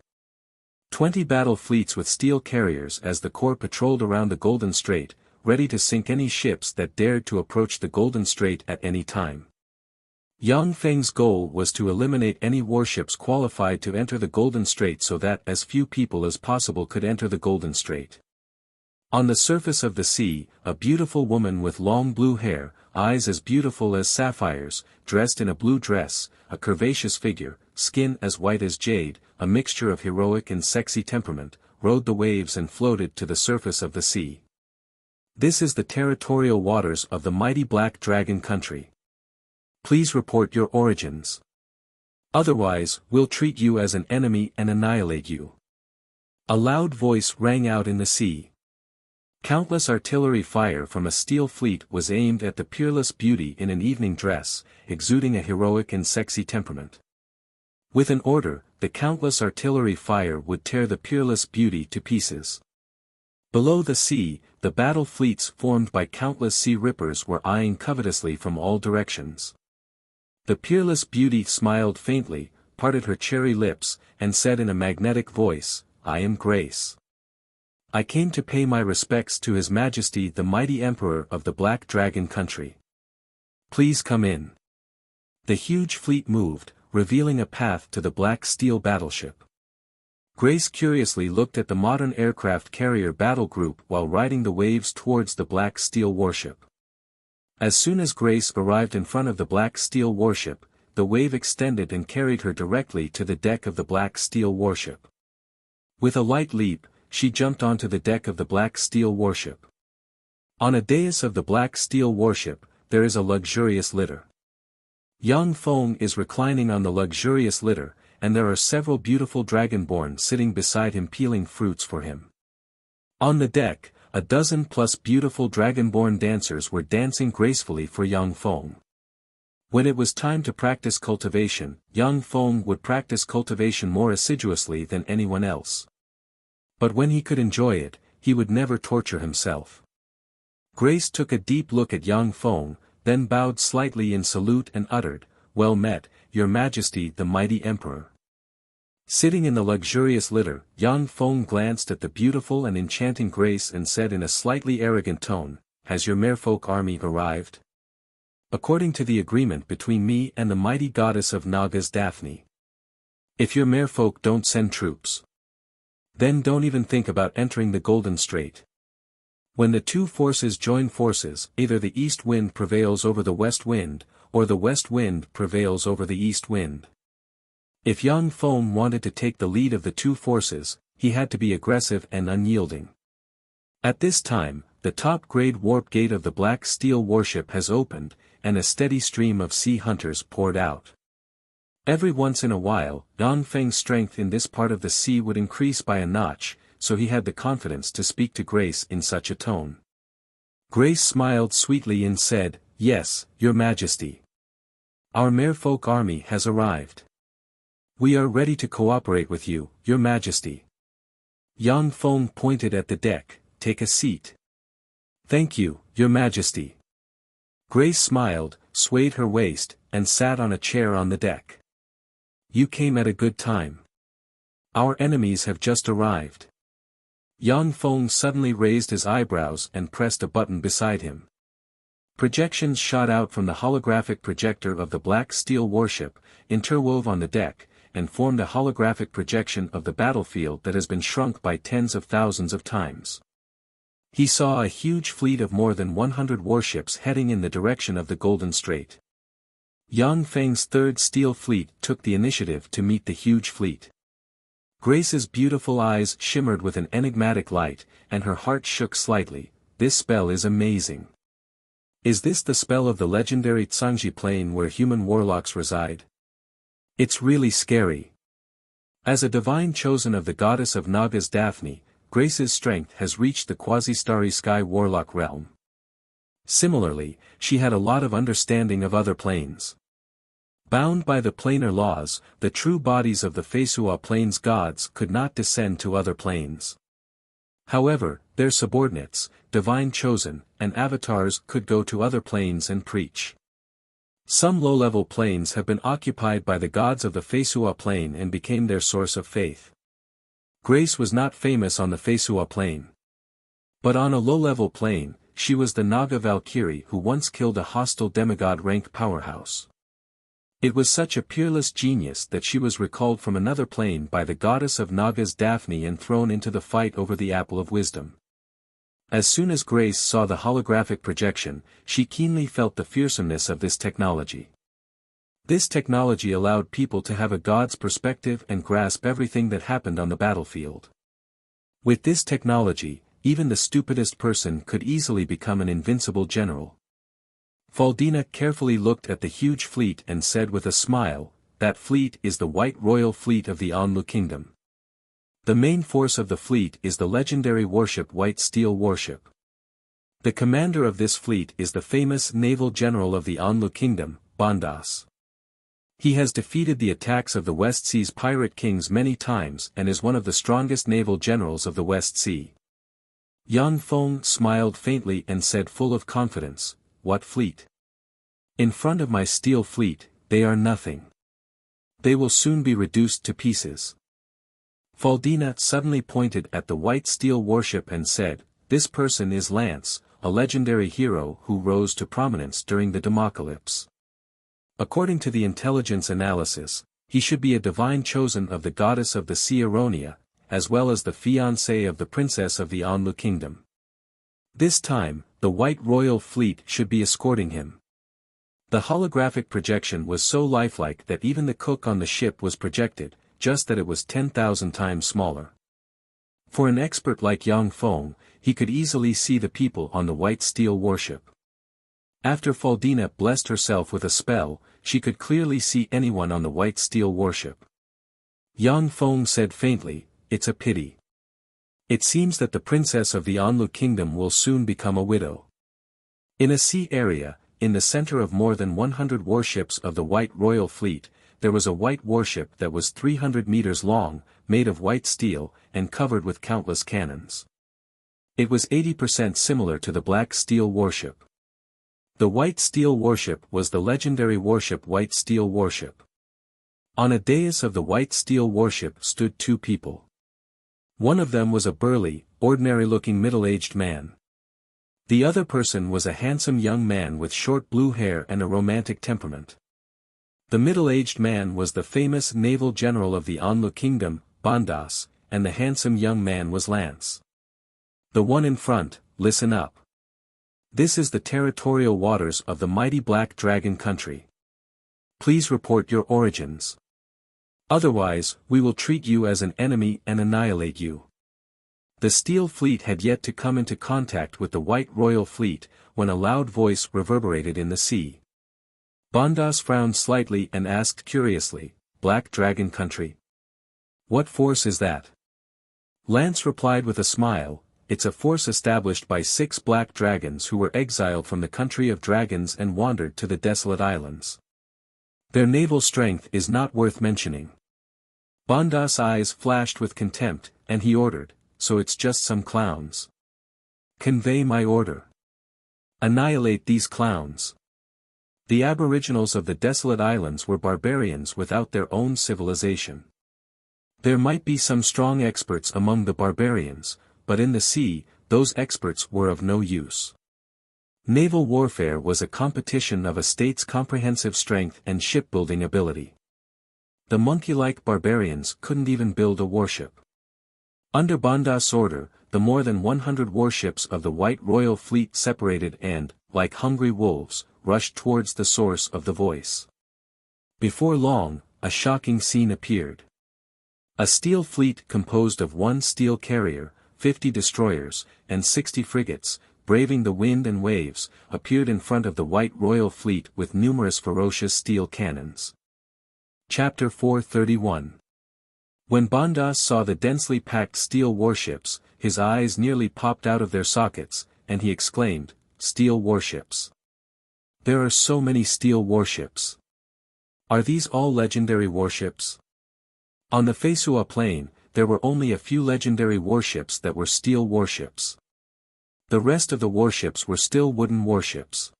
20 battle fleets with steel carriers as the core patrolled around the Golden Strait, ready to sink any ships that dared to approach the Golden Strait at any time. Yang Feng's goal was to eliminate any warships qualified to enter the Golden Strait so that as few people as possible could enter the Golden Strait. On the surface of the sea, a beautiful woman with long blue hair, eyes as beautiful as sapphires, dressed in a blue dress, a curvaceous figure, skin as white as jade, a mixture of heroic and sexy temperament, rode the waves and floated to the surface of the sea. This is the territorial waters of the mighty Black Dragon country. Please report your origins. Otherwise, we'll treat you as an enemy and annihilate you. A loud voice rang out in the sea. Countless artillery fire from a steel fleet was aimed at the peerless beauty in an evening dress, exuding a heroic and sexy temperament. With an order, the countless artillery fire would tear the peerless beauty to pieces. Below the sea, the battle fleets formed by countless sea rippers were eyeing covetously from all directions. The peerless beauty smiled faintly, parted her cherry lips, and said in a magnetic voice, "I am Grace. I came to pay my respects to His Majesty the mighty Emperor of the Black Dragon country. Please come in." The huge fleet moved, revealing a path to the Black Steel battleship. Grace curiously looked at the modern aircraft carrier battle group while riding the waves towards the Black Steel warship. As soon as Grace arrived in front of the Black Steel warship, the wave extended and carried her directly to the deck of the Black Steel warship. With a light leap, she jumped onto the deck of the Black Steel warship. On a dais of the Black Steel warship, there is a luxurious litter. Yang Feng is reclining on the luxurious litter, and there are several beautiful dragonborn sitting beside him peeling fruits for him. On the deck, a dozen plus beautiful dragonborn dancers were dancing gracefully for Yang Feng. When it was time to practice cultivation, Yang Feng would practice cultivation more assiduously than anyone else. But when he could enjoy it, he would never torture himself. Grace took a deep look at Yang Feng, then bowed slightly in salute and uttered, "Well met, Your Majesty the mighty Emperor." Sitting in the luxurious litter, Yang Feng glanced at the beautiful and enchanting Grace and said in a slightly arrogant tone, "Has your merfolk army arrived?" "According to the agreement between me and the mighty goddess of Nagas Daphne. If your merfolk don't send troops, then don't even think about entering the Golden Strait. When the two forces join forces, either the east wind prevails over the west wind, or the west wind prevails over the east wind. If Yang Feng wanted to take the lead of the two forces, he had to be aggressive and unyielding. At this time, the top-grade warp gate of the Black Steel warship has opened, and a steady stream of sea hunters poured out. Every once in a while, Yang Feng's strength in this part of the sea would increase by a notch, so he had the confidence to speak to Grace in such a tone. Grace smiled sweetly and said, "Yes, Your Majesty. Our merfolk army has arrived. We are ready to cooperate with you, Your Majesty." Yang Feng pointed at the deck, "Take a seat." "Thank you, Your Majesty." Grace smiled, swayed her waist, and sat on a chair on the deck. "You came at a good time. Our enemies have just arrived." Yang Feng suddenly raised his eyebrows and pressed a button beside him. Projections shot out from the holographic projector of the Black Steel warship, interwove on the deck, and formed a holographic projection of the battlefield that has been shrunk by tens of thousands of times. He saw a huge fleet of more than 100 warships heading in the direction of the Golden Strait. Yang Feng's third steel fleet took the initiative to meet the huge fleet. Grace's beautiful eyes shimmered with an enigmatic light, and her heart shook slightly. "This spell is amazing. Is this the spell of the legendary Tsangji Plain where human warlocks reside? It's really scary." As a divine chosen of the goddess of Nagas Daphne, Grace's strength has reached the quasi-starry sky warlock realm. Similarly, she had a lot of understanding of other planes. Bound by the planar laws, the true bodies of the Feisua plane's gods could not descend to other planes. However, their subordinates, divine chosen, and avatars could go to other planes and preach. Some low-level planes have been occupied by the gods of the Feisua plane and became their source of faith. Grace was not famous on the Feisua plane. But on a low-level plane, she was the Naga Valkyrie who once killed a hostile demigod-rank powerhouse. It was such a peerless genius that she was recalled from another plane by the goddess of Nagas Daphne and thrown into the fight over the Apple of Wisdom. As soon as Grace saw the holographic projection, she keenly felt the fearsomeness of this technology. This technology allowed people to have a god's perspective and grasp everything that happened on the battlefield. With this technology, even the stupidest person could easily become an invincible general. Faldina carefully looked at the huge fleet and said with a smile, "That fleet is the White Royal Fleet of the Anlu Kingdom. The main force of the fleet is the legendary warship White Steel warship. The commander of this fleet is the famous naval general of the Anlu Kingdom, Bandas. He has defeated the attacks of the West Sea's pirate kings many times and is one of the strongest naval generals of the West Sea." Yang Feng smiled faintly and said full of confidence, "What fleet? In front of my steel fleet, they are nothing. They will soon be reduced to pieces." Faldina suddenly pointed at the White Steel warship and said, "This person is Lance, a legendary hero who rose to prominence during the Democalypse. According to the intelligence analysis, he should be a divine chosen of the goddess of the sea Aronia, as well as the fiancé of the princess of the Anlu Kingdom. This time, the White Royal Fleet should be escorting him." The holographic projection was so lifelike that even the cook on the ship was projected, just that it was 10,000 times smaller. For an expert like Yang Feng, he could easily see the people on the White Steel warship. After Faldina blessed herself with a spell, she could clearly see anyone on the White Steel warship. Yang Feng said faintly, "It's a pity. It seems that the princess of the Anlu Kingdom will soon become a widow." In a sea area, in the center of more than 100 warships of the White Royal Fleet, there was a white warship that was 300 meters long, made of white steel, and covered with countless cannons. It was 80% similar to the Black Steel warship. The White Steel warship was the legendary warship White Steel warship. On a dais of the White Steel warship stood two people. One of them was a burly, ordinary-looking middle-aged man. The other person was a handsome young man with short blue hair and a romantic temperament. The middle-aged man was the famous naval general of the Anlu Kingdom, Bandas, and the handsome young man was Lance. "The one in front, listen up. This is the territorial waters of the mighty Black Dragon country. Please report your origins. Otherwise, we will treat you as an enemy and annihilate you. The Steel Fleet had yet to come into contact with the White Royal Fleet, when a loud voice reverberated in the sea. Bondas frowned slightly and asked curiously, Black Dragon country? What force is that? Lance replied with a smile, it's a force established by 6 black dragons who were exiled from the country of dragons and wandered to the desolate islands. Their naval strength is not worth mentioning. Bondas' eyes flashed with contempt, and he ordered, so it's just some clowns. Convey my order. Annihilate these clowns. The aboriginals of the desolate islands were barbarians without their own civilization. There might be some strong experts among the barbarians, but in the sea, those experts were of no use. Naval warfare was a competition of a state's comprehensive strength and shipbuilding ability. The monkey-like barbarians couldn't even build a warship. Under Bondas' order, the more than 100 warships of the White Royal Fleet separated and, like hungry wolves, rushed towards the source of the voice. Before long, a shocking scene appeared. A steel fleet composed of 1 steel carrier, 50 destroyers, and 60 frigates, braving the wind and waves, appeared in front of the White Royal Fleet with numerous ferocious steel cannons. Chapter 431. When Bondas saw the densely packed steel warships, his eyes nearly popped out of their sockets, and he exclaimed, Steel warships. There are so many steel warships. Are these all legendary warships? On the Fesua plain, there were only a few legendary warships that were steel warships. The rest of the warships were still wooden warships.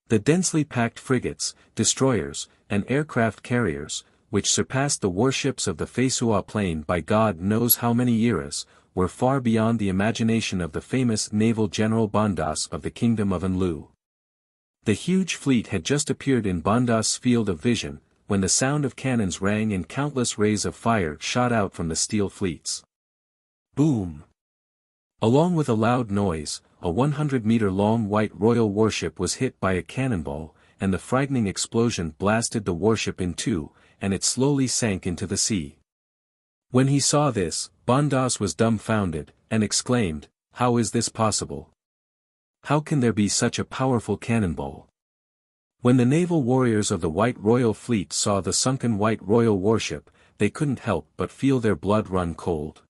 The densely packed frigates, destroyers, and aircraft carriers, which surpassed the warships of the Fesua plain by God knows how many eras, were far beyond the imagination of the famous naval general Bondas of the Kingdom of Anlu. The huge fleet had just appeared in Bondas' field of vision, when the sound of cannons rang and countless rays of fire shot out from the steel fleets. Boom! Along with a loud noise, a 100-meter-long White Royal warship was hit by a cannonball, and the frightening explosion blasted the warship in two, and it slowly sank into the sea. When he saw this, Bondas was dumbfounded, and exclaimed, How is this possible? How can there be such a powerful cannonball? When the naval warriors of the White Royal Fleet saw the sunken White Royal warship, they couldn't help but feel their blood run cold.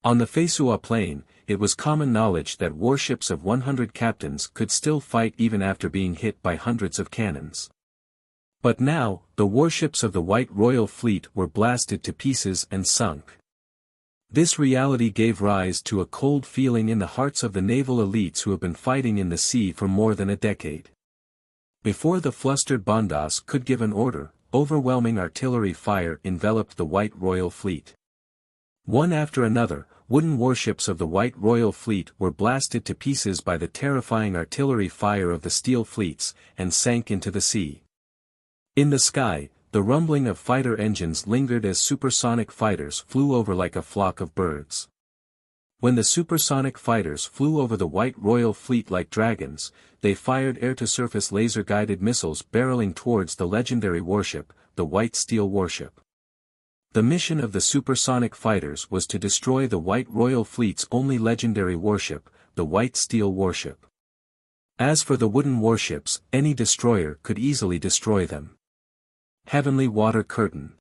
On the Fesua plain, it was common knowledge that warships of 100 captains could still fight even after being hit by hundreds of cannons. But now, the warships of the White Royal Fleet were blasted to pieces and sunk. This reality gave rise to a cold feeling in the hearts of the naval elites who have been fighting in the sea for more than a decade. Before the flustered Bondas could give an order, overwhelming artillery fire enveloped the White Royal Fleet. One after another, wooden warships of the White Royal Fleet were blasted to pieces by the terrifying artillery fire of the steel fleets, and sank into the sea. In the sky, the rumbling of fighter engines lingered as supersonic fighters flew over like a flock of birds. When the supersonic fighters flew over the White Royal Fleet like dragons, they fired air-to-surface laser-guided missiles barreling towards the legendary warship, the White Steel warship. The mission of the supersonic fighters was to destroy the White Royal Fleet's only legendary warship, the White Steel warship. As for the wooden warships, any destroyer could easily destroy them. Heavenly Water Curtain.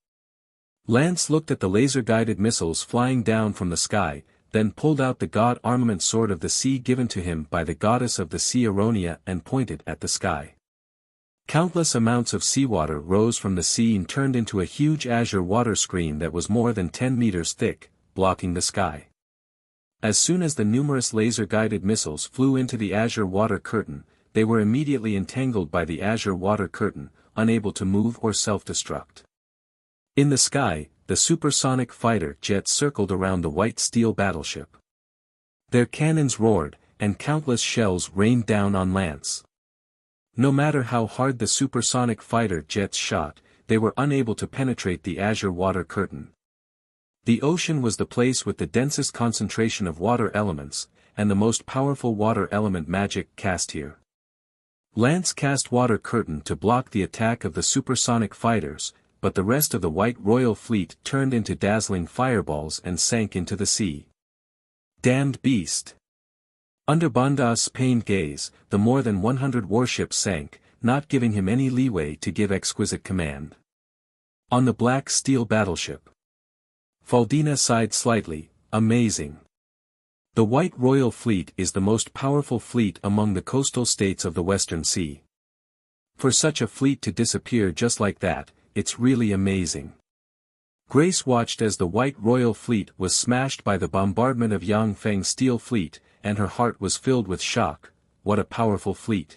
Lance looked at the laser-guided missiles flying down from the sky, then pulled out the god armament sword of the sea given to him by the goddess of the sea Aronia and pointed at the sky. Countless amounts of seawater rose from the sea and turned into a huge azure water screen that was more than 10 meters thick, blocking the sky. As soon as the numerous laser-guided missiles flew into the azure water curtain, they were immediately entangled by the azure water curtain, unable to move or self-destruct. In the sky, the supersonic fighter jets circled around the White Steel battleship. Their cannons roared, and countless shells rained down on Lance. No matter how hard the supersonic fighter jets shot, they were unable to penetrate the azure water curtain. The ocean was the place with the densest concentration of water elements, and the most powerful water element magic cast here. Lance cast Water Curtain to block the attack of the supersonic fighters, but the rest of the White Royal Fleet turned into dazzling fireballs and sank into the sea. Damned beast! Under Bandas's pained gaze, the more than 100 warships sank, not giving him any leeway to give exquisite command. On the black steel battleship. Faldina sighed slightly, amazing. The White Royal Fleet is the most powerful fleet among the coastal states of the Western Sea. For such a fleet to disappear just like that, it's really amazing. Grace watched as the White Royal Fleet was smashed by the bombardment of Yang Feng's steel fleet, and her heart was filled with shock. What a powerful fleet.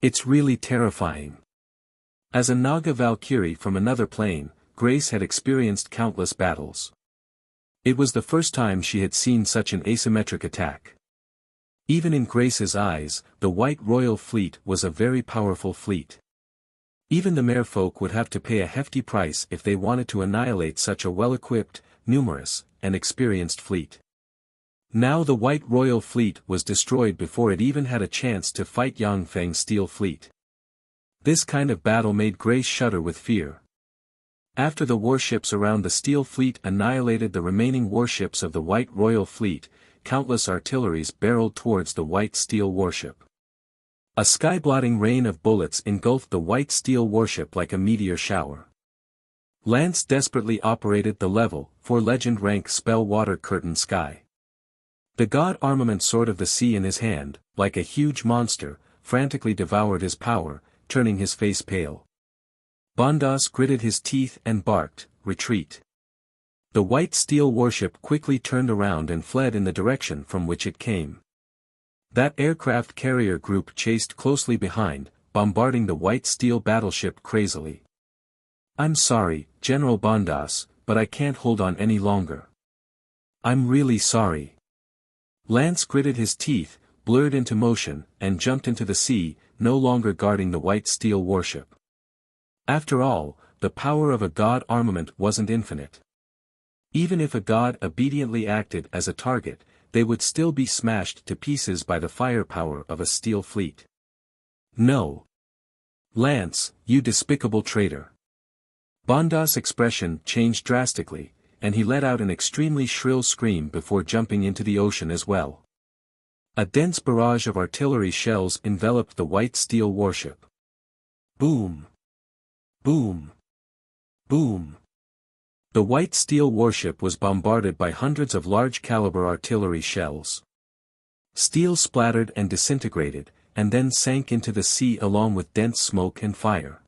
It's really terrifying. As a Naga Valkyrie from another plane, Grace had experienced countless battles. It was the first time she had seen such an asymmetric attack. Even in Grace's eyes, the White Royal Fleet was a very powerful fleet. Even the merfolk would have to pay a hefty price if they wanted to annihilate such a well-equipped, numerous, and experienced fleet. Now the White Royal Fleet was destroyed before it even had a chance to fight Yang Feng's steel fleet. This kind of battle made Grace shudder with fear. After the warships around the steel fleet annihilated the remaining warships of the White Royal Fleet, countless artilleries barreled towards the White Steel warship. A sky-blotting rain of bullets engulfed the White Steel warship like a meteor shower. Lance desperately operated the level 4 legend rank spell Water Curtain Sky. The god armament sword of the sea in his hand, like a huge monster, frantically devoured his power, turning his face pale. Bandas gritted his teeth and barked, "Retreat." The White Steel warship quickly turned around and fled in the direction from which it came. That aircraft carrier group chased closely behind, bombarding the White Steel battleship crazily. "I'm sorry, General Bandas, but I can't hold on any longer. I'm really sorry." Lance gritted his teeth, blurred into motion, and jumped into the sea, no longer guarding the White Steel warship. After all, the power of a god armament wasn't infinite. Even if a god obediently acted as a target, they would still be smashed to pieces by the firepower of a steel fleet. "No. Lance, you despicable traitor." Bandas' expression changed drastically, and he let out an extremely shrill scream before jumping into the ocean as well. A dense barrage of artillery shells enveloped the White Steel warship. Boom! Boom! Boom! The White Steel warship was bombarded by hundreds of large-caliber artillery shells. Steel splattered and disintegrated, and then sank into the sea along with dense smoke and fire.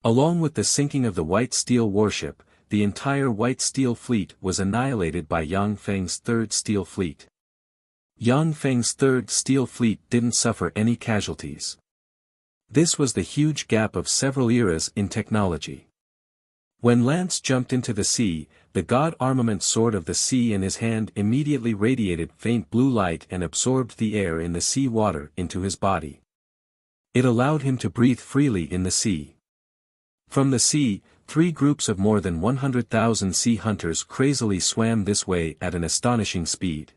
Along with the sinking of the White Steel warship, the entire White Steel fleet was annihilated by Yang Feng's Third Steel Fleet. Yang Feng's Third Steel Fleet didn't suffer any casualties. This was the huge gap of several eras in technology. When Lance jumped into the sea, the god armament sword of the sea in his hand immediately radiated faint blue light and absorbed the air in the sea water into his body. It allowed him to breathe freely in the sea. From the sea, 3 groups of more than 100,000 sea hunters crazily swam this way at an astonishing speed.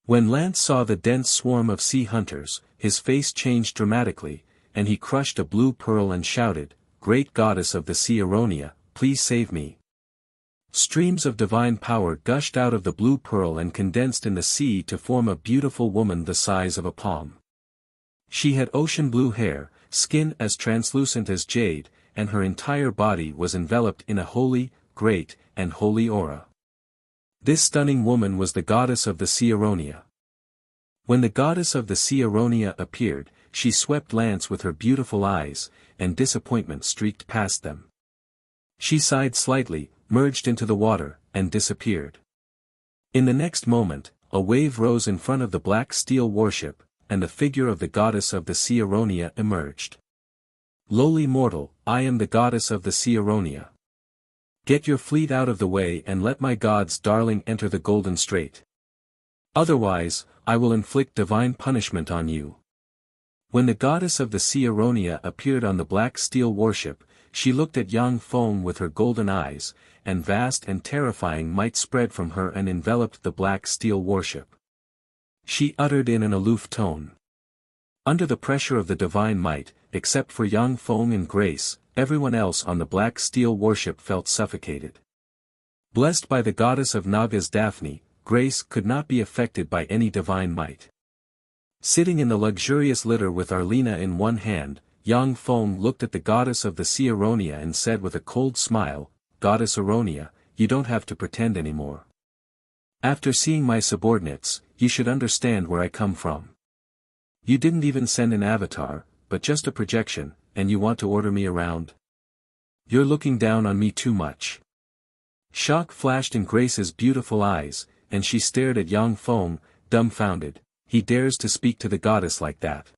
When Lance saw the dense swarm of sea hunters, his face changed dramatically, and he crushed a blue pearl and shouted, "Great goddess of the sea Aronia, please save me." Streams of divine power gushed out of the blue pearl and condensed in the sea to form a beautiful woman the size of a palm. She had ocean blue hair, skin as translucent as jade, and her entire body was enveloped in a holy, great, and holy aura. This stunning woman was the goddess of the sea Aronia. When the goddess of the sea Aronia appeared, she swept Lance with her beautiful eyes, and disappointment streaked past them. She sighed slightly, merged into the water, and disappeared. In the next moment, a wave rose in front of the Black Steel warship, and the figure of the goddess of the sea Aronia emerged. "Lowly mortal, I am the goddess of the sea Aronia. Get your fleet out of the way and let my god's darling enter the Golden Strait. Otherwise, I will inflict divine punishment on you." When the goddess of the sea Aronia appeared on the Black Steel warship, she looked at Yang Feng with her golden eyes, and vast and terrifying might spread from her and enveloped the Black Steel warship. she uttered in an aloof tone. Under the pressure of the divine might, except for young Feng and Grace, everyone else on the black steel warship felt suffocated. Blessed by the goddess of Naga's Daphne, Grace could not be affected by any divine might. Sitting in the luxurious litter with Arlena in one hand, young Feng looked at the goddess of the sea Aronia and said with a cold smile, "Goddess Aronia, you don't have to pretend anymore. After seeing my subordinates, you should understand where I come from. You didn't even send an avatar, but just a projection, and you want to order me around? You're looking down on me too much." Shock flashed in Grace's beautiful eyes, and she stared at young Feng, dumbfounded. He dares to speak to the goddess like that.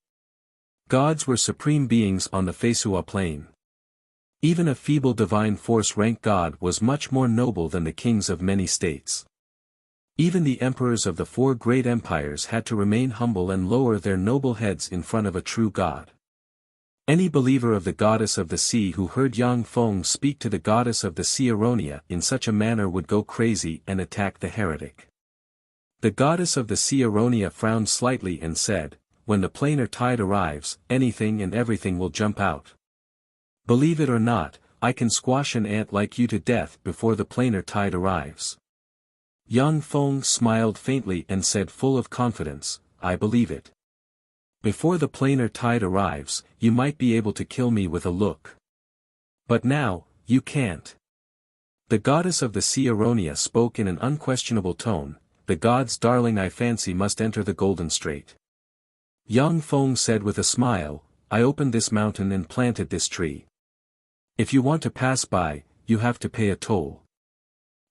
Gods were supreme beings on the Fesua plane. Even a feeble divine force rank god was much more noble than the kings of many states. Even the emperors of the four great empires had to remain humble and lower their noble heads in front of a true god. Any believer of the goddess of the sea who heard Yang Feng speak to the goddess of the sea Aronia in such a manner would go crazy and attack the heretic. The goddess of the sea Aronia frowned slightly and said, "When the planar tide arrives, anything and everything will jump out. Believe it or not, I can squash an ant like you to death before the planar tide arrives." Young Feng smiled faintly and said full of confidence, "I believe it. Before the planar tide arrives, you might be able to kill me with a look. But now, you can't." The goddess of the sea Aronia spoke in an unquestionable tone, "The god's darling I fancy must enter the Golden Strait." Young Feng said with a smile, "I opened this mountain and planted this tree. If you want to pass by, you have to pay a toll.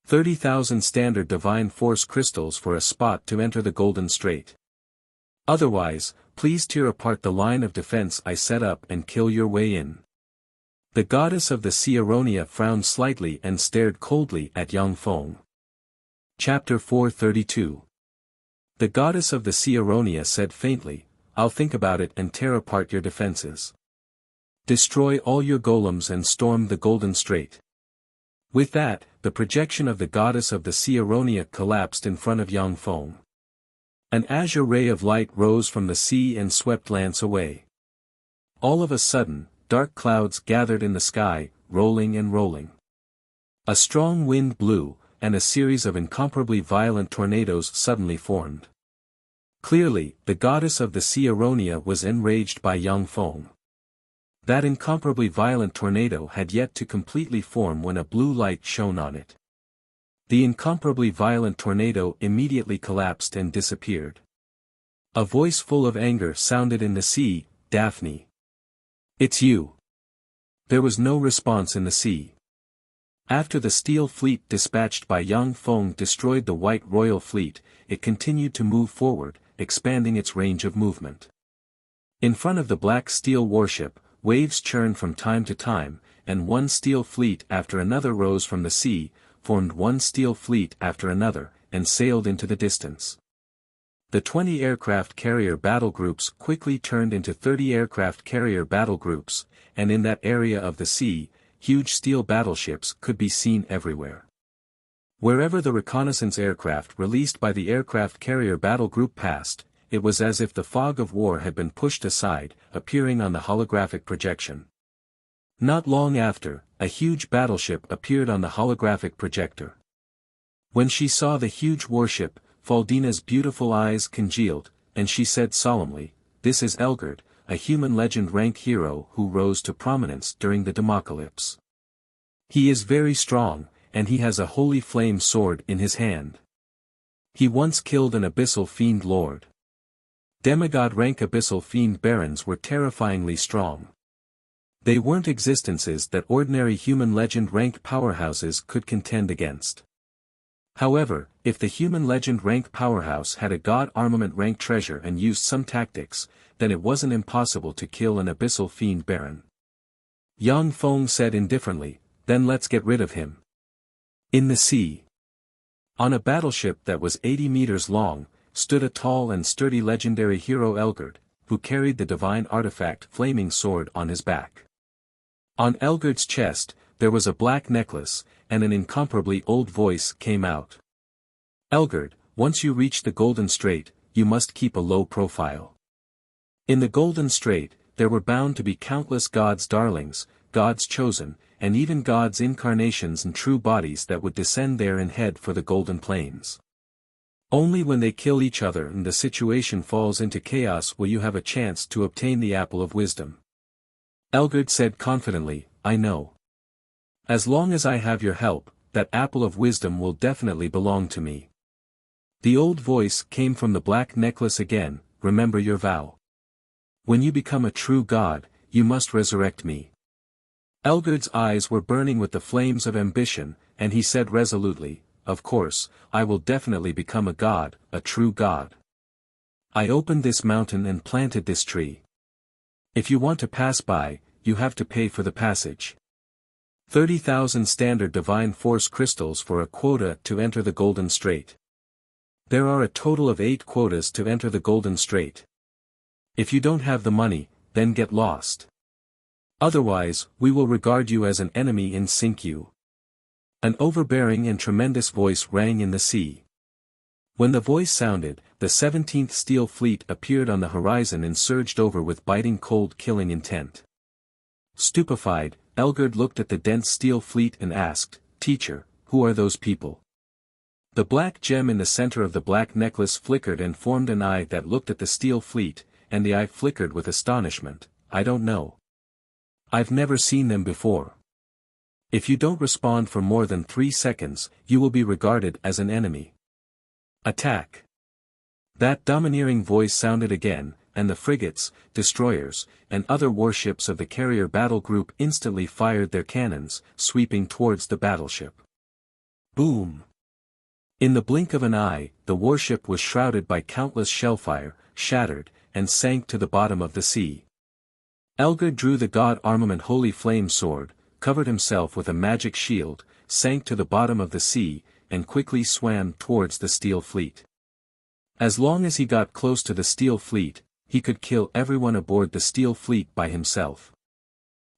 30,000 standard divine force crystals for a spot to enter the Golden Strait. Otherwise, please tear apart the line of defense I set up and kill your way in." The goddess of the sea Aronia frowned slightly and stared coldly at young Feng. Chapter 432. The goddess of the sea Aronia said faintly, "I'll think about it and tear apart your defenses. Destroy all your golems and storm the Golden Strait." With that, the projection of the goddess of the sea Aronia collapsed in front of young Feng. An azure ray of light rose from the sea and swept Lance away. All of a sudden, dark clouds gathered in the sky, rolling and rolling. A strong wind blew, and a series of incomparably violent tornadoes suddenly formed. Clearly, the goddess of the sea Aronia was enraged by young Feng. That incomparably violent tornado had yet to completely form when a blue light shone on it. The incomparably violent tornado immediately collapsed and disappeared. A voice full of anger sounded in the sea, "Daphne. It's you." There was no response in the sea. After the steel fleet dispatched by young Feng destroyed the white royal fleet, it continued to move forward, expanding its range of movement. In front of the black steel warship, waves churned from time to time, and one steel fleet after another rose from the sea, formed one steel fleet after another, and sailed into the distance. The 20 aircraft carrier battle groups quickly turned into 30 aircraft carrier battle groups, and in that area of the sea, huge steel battleships could be seen everywhere. Wherever the reconnaissance aircraft released by the aircraft carrier battle group passed, it was as if the fog of war had been pushed aside, appearing on the holographic projection. Not long after, a huge battleship appeared on the holographic projector. When she saw the huge warship, Faldina's beautiful eyes congealed, and she said solemnly, "This is Elgard, a human legend-rank hero who rose to prominence during the Democalypse. He is very strong, and he has a holy flame sword in his hand. He once killed an abyssal fiend lord. Demigod-rank abyssal fiend barons were terrifyingly strong. They weren't existences that ordinary human legend-rank powerhouses could contend against. However, if the human legend-rank powerhouse had a god armament-rank treasure and used some tactics, then it wasn't impossible to kill an abyssal fiend baron." Yang Feng said indifferently, "Then let's get rid of him." In the sea, on a battleship that was 80 meters long, stood a tall and sturdy legendary hero Elgard, who carried the divine artifact flaming sword on his back. On Elgard's chest, there was a black necklace, and an incomparably old voice came out. "Elgard, once you reach the Golden Strait, you must keep a low profile. In the Golden Strait, there were bound to be countless God's darlings, God's chosen, and even God's incarnations and true bodies that would descend there and head for the Golden Plains. Only when they kill each other and the situation falls into chaos will you have a chance to obtain the apple of wisdom. Elgard said confidently, I know. As long as I have your help, that apple of wisdom will definitely belong to me. The old voice came from the black necklace again, remember your vow. When you become a true god, you must resurrect me. Elgard's eyes were burning with the flames of ambition, and he said resolutely, of course, I will definitely become a god, a true god. I opened this mountain and planted this tree. If you want to pass by, you have to pay for the passage. 30,000 standard divine force crystals for a quota to enter the Golden Strait. There are a total of 8 quotas to enter the Golden Strait. If you don't have the money, then get lost. Otherwise, we will regard you as an enemy and sink you. An overbearing and tremendous voice rang in the sea. When the voice sounded, the 17th Steel Fleet appeared on the horizon and surged over with biting cold killing intent. Stupefied, Elgard looked at the dense steel fleet and asked, Teacher, who are those people? The black gem in the center of the black necklace flickered and formed an eye that looked at the steel fleet, and the eye flickered with astonishment. I don't know. I've never seen them before. If you don't respond for more than 3 seconds, you will be regarded as an enemy. Attack! That domineering voice sounded again, and the frigates, destroyers, and other warships of the carrier battle group instantly fired their cannons, sweeping towards the battleship. Boom! In the blink of an eye, the warship was shrouded by countless shellfire, shattered, and sank to the bottom of the sea. Elgard drew the god armament Holy Flame sword, covered himself with a magic shield, sank to the bottom of the sea, and quickly swam towards the steel fleet. As long as he got close to the steel fleet, he could kill everyone aboard the steel fleet by himself.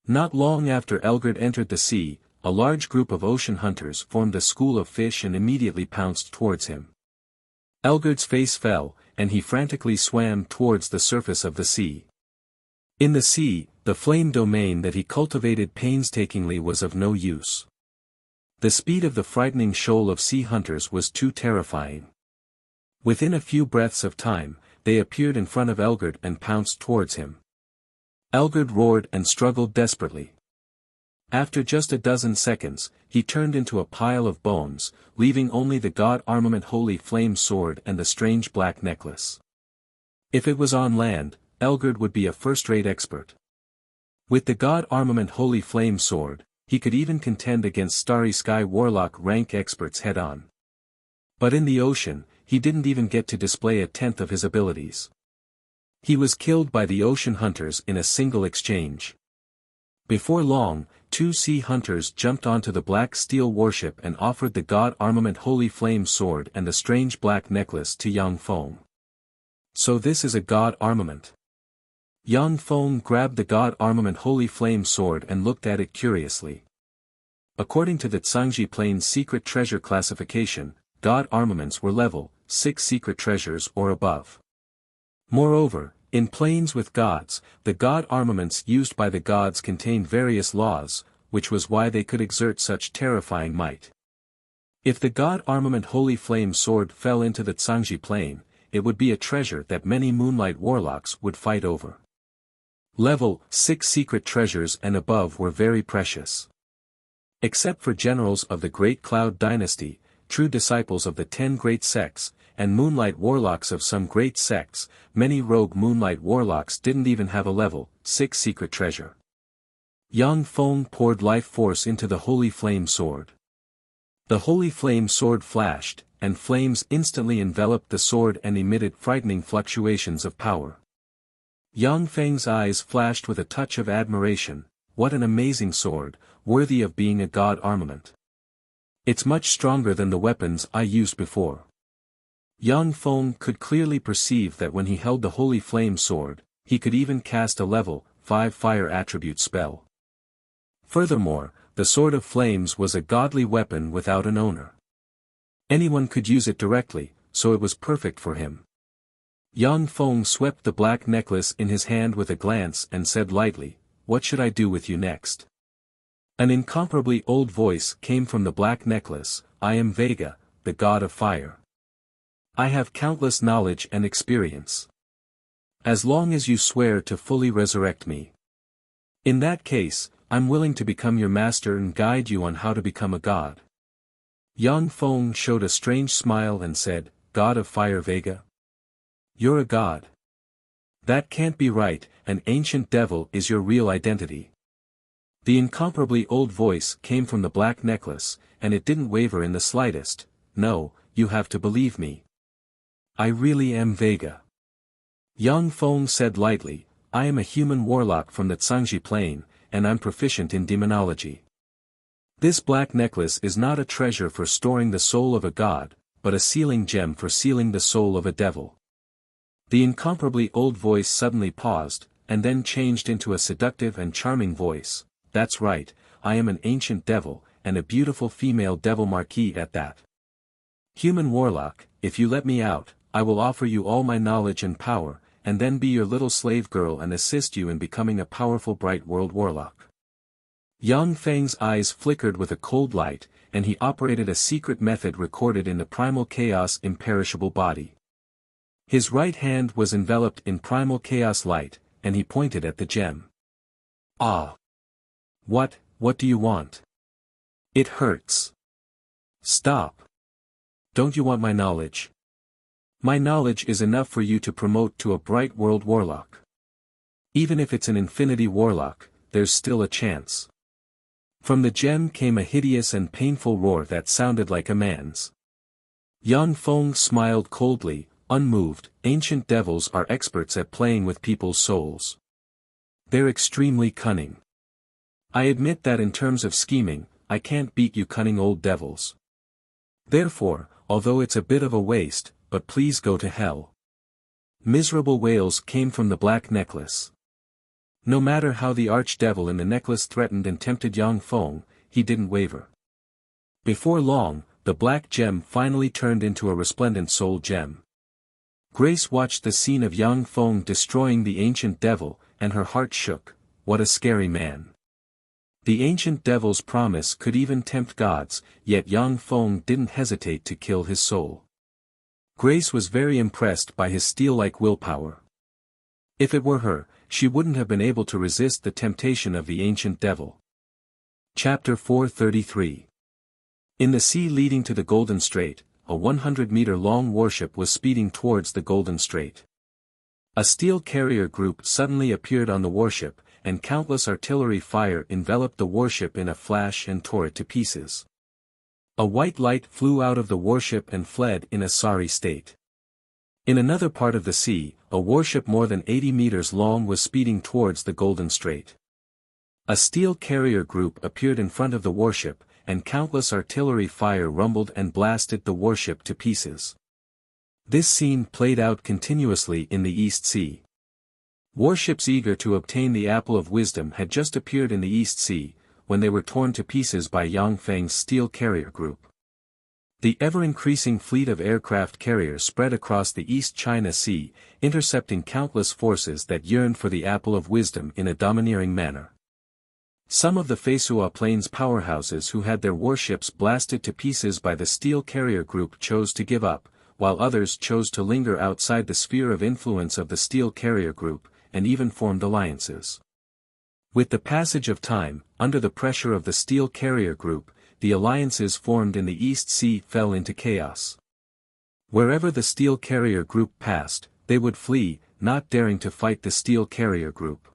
Not long after Elgard entered the sea, a large group of ocean hunters formed a school of fish and immediately pounced towards him. Elgard's face fell, and he frantically swam towards the surface of the sea. In the sea, the flame domain that he cultivated painstakingly was of no use. The speed of the frightening shoal of sea hunters was too terrifying. Within a few breaths of time, they appeared in front of Elgard and pounced towards him. Elgard roared and struggled desperately. After just a dozen seconds, he turned into a pile of bones, leaving only the god armament Holy Flame sword and the strange black necklace. If it was on land, Elgard would be a first-rate expert. With the god armament Holy Flame sword, he could even contend against Starry Sky Warlock rank experts head-on. But in the ocean, he didn't even get to display a tenth of his abilities. He was killed by the ocean hunters in a single exchange. Before long, 2 sea hunters jumped onto the black steel warship and offered the god armament Holy Flame sword and the strange black necklace to Yang Feng. So this is a god armament. Yang Feng grabbed the god armament Holy Flame sword and looked at it curiously. According to the Tsangji Plane's secret treasure classification, god armaments were level 6 secret treasures or above. Moreover, in planes with gods, the god armaments used by the gods contained various laws, which was why they could exert such terrifying might. If the god armament Holy Flame sword fell into the Tsangji Plane, it would be a treasure that many Moonlight Warlocks would fight over. Level 6 secret treasures and above were very precious. Except for generals of the Great Cloud Dynasty, true disciples of the 10 great sects, and Moonlight Warlocks of some great sects, many rogue Moonlight Warlocks didn't even have a level 6 secret treasure. Yang Feng poured life force into the Holy Flame sword. The Holy Flame sword flashed, and flames instantly enveloped the sword and emitted frightening fluctuations of power. Yang Feng's eyes flashed with a touch of admiration. What an amazing sword, worthy of being a god armament. It's much stronger than the weapons I used before. Yang Feng could clearly perceive that when he held the Holy Flame sword, he could even cast a level 5 fire attribute spell. Furthermore, the Sword of Flames was a godly weapon without an owner. Anyone could use it directly, so it was perfect for him. Yang Feng swept the black necklace in his hand with a glance and said lightly, "What should I do with you next?" An incomparably old voice came from the black necklace, "I am Vega, the god of fire. I have countless knowledge and experience. As long as you swear to fully resurrect me. In that case, I'm willing to become your master and guide you on how to become a god." Yang Feng showed a strange smile and said, "God of fire Vega? You're a god. That can't be right, an ancient devil is your real identity." The incomparably old voice came from the black necklace, and it didn't waver in the slightest. "No, you have to believe me. I really am Vega." Yang Feng said lightly, "I am a human warlock from the Zhangji plain, and I'm proficient in demonology. This black necklace is not a treasure for storing the soul of a god, but a sealing gem for sealing the soul of a devil." The incomparably old voice suddenly paused, and then changed into a seductive and charming voice. "That's right, I am an ancient devil, and a beautiful female devil marquis at that. Human warlock, if you let me out, I will offer you all my knowledge and power, and then be your little slave girl and assist you in becoming a powerful bright world warlock." Yang Feng's eyes flickered with a cold light, and he operated a secret method recorded in the primal chaos imperishable body. His right hand was enveloped in primal chaos light, and he pointed at the gem. "Ah! What do you want? It hurts. Stop. Don't you want my knowledge? My knowledge is enough for you to promote to a bright world warlock. Even if it's an infinity warlock, there's still a chance." From the gem came a hideous and painful roar that sounded like a man's. Yang Feng smiled coldly, unmoved. "Ancient devils are experts at playing with people's souls. They're extremely cunning. I admit that in terms of scheming, I can't beat you cunning old devils. Therefore, although it's a bit of a waste, but please go to hell." Miserable wails came from the black necklace. No matter how the archdevil in the necklace threatened and tempted Yang Feng, he didn't waver. Before long, the black gem finally turned into a resplendent soul gem. Grace watched the scene of Yang Feng destroying the ancient devil, and her heart shook. What a scary man. The ancient devil's promise could even tempt gods, yet Yang Feng didn't hesitate to kill his soul. Grace was very impressed by his steel-like willpower. If it were her, she wouldn't have been able to resist the temptation of the ancient devil. Chapter 433. In the sea leading to the Golden Strait, a 100-meter-long warship was speeding towards the Golden Strait. A steel carrier group suddenly appeared on the warship, and countless artillery fire enveloped the warship in a flash and tore it to pieces. A white light flew out of the warship and fled in a sorry state. In another part of the sea, a warship more than 80 meters long was speeding towards the Golden Strait. A steel carrier group appeared in front of the warship, and countless artillery fire rumbled and blasted the warship to pieces. This scene played out continuously in the East Sea. Warships eager to obtain the Apple of Wisdom had just appeared in the East Sea, when they were torn to pieces by Yang Feng's steel carrier group. The ever-increasing fleet of aircraft carriers spread across the East China Sea, intercepting countless forces that yearned for the Apple of Wisdom in a domineering manner. Some of the Feisua Plains powerhouses who had their warships blasted to pieces by the steel carrier group chose to give up, while others chose to linger outside the sphere of influence of the steel carrier group, and even formed alliances. With the passage of time, under the pressure of the steel carrier group, the alliances formed in the East Sea fell into chaos. Wherever the steel carrier group passed, they would flee, not daring to fight the steel carrier group.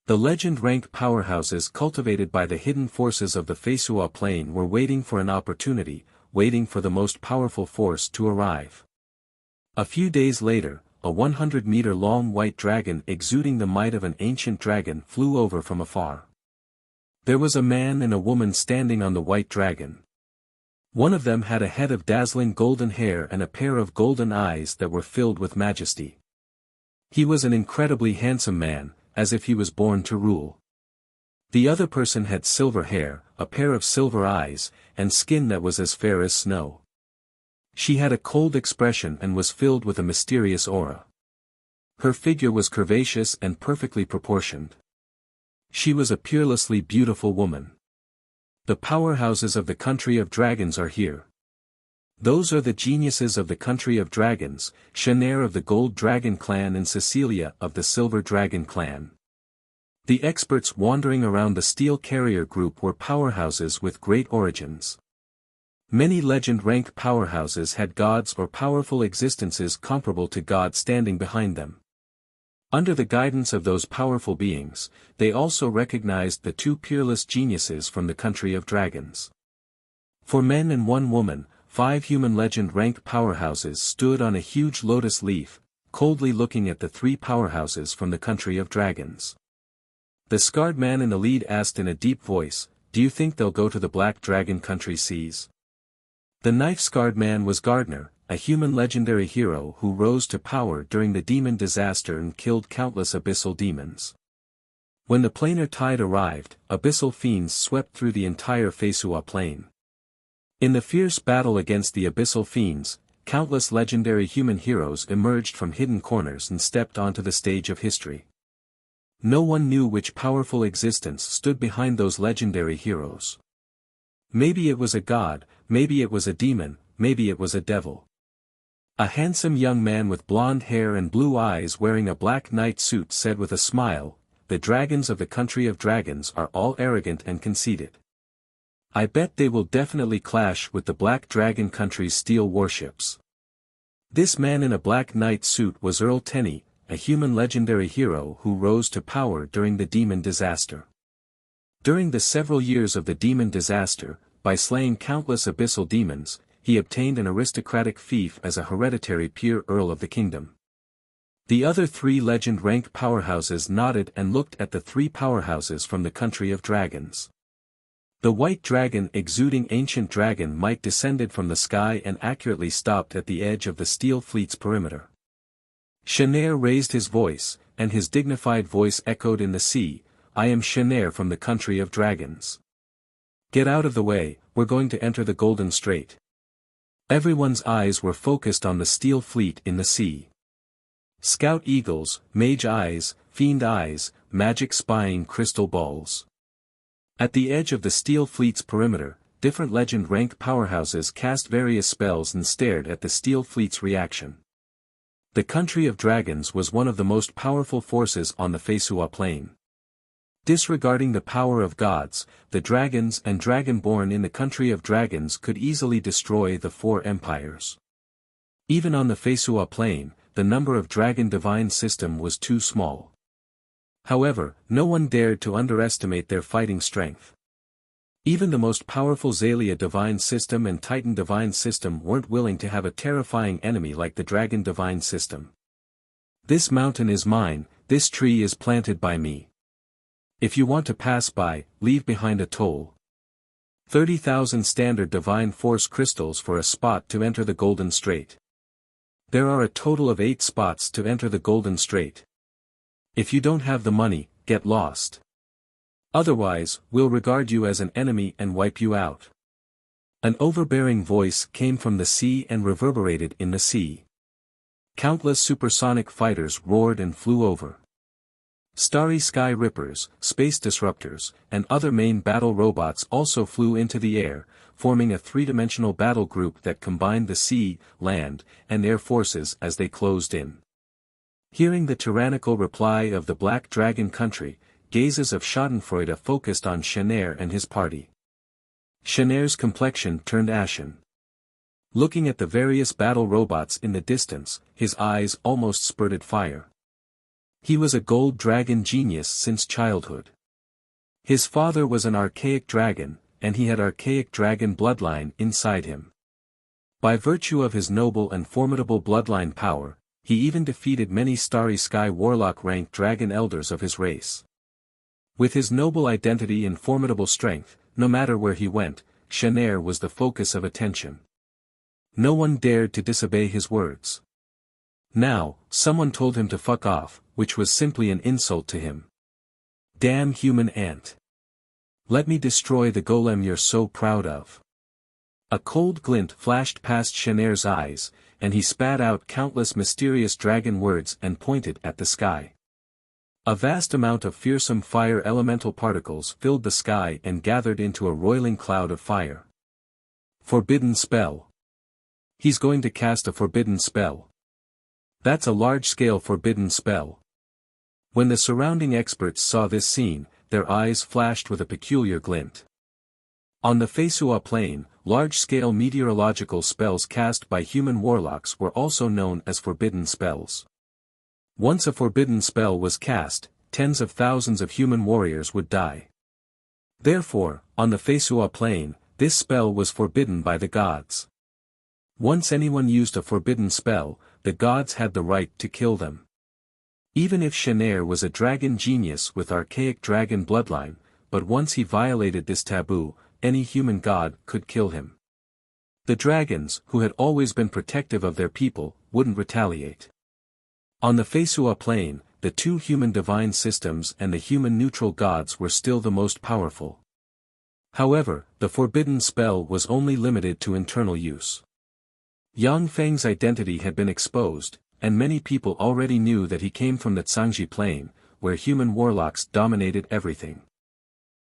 The legend-rank powerhouses cultivated by the hidden forces of the Feisua Plain were waiting for an opportunity, waiting for the most powerful force to arrive. A few days later, a 100-meter-long white dragon exuding the might of an ancient dragon flew over from afar. There was a man and a woman standing on the white dragon. One of them had a head of dazzling golden hair and a pair of golden eyes that were filled with majesty. He was an incredibly handsome man, as if he was born to rule. The other person had silver hair, a pair of silver eyes, and skin that was as fair as snow. She had a cold expression and was filled with a mysterious aura. Her figure was curvaceous and perfectly proportioned. She was a peerlessly beautiful woman. The powerhouses of the country of dragons are here. Those are the geniuses of the country of dragons, Shanair of the Gold Dragon clan and Cecilia of the Silver Dragon clan. The experts wandering around the Steel Carrier group were powerhouses with great origins. Many legend-ranked powerhouses had gods or powerful existences comparable to God standing behind them. Under the guidance of those powerful beings, they also recognized the two peerless geniuses from the country of dragons. 4 men and 1 woman, 5 human legend-ranked powerhouses stood on a huge lotus leaf, coldly looking at the 3 powerhouses from the country of dragons. The scarred man in the lead asked in a deep voice, "Do you think they'll go to the Black Dragon country seas?" The knife-scarred man was Gardner, a human legendary hero who rose to power during the demon disaster and killed countless abyssal demons. When the planar tide arrived, abyssal fiends swept through the entire Fesua plain. In the fierce battle against the abyssal fiends, countless legendary human heroes emerged from hidden corners and stepped onto the stage of history. No one knew which powerful existence stood behind those legendary heroes. Maybe it was a god, maybe it was a demon, maybe it was a devil. A handsome young man with blonde hair and blue eyes wearing a black knight suit said with a smile, "The dragons of the country of dragons are all arrogant and conceited. I bet they will definitely clash with the Black Dragon country's steel warships." This man in a black knight suit was Earl Tenney, a human legendary hero who rose to power during the demon disaster. During the several years of the demon disaster, by slaying countless abyssal demons, he obtained an aristocratic fief as a hereditary peer earl of the kingdom. The other 3 legend-ranked powerhouses nodded and looked at the 3 powerhouses from the country of dragons. The white dragon exuding ancient dragon might descended from the sky and accurately stopped at the edge of the Steel Fleet's perimeter. Shanair raised his voice, and his dignified voice echoed in the sea, "I am Shanair from the country of dragons. Get out of the way, we're going to enter the Golden Strait." Everyone's eyes were focused on the Steel Fleet in the sea. Scout eagles, mage eyes, fiend eyes, magic spying crystal balls. At the edge of the Steel Fleet's perimeter, different legend-ranked powerhouses cast various spells and stared at the Steel Fleet's reaction. The country of dragons was one of the most powerful forces on the Fesua plain. Disregarding the power of gods, the dragons and dragonborn in the country of dragons could easily destroy the 4 empires. Even on the Fesua plain, the number of dragon divine system was too small. However, no one dared to underestimate their fighting strength. Even the most powerful Xalia divine system and Titan divine system weren't willing to have a terrifying enemy like the dragon divine system. "This mountain is mine, this tree is planted by me. If you want to pass by, leave behind a toll. 30,000 standard divine force crystals for a spot to enter the Golden Strait. There are a total of 8 spots to enter the Golden Strait. If you don't have the money, get lost. Otherwise, we'll regard you as an enemy and wipe you out." An overbearing voice came from the sea and reverberated in the sea. Countless supersonic fighters roared and flew over. Starry Sky Rippers, Space Disruptors, and other main battle robots also flew into the air, forming a 3-dimensional battle group that combined the sea, land, and air forces as they closed in. Hearing the tyrannical reply of the Black Dragon country, gazes of schadenfreude focused on Shanair and his party. Shanair's complexion turned ashen. Looking at the various battle robots in the distance, his eyes almost spurted fire. He was a gold dragon genius since childhood. His father was an archaic dragon, and he had archaic dragon bloodline inside him. By virtue of his noble and formidable bloodline power, he even defeated many Starry Sky Warlock-ranked dragon elders of his race. With his noble identity and formidable strength, no matter where he went, Shanair was the focus of attention. No one dared to disobey his words. Now, someone told him to fuck off, which was simply an insult to him. "Damn human ant. Let me destroy the golem you're so proud of." A cold glint flashed past Chener's eyes, and he spat out countless mysterious dragon words and pointed at the sky. A vast amount of fearsome fire elemental particles filled the sky and gathered into a roiling cloud of fire. Forbidden spell. He's going to cast a forbidden spell. That's a large-scale forbidden spell. When the surrounding experts saw this scene, their eyes flashed with a peculiar glint. On the Feisua plain, large-scale meteorological spells cast by human warlocks were also known as forbidden spells. Once a forbidden spell was cast, tens of thousands of human warriors would die. Therefore, on the Feisua plain, this spell was forbidden by the gods. Once anyone used a forbidden spell, the gods had the right to kill them. Even if Chener was a dragon genius with archaic dragon bloodline, but once he violated this taboo, any human god could kill him. The dragons, who had always been protective of their people, wouldn't retaliate. On the Feisua plain, the two human divine systems and the human neutral gods were still the most powerful. However, the forbidden spell was only limited to internal use. Yang Feng's identity had been exposed, and many people already knew that he came from the Zhangji plain, where human warlocks dominated everything.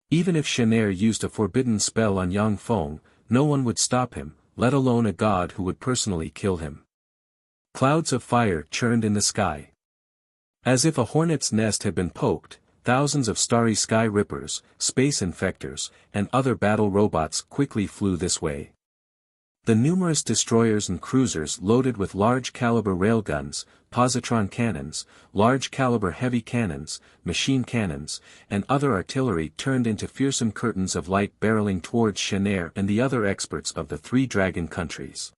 Even if Chener used a forbidden spell on Yang Feng, no one would stop him, let alone a god who would personally kill him. Clouds of fire churned in the sky. As if a hornet's nest had been poked, thousands of starry sky rippers, space infectors, and other battle robots quickly flew this way. The numerous destroyers and cruisers loaded with large-caliber railguns, positron cannons, large-caliber heavy cannons, machine cannons, and other artillery turned into fearsome curtains of light barreling towards Chener and the other experts of the three dragon countries.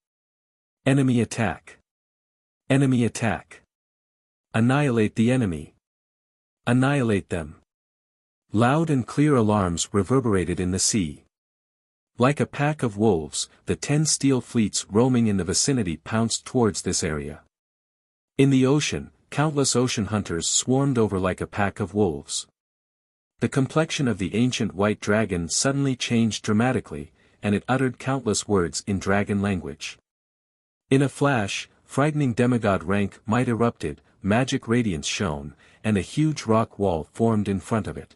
Enemy attack. Enemy attack. Annihilate the enemy. Annihilate them. Loud and clear alarms reverberated in the sea. Like a pack of wolves, the 10 steel fleets roaming in the vicinity pounced towards this area. In the ocean, countless ocean hunters swarmed over like a pack of wolves. The complexion of the ancient white dragon suddenly changed dramatically, and it uttered countless words in dragon language. In a flash, frightening demigod rank might erupted, magic radiance shone, and a huge rock wall formed in front of it.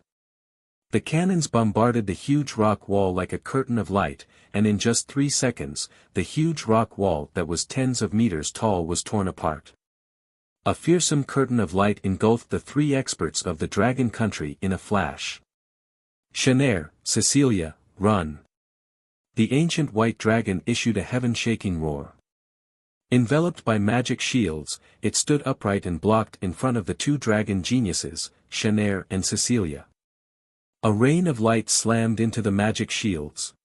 The cannons bombarded the huge rock wall like a curtain of light, and in just 3 seconds, the huge rock wall that was tens of meters tall was torn apart. A fearsome curtain of light engulfed the 3 experts of the dragon country in a flash. Chener, Cecilia, run! The ancient white dragon issued a heaven-shaking roar. Enveloped by magic shields, it stood upright and blocked in front of the 2 dragon geniuses, Chener and Cecilia. A rain of light slammed into the magic shields.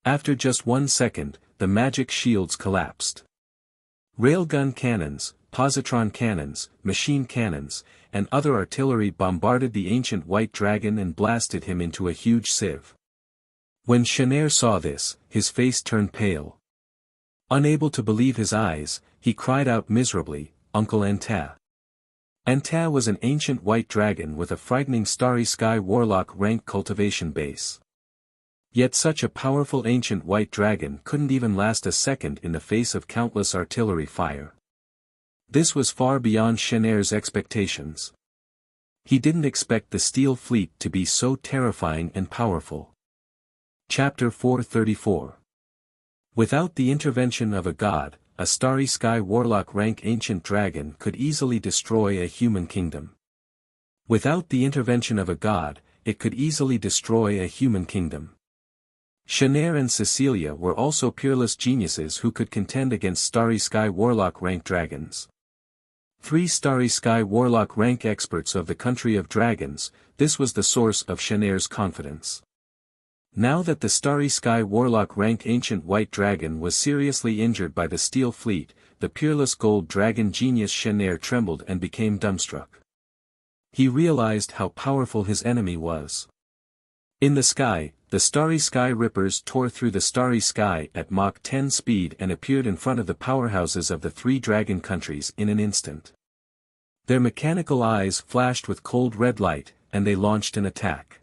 After just 1 second, the magic shields collapsed. Railgun cannons, positron cannons, machine cannons, and other artillery bombarded the ancient white dragon and blasted him into a huge sieve. When Chener saw this, his face turned pale. Unable to believe his eyes, he cried out miserably, "Uncle Anta." Anta was an ancient white dragon with a frightening starry sky warlock rank cultivation base. Yet such a powerful ancient white dragon couldn't even last a second in the face of countless artillery fire. This was far beyond Chener's expectations. He didn't expect the Steel Fleet to be so terrifying and powerful. Chapter 434. Without the intervention of a god, a starry sky warlock rank ancient dragon could easily destroy a human kingdom. Without the intervention of a god, it could easily destroy a human kingdom. Chener and Cecilia were also peerless geniuses who could contend against starry sky warlock rank dragons. 3 starry sky warlock rank experts of the country of dragons, this was the source of Chener's confidence. Now that the starry sky warlock rank ancient white dragon was seriously injured by the Steel Fleet, the peerless gold dragon genius Chener trembled and became dumbstruck. He realized how powerful his enemy was. In the sky, the starry sky rippers tore through the starry sky at Mach 10 speed and appeared in front of the powerhouses of the 3 dragon countries in an instant. Their mechanical eyes flashed with cold red light, and they launched an attack.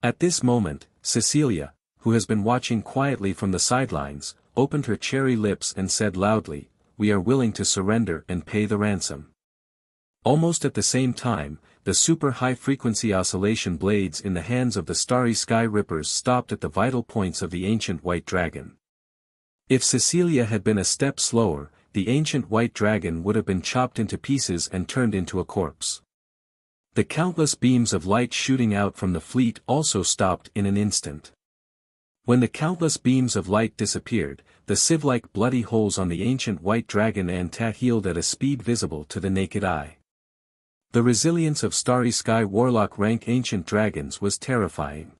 At this moment, Cecilia, who has been watching quietly from the sidelines, opened her cherry lips and said loudly, "We are willing to surrender and pay the ransom." Almost at the same time, the super-high-frequency oscillation blades in the hands of the Starry Sky Rippers stopped at the vital points of the ancient white dragon. If Cecilia had been a step slower, the ancient white dragon would have been chopped into pieces and turned into a corpse. The countless beams of light shooting out from the fleet also stopped in an instant. When the countless beams of light disappeared, the sieve-like bloody holes on the ancient white dragon healed at a speed visible to the naked eye. The resilience of Starry Sky Warlock rank ancient dragons was terrifying.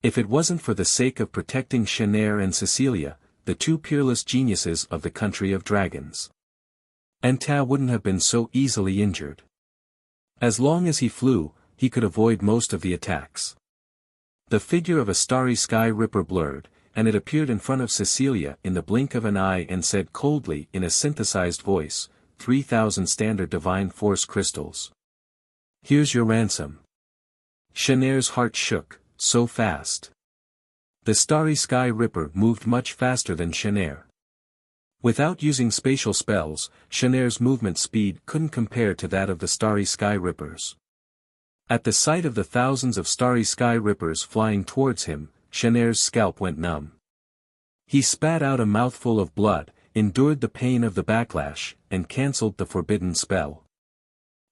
If it wasn't for the sake of protecting Shanair and Cecilia, the two peerless geniuses of the country of dragons, Anta wouldn't have been so easily injured. As long as he flew, he could avoid most of the attacks. The figure of a Starry Sky Ripper blurred, and it appeared in front of Cecilia in the blink of an eye and said coldly in a synthesized voice, 3,000 standard divine force crystals. Here's your ransom. Shanair's heart shook, so fast. The Starry Sky Ripper moved much faster than Shanair. Without using spatial spells, Shanair's movement speed couldn't compare to that of the Starry Sky Rippers. At the sight of the thousands of Starry Sky Rippers flying towards him, Shanair's scalp went numb. He spat out a mouthful of blood, endured the pain of the backlash, and cancelled the forbidden spell.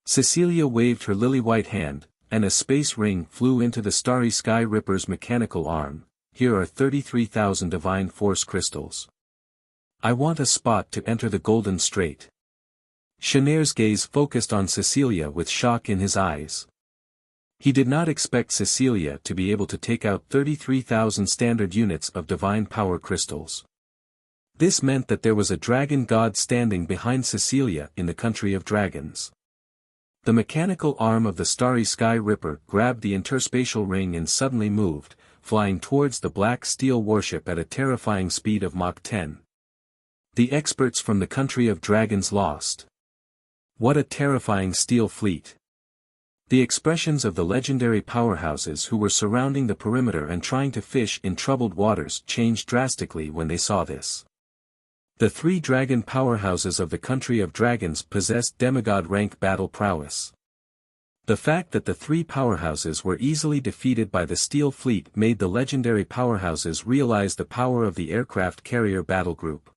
Cecilia waved her lily-white hand, and a space ring flew into the Starry Sky Ripper's mechanical arm. Here are 33,000 divine force crystals. I want a spot to enter the Golden Strait. Shanair's gaze focused on Cecilia with shock in his eyes. He did not expect Cecilia to be able to take out 33,000 standard units of divine power crystals. This meant that there was a dragon god standing behind Cecilia in the country of dragons. The mechanical arm of the Starry Sky Ripper grabbed the interspatial ring and suddenly moved, flying towards the black steel warship at a terrifying speed of Mach 10. The experts from the country of dragons lost. What a terrifying steel fleet. The expressions of the legendary powerhouses who were surrounding the perimeter and trying to fish in troubled waters changed drastically when they saw this. The three dragon powerhouses of the country of dragons possessed demigod-rank battle prowess. The fact that the three powerhouses were easily defeated by the steel fleet made the legendary powerhouses realize the power of the aircraft carrier battle group.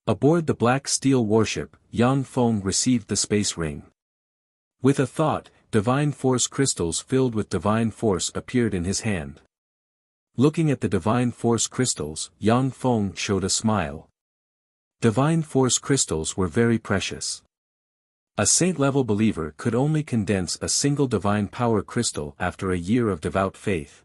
Aboard the black steel warship, Yang Feng received the space ring. With a thought, divine force crystals filled with divine force appeared in his hand. Looking at the divine force crystals, Yang Feng showed a smile. Divine force crystals were very precious. A saint-level believer could only condense a single divine power crystal after a year of devout faith.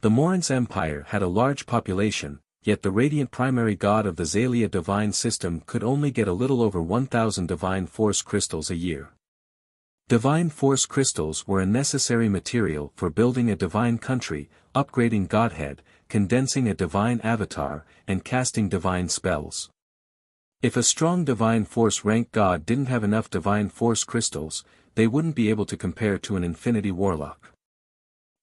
The Morin's Empire had a large population, yet the radiant primary god of the Zalia divine system could only get a little over 1,000 divine force crystals a year. Divine force crystals were a necessary material for building a divine country, upgrading godhead, condensing a divine avatar, and casting divine spells. If a strong divine force rank god didn't have enough divine force crystals, they wouldn't be able to compare to an infinity warlock.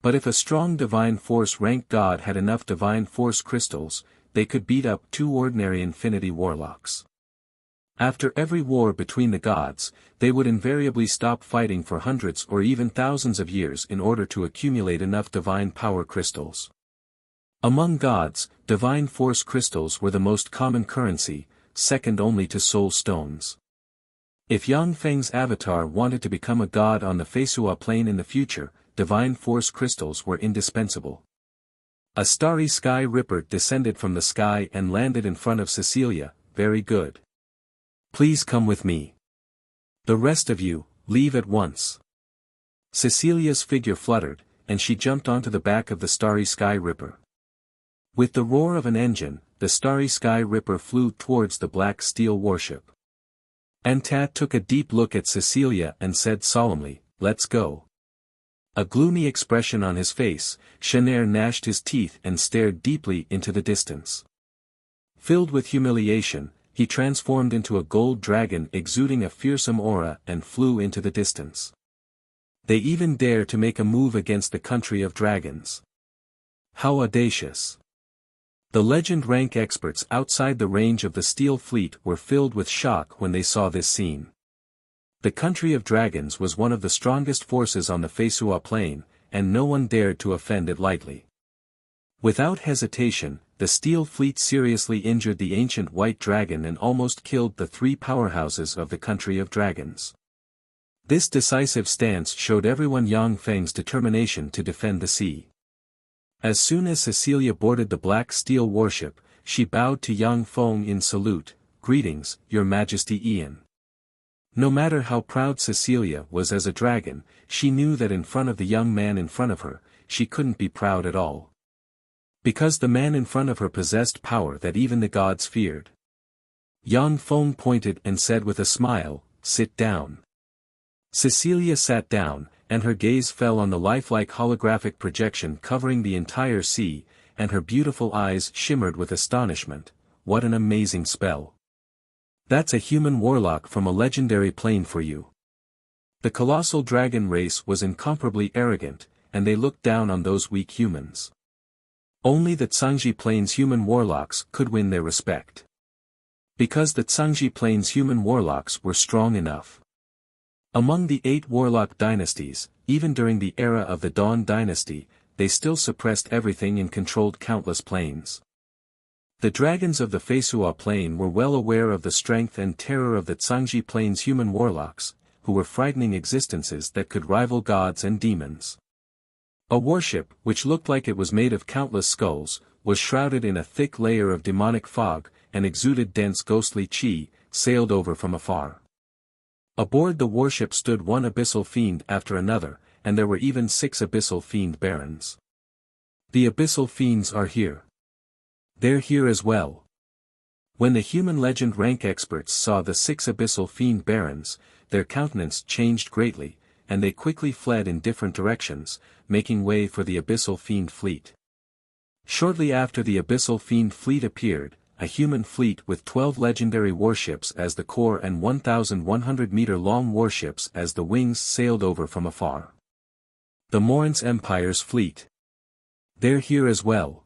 But if a strong divine force rank god had enough divine force crystals, they could beat up two ordinary infinity warlocks. After every war between the gods, they would invariably stop fighting for hundreds or even thousands of years in order to accumulate enough divine power crystals. Among gods, divine force crystals were the most common currency, second only to soul stones. If Yang Feng's avatar wanted to become a god on the Feisua plane in the future, divine force crystals were indispensable. A Starry Sky Ripper descended from the sky and landed in front of Cecilia. Very good. Please come with me. The rest of you, leave at once. Cecilia's figure fluttered, and she jumped onto the back of the Starry Sky Ripper. With the roar of an engine, the Starry Sky Ripper flew towards the black steel warship. Antat took a deep look at Cecilia and said solemnly, "Let's go." A gloomy expression on his face, Shanair gnashed his teeth and stared deeply into the distance. Filled with humiliation, he transformed into a gold dragon exuding a fearsome aura and flew into the distance. They even dare to make a move against the country of dragons. How audacious! The legend rank experts outside the range of the Steel Fleet were filled with shock when they saw this scene. The country of dragons was one of the strongest forces on the Feisua plain, and no one dared to offend it lightly. Without hesitation, the Steel Fleet seriously injured the ancient white dragon and almost killed the three powerhouses of the country of dragons. This decisive stance showed everyone Yang Feng's determination to defend the sea. As soon as Cecilia boarded the Black Steel warship, she bowed to Yang Feng in salute. "Greetings, Your Majesty Ian." No matter how proud Cecilia was as a dragon, she knew that in front of the young man in front of her, she couldn't be proud at all. Because the man in front of her possessed power that even the gods feared. Yang Feng pointed and said with a smile, "Sit down." Cecilia sat down, and her gaze fell on the lifelike holographic projection covering the entire sea, and her beautiful eyes shimmered with astonishment. What an amazing spell! That's a human warlock from a legendary plane for you. The colossal dragon race was incomparably arrogant, and they looked down on those weak humans. Only the Tsangji Plains human warlocks could win their respect. Because the Tsangji Plains human warlocks were strong enough. Among the 8 warlock dynasties, even during the era of the Dawn dynasty, they still suppressed everything and controlled countless planes. The dragons of the Feisua plain were well aware of the strength and terror of the Tsangji Plains human warlocks, who were frightening existences that could rival gods and demons. A warship, which looked like it was made of countless skulls, was shrouded in a thick layer of demonic fog, and exuded dense ghostly chi, sailed over from afar. Aboard the warship stood one abyssal fiend after another, and there were even 6 abyssal fiend barons. The abyssal fiends are here. They're here as well. When the human legend rank experts saw the 6 abyssal fiend barons, their countenance changed greatly, and they quickly fled in different directions, making way for the abyssal fiend fleet. Shortly after the abyssal fiend fleet appeared, a human fleet with 12 legendary warships as the core and 1,100-meter-long warships as the wings sailed over from afar. The Morin's Empire's fleet. They're here as well.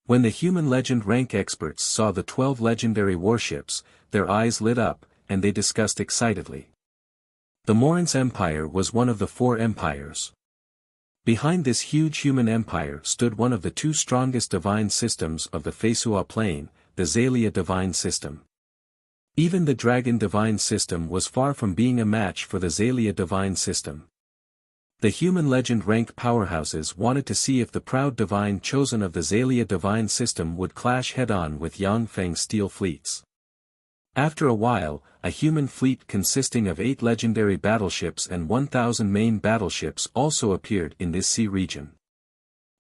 When the human legend rank experts saw the 12 legendary warships, their eyes lit up, and they discussed excitedly. The Morin's Empire was one of the 4 empires. Behind this huge human empire stood one of the 2 strongest divine systems of the Feisua plain, the Zalia divine system. Even the Dragon divine system was far from being a match for the Zalia divine system. The human legend rank powerhouses wanted to see if the proud divine chosen of the Zalia divine system would clash head-on with Yang Feng's steel fleets. After a while, a human fleet consisting of 8 legendary battleships and 1,000 main battleships also appeared in this sea region.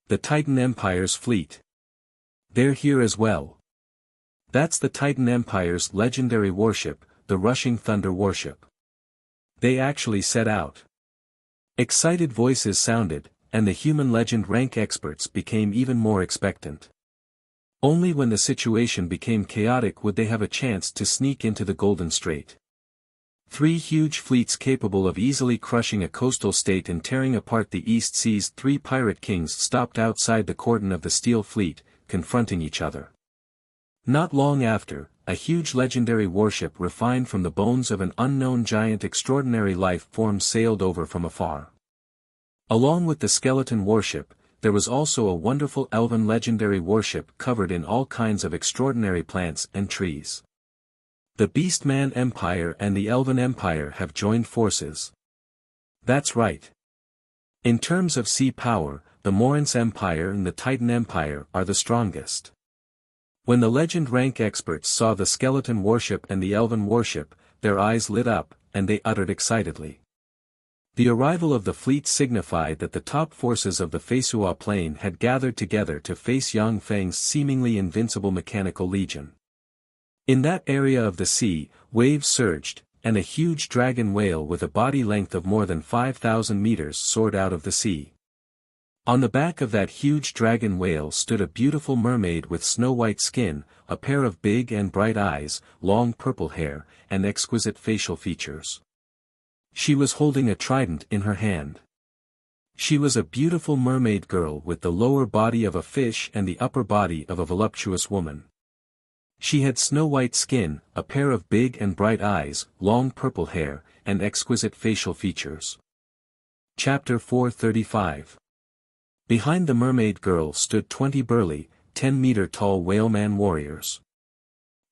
The Titan Empire's fleet. They're here as well. That's the Titan Empire's legendary warship, the Rushing Thunder warship. They actually set out. Excited voices sounded, and the human legend rank experts became even more expectant. Only when the situation became chaotic would they have a chance to sneak into the Golden Strait. 3 huge fleets capable of easily crushing a coastal state and tearing apart the East Sea's 3 pirate kings stopped outside the cordon of the Steel Fleet, confronting each other. Not long after, a huge legendary warship refined from the bones of an unknown giant extraordinary life form sailed over from afar. Along with the skeleton warship, there was also a wonderful elven legendary warship covered in all kinds of extraordinary plants and trees. The Beastman Empire and the Elven Empire have joined forces. That's right. In terms of sea power, the Morin's Empire and the Titan Empire are the strongest. When the legend rank experts saw the skeleton warship and the elven warship, their eyes lit up, and they uttered excitedly. The arrival of the fleet signified that the top forces of the Feisua plain had gathered together to face Yang Feng's seemingly invincible mechanical legion. In that area of the sea, waves surged, and a huge dragon whale with a body length of more than 5,000 meters soared out of the sea. On the back of that huge dragon whale stood a beautiful mermaid with snow-white skin, a pair of big and bright eyes, long purple hair, and exquisite facial features. She was holding a trident in her hand. She was a beautiful mermaid girl with the lower body of a fish and the upper body of a voluptuous woman. She had snow-white skin, a pair of big and bright eyes, long purple hair, and exquisite facial features. Chapter 435. Behind the mermaid girl stood 20 burly, 10-meter-tall whaleman warriors.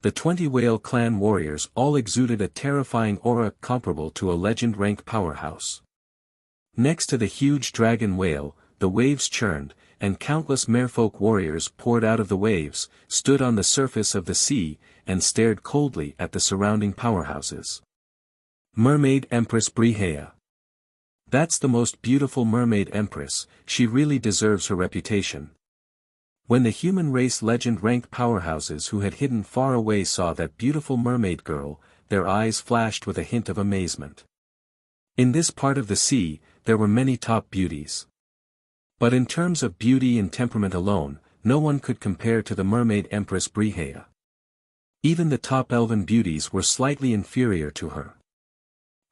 The 20 whale clan warriors all exuded a terrifying aura comparable to a legend rank powerhouse. Next to the huge dragon whale, the waves churned, and countless merfolk warriors poured out of the waves, stood on the surface of the sea, and stared coldly at the surrounding powerhouses. Mermaid Empress Brihea. That's the most beautiful mermaid empress, she really deserves her reputation. When the human race legend rank powerhouses who had hidden far away saw that beautiful mermaid girl, their eyes flashed with a hint of amazement. In this part of the sea, there were many top beauties. But in terms of beauty and temperament alone, no one could compare to the mermaid empress Brihea. Even the top elven beauties were slightly inferior to her.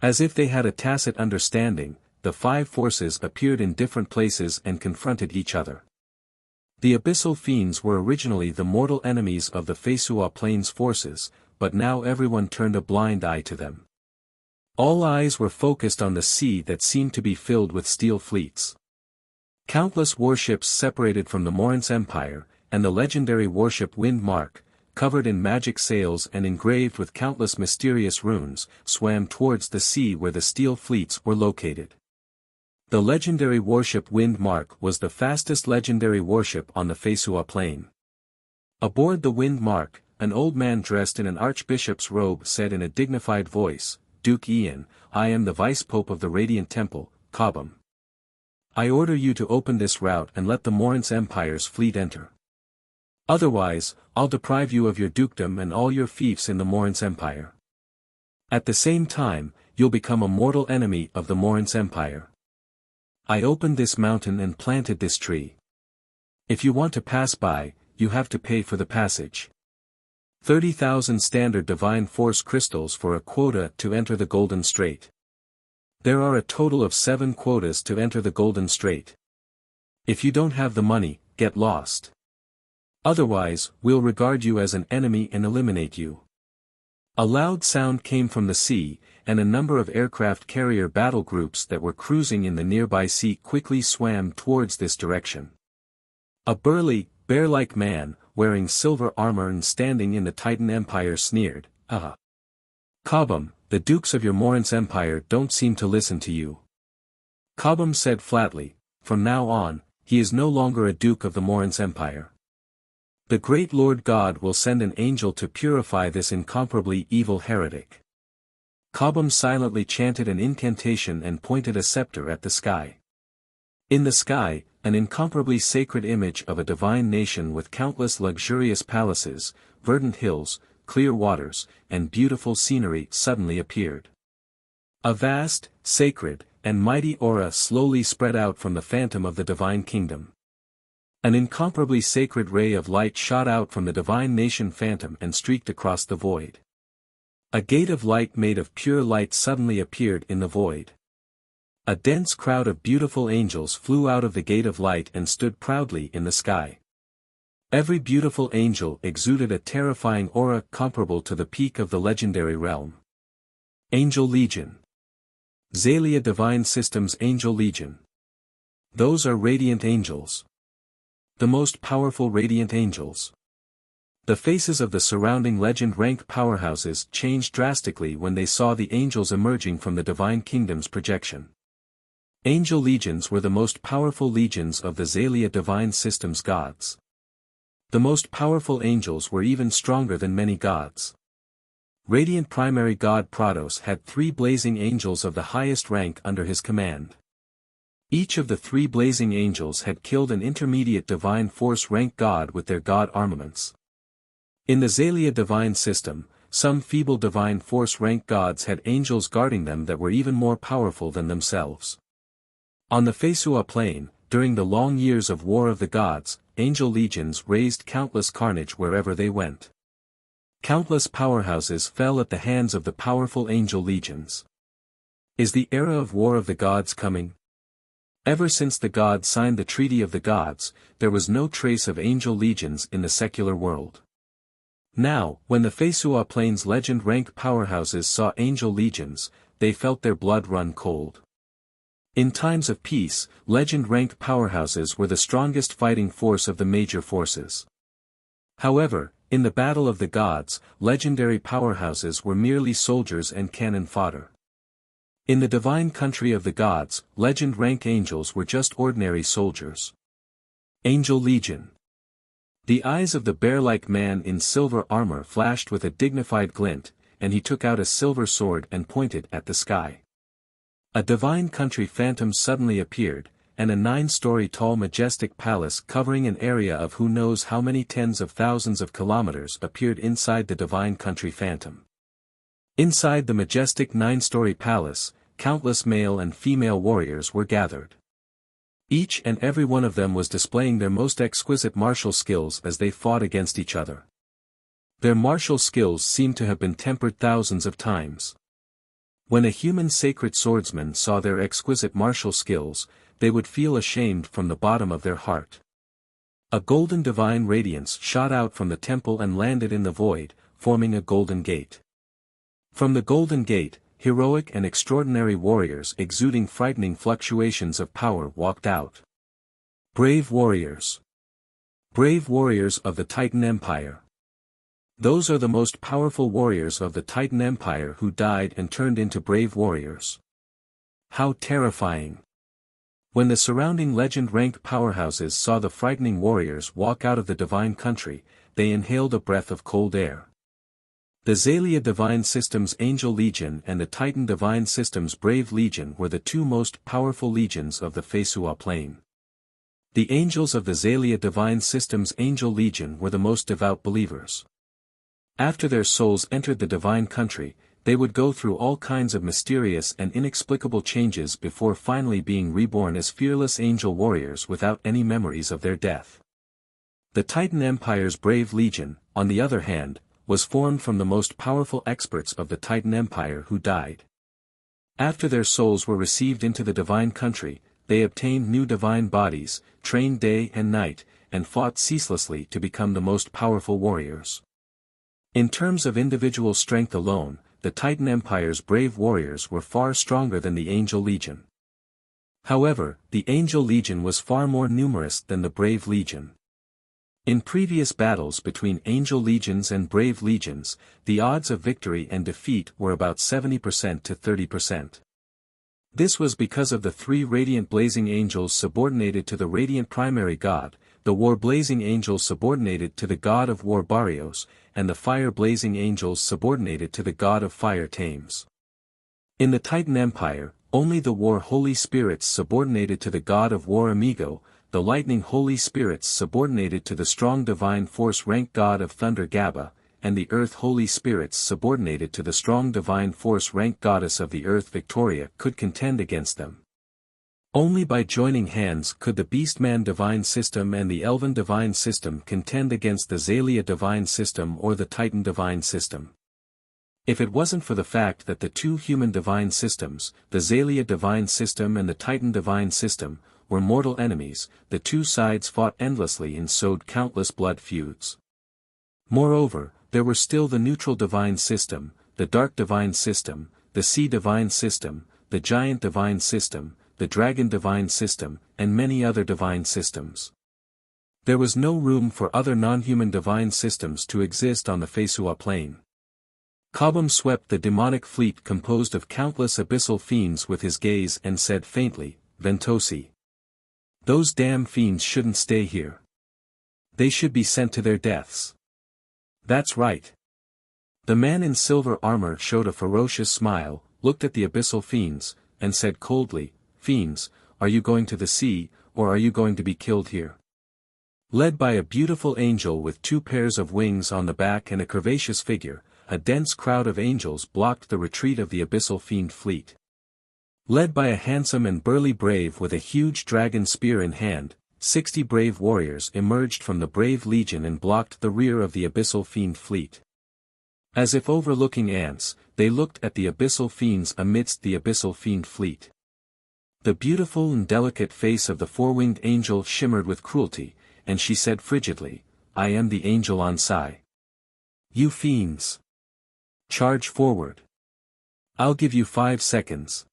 As if they had a tacit understanding, the five forces appeared in different places and confronted each other. The abyssal fiends were originally the mortal enemies of the Fesua Plains forces, but now everyone turned a blind eye to them. All eyes were focused on the sea that seemed to be filled with steel fleets. Countless warships separated from the Morin's Empire, and the legendary warship Wind Mark, covered in magic sails and engraved with countless mysterious runes, swam towards the sea where the steel fleets were located. The legendary warship Wind Mark was the fastest legendary warship on the Fesua Plain. Aboard the Wind Mark, an old man dressed in an archbishop's robe said in a dignified voice, "Duke Ian, I am the vice-pope of the Radiant Temple, Kabam. I order you to open this route and let the Morin's Empire's fleet enter. Otherwise, I'll deprive you of your dukedom and all your fiefs in the Morin's Empire. At the same time, you'll become a mortal enemy of the Morin's Empire. I opened this mountain and planted this tree. If you want to pass by, you have to pay for the passage. 30,000 standard divine force crystals for a quota to enter the Golden Strait. There are a total of 7 quotas to enter the Golden Strait. If you don't have the money, get lost. Otherwise, we'll regard you as an enemy and eliminate you." A loud sound came from the sea, and a number of aircraft carrier battle groups that were cruising in the nearby sea quickly swam towards this direction. A burly, bear-like man, wearing silver armor and standing in the Titan Empire sneered, "Ah! Kabam, the dukes of your Morin's Empire don't seem to listen to you." Kabam said flatly, "From now on, he is no longer a duke of the Morin's Empire. The great Lord God will send an angel to purify this incomparably evil heretic." Kabam silently chanted an incantation and pointed a scepter at the sky. In the sky, an incomparably sacred image of a divine nation with countless luxurious palaces, verdant hills, clear waters, and beautiful scenery suddenly appeared. A vast, sacred, and mighty aura slowly spread out from the phantom of the divine kingdom. An incomparably sacred ray of light shot out from the divine nation phantom and streaked across the void. A gate of light made of pure light suddenly appeared in the void. A dense crowd of beautiful angels flew out of the gate of light and stood proudly in the sky. Every beautiful angel exuded a terrifying aura comparable to the peak of the legendary realm. Angel Legion. Xalia Divine Systems Angel Legion. Those are radiant angels. The most powerful radiant angels. The faces of the surrounding legend-rank powerhouses changed drastically when they saw the angels emerging from the divine kingdom's projection. Angel legions were the most powerful legions of the Xalia Divine Systems gods. The most powerful angels were even stronger than many gods. Radiant primary god Prados had 3 blazing angels of the highest rank under his command. Each of the 3 blazing angels had killed an intermediate divine force rank god with their god armaments. In the Xalia divine system, some feeble divine force rank gods had angels guarding them that were even more powerful than themselves. On the Fesua Plain, during the long years of War of the Gods, angel legions raised countless carnage wherever they went. Countless powerhouses fell at the hands of the powerful angel legions. Is the era of War of the Gods coming? Ever since the gods signed the Treaty of the Gods, there was no trace of angel legions in the secular world. Now, when the Feisua Plains legend rank powerhouses saw angel legions, they felt their blood run cold. In times of peace, legend-ranked powerhouses were the strongest fighting force of the major forces. However, in the Battle of the Gods, legendary powerhouses were merely soldiers and cannon fodder. In the divine country of the gods, legend-rank angels were just ordinary soldiers. Angel Legion. The eyes of the bear-like man in silver armor flashed with a dignified glint, and he took out a silver sword and pointed at the sky. A divine country phantom suddenly appeared, and a 9-story tall majestic palace covering an area of who knows how many tens of thousands of kilometers appeared inside the divine country phantom. Inside the majestic 9-story palace, countless male and female warriors were gathered. Each and every one of them was displaying their most exquisite martial skills as they fought against each other. Their martial skills seemed to have been tempered thousands of times. When a human sacred swordsman saw their exquisite martial skills, they would feel ashamed from the bottom of their heart. A golden divine radiance shot out from the temple and landed in the void, forming a golden gate. From the golden gate, heroic and extraordinary warriors exuding frightening fluctuations of power walked out. Brave warriors. Brave warriors of the Titan Empire. Those are the most powerful warriors of the Titan Empire who died and turned into brave warriors. How terrifying! When the surrounding legend-ranked powerhouses saw the frightening warriors walk out of the divine country, they inhaled a breath of cold air. The Xalia Divine System's Angel Legion and the Titan Divine System's Brave Legion were the two most powerful legions of the Feisua Plain. The angels of the Xalia Divine System's Angel Legion were the most devout believers. After their souls entered the divine country, they would go through all kinds of mysterious and inexplicable changes before finally being reborn as fearless angel warriors without any memories of their death. The Titan Empire's Brave Legion, on the other hand, was formed from the most powerful experts of the Titan Empire who died. After their souls were received into the divine country, they obtained new divine bodies, trained day and night, and fought ceaselessly to become the most powerful warriors. In terms of individual strength alone, the Titan Empire's brave warriors were far stronger than the Angel Legion. However, the Angel Legion was far more numerous than the Brave Legion. In previous battles between Angel Legions and Brave Legions, the odds of victory and defeat were about 70% to 30%. This was because of the 3 radiant blazing angels subordinated to the radiant primary god, the war-blazing angels subordinated to the god of war Barrios, and the fire-blazing angels subordinated to the god of fire Thames. In the Titan Empire, only the war holy spirits subordinated to the god of war Amigo, the lightning holy spirits subordinated to the strong divine force rank god of thunder Gaba, and the earth holy spirits subordinated to the strong divine force rank goddess of the earth Victoria could contend against them. Only by joining hands could the Beastman Divine System and the Elven Divine System contend against the Xalia Divine System or the Titan Divine System. If it wasn't for the fact that the two human divine systems, the Xalia Divine System and the Titan Divine System, were mortal enemies, the two sides fought endlessly and sowed countless blood feuds. Moreover, there were still the Neutral Divine System, the Dark Divine System, the Sea Divine System, the Giant Divine System, the Dragon Divine System, and many other divine systems. There was no room for other non-human divine systems to exist on the Feisua Plain. Cobham swept the demonic fleet composed of countless abyssal fiends with his gaze and said faintly, "Ventosi. Those damn fiends shouldn't stay here. They should be sent to their deaths." "That's right." The man in silver armor showed a ferocious smile, looked at the abyssal fiends, and said coldly, "Fiends, are you going to the sea, or are you going to be killed here?" Led by a beautiful angel with 2 pairs of wings on the back and a curvaceous figure, a dense crowd of angels blocked the retreat of the abyssal fiend fleet. Led by a handsome and burly brave with a huge dragon spear in hand, 60 brave warriors emerged from the Brave Legion and blocked the rear of the abyssal fiend fleet. As if overlooking ants, they looked at the abyssal fiends amidst the abyssal fiend fleet. The beautiful and delicate face of the four-winged angel shimmered with cruelty, and she said frigidly, "I am the angel Ansai. You fiends! Charge forward. I'll give you 5 seconds.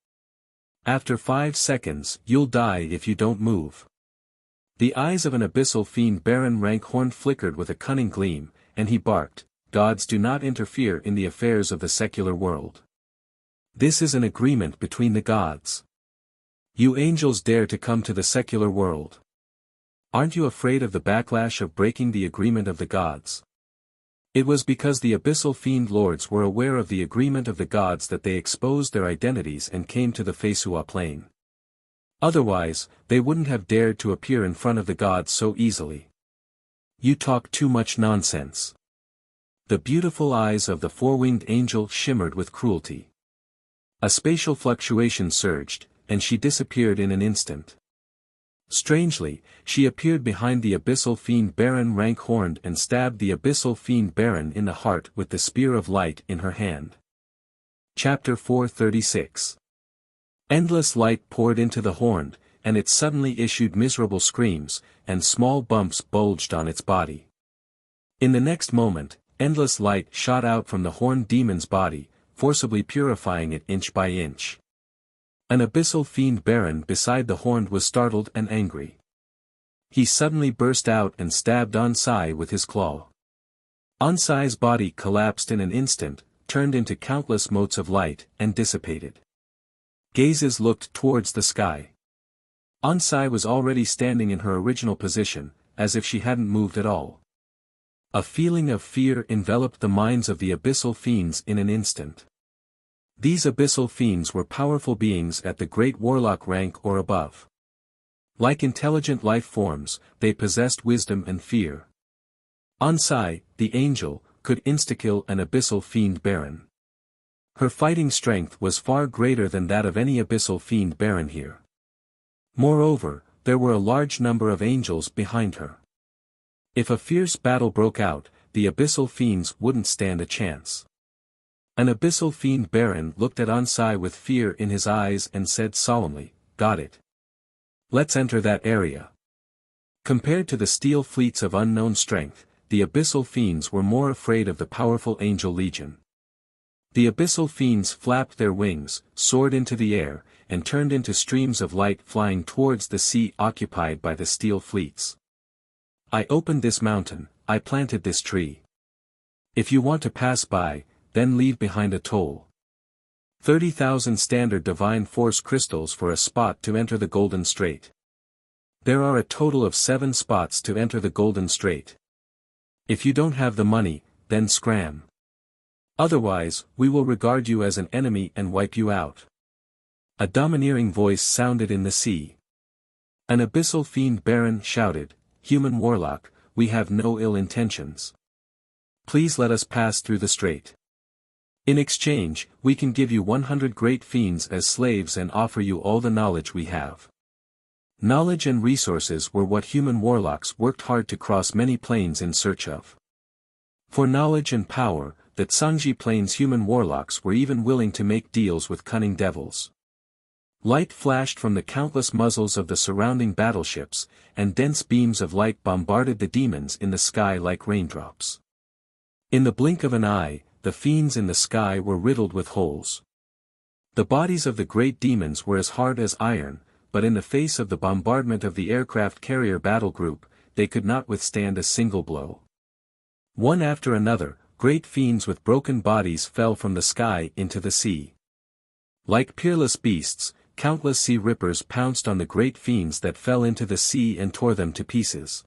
After 5 seconds, you'll die if you don't move." The eyes of an abyssal fiend Baron Rankhorn flickered with a cunning gleam, and he barked, "Gods do not interfere in the affairs of the secular world. This is an agreement between the gods. You angels dare to come to the secular world. Aren't you afraid of the backlash of breaking the agreement of the gods?" It was because the abyssal fiend lords were aware of the agreement of the gods that they exposed their identities and came to the Fesua plane. Otherwise, they wouldn't have dared to appear in front of the gods so easily. "You talk too much nonsense." The beautiful eyes of the four-winged angel shimmered with cruelty. A spatial fluctuation surged, and she disappeared in an instant. Strangely, she appeared behind the abyssal fiend Baron Rankhorn and stabbed the abyssal fiend Baron in the heart with the spear of light in her hand. Chapter 436. Endless light poured into the horn, and it suddenly issued miserable screams, and small bumps bulged on its body. In the next moment, endless light shot out from the horned demon's body, forcibly purifying it inch by inch. An abyssal fiend Baron beside the horned was startled and angry. He suddenly burst out and stabbed Ansai with his claw. Ansai's body collapsed in an instant, turned into countless motes of light, and dissipated. Gazes looked towards the sky. Ansai was already standing in her original position, as if she hadn't moved at all. A feeling of fear enveloped the minds of the abyssal fiends in an instant. These abyssal fiends were powerful beings at the great warlock rank or above. Like intelligent life forms, they possessed wisdom and fear. Ansai, the angel, could insta-kill an abyssal fiend Baron. Her fighting strength was far greater than that of any abyssal fiend Baron here. Moreover, there were a large number of angels behind her. If a fierce battle broke out, the abyssal fiends wouldn't stand a chance. An abyssal fiend Baron looked at Ansai with fear in his eyes and said solemnly, "Got it. Let's enter that area." Compared to the steel fleets of unknown strength, the abyssal fiends were more afraid of the powerful angel legion. The abyssal fiends flapped their wings, soared into the air, and turned into streams of light flying towards the sea occupied by the steel fleets. "I opened this mountain, I planted this tree. If you want to pass by, then leave behind a toll. 30,000 standard divine force crystals for a spot to enter the Golden Strait. There are a total of 7 spots to enter the Golden Strait. If you don't have the money, then scram. Otherwise, we will regard you as an enemy and wipe you out." A domineering voice sounded in the sea. An abyssal fiend Baron shouted, "Human warlock, we have no ill intentions. Please let us pass through the strait. In exchange, we can give you 100 great fiends as slaves and offer you all the knowledge we have." Knowledge and resources were what human warlocks worked hard to cross many planes in search of. For knowledge and power, the Tsangji Plains human warlocks were even willing to make deals with cunning devils. Light flashed from the countless muzzles of the surrounding battleships, and dense beams of light bombarded the demons in the sky like raindrops. In the blink of an eye, the fiends in the sky were riddled with holes. The bodies of the great demons were as hard as iron, but in the face of the bombardment of the aircraft carrier battle group, they could not withstand a single blow. One after another, great fiends with broken bodies fell from the sky into the sea. Like peerless beasts, countless sea rippers pounced on the great fiends that fell into the sea and tore them to pieces.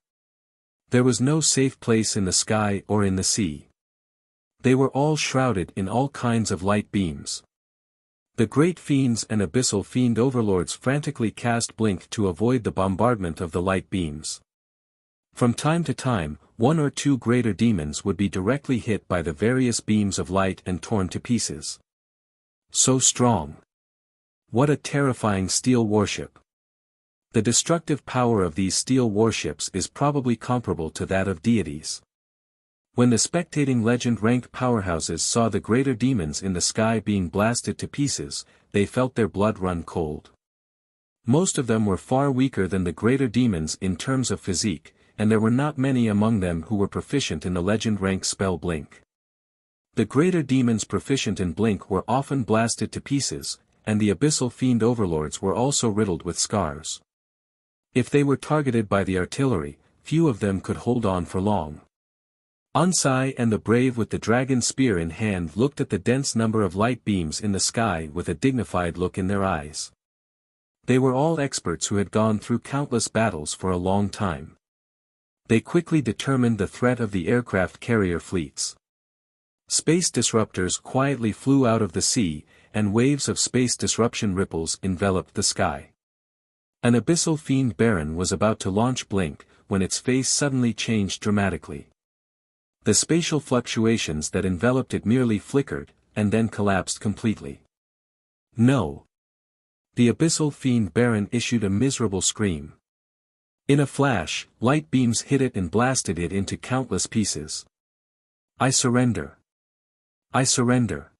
There was no safe place in the sky or in the sea. They were all shrouded in all kinds of light beams. The great fiends and abyssal fiend overlords frantically cast blink to avoid the bombardment of the light beams. From time to time, 1 or 2 greater demons would be directly hit by the various beams of light and torn to pieces. So strong. What a terrifying steel warship. The destructive power of these steel warships is probably comparable to that of deities. When the spectating legend-ranked powerhouses saw the greater demons in the sky being blasted to pieces, they felt their blood run cold. Most of them were far weaker than the greater demons in terms of physique, and there were not many among them who were proficient in the legend rank spell Blink. The greater demons proficient in Blink were often blasted to pieces, and the abyssal fiend overlords were also riddled with scars. If they were targeted by the artillery, few of them could hold on for long. Onsai and the brave with the dragon spear in hand looked at the dense number of light beams in the sky with a dignified look in their eyes. They were all experts who had gone through countless battles for a long time. They quickly determined the threat of the aircraft carrier fleets. Space disruptors quietly flew out of the sea, and waves of space disruption ripples enveloped the sky. An abyssal fiend baron was about to launch Blink, when its face suddenly changed dramatically. The spatial fluctuations that enveloped it merely flickered, and then collapsed completely. No! The abyssal fiend baron issued a miserable scream. In a flash, light beams hit it and blasted it into countless pieces. I surrender. I surrender.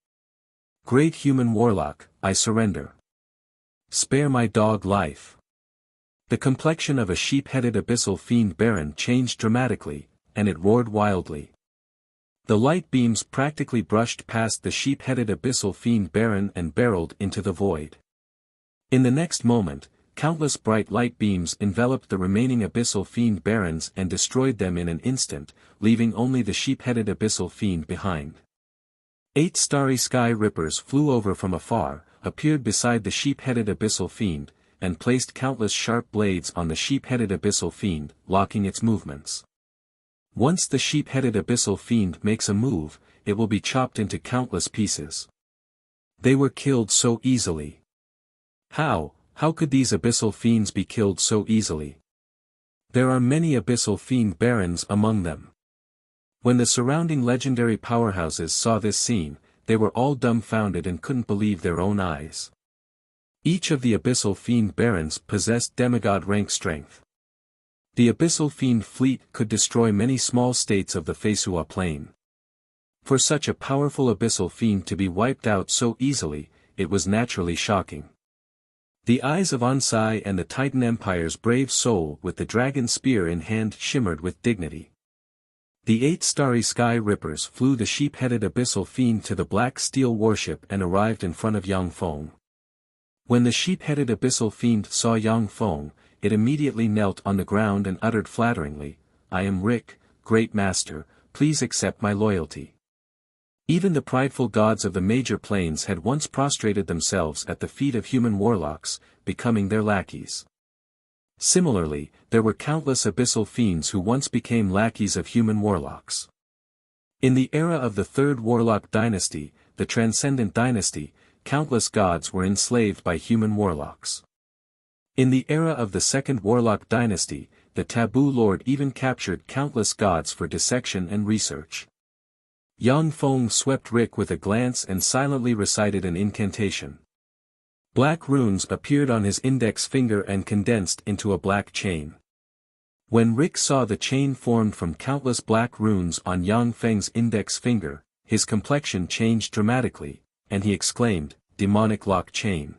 Great human warlock, I surrender. Spare my dog life. The complexion of a sheep-headed abyssal fiend baron changed dramatically, and it roared wildly. The light beams practically brushed past the sheep-headed abyssal fiend baron and barreled into the void. In the next moment, countless bright light beams enveloped the remaining abyssal fiend barons and destroyed them in an instant, leaving only the sheep-headed abyssal fiend behind. 8 starry sky rippers flew over from afar, appeared beside the sheep-headed abyssal fiend, and placed countless sharp blades on the sheep-headed abyssal fiend, locking its movements. Once the sheep-headed abyssal fiend makes a move, it will be chopped into countless pieces. They were killed so easily. How could these abyssal fiends be killed so easily? There are many abyssal fiend barons among them. When the surrounding legendary powerhouses saw this scene, they were all dumbfounded and couldn't believe their own eyes. Each of the abyssal fiend barons possessed demigod rank strength. The abyssal fiend fleet could destroy many small states of the Fesua plain. For such a powerful abyssal fiend to be wiped out so easily, it was naturally shocking. The eyes of Onsai and the Titan Empire's brave soul with the dragon spear in hand shimmered with dignity. The 8 starry sky rippers flew the sheep-headed abyssal fiend to the black steel warship and arrived in front of Yang Feng. When the sheep-headed abyssal fiend saw Yang Feng, it immediately knelt on the ground and uttered flatteringly, I am Rick, great master, please accept my loyalty. Even the prideful gods of the major planes had once prostrated themselves at the feet of human warlocks, becoming their lackeys. Similarly, there were countless abyssal fiends who once became lackeys of human warlocks. In the era of the Third Warlock Dynasty, the Transcendent Dynasty, countless gods were enslaved by human warlocks. In the era of the Second Warlock Dynasty, the Taboo Lord even captured countless gods for dissection and research. Yang Feng swept Rick with a glance and silently recited an incantation. Black runes appeared on his index finger and condensed into a black chain. When Rick saw the chain formed from countless black runes on Yang Feng's index finger, his complexion changed dramatically, and he exclaimed, Demonic Lock Chain.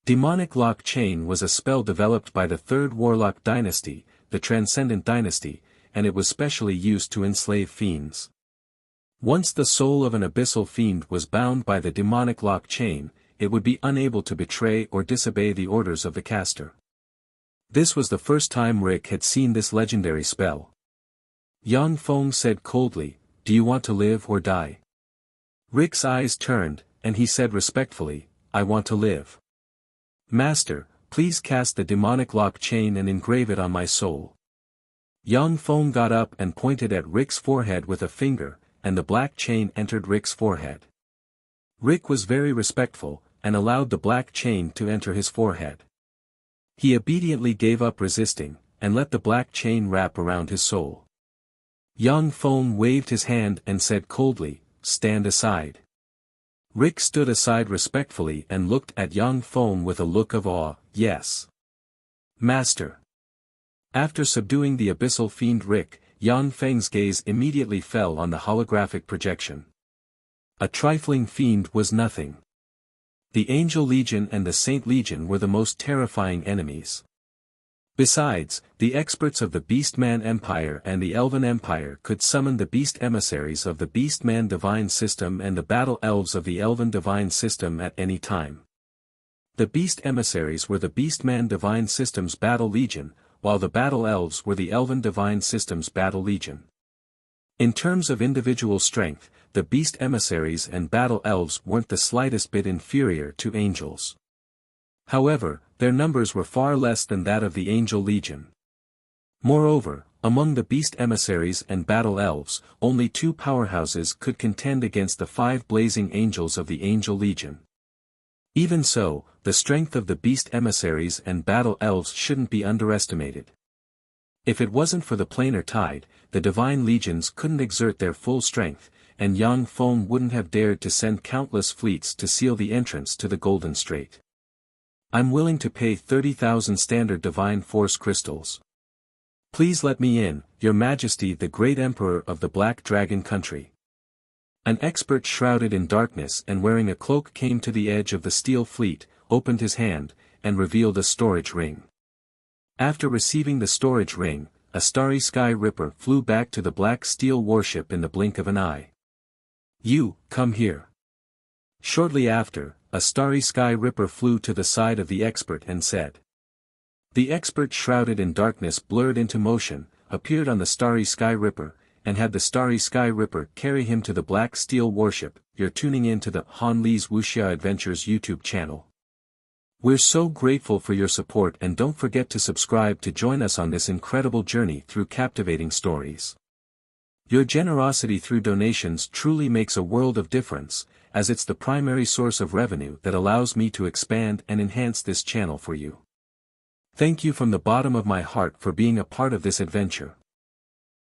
Demonic Lock Chain was a spell developed by the Third Warlock Dynasty, the Transcendent Dynasty, and it was specially used to enslave fiends. Once the soul of an abyssal fiend was bound by the Demonic Lock Chain, it would be unable to betray or disobey the orders of the caster. This was the first time Rick had seen this legendary spell. Yang Feng said coldly, Do you want to live or die? Rick's eyes turned, and he said respectfully, I want to live. Master, please cast the Demonic Lock Chain and engrave it on my soul. Yang Feng got up and pointed at Rick's forehead with a finger, and the black chain entered Rick's forehead. Rick was very respectful, and allowed the black chain to enter his forehead. He obediently gave up resisting, and let the black chain wrap around his soul. Yang Feng waved his hand and said coldly, Stand aside. Rick stood aside respectfully and looked at Yang Feng with a look of awe, Yes. Master. After subduing the abyssal fiend Rick, Yang Feng's gaze immediately fell on the holographic projection. A trifling fiend was nothing. The Angel Legion and the Saint Legion were the most terrifying enemies. Besides, the experts of the Beastman Empire and the Elven Empire could summon the beast emissaries of the Beastman Divine System and the Battle Elves of the Elven Divine System at any time. The beast emissaries were the Beastman Divine System's Battle Legion, while the Battle Elves were the Elven Divine System's Battle Legion. In terms of individual strength, the beast emissaries and Battle Elves weren't the slightest bit inferior to angels. However, their numbers were far less than that of the Angel Legion. Moreover, among the beast emissaries and Battle Elves, only two powerhouses could contend against the 5 blazing angels of the Angel Legion. Even so, the strength of the beast emissaries and Battle Elves shouldn't be underestimated. If it wasn't for the planar tide, the Divine Legions couldn't exert their full strength, and Yang Feng wouldn't have dared to send countless fleets to seal the entrance to the Golden Strait. I'm willing to pay 30,000 standard Divine Force crystals. Please let me in, Your Majesty, the Great Emperor of the Black Dragon Country. An expert shrouded in darkness and wearing a cloak came to the edge of the Steel Fleet, opened his hand, and revealed a storage ring. After receiving the storage ring, a Starry Sky Ripper flew back to the Black Steel warship in the blink of an eye. You, come here. Shortly after, a Starry Sky Ripper flew to the side of the expert and said. The expert, shrouded in darkness, blurred into motion, appeared on the Starry Sky Ripper, and had the Starry Sky Ripper carry him to the Black Steel warship. You're tuning in to the Han Li's Wuxia Adventures YouTube channel. We're so grateful for your support, and don't forget to subscribe to join us on this incredible journey through captivating stories. Your generosity through donations truly makes a world of difference, as it's the primary source of revenue that allows me to expand and enhance this channel for you. Thank you from the bottom of my heart for being a part of this adventure.